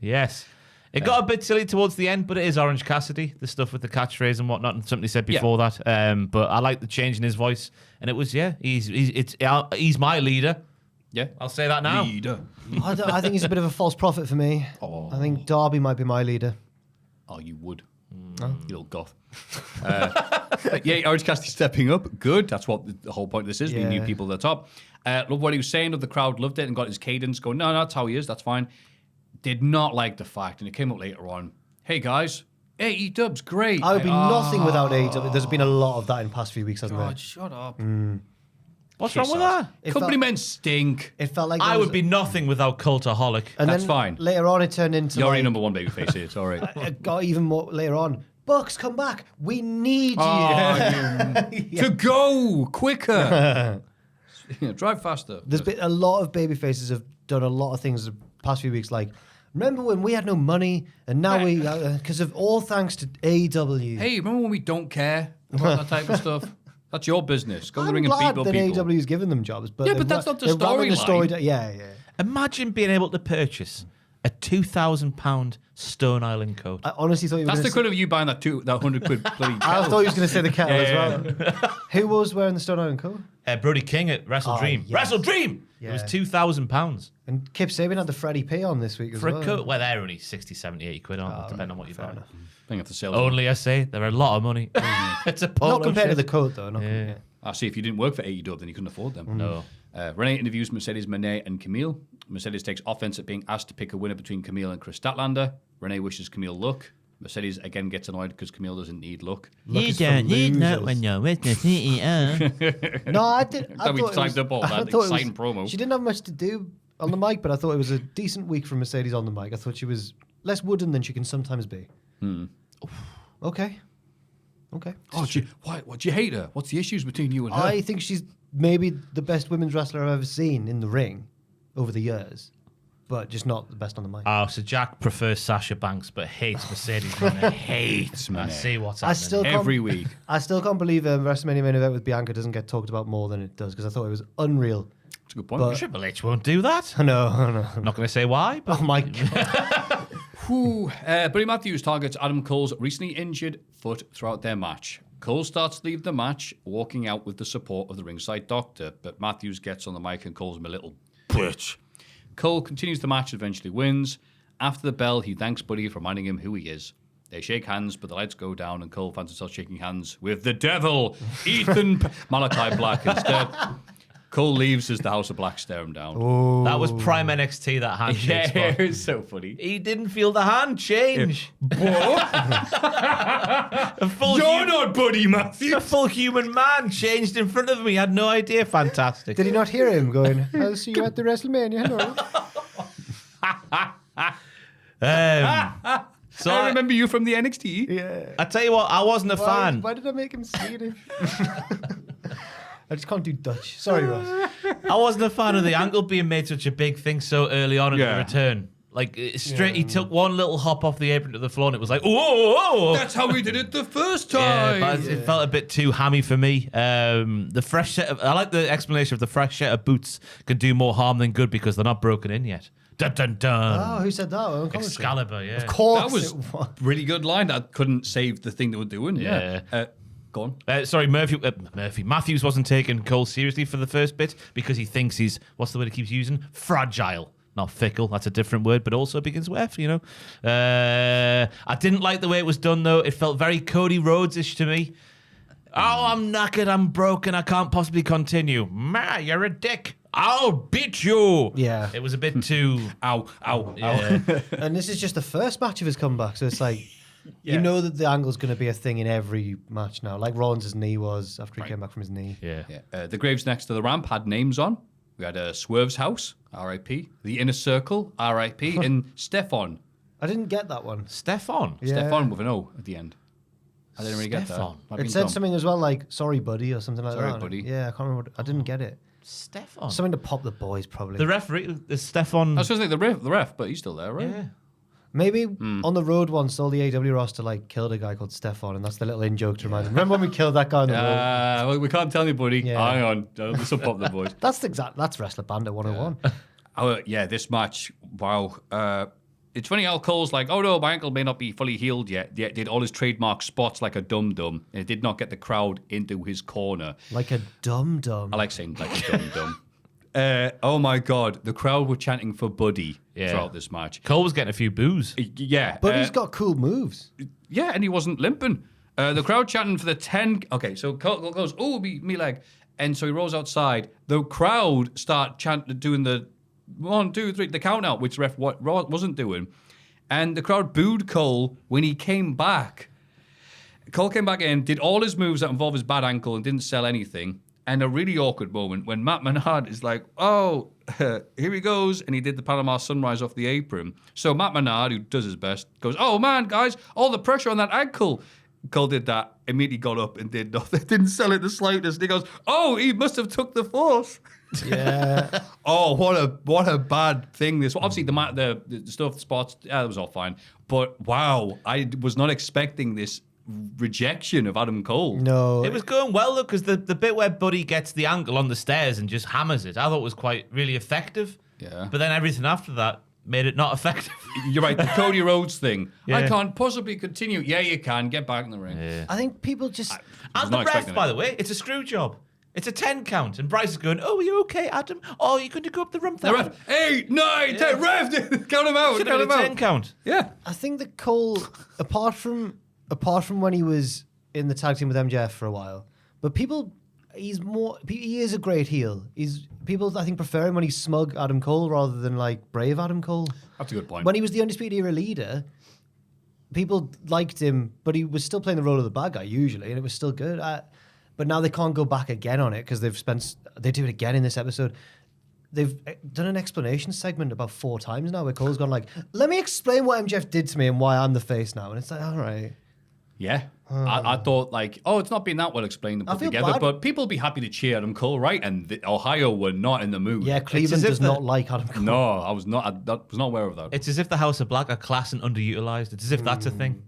Yes. It got a bit silly towards the end, but it is Orange Cassidy, the stuff with the catchphrase and whatnot, and somebody said before that. But I like the change in his voice, and it was he's my leader. Yeah. I'll say that now. Leader. I think he's a bit of a false prophet for me. I think Darby might be my leader. Oh, you would. You little goth. Yeah, Orange Cassidy stepping up. Good. That's what the whole point of this is. We Yeah. new people at the top. Love what he was saying. The crowd loved it and got his cadence going. No, that's how he is. That's fine. Did not like the fact, and it came up later on. Hey, guys. AEW's great. I would be nothing without AEW. There's been a lot of that in the past few weeks, hasn't there? God, shut up. What's wrong with that? It Company felt- men stink. It felt like I there was- would be nothing without Cultaholic. And That's then fine. Later on, it turned into You're like, already number one babyface here. It's all right. it got even more later on. Bucks, come back. We need you. To go quicker. Drive faster. There's been a lot of babyfaces have done a lot of things the past few weeks. Like, remember when we had no money and now we, because of all thanks to AEW. Hey, remember when we don't care about that type of stuff? That's your business. Go in the I'm ring and beat glad up that people. AEW's given them jobs, but Yeah, they're but that's not the they're rattling storyline. Yeah. Imagine being able to purchase a £2,000 Stone Island coat. I honestly thought you were That's going the to. credit of you buying that 100 quid bloody I kettle. thought he was going to say the kettle as well. Who was wearing the Stone Island coat? Brody King at Wrestle Dream. yes. Wrestle Dream! It was Yeah. £2,000. And Kip Sabian had the Freddie P on this week as For well. a coat, well, they're only 60, 70, 80 quid, aren't they? Depending on what you buy. Thing of the sale. Only, I say, they're a lot of money. It's a polo Not compared to shirt. the coat, though. Not Yeah. I see. If you didn't work for AEW, then you couldn't afford them. No. Renee interviews Mercedes Moné and Camille. Mercedes takes offense at being asked to pick a winner between Camille and Chris Statlander. Renee wishes Camille luck. Mercedes again gets annoyed because Camille doesn't need luck. You don't need that when you're with the CEO. No, I did. I That we thought it typed was- up all I that thought it exciting promo. She didn't have much to do on the mic, but I thought it was a decent week for Mercedes on the mic. I thought she was less wooden than she can sometimes be. Okay. Oh, do you hate her? What's the issues between you and her? I think she's maybe the best women's wrestler I've ever seen in the ring over the years, but just not the best on the mic. Oh, so Jack prefers Sasha Banks but hates Mercedes Moné. Hates Moné. I see what's I happening. still Every week. I still can't believe WrestleMania main event with Bianca doesn't get talked about more than it does because I thought it was unreal. That's a good point. But- Triple H won't do that. No. I'm not going to say why, but Oh my god. Buddy Matthews targets Adam Cole's recently injured foot throughout their match. Cole starts to leave the match, walking out with the support of the ringside doctor, but Matthews gets on the mic and calls him a little bitch. Cole continues the match and eventually wins. After the bell, he thanks Buddy for reminding him who he is. They shake hands, but the lights go down and Cole finds himself shaking hands with the devil, Malachi Black instead. Cole leaves as the House of Black stare him down. that was prime NXT, that handshake spot. it was so funny. He didn't feel the hand change. A full not Buddy Matthews. a full human man changed in front of him. He had no idea. Fantastic. Did he not hear him going, I'll see you at the WrestleMania? No. So I remember you from the NXT. Yeah. I tell you what, I wasn't a fan. Why did I make him Swedish? I just can't do Dutch. Sorry, Ross. I wasn't a fan of the angle being made such a big thing so early on in Yeah. the return. Like straight, he took one little hop off the apron to the floor, and it was like, oh, That's how we did it the first yeah, time. but it felt a bit too hammy for me. The fresh set of, I like the explanation of the fresh set of boots could do more harm than good because they're not broken in yet. Dun dun dun. Oh, who said that? On commentary? Excalibur, yeah. Of course. That was it was. really good line. That couldn't save the thing they were doing. Yeah. Go on. Sorry, Matthews wasn't taking Cole seriously for the first bit because he thinks he's, what's the word he keeps using? Fragile. Not fickle, that's a different word, but also begins with F, you know. I didn't like the way it was done, though. It felt very Cody Rhodes-ish to me. Oh, I'm knackered, I'm broken, I can't possibly continue. Ma, you're a dick. I'll beat you. Yeah. It was a bit too... Ow, ow, Yeah. And this is just the first match of his comeback, so it's like, You know that the angle's going to be a thing in every match now, like Rollins' knee was after he came back from his knee. Yeah. The graves next to the ramp had names on. We had Swerve's house, R.I.P. The Inner Circle, R.I.P. and Stefan. I didn't get that one. Stefan. Yeah. Stefan with an O at the end. I didn't really get that. Stefan. Might It be said dumb. something as well, like "Sorry, buddy" or something like Sorry, that. buddy. Yeah, I can't remember. I didn't get it. Stefan. Something to pop the boys, probably. The referee is Stefan. I was going to think the ref, but he's still there, right? Yeah. Maybe on the road once, all the AEW roster like killed a guy called Stefan, and that's the little in joke to remind them. Remember when we killed that guy on the road? Well, we can't tell anybody. Yeah. Hang on. This will pop the boys. That's Wrestler Bandit 101. This match, wow. It's funny how Cole's like, oh no, my ankle may not be fully healed yet did all his trademark spots like a dum-dum, and it did not get the crowd into his corner. Like a dum-dum. I like saying like a dum-dum. Oh my God, the crowd were chanting for Buddy throughout this match. Cole was getting a few boos. Yeah. But he's got cool moves. Yeah, and he wasn't limping. The crowd chanting for the 10. Okay, so Cole goes, oh, me leg. And so he rolls outside. The crowd start chanting, doing the 1, 2, 3, the count out, which the ref wasn't doing. And the crowd booed Cole when he came back. Cole came back in, did all his moves that involve his bad ankle and didn't sell anything. And a really awkward moment when Matt Menard is like, oh, here he goes. And he did the Panama Sunrise off the apron. So Matt Menard, who does his best, goes, oh man, guys, all the pressure on that ankle. Cole did that, immediately got up and did nothing. Didn't sell it the slightest. He goes, oh, he must have took the force. Yeah. Oh, what a bad thing this was. Obviously, the stuff, the spots, that was all fine. But wow, I was not expecting this rejection of Adam Cole. No. It was going well though, because the bit where Buddy gets the ankle on the stairs and just hammers it, I thought was quite really effective. Yeah. But then everything after that made it not effective. You're right, the Cody Rhodes thing. Yeah. I can't possibly continue. Yeah, you can. Get back in the ring. Yeah. I think people just... was And not the ref, expecting by it. the way, it's a screw job. It's a 10 count. And Bryce is going, oh, are you okay, Adam? Oh, you're going to go up the rump The there. ref, 8, 9, 10, ref, count him out. Should Count have him been a out. 10 count. Yeah. I think that Cole, apart from when he was in the tag team with MJF for a while, but he is a great heel. People I think prefer him when he's smug Adam Cole rather than like brave Adam Cole. That's a good point. When he was the Undisputed Era leader, people liked him, but he was still playing the role of the bad guy usually, and it was still good. But now they can't go back again on it because they do it again in this episode. They've done an explanation segment about 4 times now where Cole's gone like, let me explain what MJF did to me and why I'm the face now. And it's like, all right. Yeah. I thought like, it's not been that well explained and I put feel together, bad. but people would be happy to cheer Adam Cole, right? And Ohio were not in the mood. Yeah, Cleveland as if does the- not like Adam Cole. No, I was not aware of that. It's as if the House of Black are class and underutilized. It's as if that's a thing.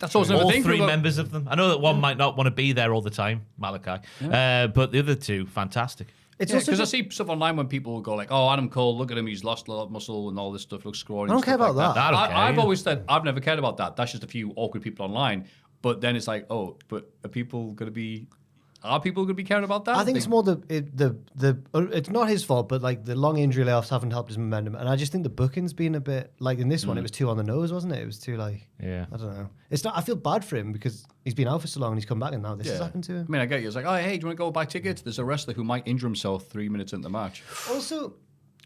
That's always another All thing. 3 People- members of them. I know that one might not want to be there all the time, Malachi. But the other 2, fantastic. It's Yeah, also because I just, see stuff online when people will go like, "Oh, Adam Cole, look at him, he's lost a lot of muscle and all this stuff looks scrawny." I don't and care stuff about like that. I don't care, I've yeah. always said I've never cared about that. That's just a few awkward people online. But then it's like, but are people going to be caring about that? I think it's more it's not his fault, but like the long injury layoffs haven't helped his momentum. And I just think the booking's been a bit like in this one, it was too on the nose, wasn't it? It was too like, Yeah. I don't know. It's not, I feel bad for him because he's been out for so long and he's come back and now this has happened to him. I mean, I get you. It's like, oh, hey, do you want to go buy tickets? There's a wrestler who might injure himself 3 minutes into the match. Also,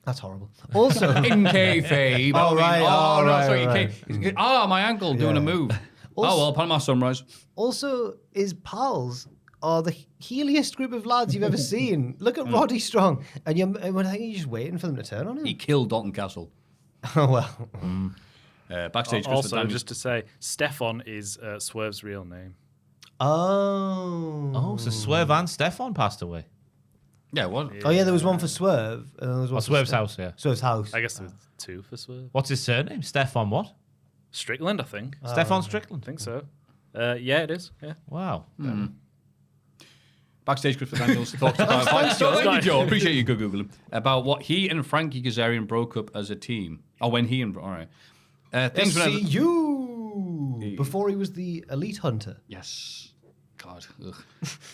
that's horrible. Also, In kayfabe. Oh, right. Oh, right, sorry, right. my ankle doing a move. Also- Panama Sunrise. also, his pals are the heeliest group of lads you've ever seen. Look at Roddy Strong. And I think you're just waiting for them to turn on him. He killed Dalton Castle. Oh, well. Backstage. Christopher Also, Daniels. just to say, Stefan is Swerve's real name. Oh. Oh, so Swerve and Stefan passed away. Yeah, what? Oh, yeah, there was one for Swerve. And there was one Oh, for Swerve's Steph. house, yeah. Swerve's house. I guess there were 2 for Swerve. What's his surname? Stefan what? Strickland, I think. Stefan Strickland. I think so. Yeah, it is. Yeah. Wow. Backstage, Christopher Daniels talks about. Thank you, Joe. Appreciate you. Go Google him about what he and Frankie Kazarian broke up as a team. Oh, when he and all right. Things whenever- SCU! Before he was the elite hunter. Yes. God. Ugh.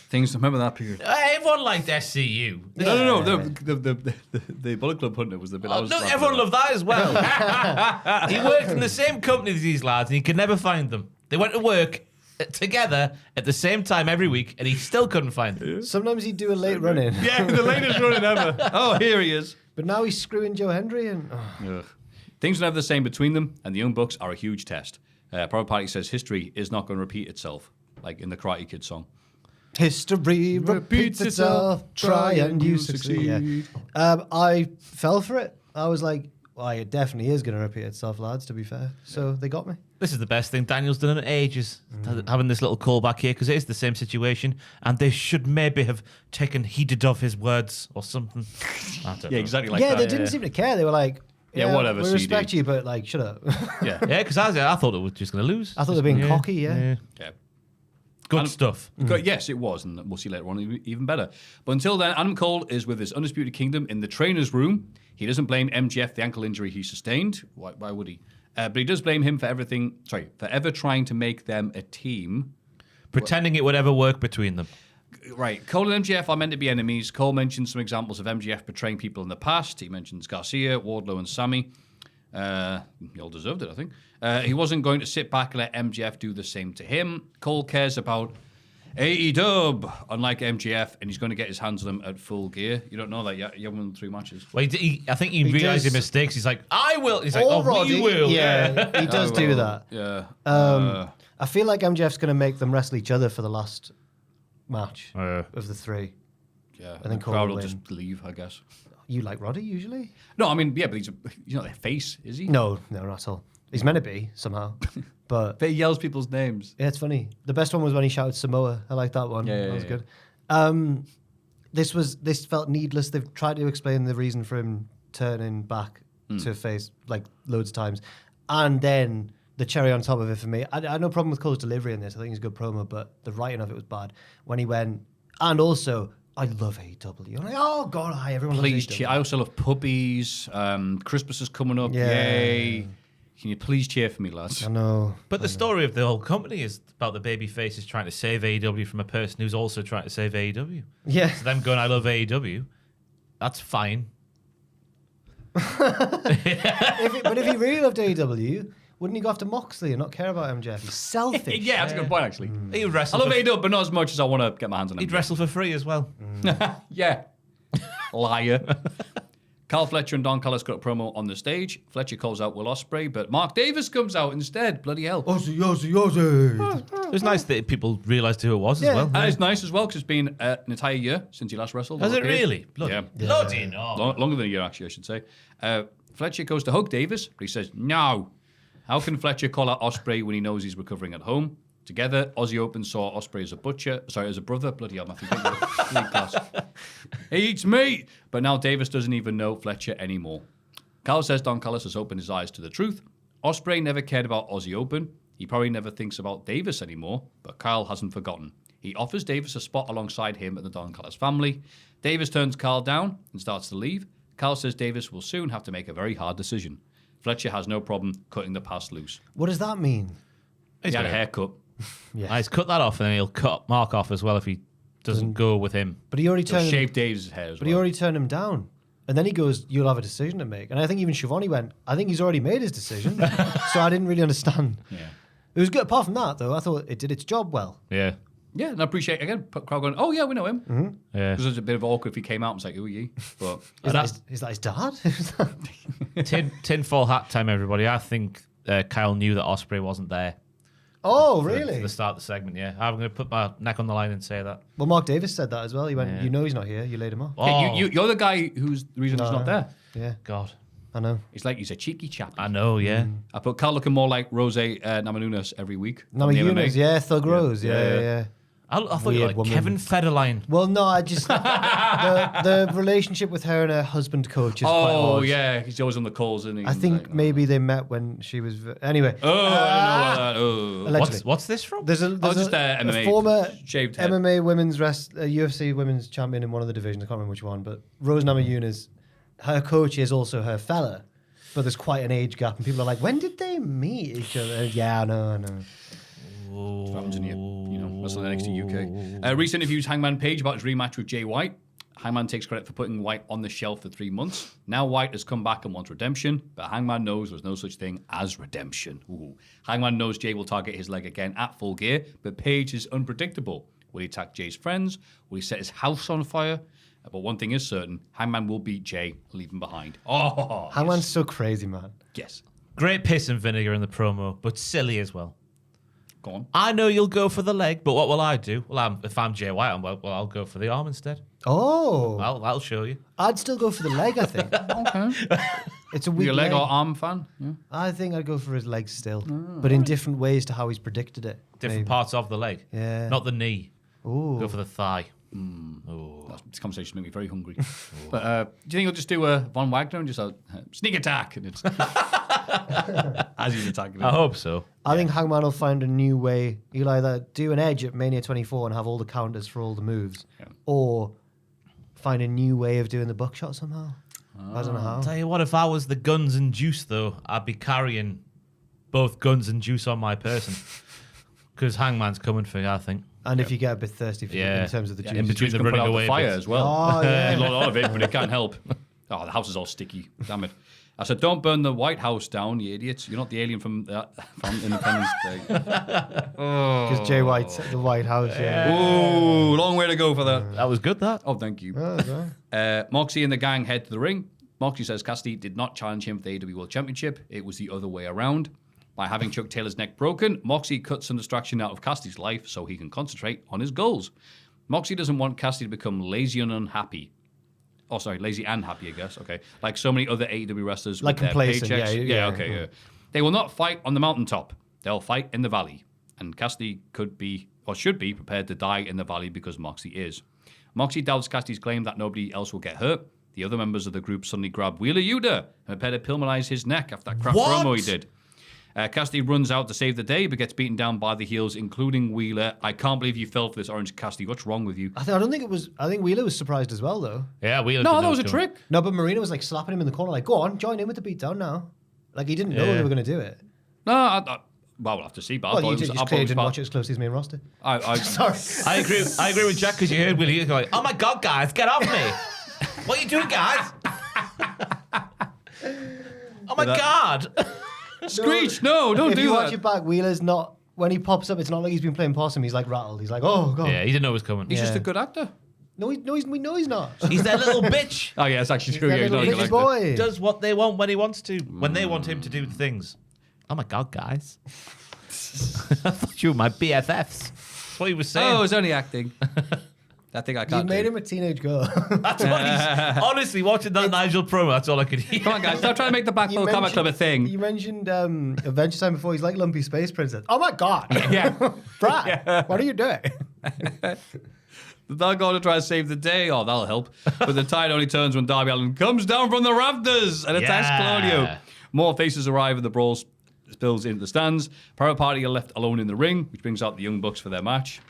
Things. Remember that period. Everyone liked SCU. No. The Bullet Club Hunter was the bit. I Oh, was no, laughing everyone at. loved that as well. He worked in the same company as these lads, and he could never find them. They went to work together at the same time every week, and he still couldn't find them. Sometimes he'd do a late run in. Yeah, the latest running ever. Oh, here he is. But now he's screwing Joe Hendry and Ugh. Things are never the same between them, and the Young Bucks are a huge test. Private Party says history is not going to repeat itself, like in the Karate Kid song. History repeats itself. Try and you succeed. Yeah. I fell for it. I was like, well, it definitely is going to repeat itself, lads, to be fair. So they got me. This is the best thing Daniel's done in ages, having this little callback here, because it is the same situation, and they should maybe have taken heeded of his words or something. I don't know. Exactly like yeah, that. they didn't seem to care. They were like, Yeah, whatever, we CD. respect you, but like, shut up. Yeah. Yeah, because I thought it was just going to lose. I thought they were being cocky, yeah. Yeah. Good stuff. Yes, it was, and we'll see later on even better. But until then, Adam Cole is with his Undisputed Kingdom in the trainer's room. He doesn't blame MJF for the ankle injury he sustained. Why would he? But he does blame him for ever trying to make them a team. Pretending it would ever work between them. Right. Cole and MJF are meant to be enemies. Cole mentions some examples of MJF betraying people in the past. He mentions Garcia, Wardlow, and Sammy. He all deserved it, I think. He wasn't going to sit back and let MJF do the same to him. Cole cares about AEW, unlike MJF, and he's going to get his hands on them at Full Gear. You don't know that yet. You haven't won 3 matches. Well, I think he realised his mistakes. He's like, I will. He's like, Already, we will. Yeah, he does do that. Yeah. I feel like MJF's going to make them wrestle each other for the last match of the 3. Yeah. I think the Cole crowd will will win. just leave, I guess. You like Roddy usually? No, I mean, yeah, but he's not their face, is he? No, not at all. He's meant to be somehow, but But he yells people's names. yeah, it's funny. The best one was when he shouted Samoa. I like that one. Yeah, that was yeah. good. This felt needless. They've tried to explain the reason for him turning back to face like loads of times, and then the cherry on top of it for me. I had no problem with Cole's delivery in this. I think he's a good promo, but the writing of it was bad when he went. And also, I love AEW. I'm like, oh god, hi, everyone Please loves cheer. AEW. I also love puppies. Christmas is coming up. Yeah. Yay. Can you please cheer for me, lads? I know. But the story of the whole company is about the baby faces trying to save AEW from a person who's also trying to save AEW. Yeah. So them going, I love AEW, that's fine. But if he really loved AEW, wouldn't he go after Moxley and not care about MJF? He's selfish. Yeah, that's a good point, actually. He would I wrestle. love AEW, but not as much as I want to get my hands on He'd it. wrestle for free as well. Yeah. Liar. Carl Fletcher and Don Callis got a promo on the stage. Fletcher calls out Will Ospreay, but Mark Davis comes out instead. Bloody hell. It was nice that people realised who it was Yeah. as well. And it's nice as well because it's been an entire year since he last wrestled. Has it Okay. really? Bloody, Yeah. bloody no. Longer than a year, actually, I should say. Fletcher goes to hug Davis, but he says, no. How can Fletcher call out Ospreay when he knows he's recovering at home? Together, Aussie Open saw Ospreay as a brother. Bloody hell, Maffew. League class. He eats meat. But now Davis doesn't even know Fletcher anymore. Carl says Don Callis has opened his eyes to the truth. Ospreay never cared about Aussie Open. He probably never thinks about Davis anymore, but Kyle hasn't forgotten. He offers Davis a spot alongside him and the Don Callis family. Davis turns Carl down and starts to leave. Carl says Davis will soon have to make a very hard decision. Fletcher has no problem cutting the past loose. What does that mean? He had a haircut. He's cut that off and then he'll cut Mark off as well if he doesn't go with him. But he already He'll turned. shave Davis' hair as But well. he already turned him down. And then he goes, you'll have a decision to make. And I think even Schiavone went, I think he's already made his decision. So I didn't really understand. Yeah. It was good. Apart from that, though, I thought it did its job well. Yeah. Yeah, and I appreciate, again, crowd going, oh, yeah, we know him. Because Yeah. it was a bit of awkward if he came out and was like, who are you? But Is that his dad? Tinfoil hat time, everybody. I think Kyle knew that Ospreay wasn't there. Oh, For really? the start of the segment, yeah. I'm going to put my neck on the line and say that. Well, Mark Davis said that as well. He went, Yeah. you know he's not here. You laid him off. Oh, you're the guy who's the reason he's not there. Yeah, God. I know. It's like he's a cheeky chap. I know, yeah. I put Carl looking more like Rose Namajunas every week. on the Namajunas, MMA. yeah, Thug Rose. Yeah. I thought you were Weird like woman. Kevin Federline. Well, no, I just the relationship with her and her husband coach is quite Oh, odd. yeah. He's always on the calls, isn't he? I think maybe they met when she was anyway. Oh, I didn't know about that. Oh. Allegedly. What's this from? There's a just MMA former shaved head. MMA women's UFC women's champion in one of the divisions. I can't remember which one, but Rose Namajunas, her coach is also her fella, but there's quite an age gap, and people are like, when did they meet each other? Yeah, I know. What happens in wrestling NXT UK. Reese interviews Hangman Page about his rematch with Jay White. Hangman takes credit for putting White on the shelf for 3 months. Now White has come back and wants redemption, but Hangman knows there's no such thing as redemption. Ooh. Hangman knows Jay will target his leg again at Full Gear, but Page is unpredictable. Will he attack Jay's friends? Will he set his house on fire? But one thing is certain, Hangman will beat Jay, leave him behind. Oh, Hangman's so crazy, man. yes. Great piss and vinegar in the promo, but silly as well. Go on. I know you'll go for the leg, but what will I do? Well, if I'm Jay White, I'll go for the arm instead. Oh, I'll show you. I'd still go for the leg. I think Okay. it's a weak Your leg or arm fan? Yeah. I think I'd go for his leg still, but in different ways to how he's predicted it. Different maybe. parts of the leg. Yeah. Not the knee. Ooh. Go for the thigh. This conversation made me very hungry. But do you think he'll just do a Von Wagner and just a sneak attack? And it's as he's attacking I him. hope so. I think Hangman will find a new way. He'll either do an edge at Mania 24 and have all the counters for all the moves, or find a new way of doing the buckshot somehow. I don't know how. Tell you what, if I was the Guns and Juice, though, I'd be carrying both Guns and Juice on my person. Because Hangman's coming for you, I think. And if you get a bit thirsty for Yeah. in terms of the Yeah, juice. in between the Can put running out away the fire bits. as well. Oh, yeah. A lot of it, but it can't help. Oh, the house is all sticky. Damn it. I said, don't burn the White House down, you idiots. You're not the alien from Independence Day. Because Jay White's at the White House. Yeah. Ooh, long way to go for that. That was good, that. Oh, thank you. Oh, okay. Moxie and the gang head to the ring. Moxie says Cassidy did not challenge him for the AEW World Championship. It was the other way around. By having Chuck Taylor's neck broken, Moxie cuts some distraction out of Cassidy's life so he can concentrate on his goals. Moxie doesn't want Cassidy to become lazy and unhappy. Oh, sorry, lazy and happy, I guess. Okay. Like so many other AEW wrestlers Like with their complacent, paychecks. yeah, Okay, yeah. They will not fight on the mountaintop. They'll fight in the valley. And Cassidy could be, or should be, prepared to die in the valley because Moxie is. Moxie doubts Cassidy's claim that nobody else will get hurt. The other members of the group suddenly grab Wheeler Yuta and prepare to Pillmanize his neck after that crap promo he did. Cassidy runs out to save the day, but gets beaten down by the heels, including Wheeler. I can't believe you fell for this, Orange Cassidy. What's wrong with you? I don't think it was. I think Wheeler was surprised as well, though. Yeah, Wheeler. No, didn't that know was a what was going trick. No, but Marina was like slapping him in the corner, like, "Go on, join in with the beatdown now." Like he didn't know they were going to do it. No, well, we'll have to see. But I Well, thought you it was. just clearly didn't watch it as close as main roster. Sorry. I agree with Jack because you heard Willie go like, "Oh my God, guys, get off me! What are you doing, guys? Oh my God!" Screech! No, don't If do you that. watch it back, Wheeler's not. When he pops up, it's not like he's been playing possum. He's like rattled. He's like, "Oh God." Yeah, he didn't know it was coming. He's just Yeah. a good actor. No, we know he's not. He's their little bitch. Oh yeah, it's actually true. That Yeah, he's not little a good bitchy actor. boy. Does what they want when he wants to. When they want him to do things. Oh my God, guys! I thought you were my BFFs. That's what he was saying. Oh, it's only acting. That thing I You can't made do. him a teenage girl. That's what he's honestly watching that Nigel promo. That's all I could hear. Come on, guys, stop trying to make the Black Bull Comic Club a thing. You mentioned Adventure Time before. He's like Lumpy Space Princess. Oh my God! Yeah. Brad, what are you doing? They're going to try to save the day. Oh, that'll help. But the tide only turns when Darby Allin comes down from the rafters and attacks Yeah. Claudio. More faces arrive and the brawl spills into the stands. Private Party are left alone in the ring, which brings out the Young Bucks for their match.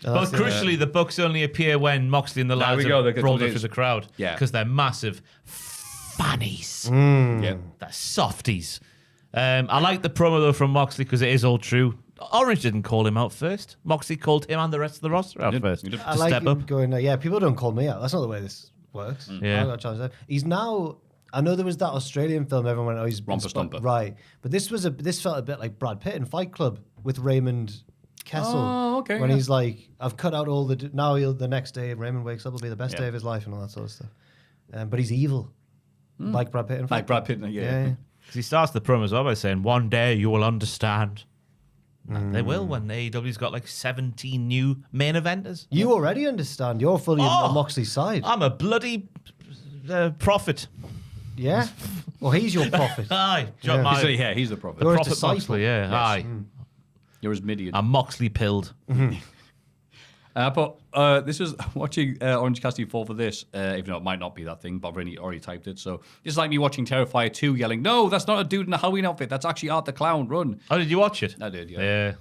But crucially, the Bucks only appear when Moxley and the lads we go, have they're rolled good. up through the crowd. Yeah. Because they're massive fannies. Yeah. They're softies. I like the promo, though, from Moxley because it is all true. Orange didn't call him out first. Moxley called him and the rest of the roster out did. first. He did. To I like step him up. going, yeah, people don't call me out. That's not the way this works. Yeah. I got a chance there. He's now. I know there was that Australian film everyone went, oh, he's Romper Stomper. Right. But this felt a bit like Brad Pitt in Fight Club with Raymond Kessel. Oh, okay, When yeah. he's like, I've cut out all the. Now the next day Raymond wakes up, will be the best Yeah. day of his life and all that sort of stuff. But he's evil. Like Brad Pitt in Fight Like Brad Club. Pitt, yeah. Yeah. Because he starts the promo as well by saying, "One day you will understand." And they will when AEW's got like 17 new main eventers. You already understand. You're fully on Moxley's side. I'm a bloody prophet. Yeah? Well, he's your prophet. Aye. Yeah. My So, yeah, he's the prophet. You're his prophet disciple. Moxley, yeah. Yes. Aye. You're his Midian. I'm Moxley pilled. But this is watching Orange Cassidy fall for this, even though it might not be that thing, but I've already typed it. So it's like me watching Terrifier 2 yelling, "No, that's not a dude in a Halloween outfit. That's actually Art the Clown. Run." Oh, did you watch it? I did, yeah. Yeah.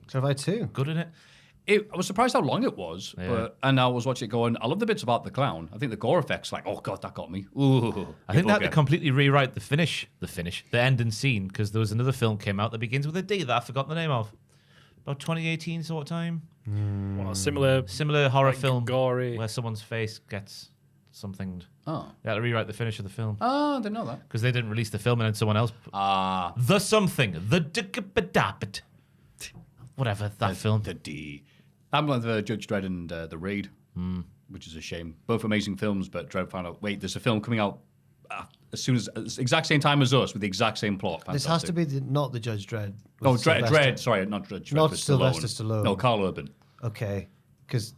So have I too. Good in it. I was surprised how long it was, and I was watching it going, I love the bits about the clown. I think the gore effects, like, oh God, that got me. Ooh. I think they had to Okay. completely rewrite the ending scene, because there was another film came out that begins with a D that I forgot the name of. About 2018 sort of time. Well, similar Horror like, film gory. where someone's face gets something. Oh. They had to rewrite the finish of the film Oh, I didn't know that. because they didn't release the film and then someone else. The something. The Dickapadapid. Whatever, that film. The D. I'm with Judge Dredd and The Raid, which is a shame. Both amazing films, but Dredd found out, wait, there's a film coming out as exact same time as us with the exact same plot. This has to be not the Judge Dredd. Oh, with Sylvester. Dredd. Sorry, not Dredd. Not but Sylvester Stallone. No, Carl Urban. Okay, because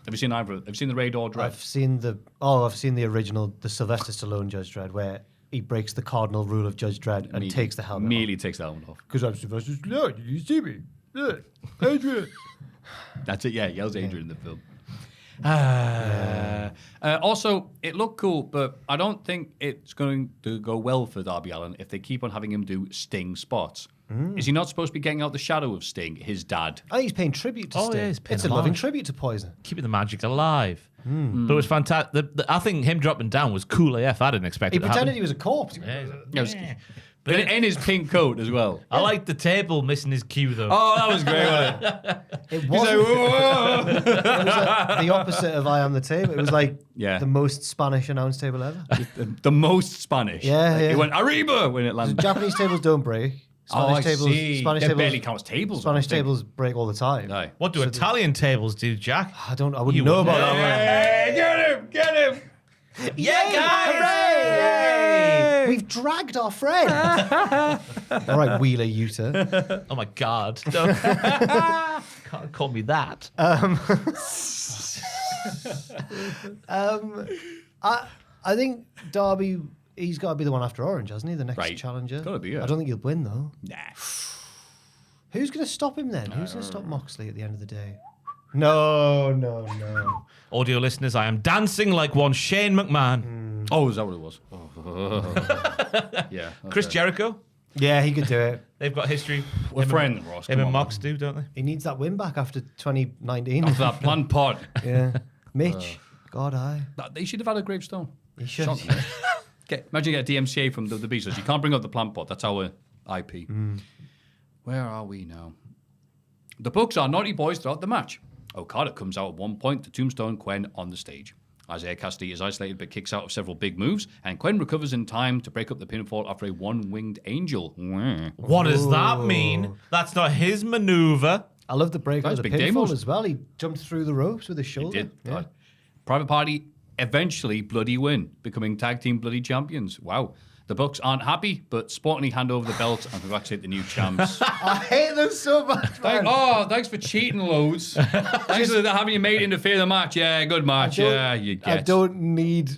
Have you seen either? Have you seen the Raid or Dredd? I've seen the original, the Sylvester Stallone Judge Dredd, where he breaks the cardinal rule of Judge Dredd and takes the helmet Immediately takes the helmet off. Because I'm Sylvester Stallone. Did you see me? Yeah, Adrian. That's it. Yeah, he yells Adrian in the film. Also, it looked cool, but I don't think it's going to go well for Darby Allin if they keep on having him do Sting spots. Is he not supposed to be getting out the shadow of Sting, his dad? I think he's paying tribute to Sting. Yeah, he's paying it's a loving tribute to Poison. Keeping the magic alive. But it was fantastic. I think him dropping down was cool AF. I didn't expect He it to pretended happen. he was a corpse. But in his pink coat as well. I liked the table missing his cue though. Oh, that was great, wasn't it? It wasn't. It was like the opposite of I Am the Table. It was like the most Spanish announce table ever. The most Spanish. Yeah, Like, yeah. It went Arriba when it landed. Japanese tables don't break. I Spanish see. Spanish That tables barely counts tables. Spanish tables break all the time. No. What do Italian tables do, Jack? I wouldn't know about that. Hey, get him! Yeah, guys! Hooray! We've dragged our friend. All right, Wheeler Yuta. Oh my God! Don't can't call me that. I think Darby, he's got to be the one after Orange, hasn't he? The next challenger. Gotta be, yeah. I don't think he'll win though. Nah. Who's going to stop him then? Who's going to stop Moxley at the end of the day? No. Audio listeners, I am dancing like one Shane McMahon. Oh, is that what it was? Yeah. Chris Jericho. Yeah, he could do it. They've got history. We're friends, Ross. Him come and on, Mox do, don't they? He needs that win back after 2019. After that planned pod. Yeah. Mitch. God, They should have had a gravestone. He should. Shocking, eh? Imagine you get a DMCA from the Beatles. You can't bring up the plant pot. That's our IP. Where are we now? The Bucks are naughty boys throughout the match. Okada comes out at one point to Tombstone Quen on the stage. Isaiah Cassidy is isolated but kicks out of several big moves, and Quen recovers in time to break up the pinfall after a one-winged angel. What does that mean? That's not his maneuver. I love the break of the big pinfall demos. as well. He jumped through the ropes with his shoulder. Did. Yeah. Private Party eventually bloody win, becoming tag team bloody champions. Wow. The Bucks aren't happy, but sportingly hand over the belt and congratulate the new champs. I hate them so much, man. Thanks for cheating loads. Thanks for having your mate interfere in the match. Yeah, good match. Yeah, you get. I don't need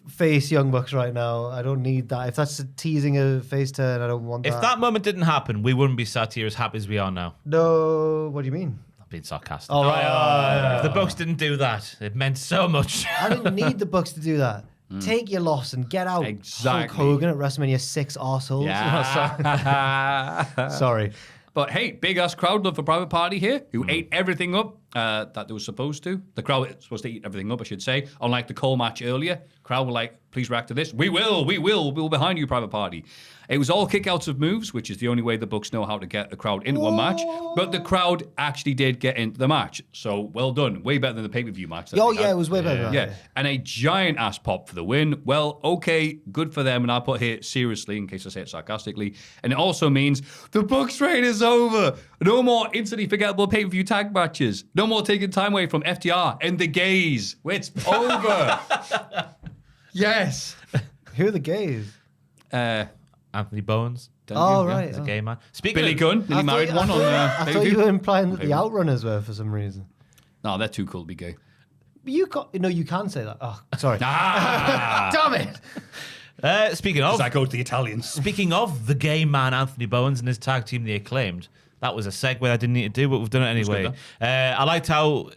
face Young Bucks right now. I don't need that. If that's teasing a face turn, I don't want that. If that moment didn't happen, we wouldn't be sat here as happy as we are now. No, what do you mean? I'm being sarcastic. All right. If the Bucks didn't do that, it meant so much. I didn't need the Bucks to do that. Take your loss and get out. Exactly. Hulk Hogan at WrestleMania 6 arseholes. Yeah. Sorry. But hey, big ass crowd love for Private Party here, who ate everything up that they were supposed to. The crowd was supposed to eat everything up, I should say. Unlike the Cole match earlier, crowd were like, please react to this. We will behind you, Private Party. It was all kickouts of moves, which is the only way the Bucks know how to get the crowd into a match. But the crowd actually did get into the match. So well done. Way better than the pay-per-view match. Oh, yeah, it was way better than that. Yeah, and a giant ass pop for the win. Well, okay, good for them. And I put here seriously, in case I say it sarcastically. And it also means the Bucks reign is over. No more instantly forgettable pay-per-view tag matches. No more taking time away from FTR and the gays. It's over. Yes. Who are the gays? Anthony Bowens. Oh, Yeah. right. He's a Oh. gay man. Speaking Billy of, Gunn, nearly married one on I thought pay-per-view. you were implying that the Pay-per-view. Outrunners were for some reason. No, they're too cool to be gay. You can say that. Oh, sorry. Ah! Damn it. speaking of, I go to the Italians. speaking of the gay man Anthony Bowens and his tag team, The Acclaimed. That was a segue I didn't need to do, but we've done it anyway. I liked how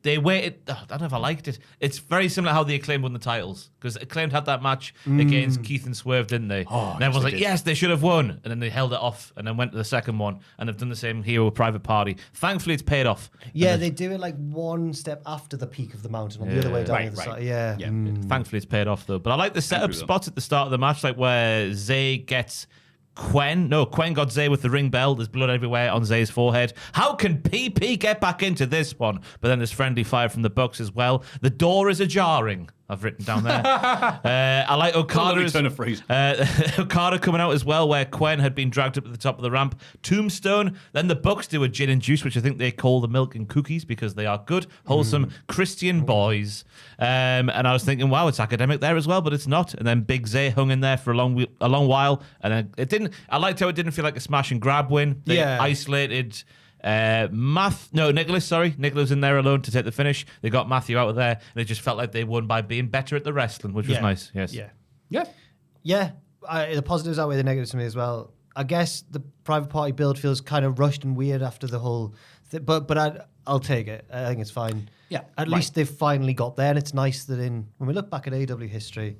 they waited. I don't know if I liked it. It's very similar how the Acclaimed won the titles, because Acclaimed had that match against Keith and Swerve, didn't they? Oh, and everyone was yes, like, they did. yes, they should have won. And then they held it off and then went to the second one. And they've done the same here with Private Party. Thankfully, it's paid off. Yeah, they do it like one step after the peak of the mountain on the other way down Right, the other right. side. Yeah. Yeah. Thankfully, it's paid off, though. But I like the setup through them. spots at the start of the match, like where Zay gets Quen got Zay with the ring bell. There's blood everywhere on Zay's forehead. How can PP get back into this one? But then there's friendly fire from the Bucks as well. The door is ajarring. I've written down there. I like Okada's turn of phrase. Okada coming out as well, where Quen had been dragged up to the top of the ramp. Tombstone. Then the Bucks do a gin and juice, which I think they call the milk and cookies because they are good, wholesome Christian boys. And I was thinking, wow, it's academic there as well, but it's not. And then Big Zay hung in there for a long while, and then it didn't. I liked how it didn't feel like a smash and grab win. They isolated. Nicholas in there alone to take the finish. They got Maffew out of there, and it just felt like they won by being better at the wrestling, which was nice. Yes. Yeah. The positives outweigh the negatives to me as well. I guess the private party build feels kind of rushed and weird after the whole but I'll take it. I think it's fine. Yeah, At least they've finally got there, and it's nice that when we look back at AEW history,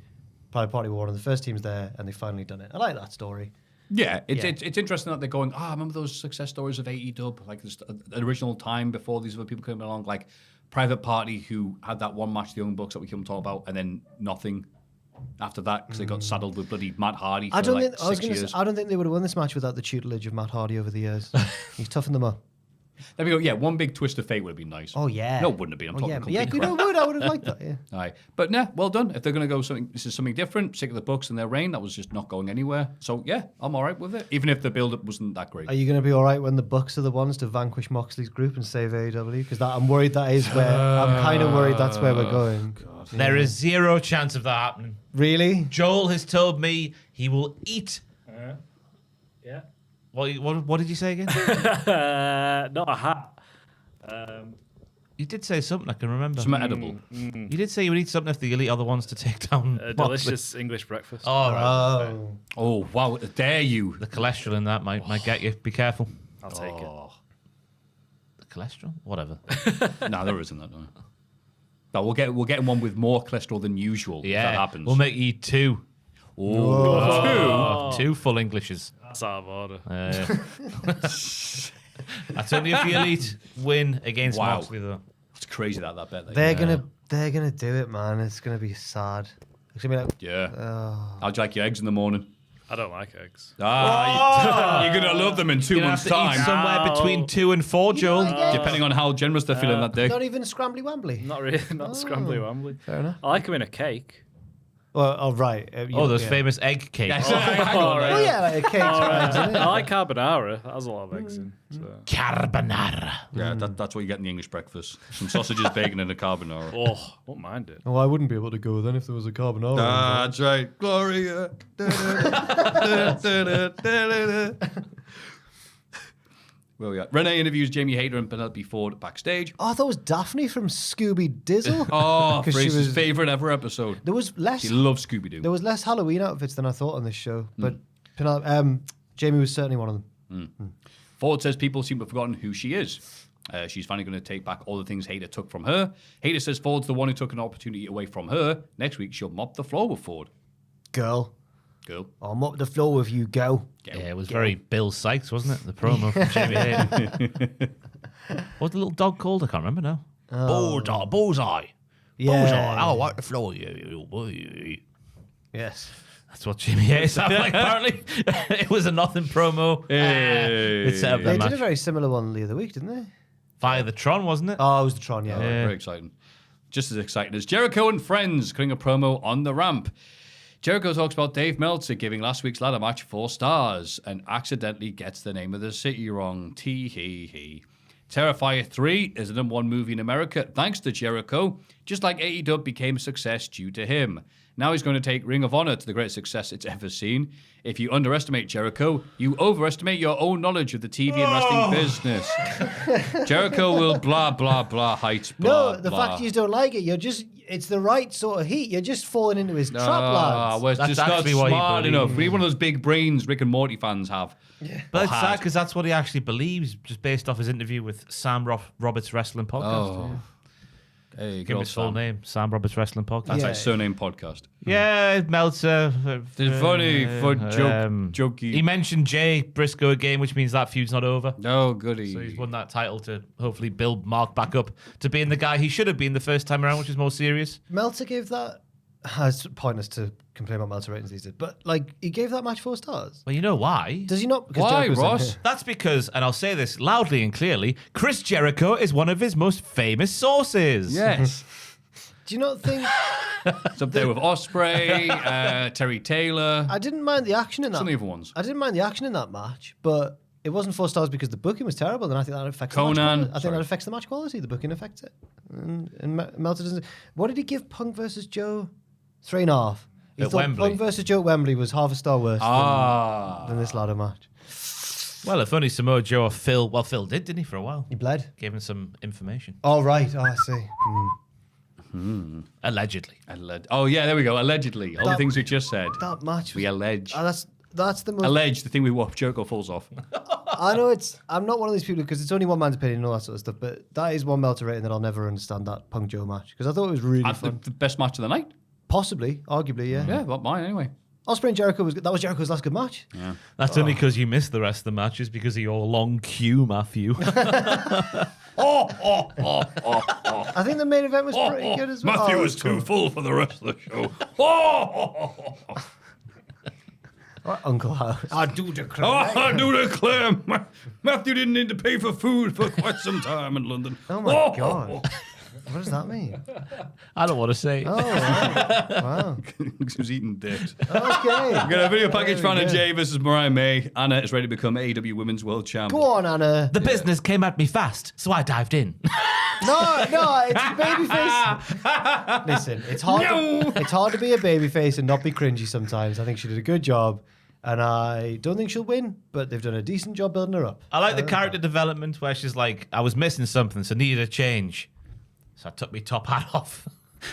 private party were one of the first teams there, and they've finally done it. I like that story. Yeah, it's interesting that they're going, remember those success stories of AEW, like this original time before these other people came along, like Private Party, who had that one match, the Young Bucks that we came talk about, and then nothing after that because they got saddled with bloody Matt Hardy for 6 years. I don't think they would have won this match without the tutelage of Matt Hardy over the years. He's toughened them up. There we go. Yeah, one big twist of fate would have been nice. Oh, yeah. No, it wouldn't have been. I'm talking complete crap. I would have liked that, yeah. All right. But yeah, well done. If they're going to go this is something different, sick of the Bucks and their reign, that was just not going anywhere. So yeah, I'm all right with it, even if the build-up wasn't that great. Are you going to be all right when the Bucks are the ones to vanquish Moxley's group and save AEW? Because I'm worried that is where, I'm kind of worried that's where we're going. Yeah. There is zero chance of that happening. Really? Joel has told me he will eat. Yeah. What did you say again? Not a hat. You did say something I can remember. Something edible. You did say you would eat something if the elite are the ones to take down. Delicious English breakfast. Oh, right. Oh, wow. Dare you. The cholesterol in that might get you. Be careful. I'll take it. The cholesterol? Whatever. No, there isn't that. No. But we'll get one with more cholesterol than usual. Yeah. If that happens. We'll make you eat 2. Two. 2 full Englishes. That's out of order. That's only if the elite win against Wow. Moxley, though. It's crazy that bet. They're gonna do it, man. It's gonna be sad. It's gonna be like, Yeah. How'd you like your eggs in the morning? I don't like eggs. You're gonna love them in 2 You're gonna months' have to eat time. somewhere between 2 and 4, Joel. Depending on how generous they're feeling that day. not even scrambly wambly. Not really. Not scrambly wambly. Fair enough. I like them in a cake. Well, right. Those famous egg cakes. Oh yeah, like a cake. I like carbonara. That has a lot of eggs in. So. Carbonara. Yeah, that's what you get in the English breakfast. Some sausages, bacon, and a carbonara. Oh, won't mind it. Oh, I wouldn't be able to go then if there was a carbonara. That's right. Gloria. Where we at? Renee interviews Jamie Hayter and Penelope Ford backstage. Oh, I thought it was Daphne from Scooby Dizzle. Oh, 'Cause she Fraser's was- favourite ever episode. There was less. She loves Scooby-Doo. There was less Halloween outfits than I thought on this show, but Jamie was certainly one of them. Ford says people seem to have forgotten who she is. She's finally going to take back all the things Hayter took from her. Hayter says Ford's the one who took an opportunity away from her. Next week, she'll mop the floor with Ford. Girl, Girl. I'll mop the floor with you, girl. Yeah, it was very Bill Sykes, wasn't it? The promo from Jamie Hayter. What's the little dog called? I can't remember now. Bullseye. Yeah. Bullseye. I'll wipe the floor. Yeah. Yes. That's what Jamie Hayter sounded like, apparently. It was a nothing promo. It set up They that did a match. very similar one the other week, didn't they? Via the Tron, wasn't it? Oh, it was the Tron, yeah. Very exciting. Just as exciting as Jericho and friends cutting a promo on the ramp. Jericho talks about Dave Meltzer giving last week's ladder match 4 stars and accidentally gets the name of the city wrong. Tee-hee-hee. Terrifier 3 is the #1 movie in America thanks to Jericho, just like AEW became a success due to him. Now he's going to take Ring of Honor to the greatest success it's ever seen. If you underestimate Jericho, you overestimate your own knowledge of the TV and wrestling business. Jericho will blah, blah, blah, heights, blah, No, the blah. fact you don't like it, it's the right sort of heat. You're just falling into his trap, lads. Well, it's That's just not actually what he smart enough. believes. We need one of those big brains Rick and Morty fans have. But it's sad because that's what he actually believes, just based off his interview with Sam Roberts Wrestling Podcast. Hey, Give girl, him his full Sam. name, Sam Roberts Wrestling Podcast. That's Yeah. like surname podcast. Yeah, Meltzer. It's funny for jokey. He mentioned Jay Briscoe again, which means that feud's not over. No, goody. So he's won that title to hopefully build Mark back up to being the guy he should have been the first time around, which is more serious. Meltzer gave that. It's pointless to complain about Meltzer ratings these days, but like he gave that match 4 stars. Well, you know why? Does he not? Because Why, Jericho's in Ross? here. That's because, and I'll say this loudly and clearly, Chris Jericho is one of his most famous sources. Yes. Do you not think... It's up there with Ospreay, Terry Taylor. I didn't mind the action in that. Some of the other ones. I didn't mind the action in that match, but it wasn't 4 stars because the booking was terrible, and I think that affects the match Conan, quality. I think that affects the match quality. The booking affects it. And Meltzer doesn't... What did he give Punk versus Joe? 3.5. He At thought Wembley. Punk versus Joe at Wembley was half a star worse than this ladder match. Well, if only Samoa Joe or Phil... Well, Phil didn't he, for a while? He bled. Gave him some information. Oh, right. Oh, I see. Allegedly. Oh, yeah, there we go. Allegedly. All the things we just said. That match... We allege. That's the most... Allege, the thing we watch, Jericho falls off. I know I'm not one of these people because it's only one man's opinion and all that sort of stuff, but that is one Meltzer rating that I'll never understand, that Punk Joe match. Because I thought it was really fun. The best match of the night? Possibly, arguably, yeah. Yeah, not mine anyway. Ospreay and Jericho that was Jericho's last good match. Yeah. That's only because you missed the rest of the matches because of your long queue, Maffew. I think the main event was pretty good as well. Maffew Oh, was too full for the rest of the show. Uncle Hal. I do declare. I do declare, Maffew didn't need to pay for food for quite some time in London. Oh my God. What does that mean? I don't want to say. Oh, wow. He was eating dicks. Okay. We've got a video package for Anna Very good. Jay versus Mariah May. Anna is ready to become AEW Women's World Champion. Go on, Anna. The business came at me fast, so I dived in. No, it's a babyface. Listen, it's hard to be a babyface and not be cringy sometimes. I think she did a good job, and I don't think she'll win, but they've done a decent job building her up. I like the character development where she's like, I was missing something, so needed a change. So I took my top hat off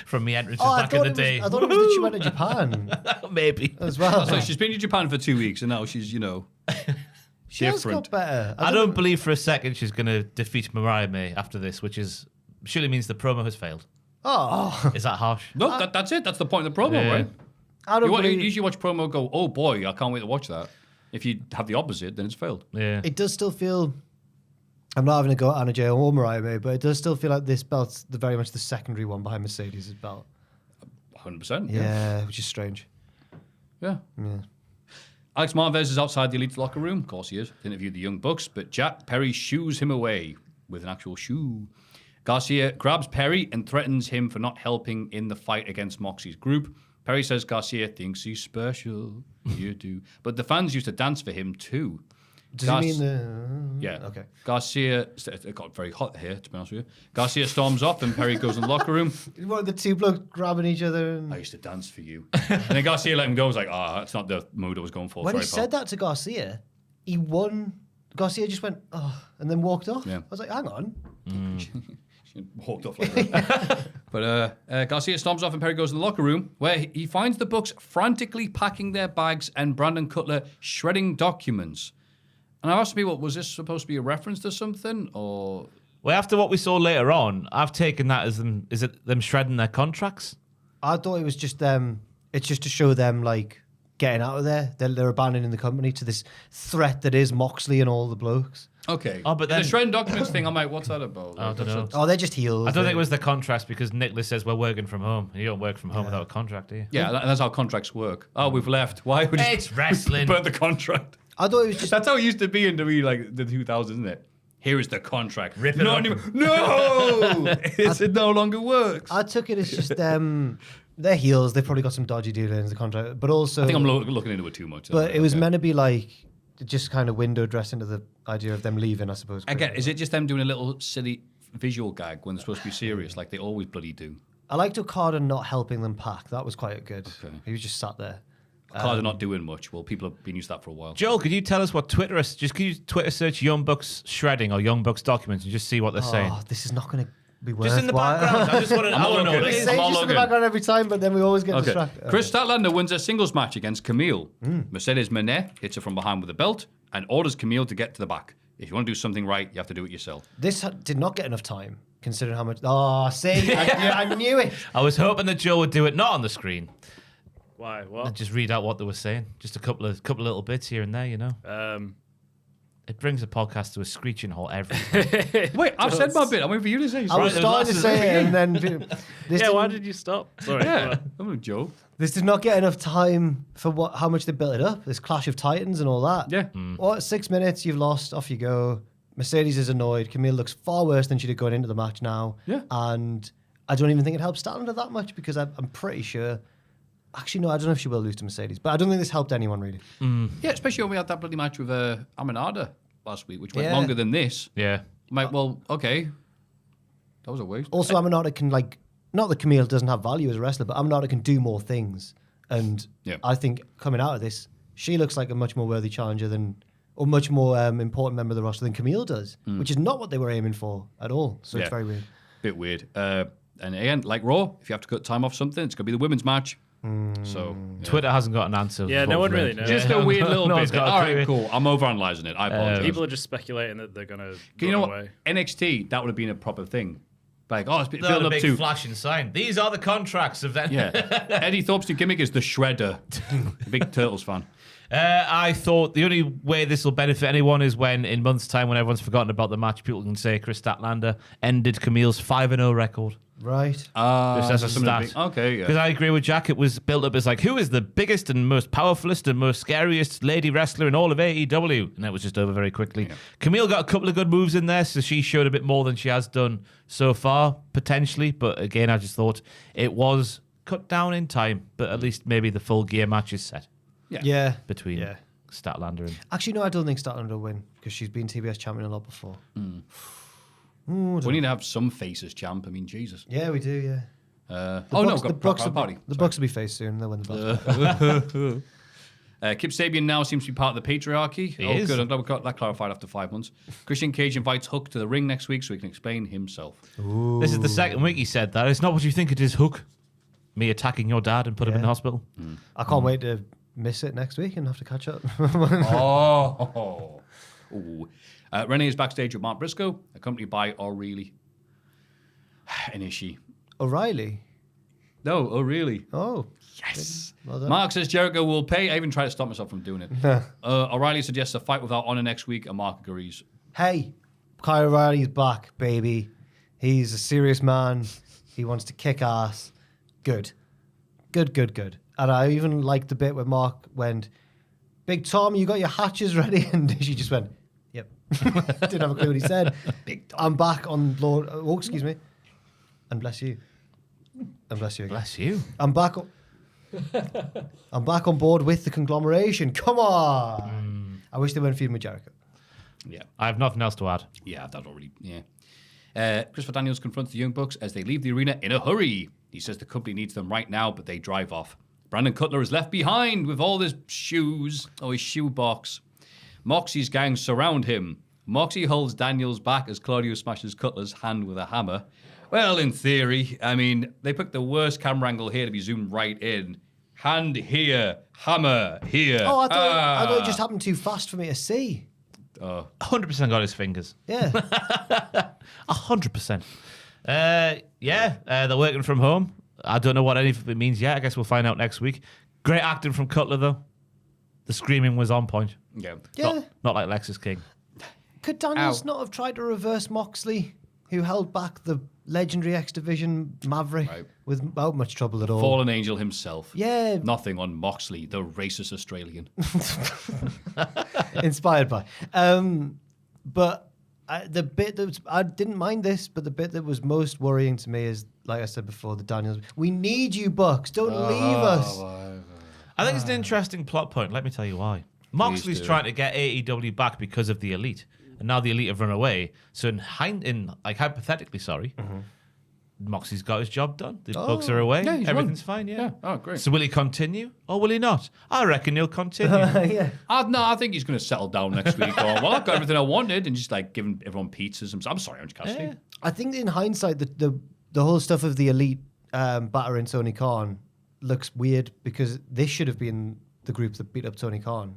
from my entrances back in the day. I thought it was that she went to Japan Maybe. as well. So she's been to Japan for 2 weeks, and now she's, She has different. got better. I don't believe for a second she's going to defeat Mariah May after this, which surely means the promo has failed. Oh, Is that harsh? No, that's it. That's the point of the promo, Yeah. right? I don't You believe... usually watch promo and go, oh boy, I can't wait to watch that. If you have the opposite, then it's failed. Yeah. It does still feel... I'm not having a go at Anna Jay or Mariah May, but it does still feel like this belt's very much the secondary one behind Mercedes' belt. 100%. Yeah, which is strange. Yeah. Alex Marvez is outside the Elite's locker room. Of course he is. Interviewed the Young Bucks, but Jack Perry shoos him away with an actual shoe. Garcia grabs Perry and threatens him for not helping in the fight against Moxie's group. Perry says Garcia thinks he's special. You do. But the fans used to dance for him too. Does he mean the... Yeah. Okay. Garcia... It got very hot here, to be honest with you. Garcia storms off and Perry goes in the locker room. What, the two blokes grabbing each other? And... I used to dance for you. And then Garcia let him go. I was like, that's not the mood I was going for. When Sorry, he said that to Garcia, he won. Garcia just went, and then walked off. Yeah. I was like, hang on. She walked off like that. But Garcia storms off and Perry goes in the locker room where he finds the Bucks frantically packing their bags and Brandon Cutler shredding documents. And I asked people, was this supposed to be a reference to something or... Well, after what we saw later on, I've taken that as them. Is it them shredding their contracts? I thought it was just them. It's just to show them, like, getting out of there. They're abandoning the company to this threat that is Moxley and all the blokes. Okay. Oh, but then- the shredding documents thing, I'm like, what's that about? I don't know. Oh, they're just heels. I don't think it was the contracts because Nicholas says we're working from home. You don't work from home without a contract, do you? Yeah, that's how contracts work. Oh, we've left. Why would It's wrestling. burn the contract? I thought it was just... That's how it used to be in the 2000s, isn't it? Here is the contract. Rip it Not up. anymore. No! It no longer works. I took it as just them... They're heels. They've probably got some dodgy dealings in the contract. But also... I think I'm looking into it too much. But it was meant to be like... Just kind of window dress into the idea of them leaving, I suppose. Again, is it just them doing a little silly visual gag when they're supposed to be serious, like they always bloody do? I liked Okada not helping them pack. That was quite good. Okay. He was just sat there. Cards are not doing much. Well, people have been used to that for a while. Joel, could you tell us what Twitter is? Just could you Twitter search Young Bucks shredding or Young Bucks documents and just see what they're saying? Oh, this is not going to be worth Just in the background. I just want to I'm not know what looking. it They is. say I'm all just in the looking. background every time, but then we always get Okay. distracted. Chris Statlander wins a singles match against Camille. Mercedes Moné hits her from behind with a belt and orders Camille to get to the back. If you want to do something right, you have to do it yourself. This did not get enough time, considering how much... Oh, see? I knew it. I was hoping that Joe would do it not on the screen. Why? And What? just read out what they were saying. Just a couple of little bits here and there, you know. It brings the podcast to a screeching halt every time. Wait, I've said my bit. I'm waiting for you to say. I was there was starting lots to of- say it, and then... This Yeah, why didn't- did you stop? Sorry. Yeah, I'm a joke. This did not get enough time for how much they built it up. This clash of titans and all that. Yeah. What, 6 minutes, you've lost, off you go. Mercedes is annoyed. Camille looks far worse than she did going into the match now. Yeah. And I don't even think it helps Statlander that much because I'm pretty sure. Actually, no, I don't know if she will lose to Mercedes, but I don't think this helped anyone really. Yeah, especially when we had that bloody match with Aminada last week, which went Yeah. longer than this. Yeah. I'm like, well, okay. That was a waste. Also, Aminata can not that Camille doesn't have value as a wrestler, but Aminata can do more things. And Yeah. I think coming out of this, she looks like a much more worthy challenger or much more important member of the roster than Camille does, which is not what they were aiming for at all. So it's very weird. Bit weird. And again, like Raw, if you have to cut time off something, it's going to be the women's match. So yeah. Twitter hasn't got an answer. Yeah, no one really knows. Just a weird little No bit. one's got a All clue. right, cool. I'm overanalyzing it. I apologize. People are just speculating that they're going to You know run what? away. NXT, that would have been a proper thing. Like, oh, it's been Not built a up big to. flashing sign. These are the contracts of them. Yeah. Eddie Thorpe's new gimmick is the Shredder. Big Turtles fan. I thought the only way this will benefit anyone is when, in months' time, when everyone's forgotten about the match, people can say Chris Statlander ended Camille's 5-0 record. Right. Just as a some of the stat. okay, yeah. Because I agree with Jack, it was built up as like, who is the biggest and most powerfulest and most scariest lady wrestler in all of AEW? And that was just over very quickly. Yeah. Camille got a couple of good moves in there, so she showed a bit more than she has done so far, potentially. But again, I just thought it was cut down in time, but at least maybe the full gear match is set Yeah. between Yeah. Statlander and... Actually, no, I don't think Statlander will win because she's been TBS champion a lot before. We need to have some faces, champ. I mean, Jesus. Yeah, we do, yeah. The the Bucks will party. The Bucks will be faced soon. They'll win the belt. Kip Sabian now seems to be part of the patriarchy. He oh, is. good. I'm glad we got that clarified after 5 months. Christian Cage invites Hook to the ring next week so he can explain himself. This is the second week he said that. It's not what you think it is, Hook. Me attacking your dad and put him in the hospital. I can't wait to miss it next week and have to catch up. Oh. Ooh. Renee is backstage with Mark Briscoe, accompanied by O'Reilly. Inishi. O'Reilly. No, O'Reilly. Oh. Yes. Well done. Mark says Jericho will pay. I even tried to stop myself from doing it. O'Reilly suggests a fight without honor next week, and Mark agrees. Hey, Kyle O'Reilly's back, baby. He's a serious man. He wants to kick ass. Good. Good. And I even liked the bit where Mark went, Big Tom, you got your hatches ready? And she just went, yep. Didn't have a clue what he said. Big Tom. I'm back on Lord... Oh, excuse me. And bless you. And bless you again. Bless you. I'm back on board with the conglomeration. Come on. I wish they weren't feuding with Jericho. Yeah. I have nothing else to add. Yeah, that already. Yeah. Christopher Daniels confronts the Young Bucks as they leave the arena in a hurry. He says the company needs them right now, but they drive off. Brandon Cutler is left behind with all his shoes, his shoe box. Moxie's gang surround him. Moxie holds Daniels back as Claudio smashes Cutler's hand with a hammer. Well, in theory, I mean, they picked the worst camera angle here to be zoomed right in. Hand here, hammer here. Oh, I thought it just happened too fast for me to see. 100% got his fingers. Yeah. 100%. They're working from home. I don't know what any of it means yet. I guess we'll find out next week. Great acting from Cutler, though. The screaming was on point. Yeah. Yeah. Not like Lexus King. Could Daniels not have tried to reverse Moxley, who held back the legendary X Division Maverick without much trouble at all? Fallen Angel himself. Yeah. Nothing on Moxley, the racist Australian. Inspired by. But the bit that I didn't mind this, but the bit that was most worrying to me is, like I said before, the Daniels. We need you, Bucks. Don't leave us. I think it's an interesting plot point. Let me tell you why. Moxley's do. trying to get AEW back because of the Elite, and now the Elite have run away. So hypothetically, Moxley's got his job done. The Bucks are away. Yeah, he's Everything's won. fine. Yeah. Yeah. Oh, great. So will he continue or will he not? I reckon he'll continue. Yeah. I think he's going to settle down next week. Well, I've got everything I wanted, and just like giving everyone pizzas. I'm sorry, Orange Cassidy. I think in hindsight, the whole stuff of the Elite battering Tony Khan looks weird because this should have been the group that beat up Tony Khan.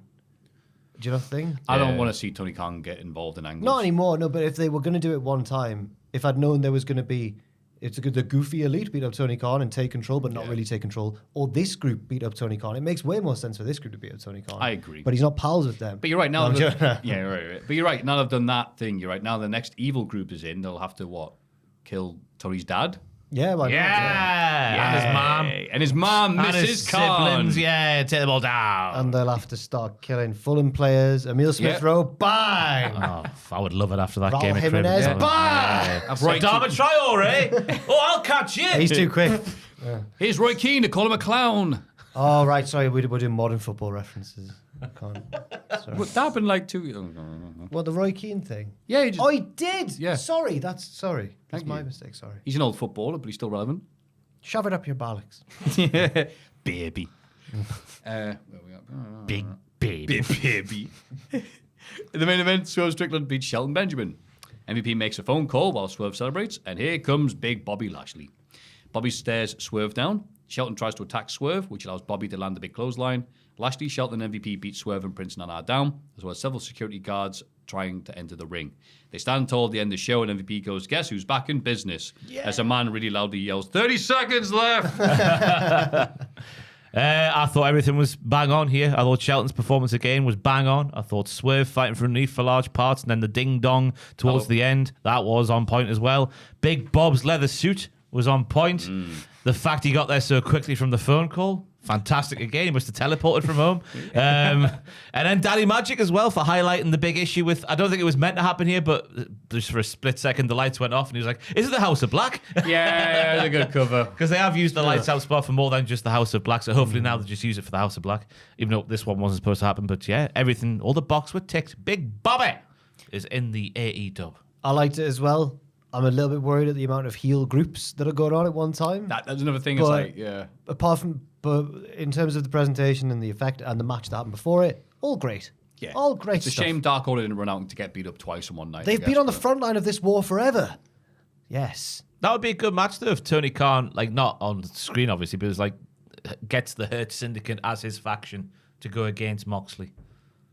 Do you not think? I don't want to see Tony Khan get involved in angles. Not anymore, no, but if they were going to do it one time, if I'd known there was going to be the goofy Elite beat up Tony Khan and take control, but not really take control, or this group beat up Tony Khan, it makes way more sense for this group to beat up Tony Khan. I agree. But he's not pals with them. But you're right. Now, No, I'm joking. right. But you're right. Now they've done that thing. You're right. Now the next evil group is in. They'll have to kill Tony's dad. Yeah, why not? Yeah. And his mom. And his mom, And Mrs. his Khan. siblings. Yeah, take them all down. And they'll have to start killing Fulham players. Emil Smith Yep. Rowe, bang! Oh, I would love it after that Raul game of Jimenez, cribbage. bang! Adama Traore. Oh, I'll catch you. He's too quick. Here's Roy Keane to call him a clown. Oh, right, sorry, we're doing modern football references. I can't. Sorry. What happened like 2 What, the Roy Keane thing? Yeah, he just, Oh, he did? Yeah. Sorry, that's Thank my you. mistake, sorry. he's an old footballer, but he's still relevant. Shove it up your bollocks. Baby. Where we at? Big baby. Baby. In the main event, Swerve Strickland beats Shelton Benjamin. MVP makes a phone call while Swerve celebrates, and here comes big Bobby Lashley. Bobby stares Swerve down. Shelton tries to attack Swerve, which allows Bobby to land the big clothesline. Lashley, Shelton, and MVP beat Swerve and Prince Nana down, as well as several security guards trying to enter the ring. They stand tall at the end of the show, and MVP goes, "Guess who's back in business?" As a man really loudly yells, 30 seconds left! I thought everything was bang on here. I thought Shelton's performance again was bang on. I thought Swerve fighting for underneath for large parts, and then the ding dong towards the end, that was on point as well. Big Bob's leather suit was on point. The fact he got there so quickly from the phone call, fantastic again. He must have teleported from home. And then Daddy Magic as well for highlighting the big issue with, I don't think it was meant to happen here, but just for a split second the lights went off and he was like, "Is it the House of Black?" Yeah, it's a good cover. Because they have used the lights out spot for more than just the House of Black, so hopefully now they just use it for the House of Black, even though this one wasn't supposed to happen. But yeah, everything, all the boxes were ticked. Big Bobby is in the AEW. I liked it as well. I'm a little bit worried at the amount of heel groups that are going on at one time. That's another thing. But- It's like, yeah. Apart from, but in terms of the presentation and the effect and the match that happened before it, all great. Yeah. All great It's a stuff. shame Dark Order didn't run out to get beat up twice in one night. They've been on the front line of this war forever. Yes. That would be a good match though if Tony Khan, like not on screen obviously, but it was like gets the Hurt Syndicate as his faction to go against Moxley.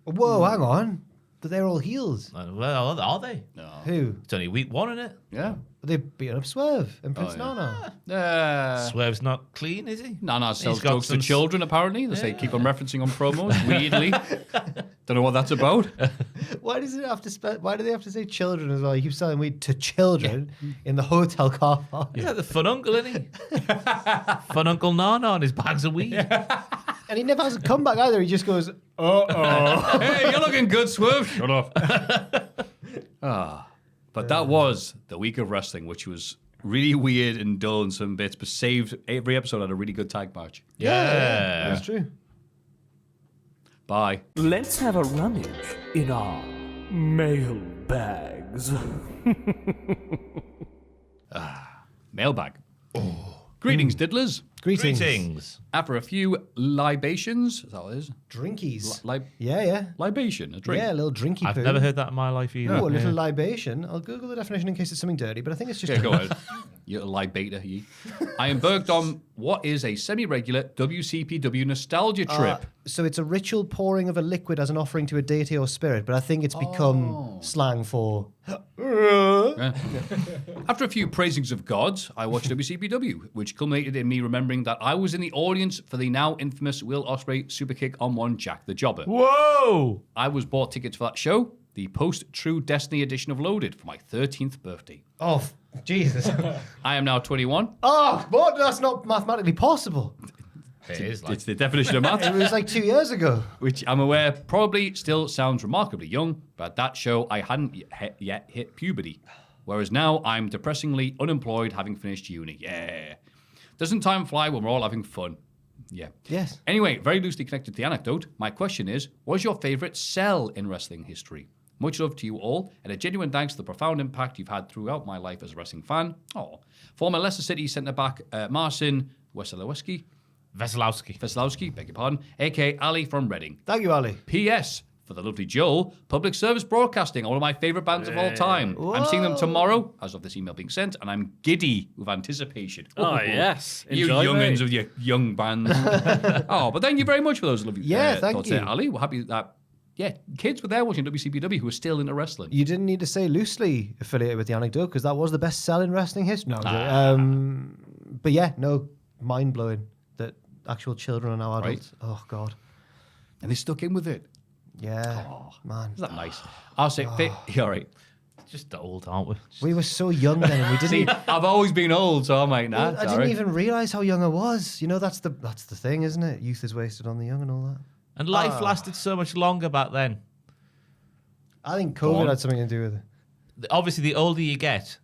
Whoa, hang on. But they're all heels. Well, are they? Who? It's only week one, isn't it? Yeah. They're beating up Swerve and Prince yeah. Nana. Swerve's not clean, is he? Nana sells He's got drugs to some children, apparently. They keep on referencing on promos, weirdly. Don't know what that's about. Why does it have to? Why do they have to say children as well? You keep selling weed to children in the hotel car park. He's like the fun uncle, isn't he? Fun Uncle Nana and his bags of weed. And he never has a comeback either. He just goes, Hey, you're looking good, Swerve. Shut up. But that was the week of wrestling, which was really weird and dull in some bits, but saved every episode had a really good tag match. Yeah. That's true. Bye. Let's have a rummage in our mailbags. Mailbag. Greetings, diddlers. Greetings. After a few libations, is that what it is? Drinkies. Li- Yeah. libation, a drink. Yeah, a little drinky I've poo. never heard that in my life either. Oh, a little Yeah. libation. I'll Google the definition in case it's something dirty, but I think it's just Yeah, go ahead. You're a libator, ye. I embarked on what is a semi-regular WCPW nostalgia trip. So it's a ritual pouring of a liquid as an offering to a deity or spirit, but I think it's become slang for. Yeah. After a few praisings of gods, I watched WCPW, which culminated in me remembering that I was in the audience for the now infamous Will Ospreay Superkick on one Jack the Jobber. Whoa! I was bought tickets for that show, the post-True Destiny edition of Loaded, for my 13th birthday. Oh, Jesus. I am now 21. Oh, what? That's not mathematically possible. It is like It's the definition of math. It was like 2 years ago. Which I'm aware probably still sounds remarkably young, but at that show I hadn't yet hit puberty. Whereas now I'm depressingly unemployed having finished uni. Yeah. Doesn't time fly when we're all having fun? Yeah. Yes. Anyway, very loosely connected to the anecdote, my question is, what is your favourite cell in wrestling history? Much love to you all, and a genuine thanks to the profound impact you've had throughout my life as a wrestling fan. Oh, former Leicester City centre-back Marcin Wesolowski, beg your pardon, a.k.a. Ali from Reading. Thank you, Ali. P.S. For the lovely Joel, Public Service Broadcasting, one of my favourite bands of all time. I'm seeing them tomorrow, as of this email being sent, and I'm giddy with anticipation. Oh, yes. You Enjoy, youngins mate. with your young bands. Oh, but thank you very much for those lovely Thank thoughts you. there, Ali. We're happy that, kids were there watching WCPW who are still into wrestling. You didn't need to say loosely affiliated with the anecdote because that was the best sell in wrestling history. No, but yeah, no, mind blowing that actual children are now adults. Right. Oh God, And they stuck in with it. yeah, man. Isn't that nice? I'll say, all right. just old, aren't we? We were so young then, and we didn't. See, I've always been old, so I'm like, nah, I didn't even realise how young I was. You know, that's the thing, isn't it? Youth is wasted on the young and all that. And life lasted so much longer back then. I think COVID had something to do with it. Obviously, the older you get,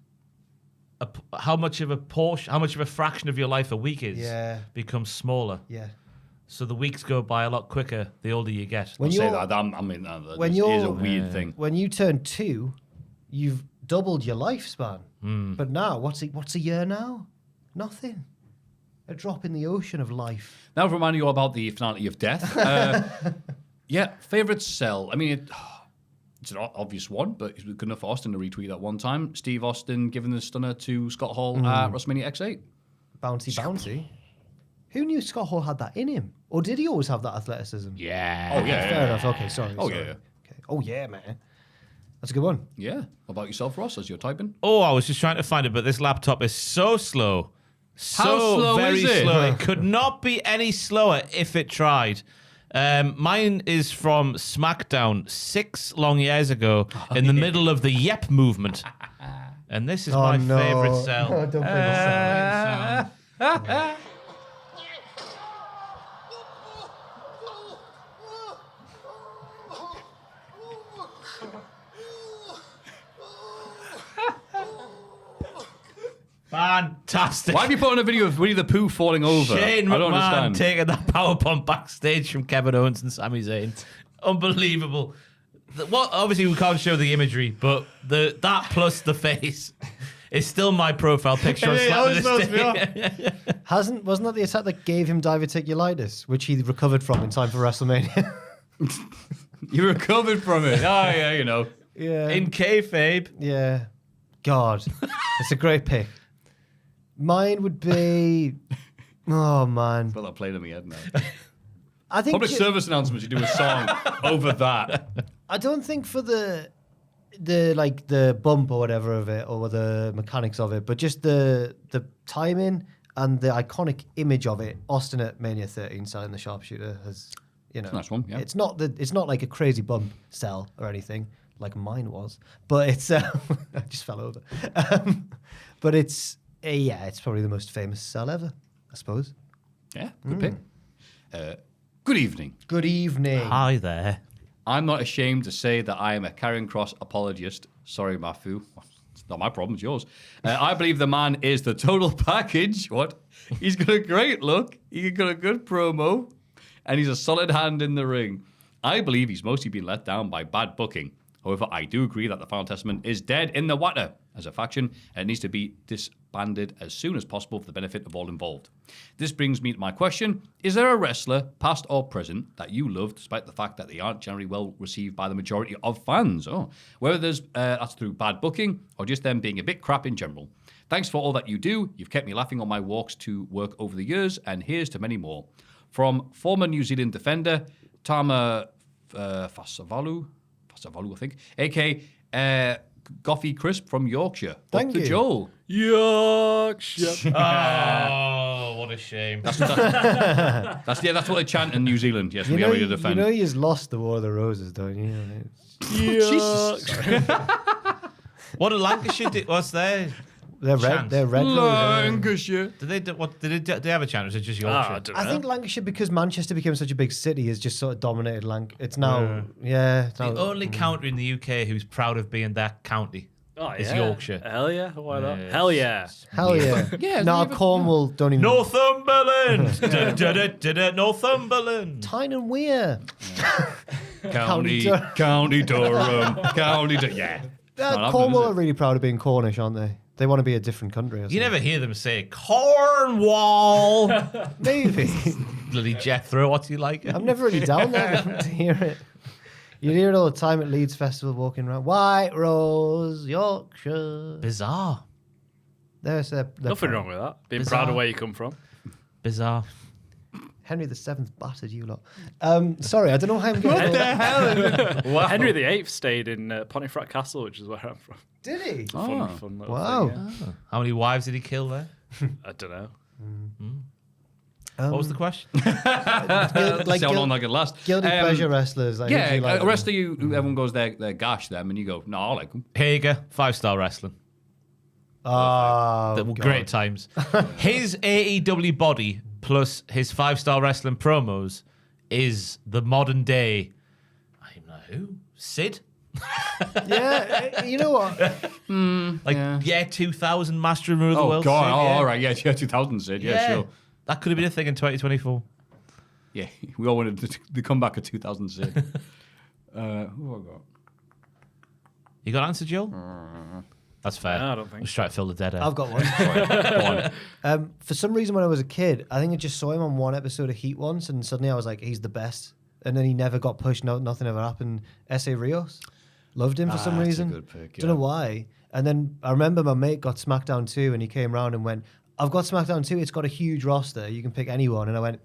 how much of a fraction of your life a week is becomes smaller. Yeah. So the weeks go by a lot quicker the older you get. When say you're, that. I mean, that when is you're- a weird thing. when you turn 2, you've doubled your lifespan. Hmm. But now, what's a year now? Nothing. A drop in the ocean of life. Now, to remind you all about the finality of death. Favorite cell. I mean, it's an obvious one, but it's good enough for Austin to retweet that one time. Steve Austin giving the stunner to Scott Hall at WrestleMania X8. Bouncy. Who knew Scott Hall had that in him? Or did he always have that athleticism? Yeah. Oh, yeah. Fair enough. Okay, sorry. Oh, sorry. yeah. Okay. Oh, yeah, man. That's a good one. Yeah. What about yourself, Ross, as you're typing? Oh, I was just trying to find it, but this laptop is so slow. How slow very is it? slow. It could not be any slower if it tried. Mine is from SmackDown 6 long years ago in the middle of the Yep movement. And this is my favorite cell. Oh, don't play this song. Fantastic. Why have you put on a video of Winnie the Pooh falling over? Shane I don't McMahon understand. taking that powerbomb backstage from Kevin Owens and Sami Zayn. Unbelievable. Obviously, we can't show the imagery, but that plus the face is still my profile picture on Slap. Wasn't that the attack that gave him diverticulitis, which he recovered from in time for WrestleMania? You recovered from it. Oh, yeah, you know. Yeah. In kayfabe. Yeah. God. It's a great pick. Mine would be... Oh, man. Well, that played in my head now. I think Public service announcements, you do a song over that. I don't think for the bump or whatever of it, or the mechanics of it, but just the timing and the iconic image of it. Austin at Mania 13 selling the sharpshooter has, Nice one, yeah. It's not like a crazy bump sell or anything like mine was, but it's I just fell over. But it's probably the most famous sell ever, I suppose. Yeah, good pick. Good evening. Good evening. Hi there. I'm not ashamed to say that I am a Karrion Kross apologist. Sorry, Maffew. It's not my problem, it's yours. I believe the man is the total package. What? He's got a great look. He's got a good promo. And he's a solid hand in the ring. I believe he's mostly been let down by bad booking. However, I do agree that the Final Testament is dead in the water as a faction and needs to be disbanded as soon as possible for the benefit of all involved. This brings me to my question. Is there a wrestler, past or present, that you love despite the fact that they aren't generally well received by the majority of fans? Whether that's through bad booking or just them being a bit crap in general. Thanks for all that you do. You've kept me laughing on my walks to work over the years, and here's to many more. From former New Zealand defender, Tama Fasavalu, I think, a.k.a. Goffy Crisp from Yorkshire. Thank you. Joel. Yorkshire. Oh, what a shame. That's what they chant in New Zealand. Yes, we are ready to defend. You know he's lost the War of the Roses, don't you? Jesus. What did Lancashire do? What's their They're red. chant? They're red. Lancashire. Did they have a chant, or is it just Yorkshire? I don't know. I think Lancashire, because Manchester became such a big city, has just sort of dominated It's now, it's the now- only county in the UK who's proud of being that county. Oh, It's yeah. Yorkshire. Hell yeah. Why not? Yes. Hell yeah. Hell yeah. Yeah, No, they've- Cornwall don't even. Northumberland. Northumberland. Tyne and Weir. County Durham. Yeah. No, Cornwall that are really proud of being Cornish, aren't they? They want to be a different country. Or You something. never hear them say Cornwall. Maybe. Bloody Jethro, what's he like? I'm never really down there to hear it. You hear it all the time at Leeds Festival, walking around. White Rose, Yorkshire. Bizarre. They're Nothing proud. wrong with that. Being Bizarre. proud of where you come from. Bizarre. Henry VII's battered you lot. Sorry, I don't know how I'm getting. What the hell? Henry VIII stayed in Pontefract Castle, which is where I'm from. Did he? Fun little Wow. thing, How many wives did he kill there? yeah. I don't know. What was the question? Like See how long I can last. guilty pleasure wrestlers. Like, who do Yeah, you like? a wrestler who everyone goes, they're gash them, and you go, no, I like them. Here you go. 5-star wrestling. Oh, Great times. His AEW body plus his 5-star wrestling promos is the modern day. I don't know who. Sid? Yeah, you know what? Like 2000 Master and Ruler of the Oh, World. God. Sid, Oh, yeah. all right. Yeah, 2000 Sid. Yeah, sure. That could have been a thing in 2024. Yeah, we all wanted the comeback of 2000 Sid. Who have I got? You got an answer, Joel? That's fair. No, I don't think Let's try to fill the dead air. I've got one. Go on. For some reason, when I was a kid, I think I just saw him on one episode of Heat once, and suddenly I was like, he's the best. And then he never got pushed. No, nothing ever happened. S.A. Rios. Loved him for some that's a reason. good pick, Don't know why. And then I remember my mate got SmackDown 2, and he came round and went, I've got SmackDown 2. It's got a huge roster. You can pick anyone. And I went,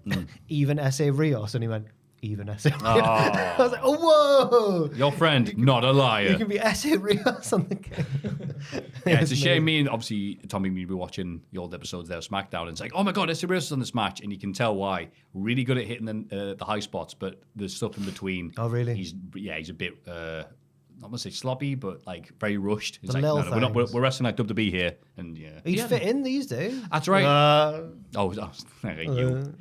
even S.A. Rios. And he went, even S.A. Rios. I was like, oh, whoa. Your friend, not a You liar. can be S.A. Rios on the game. Yeah, it's a shame. Me and obviously Tommy, we were watching the old episodes there of SmackDown, and it's like, oh my God, S.A. Rios is on this match, and you can tell why. Really good at hitting the high spots, but there's stuff in between. Oh, really? He's a bit, not gonna say sloppy, but like very rushed. It's The like, little we're not. We're, things. we're wrestling like WWE here, and yeah, He'd fit in these days. that's right. Uh, You.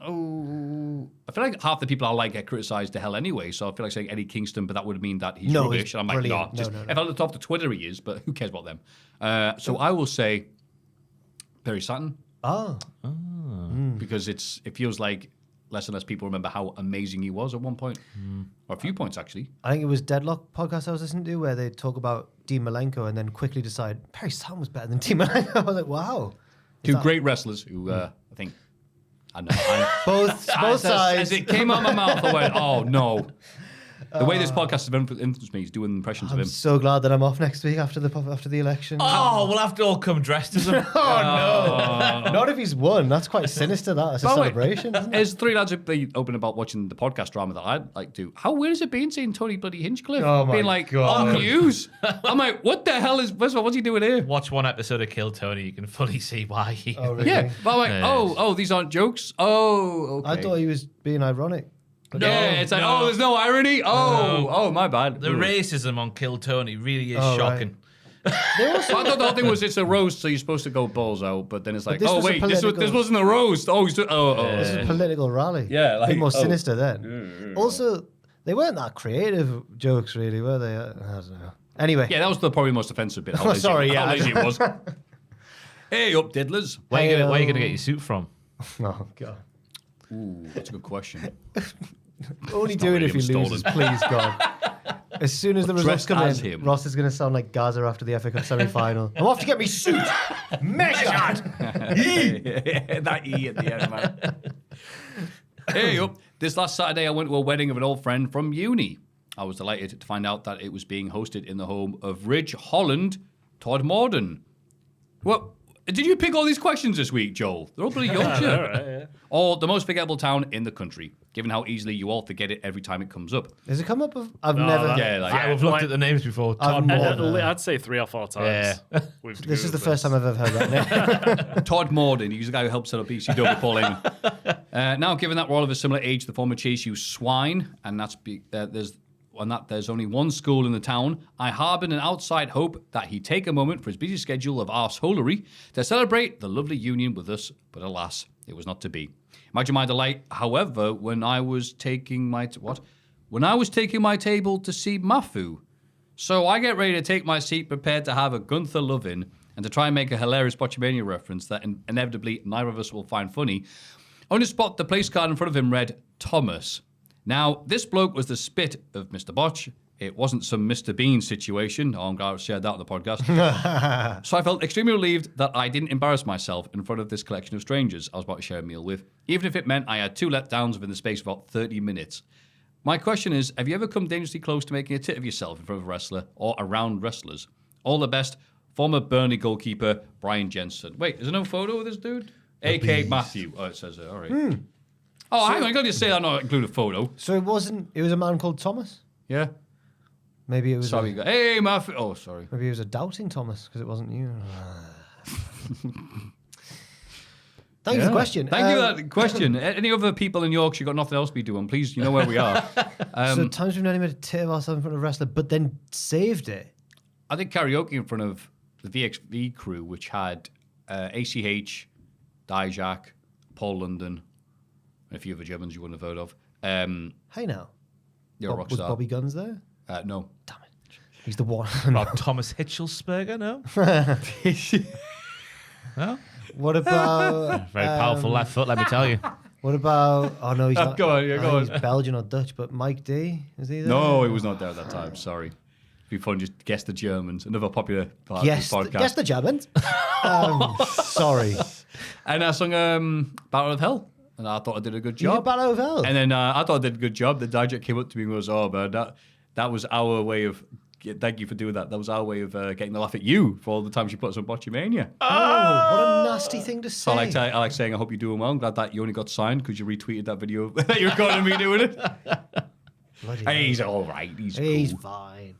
Oh, I feel like half the people I like get criticised to hell anyway. So I feel like saying Eddie Kingston, but that would mean that he's No, rubbish. he's And I'm like, brilliant. no, No. if I looked off the Twitter, he is, but who cares about them? So I will say Perry Saturn because it feels like less and less people remember how amazing he was at one point, or a few points actually. I think it was Deadlock podcast I was listening to where they talk about Dean Malenko and then quickly decide Perry Saturn was better than Dean Malenko. I was like, wow. Two great wrestlers who I think. I know. Both As sides. it came out of my mouth, I went, "Oh no!" The way this podcast has influenced me is doing impressions of I'm him. so glad that I'm off next week after the election. Oh, we'll have to all come dressed as him. Not if he's won. That's quite sinister. That's a By the way, celebration. Isn't it? There's three lads who've been open about watching the podcast drama that I'd like to. How weird has it been seeing Tony bloody Hinchcliffe Oh my being like God. on news? I'm like, what the hell is? First of all, what's he doing here? Watch one episode of Kill Tony, you can fully see why he. Oh, really? Yeah, but I'm like, Yes. oh, these aren't jokes. Oh, okay. I thought he was being ironic. Yeah, it's like, oh, there's no irony. Oh, my bad. The racism on Kill Tony really is Oh, shocking. I thought the whole thing was it's a roast, so you're supposed to go balls out, but then it's like, this oh was a wait, this political- wasn't a roast. Oh, This is a political rally. Yeah, a like, bit more oh. sinister then. Also, they weren't that creative jokes, really, were they? I don't know. Anyway, yeah, that was the probably most offensive bit. How lazy- Sorry, yeah. how lazy it was. Hey, up diddlers. Where are you gonna get your suit from? oh god. Ooh, that's a good question. Only do it really if he stolen. loses, please, God. As soon as the results Dressed come as in, him. Ross is going to sound like Gaza after the FA Cup semi-final. I'm off to get me suit measured. That E at the end, man. Hey, up. This last Saturday, I went to a wedding of an old friend from uni. I was delighted to find out that it was being hosted in the home of Ridge Holland, Todd Morden. What? Did you pick all these questions this week, Joel? They're all bloody Yorkshire. All right, yeah. Or the most forgettable town in the country, given how easily you all forget it every time it comes up. Does it come up? I've No, never. that- Yeah, like, We've looked at the names before. Todd more Morden. than- I'd say 3 or 4 times. Yeah. We've This is the Googled first time I've ever heard that name. Todd Morden, he's the guy who helped set up ECW Pauling. Now, given that we're all of a similar age, the former chase you swine, and there's only one school in the town, I harboured an outside hope that he'd take a moment for his busy schedule of arseholery to celebrate the lovely union with us, but alas, it was not to be. Imagine my delight, however, when I was taking my table to see Maffew. So I get ready to take my seat, prepared to have a Gunther love-in and to try and make a hilarious Botchamania reference that inevitably neither of us will find funny. On the spot, the place card in front of him read Thomas. Now, this bloke was the spit of Mr. Botch. It wasn't some Mr. Bean situation. Oh, I'm glad I shared that on the podcast. So I felt extremely relieved that I didn't embarrass myself in front of this collection of strangers I was about to share a meal with, even if it meant I had 2 letdowns within the space of about 30 minutes. My question is, have you ever come dangerously close to making a tit of yourself in front of a wrestler or around wrestlers? All the best, former Burnley goalkeeper Brian Jensen. Wait, is there no photo of this dude? A.K. Maffew. Oh, it says it. All right. Oh, hang on. I got to say that not include a photo. So it was a man called Thomas? Yeah. Maybe it was. Sorry, hey, Maffew. Oh, sorry. Maybe it was a doubting Thomas because it wasn't you. Thank you for the question. Thank you for that question. Any other people in Yorkshire got nothing else to be doing? Please, you know where we are. So times we've nearly made a tit of ourselves in front of a wrestler, but then saved it. I did karaoke in front of the VXV crew, which had ACH, Dijak, Paul London, and a few other Germans you wouldn't have heard of. Hey now. You're a rock Was star. Bobby Guns there? No. Damn it. He's the one. Not Thomas Hitchelsperger, no? No? What about... Very powerful left foot, let me tell you. What about... Oh, no, he's not. Go on, yeah, go He's on. Belgian or Dutch, but Mike D, is he there? No, he was not there at that time. Sorry. It'd be fun just guess the Germans. Another popular part Yes, of this podcast. yes, the Germans. Sorry. And I sung Battle of Hell. And I thought I did a good You did job. Battle of Hell? And then I thought I did a good job. The Dijak came up to me and goes, "Oh, man, that was our way of... Thank you for doing that. That was our way of getting the laugh at you for all the times you put us on Botchamania." Oh, what a nasty thing to say. So I like saying, I hope you're doing well. I'm glad that you only got signed because you retweeted that video that you recorded me doing it. Bloody Hey, he's hell. all right. He's cool. Fine.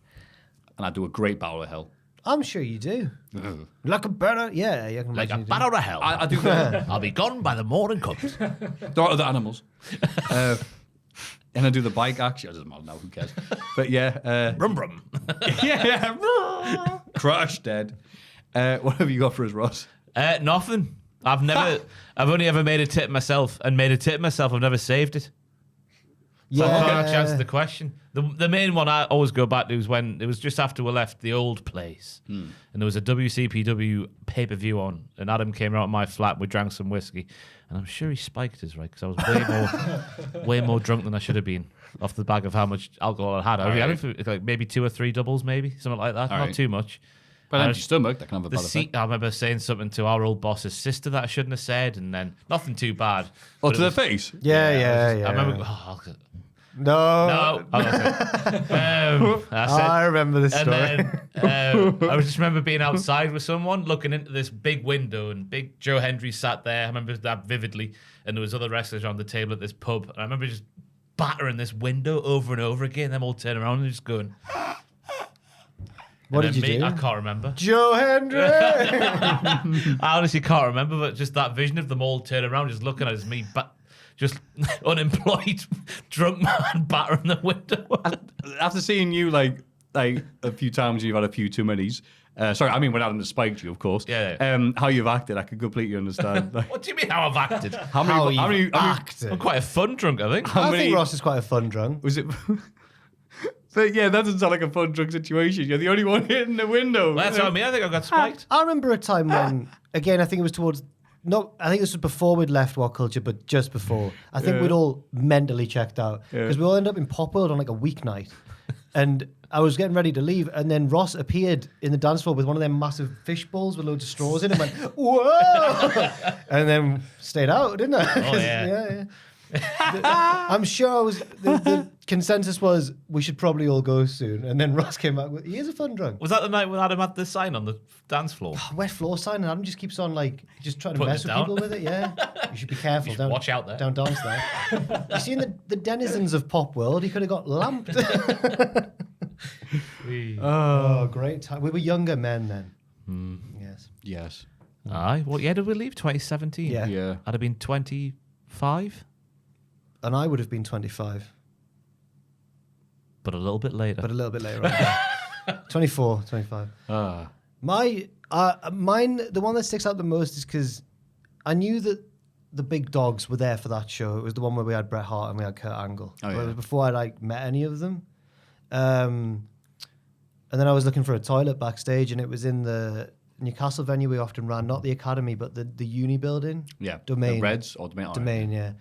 And I do a great Battle of Hell. I'm sure you do. Like a better... Yeah, you can Like a imagine you do. battle of hell. I do the I'll be gone by the morning comes. there are other animals. And I do the bike action. It doesn't matter now, who cares? But yeah. Brum brum. yeah. Crash dead. What have you got for us, Ross? Nothing. I've only ever made a tit myself, and made a tit myself. I've never saved it. So I've not got a chance to the question. The main one I always go back to is when it was just after we left the old place, and there was a WCPW pay-per-view on, and Adam came out of my flat. We drank some whiskey, and I'm sure he spiked us, right? Because I was way more drunk than I should have been off the back of how much alcohol I had. I had like maybe 2 or 3 doubles, maybe something like that. All Not right. too much. But empty stomach, that can have a The bad effect. I remember saying something to our old boss's sister that I shouldn't have said, and then nothing too bad. Oh, But to it the was- face? Yeah. I remember. No. No, I remember this And story. then I just remember being outside with someone, looking into this big window, and Big Joe Hendry sat there. I remember that vividly, and there was other wrestlers around the table at this pub, and I remember just battering this window over and over again. Them all turning around and just going. What And did then you do? I can't remember. Joe Hendry! I honestly can't remember, but just that vision of them all turning around, just looking at us, me, just unemployed, drunk man battering the window. After seeing you like a few times, you've had a few too many's. Sorry, I mean when Adam spiked you, of course. Yeah. How you've acted, I can completely understand. Like, What do you mean how I've acted? how many acted. I'm quite a fun drunk, I think. I many- think Ross is quite a fun drunk. was it? But yeah, that doesn't sound like a fun drunk situation. You're the only one hitting the window. Well, that's what I mean. I think I got spiked. I remember a time when, again, I think it was towards... No, I think this was before we'd left What Culture, but just before. I think we'd all mentally checked out. Because we all ended up in Pop World on like a weeknight. And I was getting ready to leave, and then Ross appeared in the dance floor with one of them massive fish bowls with loads of straws in it and went, whoa! And then stayed out, didn't I? Oh, yeah. I'm sure the consensus was we should probably all go soon. And then Ross came back with, he is a fun drunk. Was that the night when Adam had the sign on the dance floor? Wet floor sign, and Adam just keeps on like just trying to Putting mess it with down. people with it. Yeah, you should be careful. should watch out there. Don't dance there. You seen the denizens of Pop World? He could have got lamped. Oh, great time. We were younger men then. Yes. Yes. Aye. What year did we leave? 2017? Yeah. Yeah. I'd have been 25, And I would have been 25, but a little bit later. but a little bit later on. 24, 25. Mine, the one that sticks out the most is because I knew that the big dogs were there for that show. It was the one where we had Bret Hart and we had Kurt Angle. Oh, It yeah. was before I like met any of them. And then I was looking for a toilet backstage, and it was in the Newcastle venue we often ran, not the Academy, but the Uni building. Yeah. Domain. The Reds or Domain. Domain, yeah.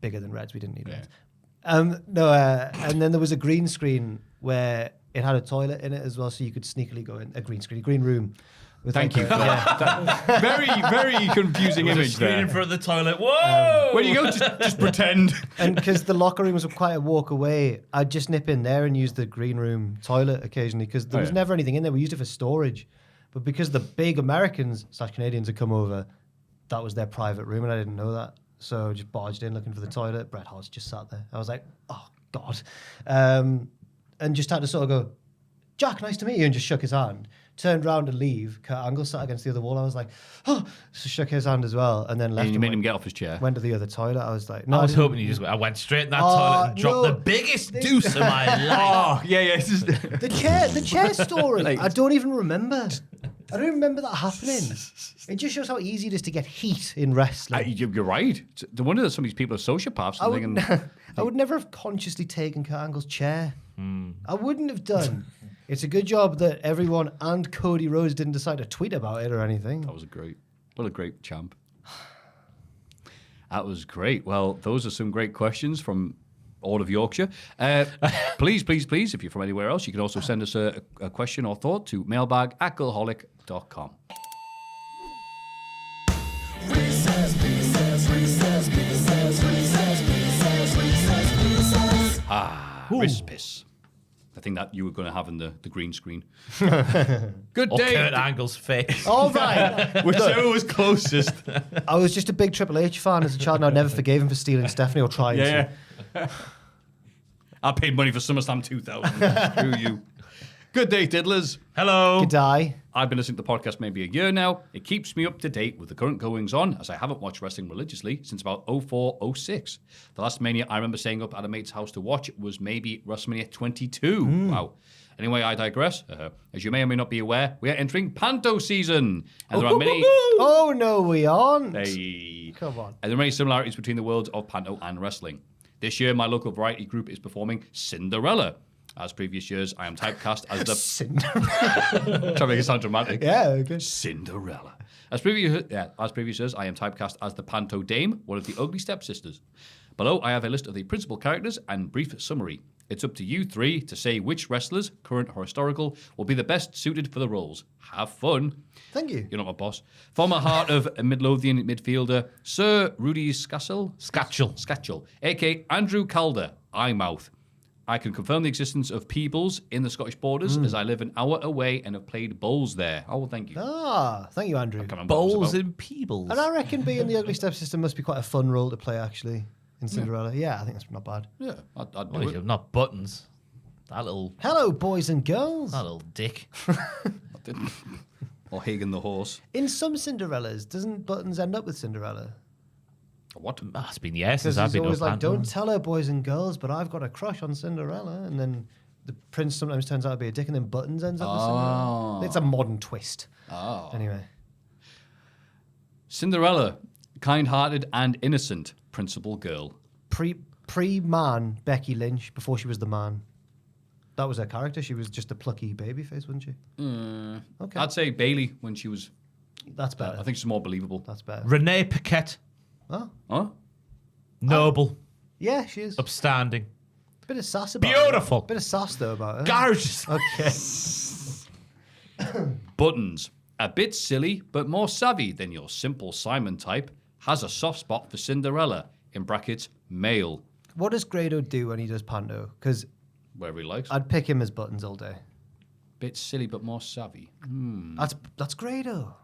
Bigger than Reds. We didn't need Yeah. Reds. And then there was a green screen where it had a toilet in it as well, so you could sneakily go in. A green room. With Thank like you for that. Very, very confusing There was a image screen there. in front of the toilet. Whoa! When you go, just pretend. And because the locker room was quite a walk away, I'd just nip in there and use the green room toilet occasionally because there was yeah. never anything in there. We used it for storage. But because the big Americans / Canadians had come over, that was their private room, and I didn't know that. So I just barged in looking for the toilet. Bret Hart's just sat there. I was like, oh, God. And just had to sort of go, Jack, nice to meet you, and just shook his hand. Turned round to leave. Kurt Angle sat against the other wall. I was like, oh, so shook his hand as well, and then left. And you and made went- him get off his chair. Went to the other toilet. I was like, no, I was didn't. hoping you just went. I went straight in that toilet and dropped no. the biggest deuce of my life. Oh, yeah. It's just The chair story. Like- I don't even remember. I don't remember that happening. It just shows how easy it is to get heat in wrestling. you're right. It's the wonder that some of these people are sociopaths. I And would, thinking, I would never have consciously taken Kurt Angle's chair. I wouldn't have done. It's a good job that everyone and Cody Rhodes didn't decide to tweet about it or anything. What a great champ. That was great. Well, those are some great questions from all of Yorkshire. Please, if you're from anywhere else, you can also send us a question or thought to mailbag@cultaholic.com. Wrist piss. I think that you were going to have in the green screen. Good Or day. Kurt Angle's face. All right. Whichever was closest. I was just a big Triple H fan as a child, and I never forgave him for stealing Stephanie or trying to. Yeah. I paid money for SummerSlam 2000. Screw you. Good day, diddlers. Hello. Good die. I've been listening to the podcast maybe a year now. It keeps me up to date with the current goings on, as I haven't watched wrestling religiously since about 04, 06. The last Mania I remember staying up at a mate's house to watch was maybe WrestleMania 22. Wow. Anyway, I digress. As you may or may not be aware, we are entering Panto season. And there are many... Oh, no, we aren't. Hey. Come on. And there are many similarities between the worlds of Panto and wrestling. This year, my local variety group is performing Cinderella. As previous years, I am typecast as the... Cinderella. Try to make it sound dramatic. Yeah, okay. Cinderella. As previous years, I am typecast as the Panto Dame, one of the ugly stepsisters. Below, I have a list of the principal characters and brief summary. It's up to you three to say which wrestlers, current or historical, will be the best suited for the roles. Have fun. Thank you. You're not my boss. Former Heart of Midlothian midfielder, Sir Rudy Scatchell, a.k.a. Andrew Calder, Eyemouth. I can confirm the existence of Peebles in the Scottish borders, as I live an hour away and have played bowls there. Oh, well, thank you. Ah, thank you, Andrew. Can't remember what it was Bowls about. and Peebles. And I reckon being the ugly stepsister must be quite a fun role to play, actually, in Cinderella. Yeah, I think that's not bad. Yeah, I'd do Well, it. you're not buttons. That little Boys and girls. dick. Or Hagen the horse. In some Cinderellas, doesn't Buttons end up with Cinderella? What? Ah, it's been years Because since I've he's been to a always like, panto. don't tell her, boys and girls, but I've got a crush on Cinderella. And then the prince sometimes turns out to be a dick, and then Buttons ends up with Cinderella. It's a modern twist. Oh. Anyway. Cinderella, kind-hearted and innocent principal girl. Pre-man Becky Lynch, before she was the man. That was her character. She was just a plucky babyface, wasn't she? Okay. I'd say Bailey when she was... That's better. I think she's more believable. That's better. Renee Paquette. Oh, Huh? Noble. yeah, she is. Upstanding. Bit of sass about her. Beautiful. Bit of sass, though, about her. Gorgeous. Okay. Buttons. A bit silly, but more savvy than your simple Simon type. Has a soft spot for Cinderella. In brackets, male. What does Grado do when he does Panto? Because Wherever he likes. I'd pick him as Buttons all day. Bit silly, but more savvy. That's Grado.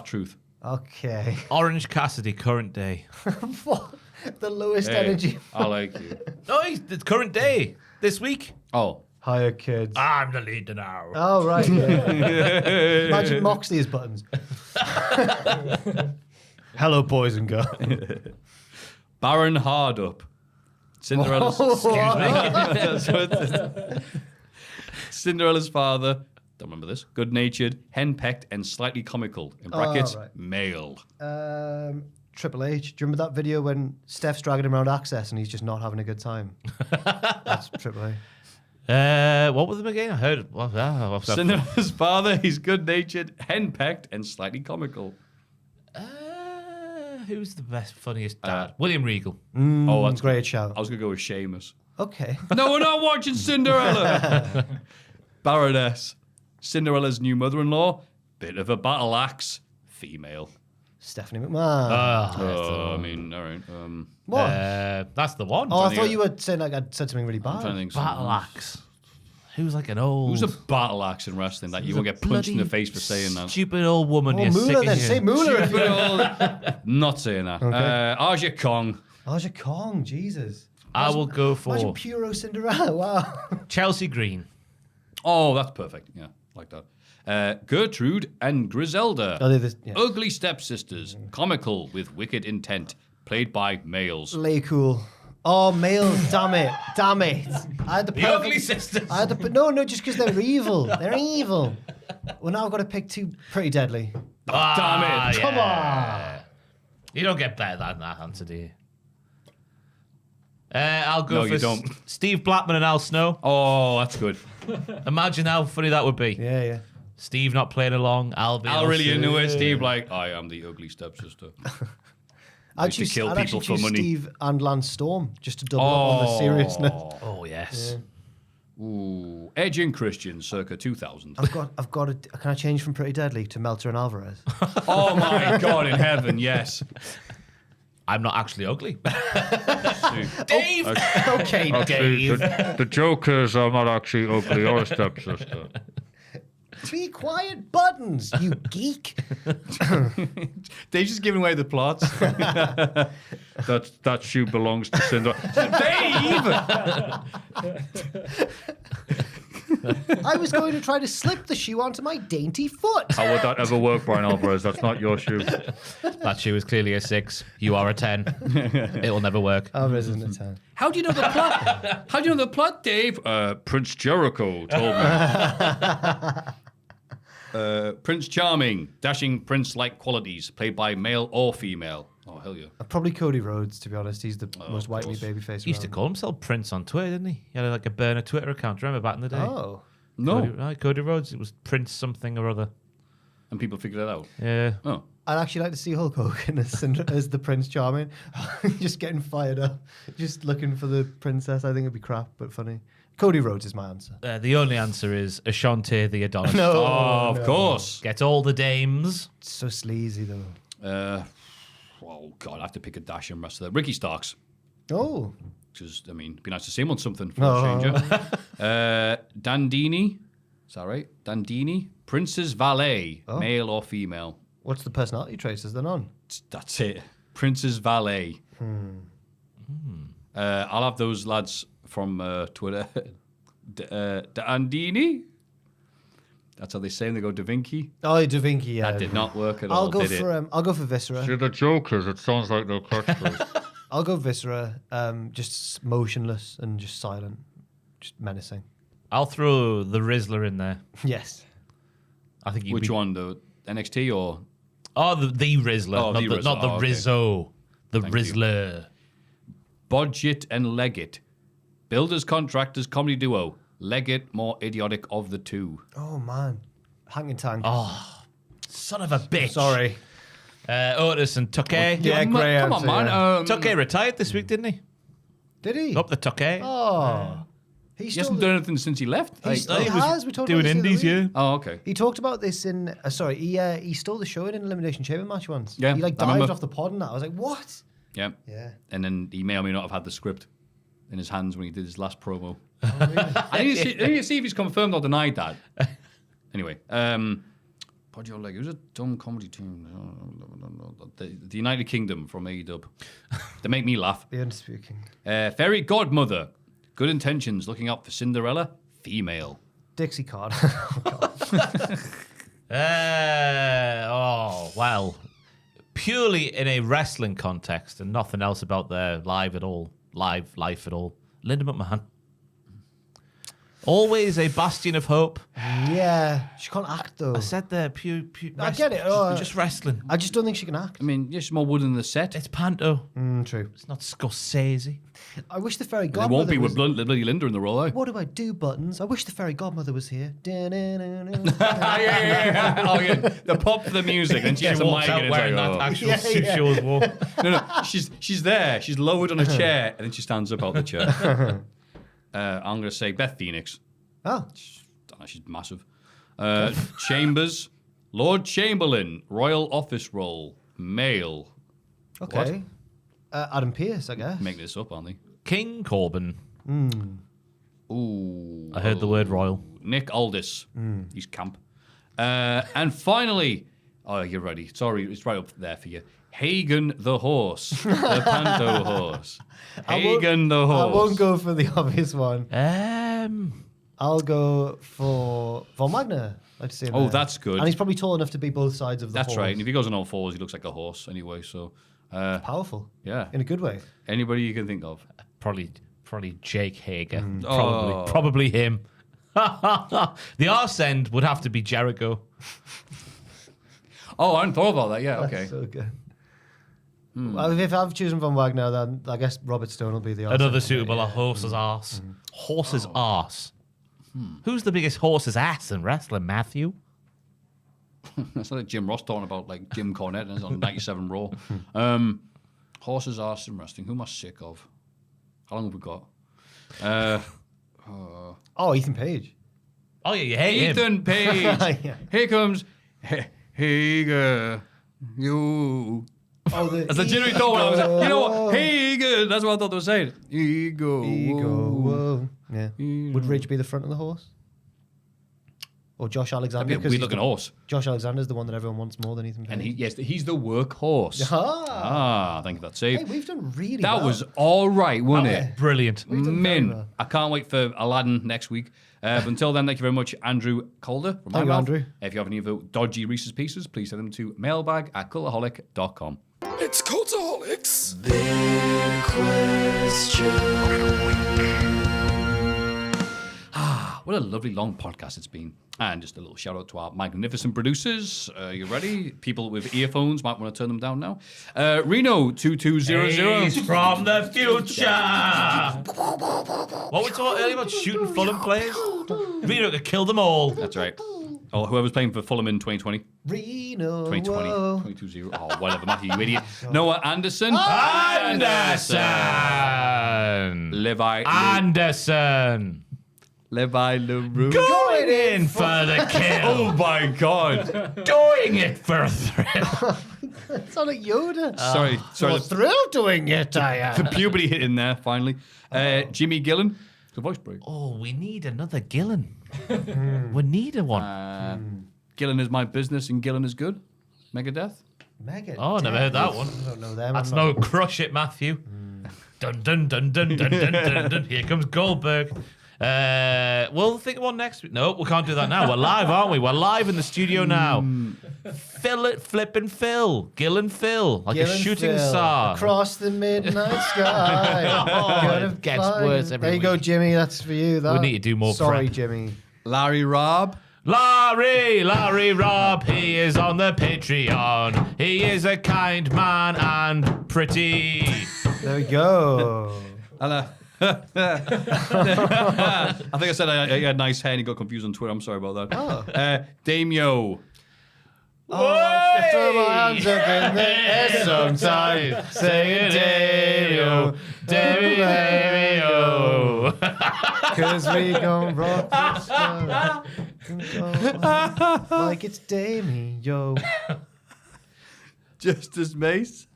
Truth. Okay. Orange Cassidy, current day. What? The lowest Hey, energy. I like you. No, it's current day. This week. Oh. Hiya, kids. I'm the leader now. Oh, right. Yeah. Imagine Moxley as Buttons. Hello, boys and girls. Baron Hardup. Cinderella's... That's what it is. Cinderella's father... Don't remember this. Good-natured, hen-pecked, and slightly comical. In brackets, right. male. Triple H. Do you remember that video when Steph's dragging him around Access and he's just not having a good time? That's Triple H. What was them again? I heard it. Cinderella's father, he's good-natured, hen-pecked, and slightly comical. Who's the best, funniest dad? William Regal. Oh, that's Great good. shout. I was going to go with Seamus. Okay. No, we're not watching Cinderella. Baroness. Cinderella's new mother-in-law. Bit of a battle axe. Female. Stephanie McMahon. I mean, all right. What? That's the one. Oh, I trying to thought get- you were saying like I'd said something really I'm trying to bad. think. Battle axe. Who's like an old... Who's a battle axe in wrestling that you will get punched in the face for saying that? Stupid old woman. Oh, You're sick Moolah of then. you. Say Moolah. if you- Not saying that. Okay. Aja Kong. Aja Kong, Jesus. I will go for Imagine Puro Cinderella. Wow. Chelsea Green. Oh, that's perfect. Yeah, like that. Gertrude and Griselda. Oh, they're the- yeah. Ugly stepsisters. Comical with wicked intent. Played by males. Lay cool. Oh, males, damn it. I had the The ugly sisters. I had to put, no, just because they're evil. They're evil. Well, now I've got to pick two pretty deadly. Damn it. Come on. You don't get better than that answer, do you? I'll go No, for you don't. Steve Blackman and Al Snow. Oh, that's good. Imagine how funny that would be. Yeah. Steve not playing along. Al being Al all really serious. into it. Steve like, I am the ugly stepsister. I'd used to kill I'd people actually for choose money. Steve and Lance Storm just to double up on the seriousness. Oh, yes. Ooh, Edge and Christian, circa 2000. I've got to. Can I change from pretty deadly to Meltzer and Alvarez? Oh my God in heaven, yes. I'm not actually ugly. Dave! Okay, Dave. The joke is I'm not actually ugly or a stepsister. Be quiet, Buttons, you geek. Dave's just giving away the plots. That shoe belongs to Cinder. I was going to try to slip the shoe onto my dainty foot. How would that ever work, Brian Alvarez? That's not your shoe. That shoe is clearly a 6. You are a 10. It will never work. Alvarez isn't a 10. How do you know the plot? How do you know the plot, Dave? Prince Jericho told me. Prince Charming, dashing prince-like qualities, played by male or female. Oh, hell yeah. Probably Cody Rhodes, to be honest. He's the most whitely course. babyface. He used to call himself Prince on Twitter, didn't he? He had like a burner Twitter account. Remember back in the day? Oh. No. Cody Rhodes. It was Prince something or other. And people figured it out. Yeah. Oh. I'd actually like to see Hulk Hogan as the Prince Charming. Just getting fired up. Just looking for the princess. I think it'd be crap, but funny. Cody Rhodes is my answer. The only answer is Ashante the Adonis. No. Oh, of no. course. Get all the dames. It's so sleazy, though. Oh, God, I have to pick a dash and rest of that. Ricky Starks. Oh. Just, I mean, it'd be nice to see him on something for Oh. a changer. Dandini. Is that right? Dandini. Prince's valet, male or female. What's the personality traits? Is there none? That's it. Prince's valet. I'll have those lads from Twitter. Dandini. That's how they say them. They go Da Vinci. Oh, Da Vinci, yeah. That did not work at all, I'll go did for it? I'll go for Viscera. See, the joke is it sounds like their catchphrase. I'll go Viscera. Just motionless and just silent, just menacing. I'll throw the Rizzler in there. Yes. I think Which one? The NXT or? Oh, the Rizzler. Oh, not the the, Rizzler. not the Oh, okay. Rizzo. The Thank you. Rizzler. Bodgett and Leggett. Builders, contractors, comedy duo. Leggett, more idiotic of the two. Oh man, Hanging Tank. Oh, son of a bitch. Sorry. Otis and Tuckey. Yeah, great Come on, answer, man. yeah. Tuckey retired this week, didn't he? Did he? Up the Tuckey. Oh. He hasn't done anything since he left. He Like- has. We talked doing about this the other indies, week. yeah. Oh, okay. He talked about this in. Sorry, he stole the show in an Elimination Chamber match once. Yeah, He like I remember. dived off the pod and that. I was like, what? Yeah. Yeah. And then he may or may not have had the script in his hands when he did his last promo. Oh, I need to see if he's confirmed or denied that. Anyway, Podjo Leg, who's a dumb comedy team? The United Kingdom from AEW. They make me laugh. The Undisputed King. Fairy Godmother. Good intentions, looking out for Cinderella. Female. Dixie Card. Well, purely in a wrestling context and nothing else about their life at all. Linda McMahon. Always a bastion of hope. Yeah. She can't act though. I said there, pure I get it. Oh, just wrestling. I just don't think she can act. I mean, yes, more wood in the set. It's panto. True. It's not Scorsese. I wish the Fairy It Godmother won't be was... with bloody Linda in the role, eh? What do I do, Buttons? I wish the Fairy Godmother was here. Oh, yeah. The pop the music, and she has a mic and it's like, oh. actual Yeah, suit yeah. she always wore. No, she's there. She's lowered on a chair, and then she stands up out the chair. I'm going to say Beth Phoenix. Oh. She's massive. Chambers, Lord Chamberlain, Royal Office role, male. Okay. Adam Pearce, I guess. Make this up, aren't they? King Corbin. Ooh. I heard the word royal. Nick Aldis. He's camp. And finally, oh, you're ready. Sorry, it's right up there for you. Hagen the horse. The panto horse. Hagen the horse. I won't go for the obvious one. I'll go for Von Wagner. I'd say. Oh, that's good. And he's probably tall enough to be both sides of the That's horse. right. And if he goes on all fours, he looks like a horse anyway. So, Powerful. yeah. In a good way. Anybody you can think of. Probably Jake Hager. Oh. Probably him. The arse end would have to be Jericho. Oh, I hadn't thought about that. Yeah, okay. That's so good. Well, if I've chosen Von Wagner, then I guess Robert Stone will be the Another arse. suitable, a horse's arse. Horse's arse. Who's the biggest horse's ass in wrestling, Maffew? That's like Jim Ross talking about like Jim Cornette and it's on 97 Raw. Horses arse in wrestling. Who am I sick of? How long have we got? Oh, Ethan Page. Oh, yeah, you hate him. Ethan Page. Yeah. Here comes Hager. You. Oh, the That's literally thought what I was saying. You know what? Hager. That's what I thought they were saying. Ego. Whoa. Yeah. Would Ridge be the front of the horse? Or Josh Alexander? That'd be a 'Cause weird he's looking the- horse. Josh Alexander's the one that everyone wants more than Ethan Page. And he's the workhorse. Thank you for that save. Hey, we've done really That well. was all right, wasn't it? Brilliant. We've done very Min. well. I can't wait for Aladdin next week. But until then, thank you very much, Andrew Calder. From Thank you, my mouth. Andrew. If you have any of the dodgy Reese's Pieces, please send them to mailbag@cultaholic.com. It's Cultaholics. What a lovely long podcast it's been. And just a little shout out to our magnificent producers. You ready? People with earphones might want to turn them down now. Reno2200. He's from the future. What we talking earlier about shooting Fulham players? Reno could kill them all. That's right. Oh, whoever's playing for Fulham in 2020. Reno. 2020. whoa. 22-0. Oh, whatever, Matthew, you idiot. Noah Anderson. Anderson. Levi. Anderson. Levi LaRue. Going in for the kill. Oh, my God. Doing it for a thrill. It's not like Yoda. Sorry. So thrilled doing it, I am. The puberty hit in there, finally. Jimmy Gillen. The voice break. Oh, we need another Gillen. We need a one. Gillen is my business and Gillen is good. Megadeth. Megan. Oh, never heard that one. I don't know them. That's I'm no not- crush it, Maffew. Dun dun dun dun dun dun dun dun. Here comes Goldberg. We'll think of one next week. No, we can't do that now. We're live, aren't we? We're live in the studio now. Flippin' Phil. Gillen Phil. Like Gillen a shooting Phil, star. across the midnight sky. Oh, Gonna it gets fly. worse every There you go, week. Jimmy. That's for you. That. need to do more Sorry, prep. Jimmy. Larry Robb. Larry Robb, he is on the Patreon. He is a kind man and pretty. There we go. Hello. I think I said I had nice hair and he got confused on Twitter. I'm sorry about that. Oh. Damio. I throw my hands up in the air sometimes, saying Damio, Damio, because we gon' rock this stuff. Like it's Damio. Justice Mace.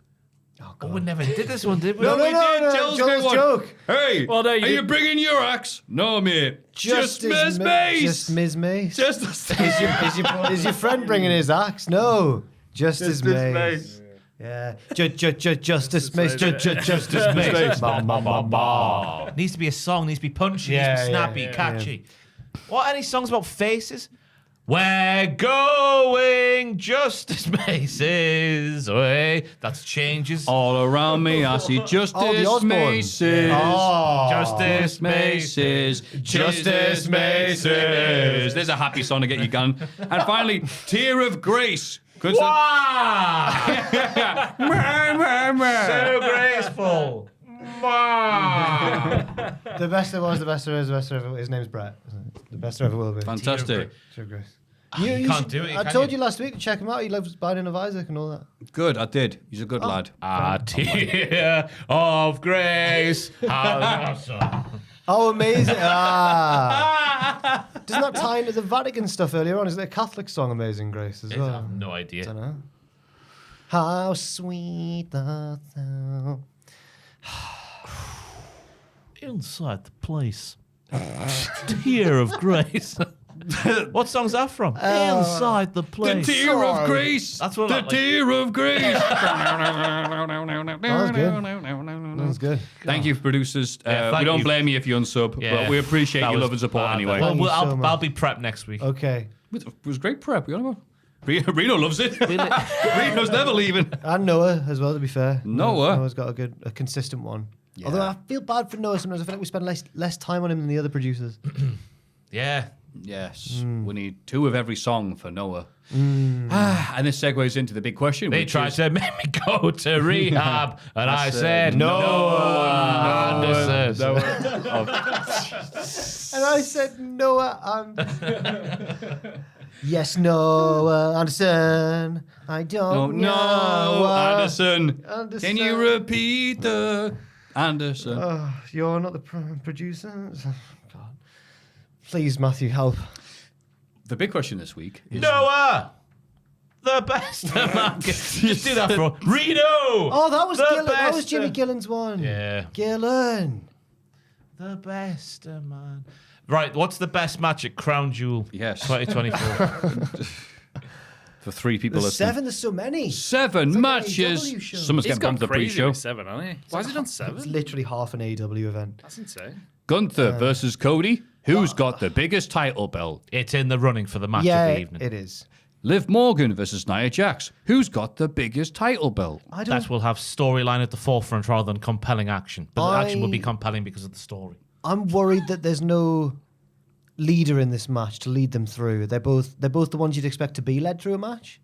Oh, we never did this one, did we? No, Joe's Joe's one. joke. Hey, Well, no, you are you did- bringing your axe? No, mate. Just Ms. Ma- Mace. Just Ms. Mace. Just Is your friend bringing his axe? No. Justice Justice Mace. Mace. Yeah. Justice Mace. Justice Mace. Needs to be a song, needs to be punchy, Yeah, needs to be snappy, yeah, catchy. What, any songs about faces? We're going Justice Mace's way. That's changes. all around me. I see Justice Oh, the Osbournes. Maces. Oh. Justice Maces. Justice Maces. There's a happy song to get you going. And finally, Tear of Grace. Good Wow! So graceful. Wow. The best there was, the best there is, the best there ever. His name's Brett. Isn't it? The best there ever will be. Fantastic. Sure, Grace. You can't do it, I can told you? you last week to check him out. He loves Binding of Isaac and all that. Good, I did. He's a good lad. A tear of grace. Oh, amazing. Doesn't that tie into the Vatican stuff earlier on? Isn't it a Catholic song, Amazing Grace, as I well? have no idea. I don't know. How sweet the sound. Inside the place. Tear of grace. What song's that from? Inside the The place. Tear of Grace. That's what The I like. Tear of Grace. That was good. Sounds good. Thank you, producers. Yeah, we thank don't you. blame you if you unsub, Yeah. but we appreciate That your was love and support bad. anyway. Well, Thank you so much. I'll be prepped next week. Okay. It was great prep. We don't know. Reno loves it. Reno's never leaving. And Noah as well, to be fair. Noah? Noah's got a consistent one. Although I feel bad for Noah sometimes. I feel like we spend less time on him than the other producers. Yeah. Yes, we need 2 of every song for Noah. And this segues into the big question. They which tried is, to make me go to rehab, and I said, Noah Anderson. And I said Noah Anderson. Yes, Noah Anderson. I don't know. Anderson. Anderson. Can you repeat the Anderson? Oh, you're not the producer. God. Please, Maffew, help. The big question this week is Noah! The best man. Just do that for Reno! Oh, that was The Gillen. That was best, Jimmy Gillen's one. Yeah. Gillen. The best man. Right, what's the best match at Crown Jewel? Yes. 2024. for 3 people There's listening. 7. There's so many. 7 like an matches. AEW show. Someone's He's getting bumped gone the crazy pre-show. with 7, hasn't he? Why has he done It's 7? literally half an AEW event. That's insane. Gunther versus Cody. Who's got the biggest title belt? It's in the running for the match Yeah, of the evening. it is. Liv Morgan versus Nia Jax. Who's got the biggest title belt? I don't. That will have storyline at the forefront rather than compelling action. But the action will be compelling because of the story. I'm worried that there's no leader in this match to lead them through. They're both the ones you'd expect to be led through a match.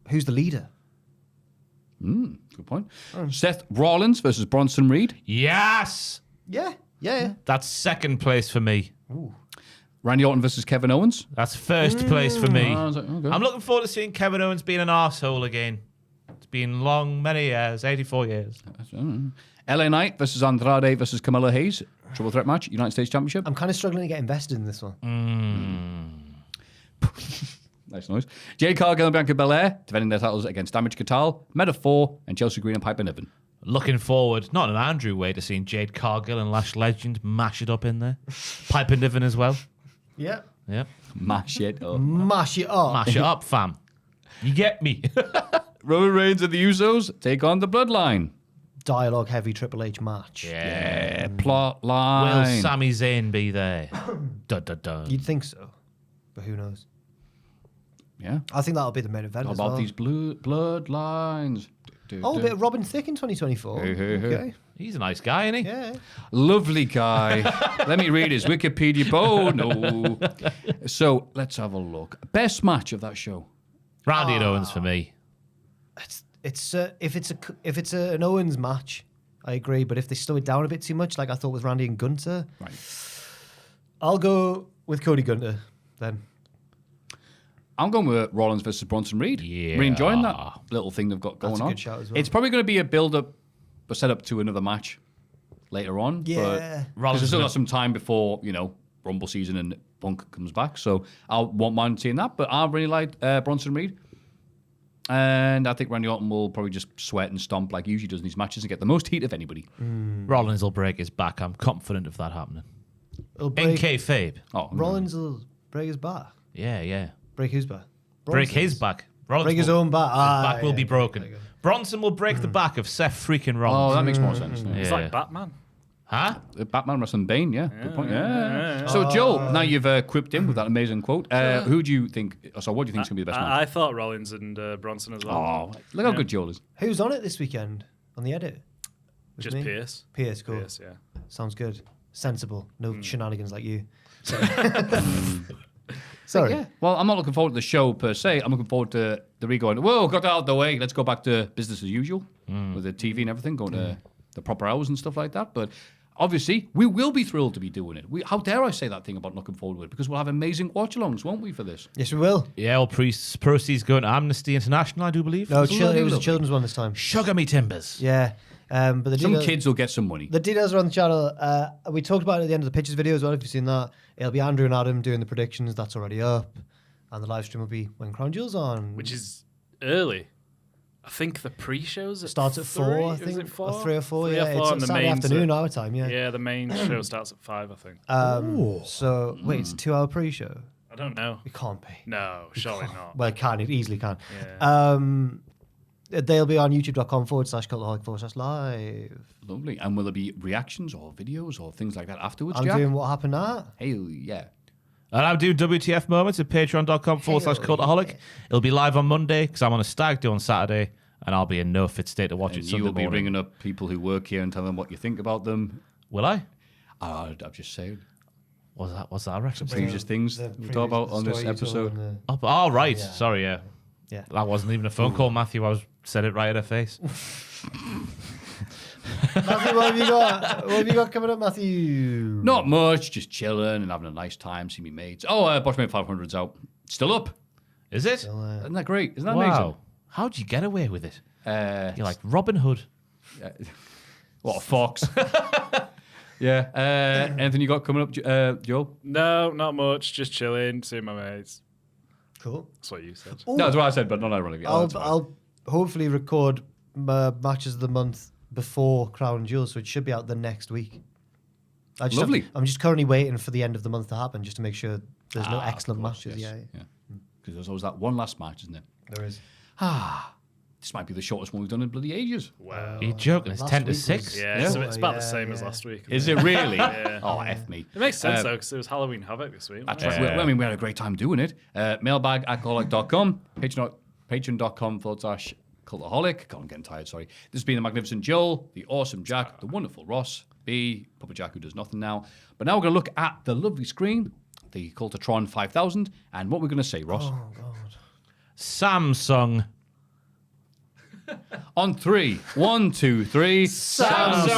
Who's the leader? Good point. Seth Rollins versus Bronson Reed. Yes! Yeah. That's second place for me. Randy Orton versus Kevin Owens. That's first place for me. I was like, okay. I'm looking forward to seeing Kevin Owens being an arsehole again. It's been many years, 84 years. LA Knight versus Andrade versus Camilla Hayes. Triple threat match, United States Championship. I'm kind of struggling to get invested in this one. Nice noise. Jade Cargill and Bianca Belair defending their titles against Damage Katal, Meta-4, and Chelsea Green and Piper Niven. Looking forward, not in an Andrew way, to seeing Jade Cargill and Lash Legend mash it up in there. Piper Niven as well. Yeah. Yeah. Mash it up. Mash it up. Mash it up, fam. You get me. Roman Reigns and the Usos take on the Bloodline. Dialogue heavy Triple H match. Yeah, plot line. Will Sami Zayn be there? Dun, dun, dun. You'd think so, but who knows? Yeah. I think that'll be the main event How as about well. these bloodlines? Oh, a bit of Robin Thicke in 2024. Hey, hey, hey. Okay. He's a nice guy, isn't he? Yeah. Lovely guy. Let me read his Wikipedia. Oh, no. So let's have a look. Best match of that show. Randy and Owens for me. If it's an Owens match, I agree. But if they slow it down a bit too much, like I thought with Randy and Gunther, Right. I'll go with Cody Gunther then. I'm going with Rollins versus Bronson Reed. Yeah. We're enjoying that little thing they've got going That's a on. good shout as well. It's probably going to be a build-up, a setup to another match later on. Yeah. Because there's still got some time before, Rumble season and Punk comes back. So I won't mind seeing that. But I really like Bronson Reed. And I think Randy Orton will probably just sweat and stomp like he usually does in these matches and get the most heat of anybody. Rollins will break his back. I'm confident of that happening. It'll In break, kayfabe. Oh, Rollins will break his back. Yeah. Break whose back? Break Bronson's. his back. Rollins Break his will- own back. His back will be broken. there you go. Bronson will break the back of Seth freaking Rollins. Oh, that makes more sense. now. It's Yeah. like Batman. Huh? Batman wrestling Bane, yeah. Good point. Yeah. So, Joel, now you've quipped in with that amazing quote. Who do you think, so what do you think is going to be the best match? I thought Rollins and Bronson as well. Oh, look how good Joel is. Who's on it this weekend on the edit? With Just me? Pierce. Pierce, cool. Pierce, yeah. Sounds good. Sensible. No shenanigans like you. Sorry. Yeah. Well, I'm not looking forward to the show per se. I'm looking forward to the going, whoa, got that out of the way. Let's go back to business as usual with the TV and everything, going to the proper hours and stuff like that. But obviously, we will be thrilled to be doing it. How dare I say that thing about looking forward to it? Because we'll have amazing watch-alongs, won't we, for this? Yes, we will. Yeah, all proceeds going to Amnesty International, I do believe. No, It's it lovely, was a lovely. children's one this time. Sugar me timbers. Yeah. But the Some details- kids will get some money. The details are on the channel. We talked about it at the end of the Pitches video as well, if you've seen that. It'll be Andrew and Adam doing the predictions. That's already up. And the live stream will be when Crown Jewel's on. Which is early. I think the pre-shows starts at 4, I think. Is it 4? Or 3 or 4, 3 yeah. or 4, and It's the Saturday mains afternoon, are- our time, yeah. Yeah, the main show starts at 5, I think. So, wait, it's a 2-hour pre-show? I don't know. It can't be. No, surely not. Well, it can. It easily can. Yeah. They'll be on youtube.com/cultaholic/live. Lovely. And will there be reactions or videos or things like that afterwards, I'm Jack? doing What Happened At. Hell yeah. And I'm doing WTF moments at patreon.com/cultaholic. It'll be live on Monday because I'm on a stag do on Saturday, and I'll be in no fit state to watch And it you Sunday will be morning. ringing up people who work here and telling them what you think about them. Will I? I'm just saying. What's that reference? Previous things we talk about on this episode. Oh, right. Sorry, yeah. Yeah. That wasn't even a phone call, Maffew. I said it right in her face. Matthew, what have you got coming up, Matthew? Not much, just chilling and having a nice time, see me mates. Oh, Boschman 500's out. Still up. Is it? Isn't that great? Isn't that Wow. amazing? How'd you get away with it? You're You're like Robin Hood. what a fox. Yeah. Anything you got coming up, Joel? No, not much. Just chilling, seeing my mates. Cool. That's what you said. No, that's what I said, but not ironically. I'll hopefully record my matches of the month before Crown Jewels, so it should be out the next week. Lovely. I'm just currently waiting for the end of the month to happen, just to make sure there's no excellent matches. Yes. Yeah, Because there's always that one last match, isn't there? there is. This might be the shortest one we've done in bloody ages. Wow. You're joking. It's Last 10 to week 6. Yeah, so it's about the same as last week. Is it really? Yeah. Oh, F me. It makes sense though, because it was Halloween Havoc this week. That's right. Well, I mean, we had a great time doing it. Mailbag at cultaholic.com, patreon.com/cultaholic. God, I'm getting tired, sorry. This has been the magnificent Joel, the awesome Jack, the wonderful Ross, B, Papa Jack, who does nothing now. But now we're going to look at the lovely screen, the Cultatron 5000, and what we're going to say, Ross. Oh God. Samsung. On 3, 1, 2, 3. Samsung.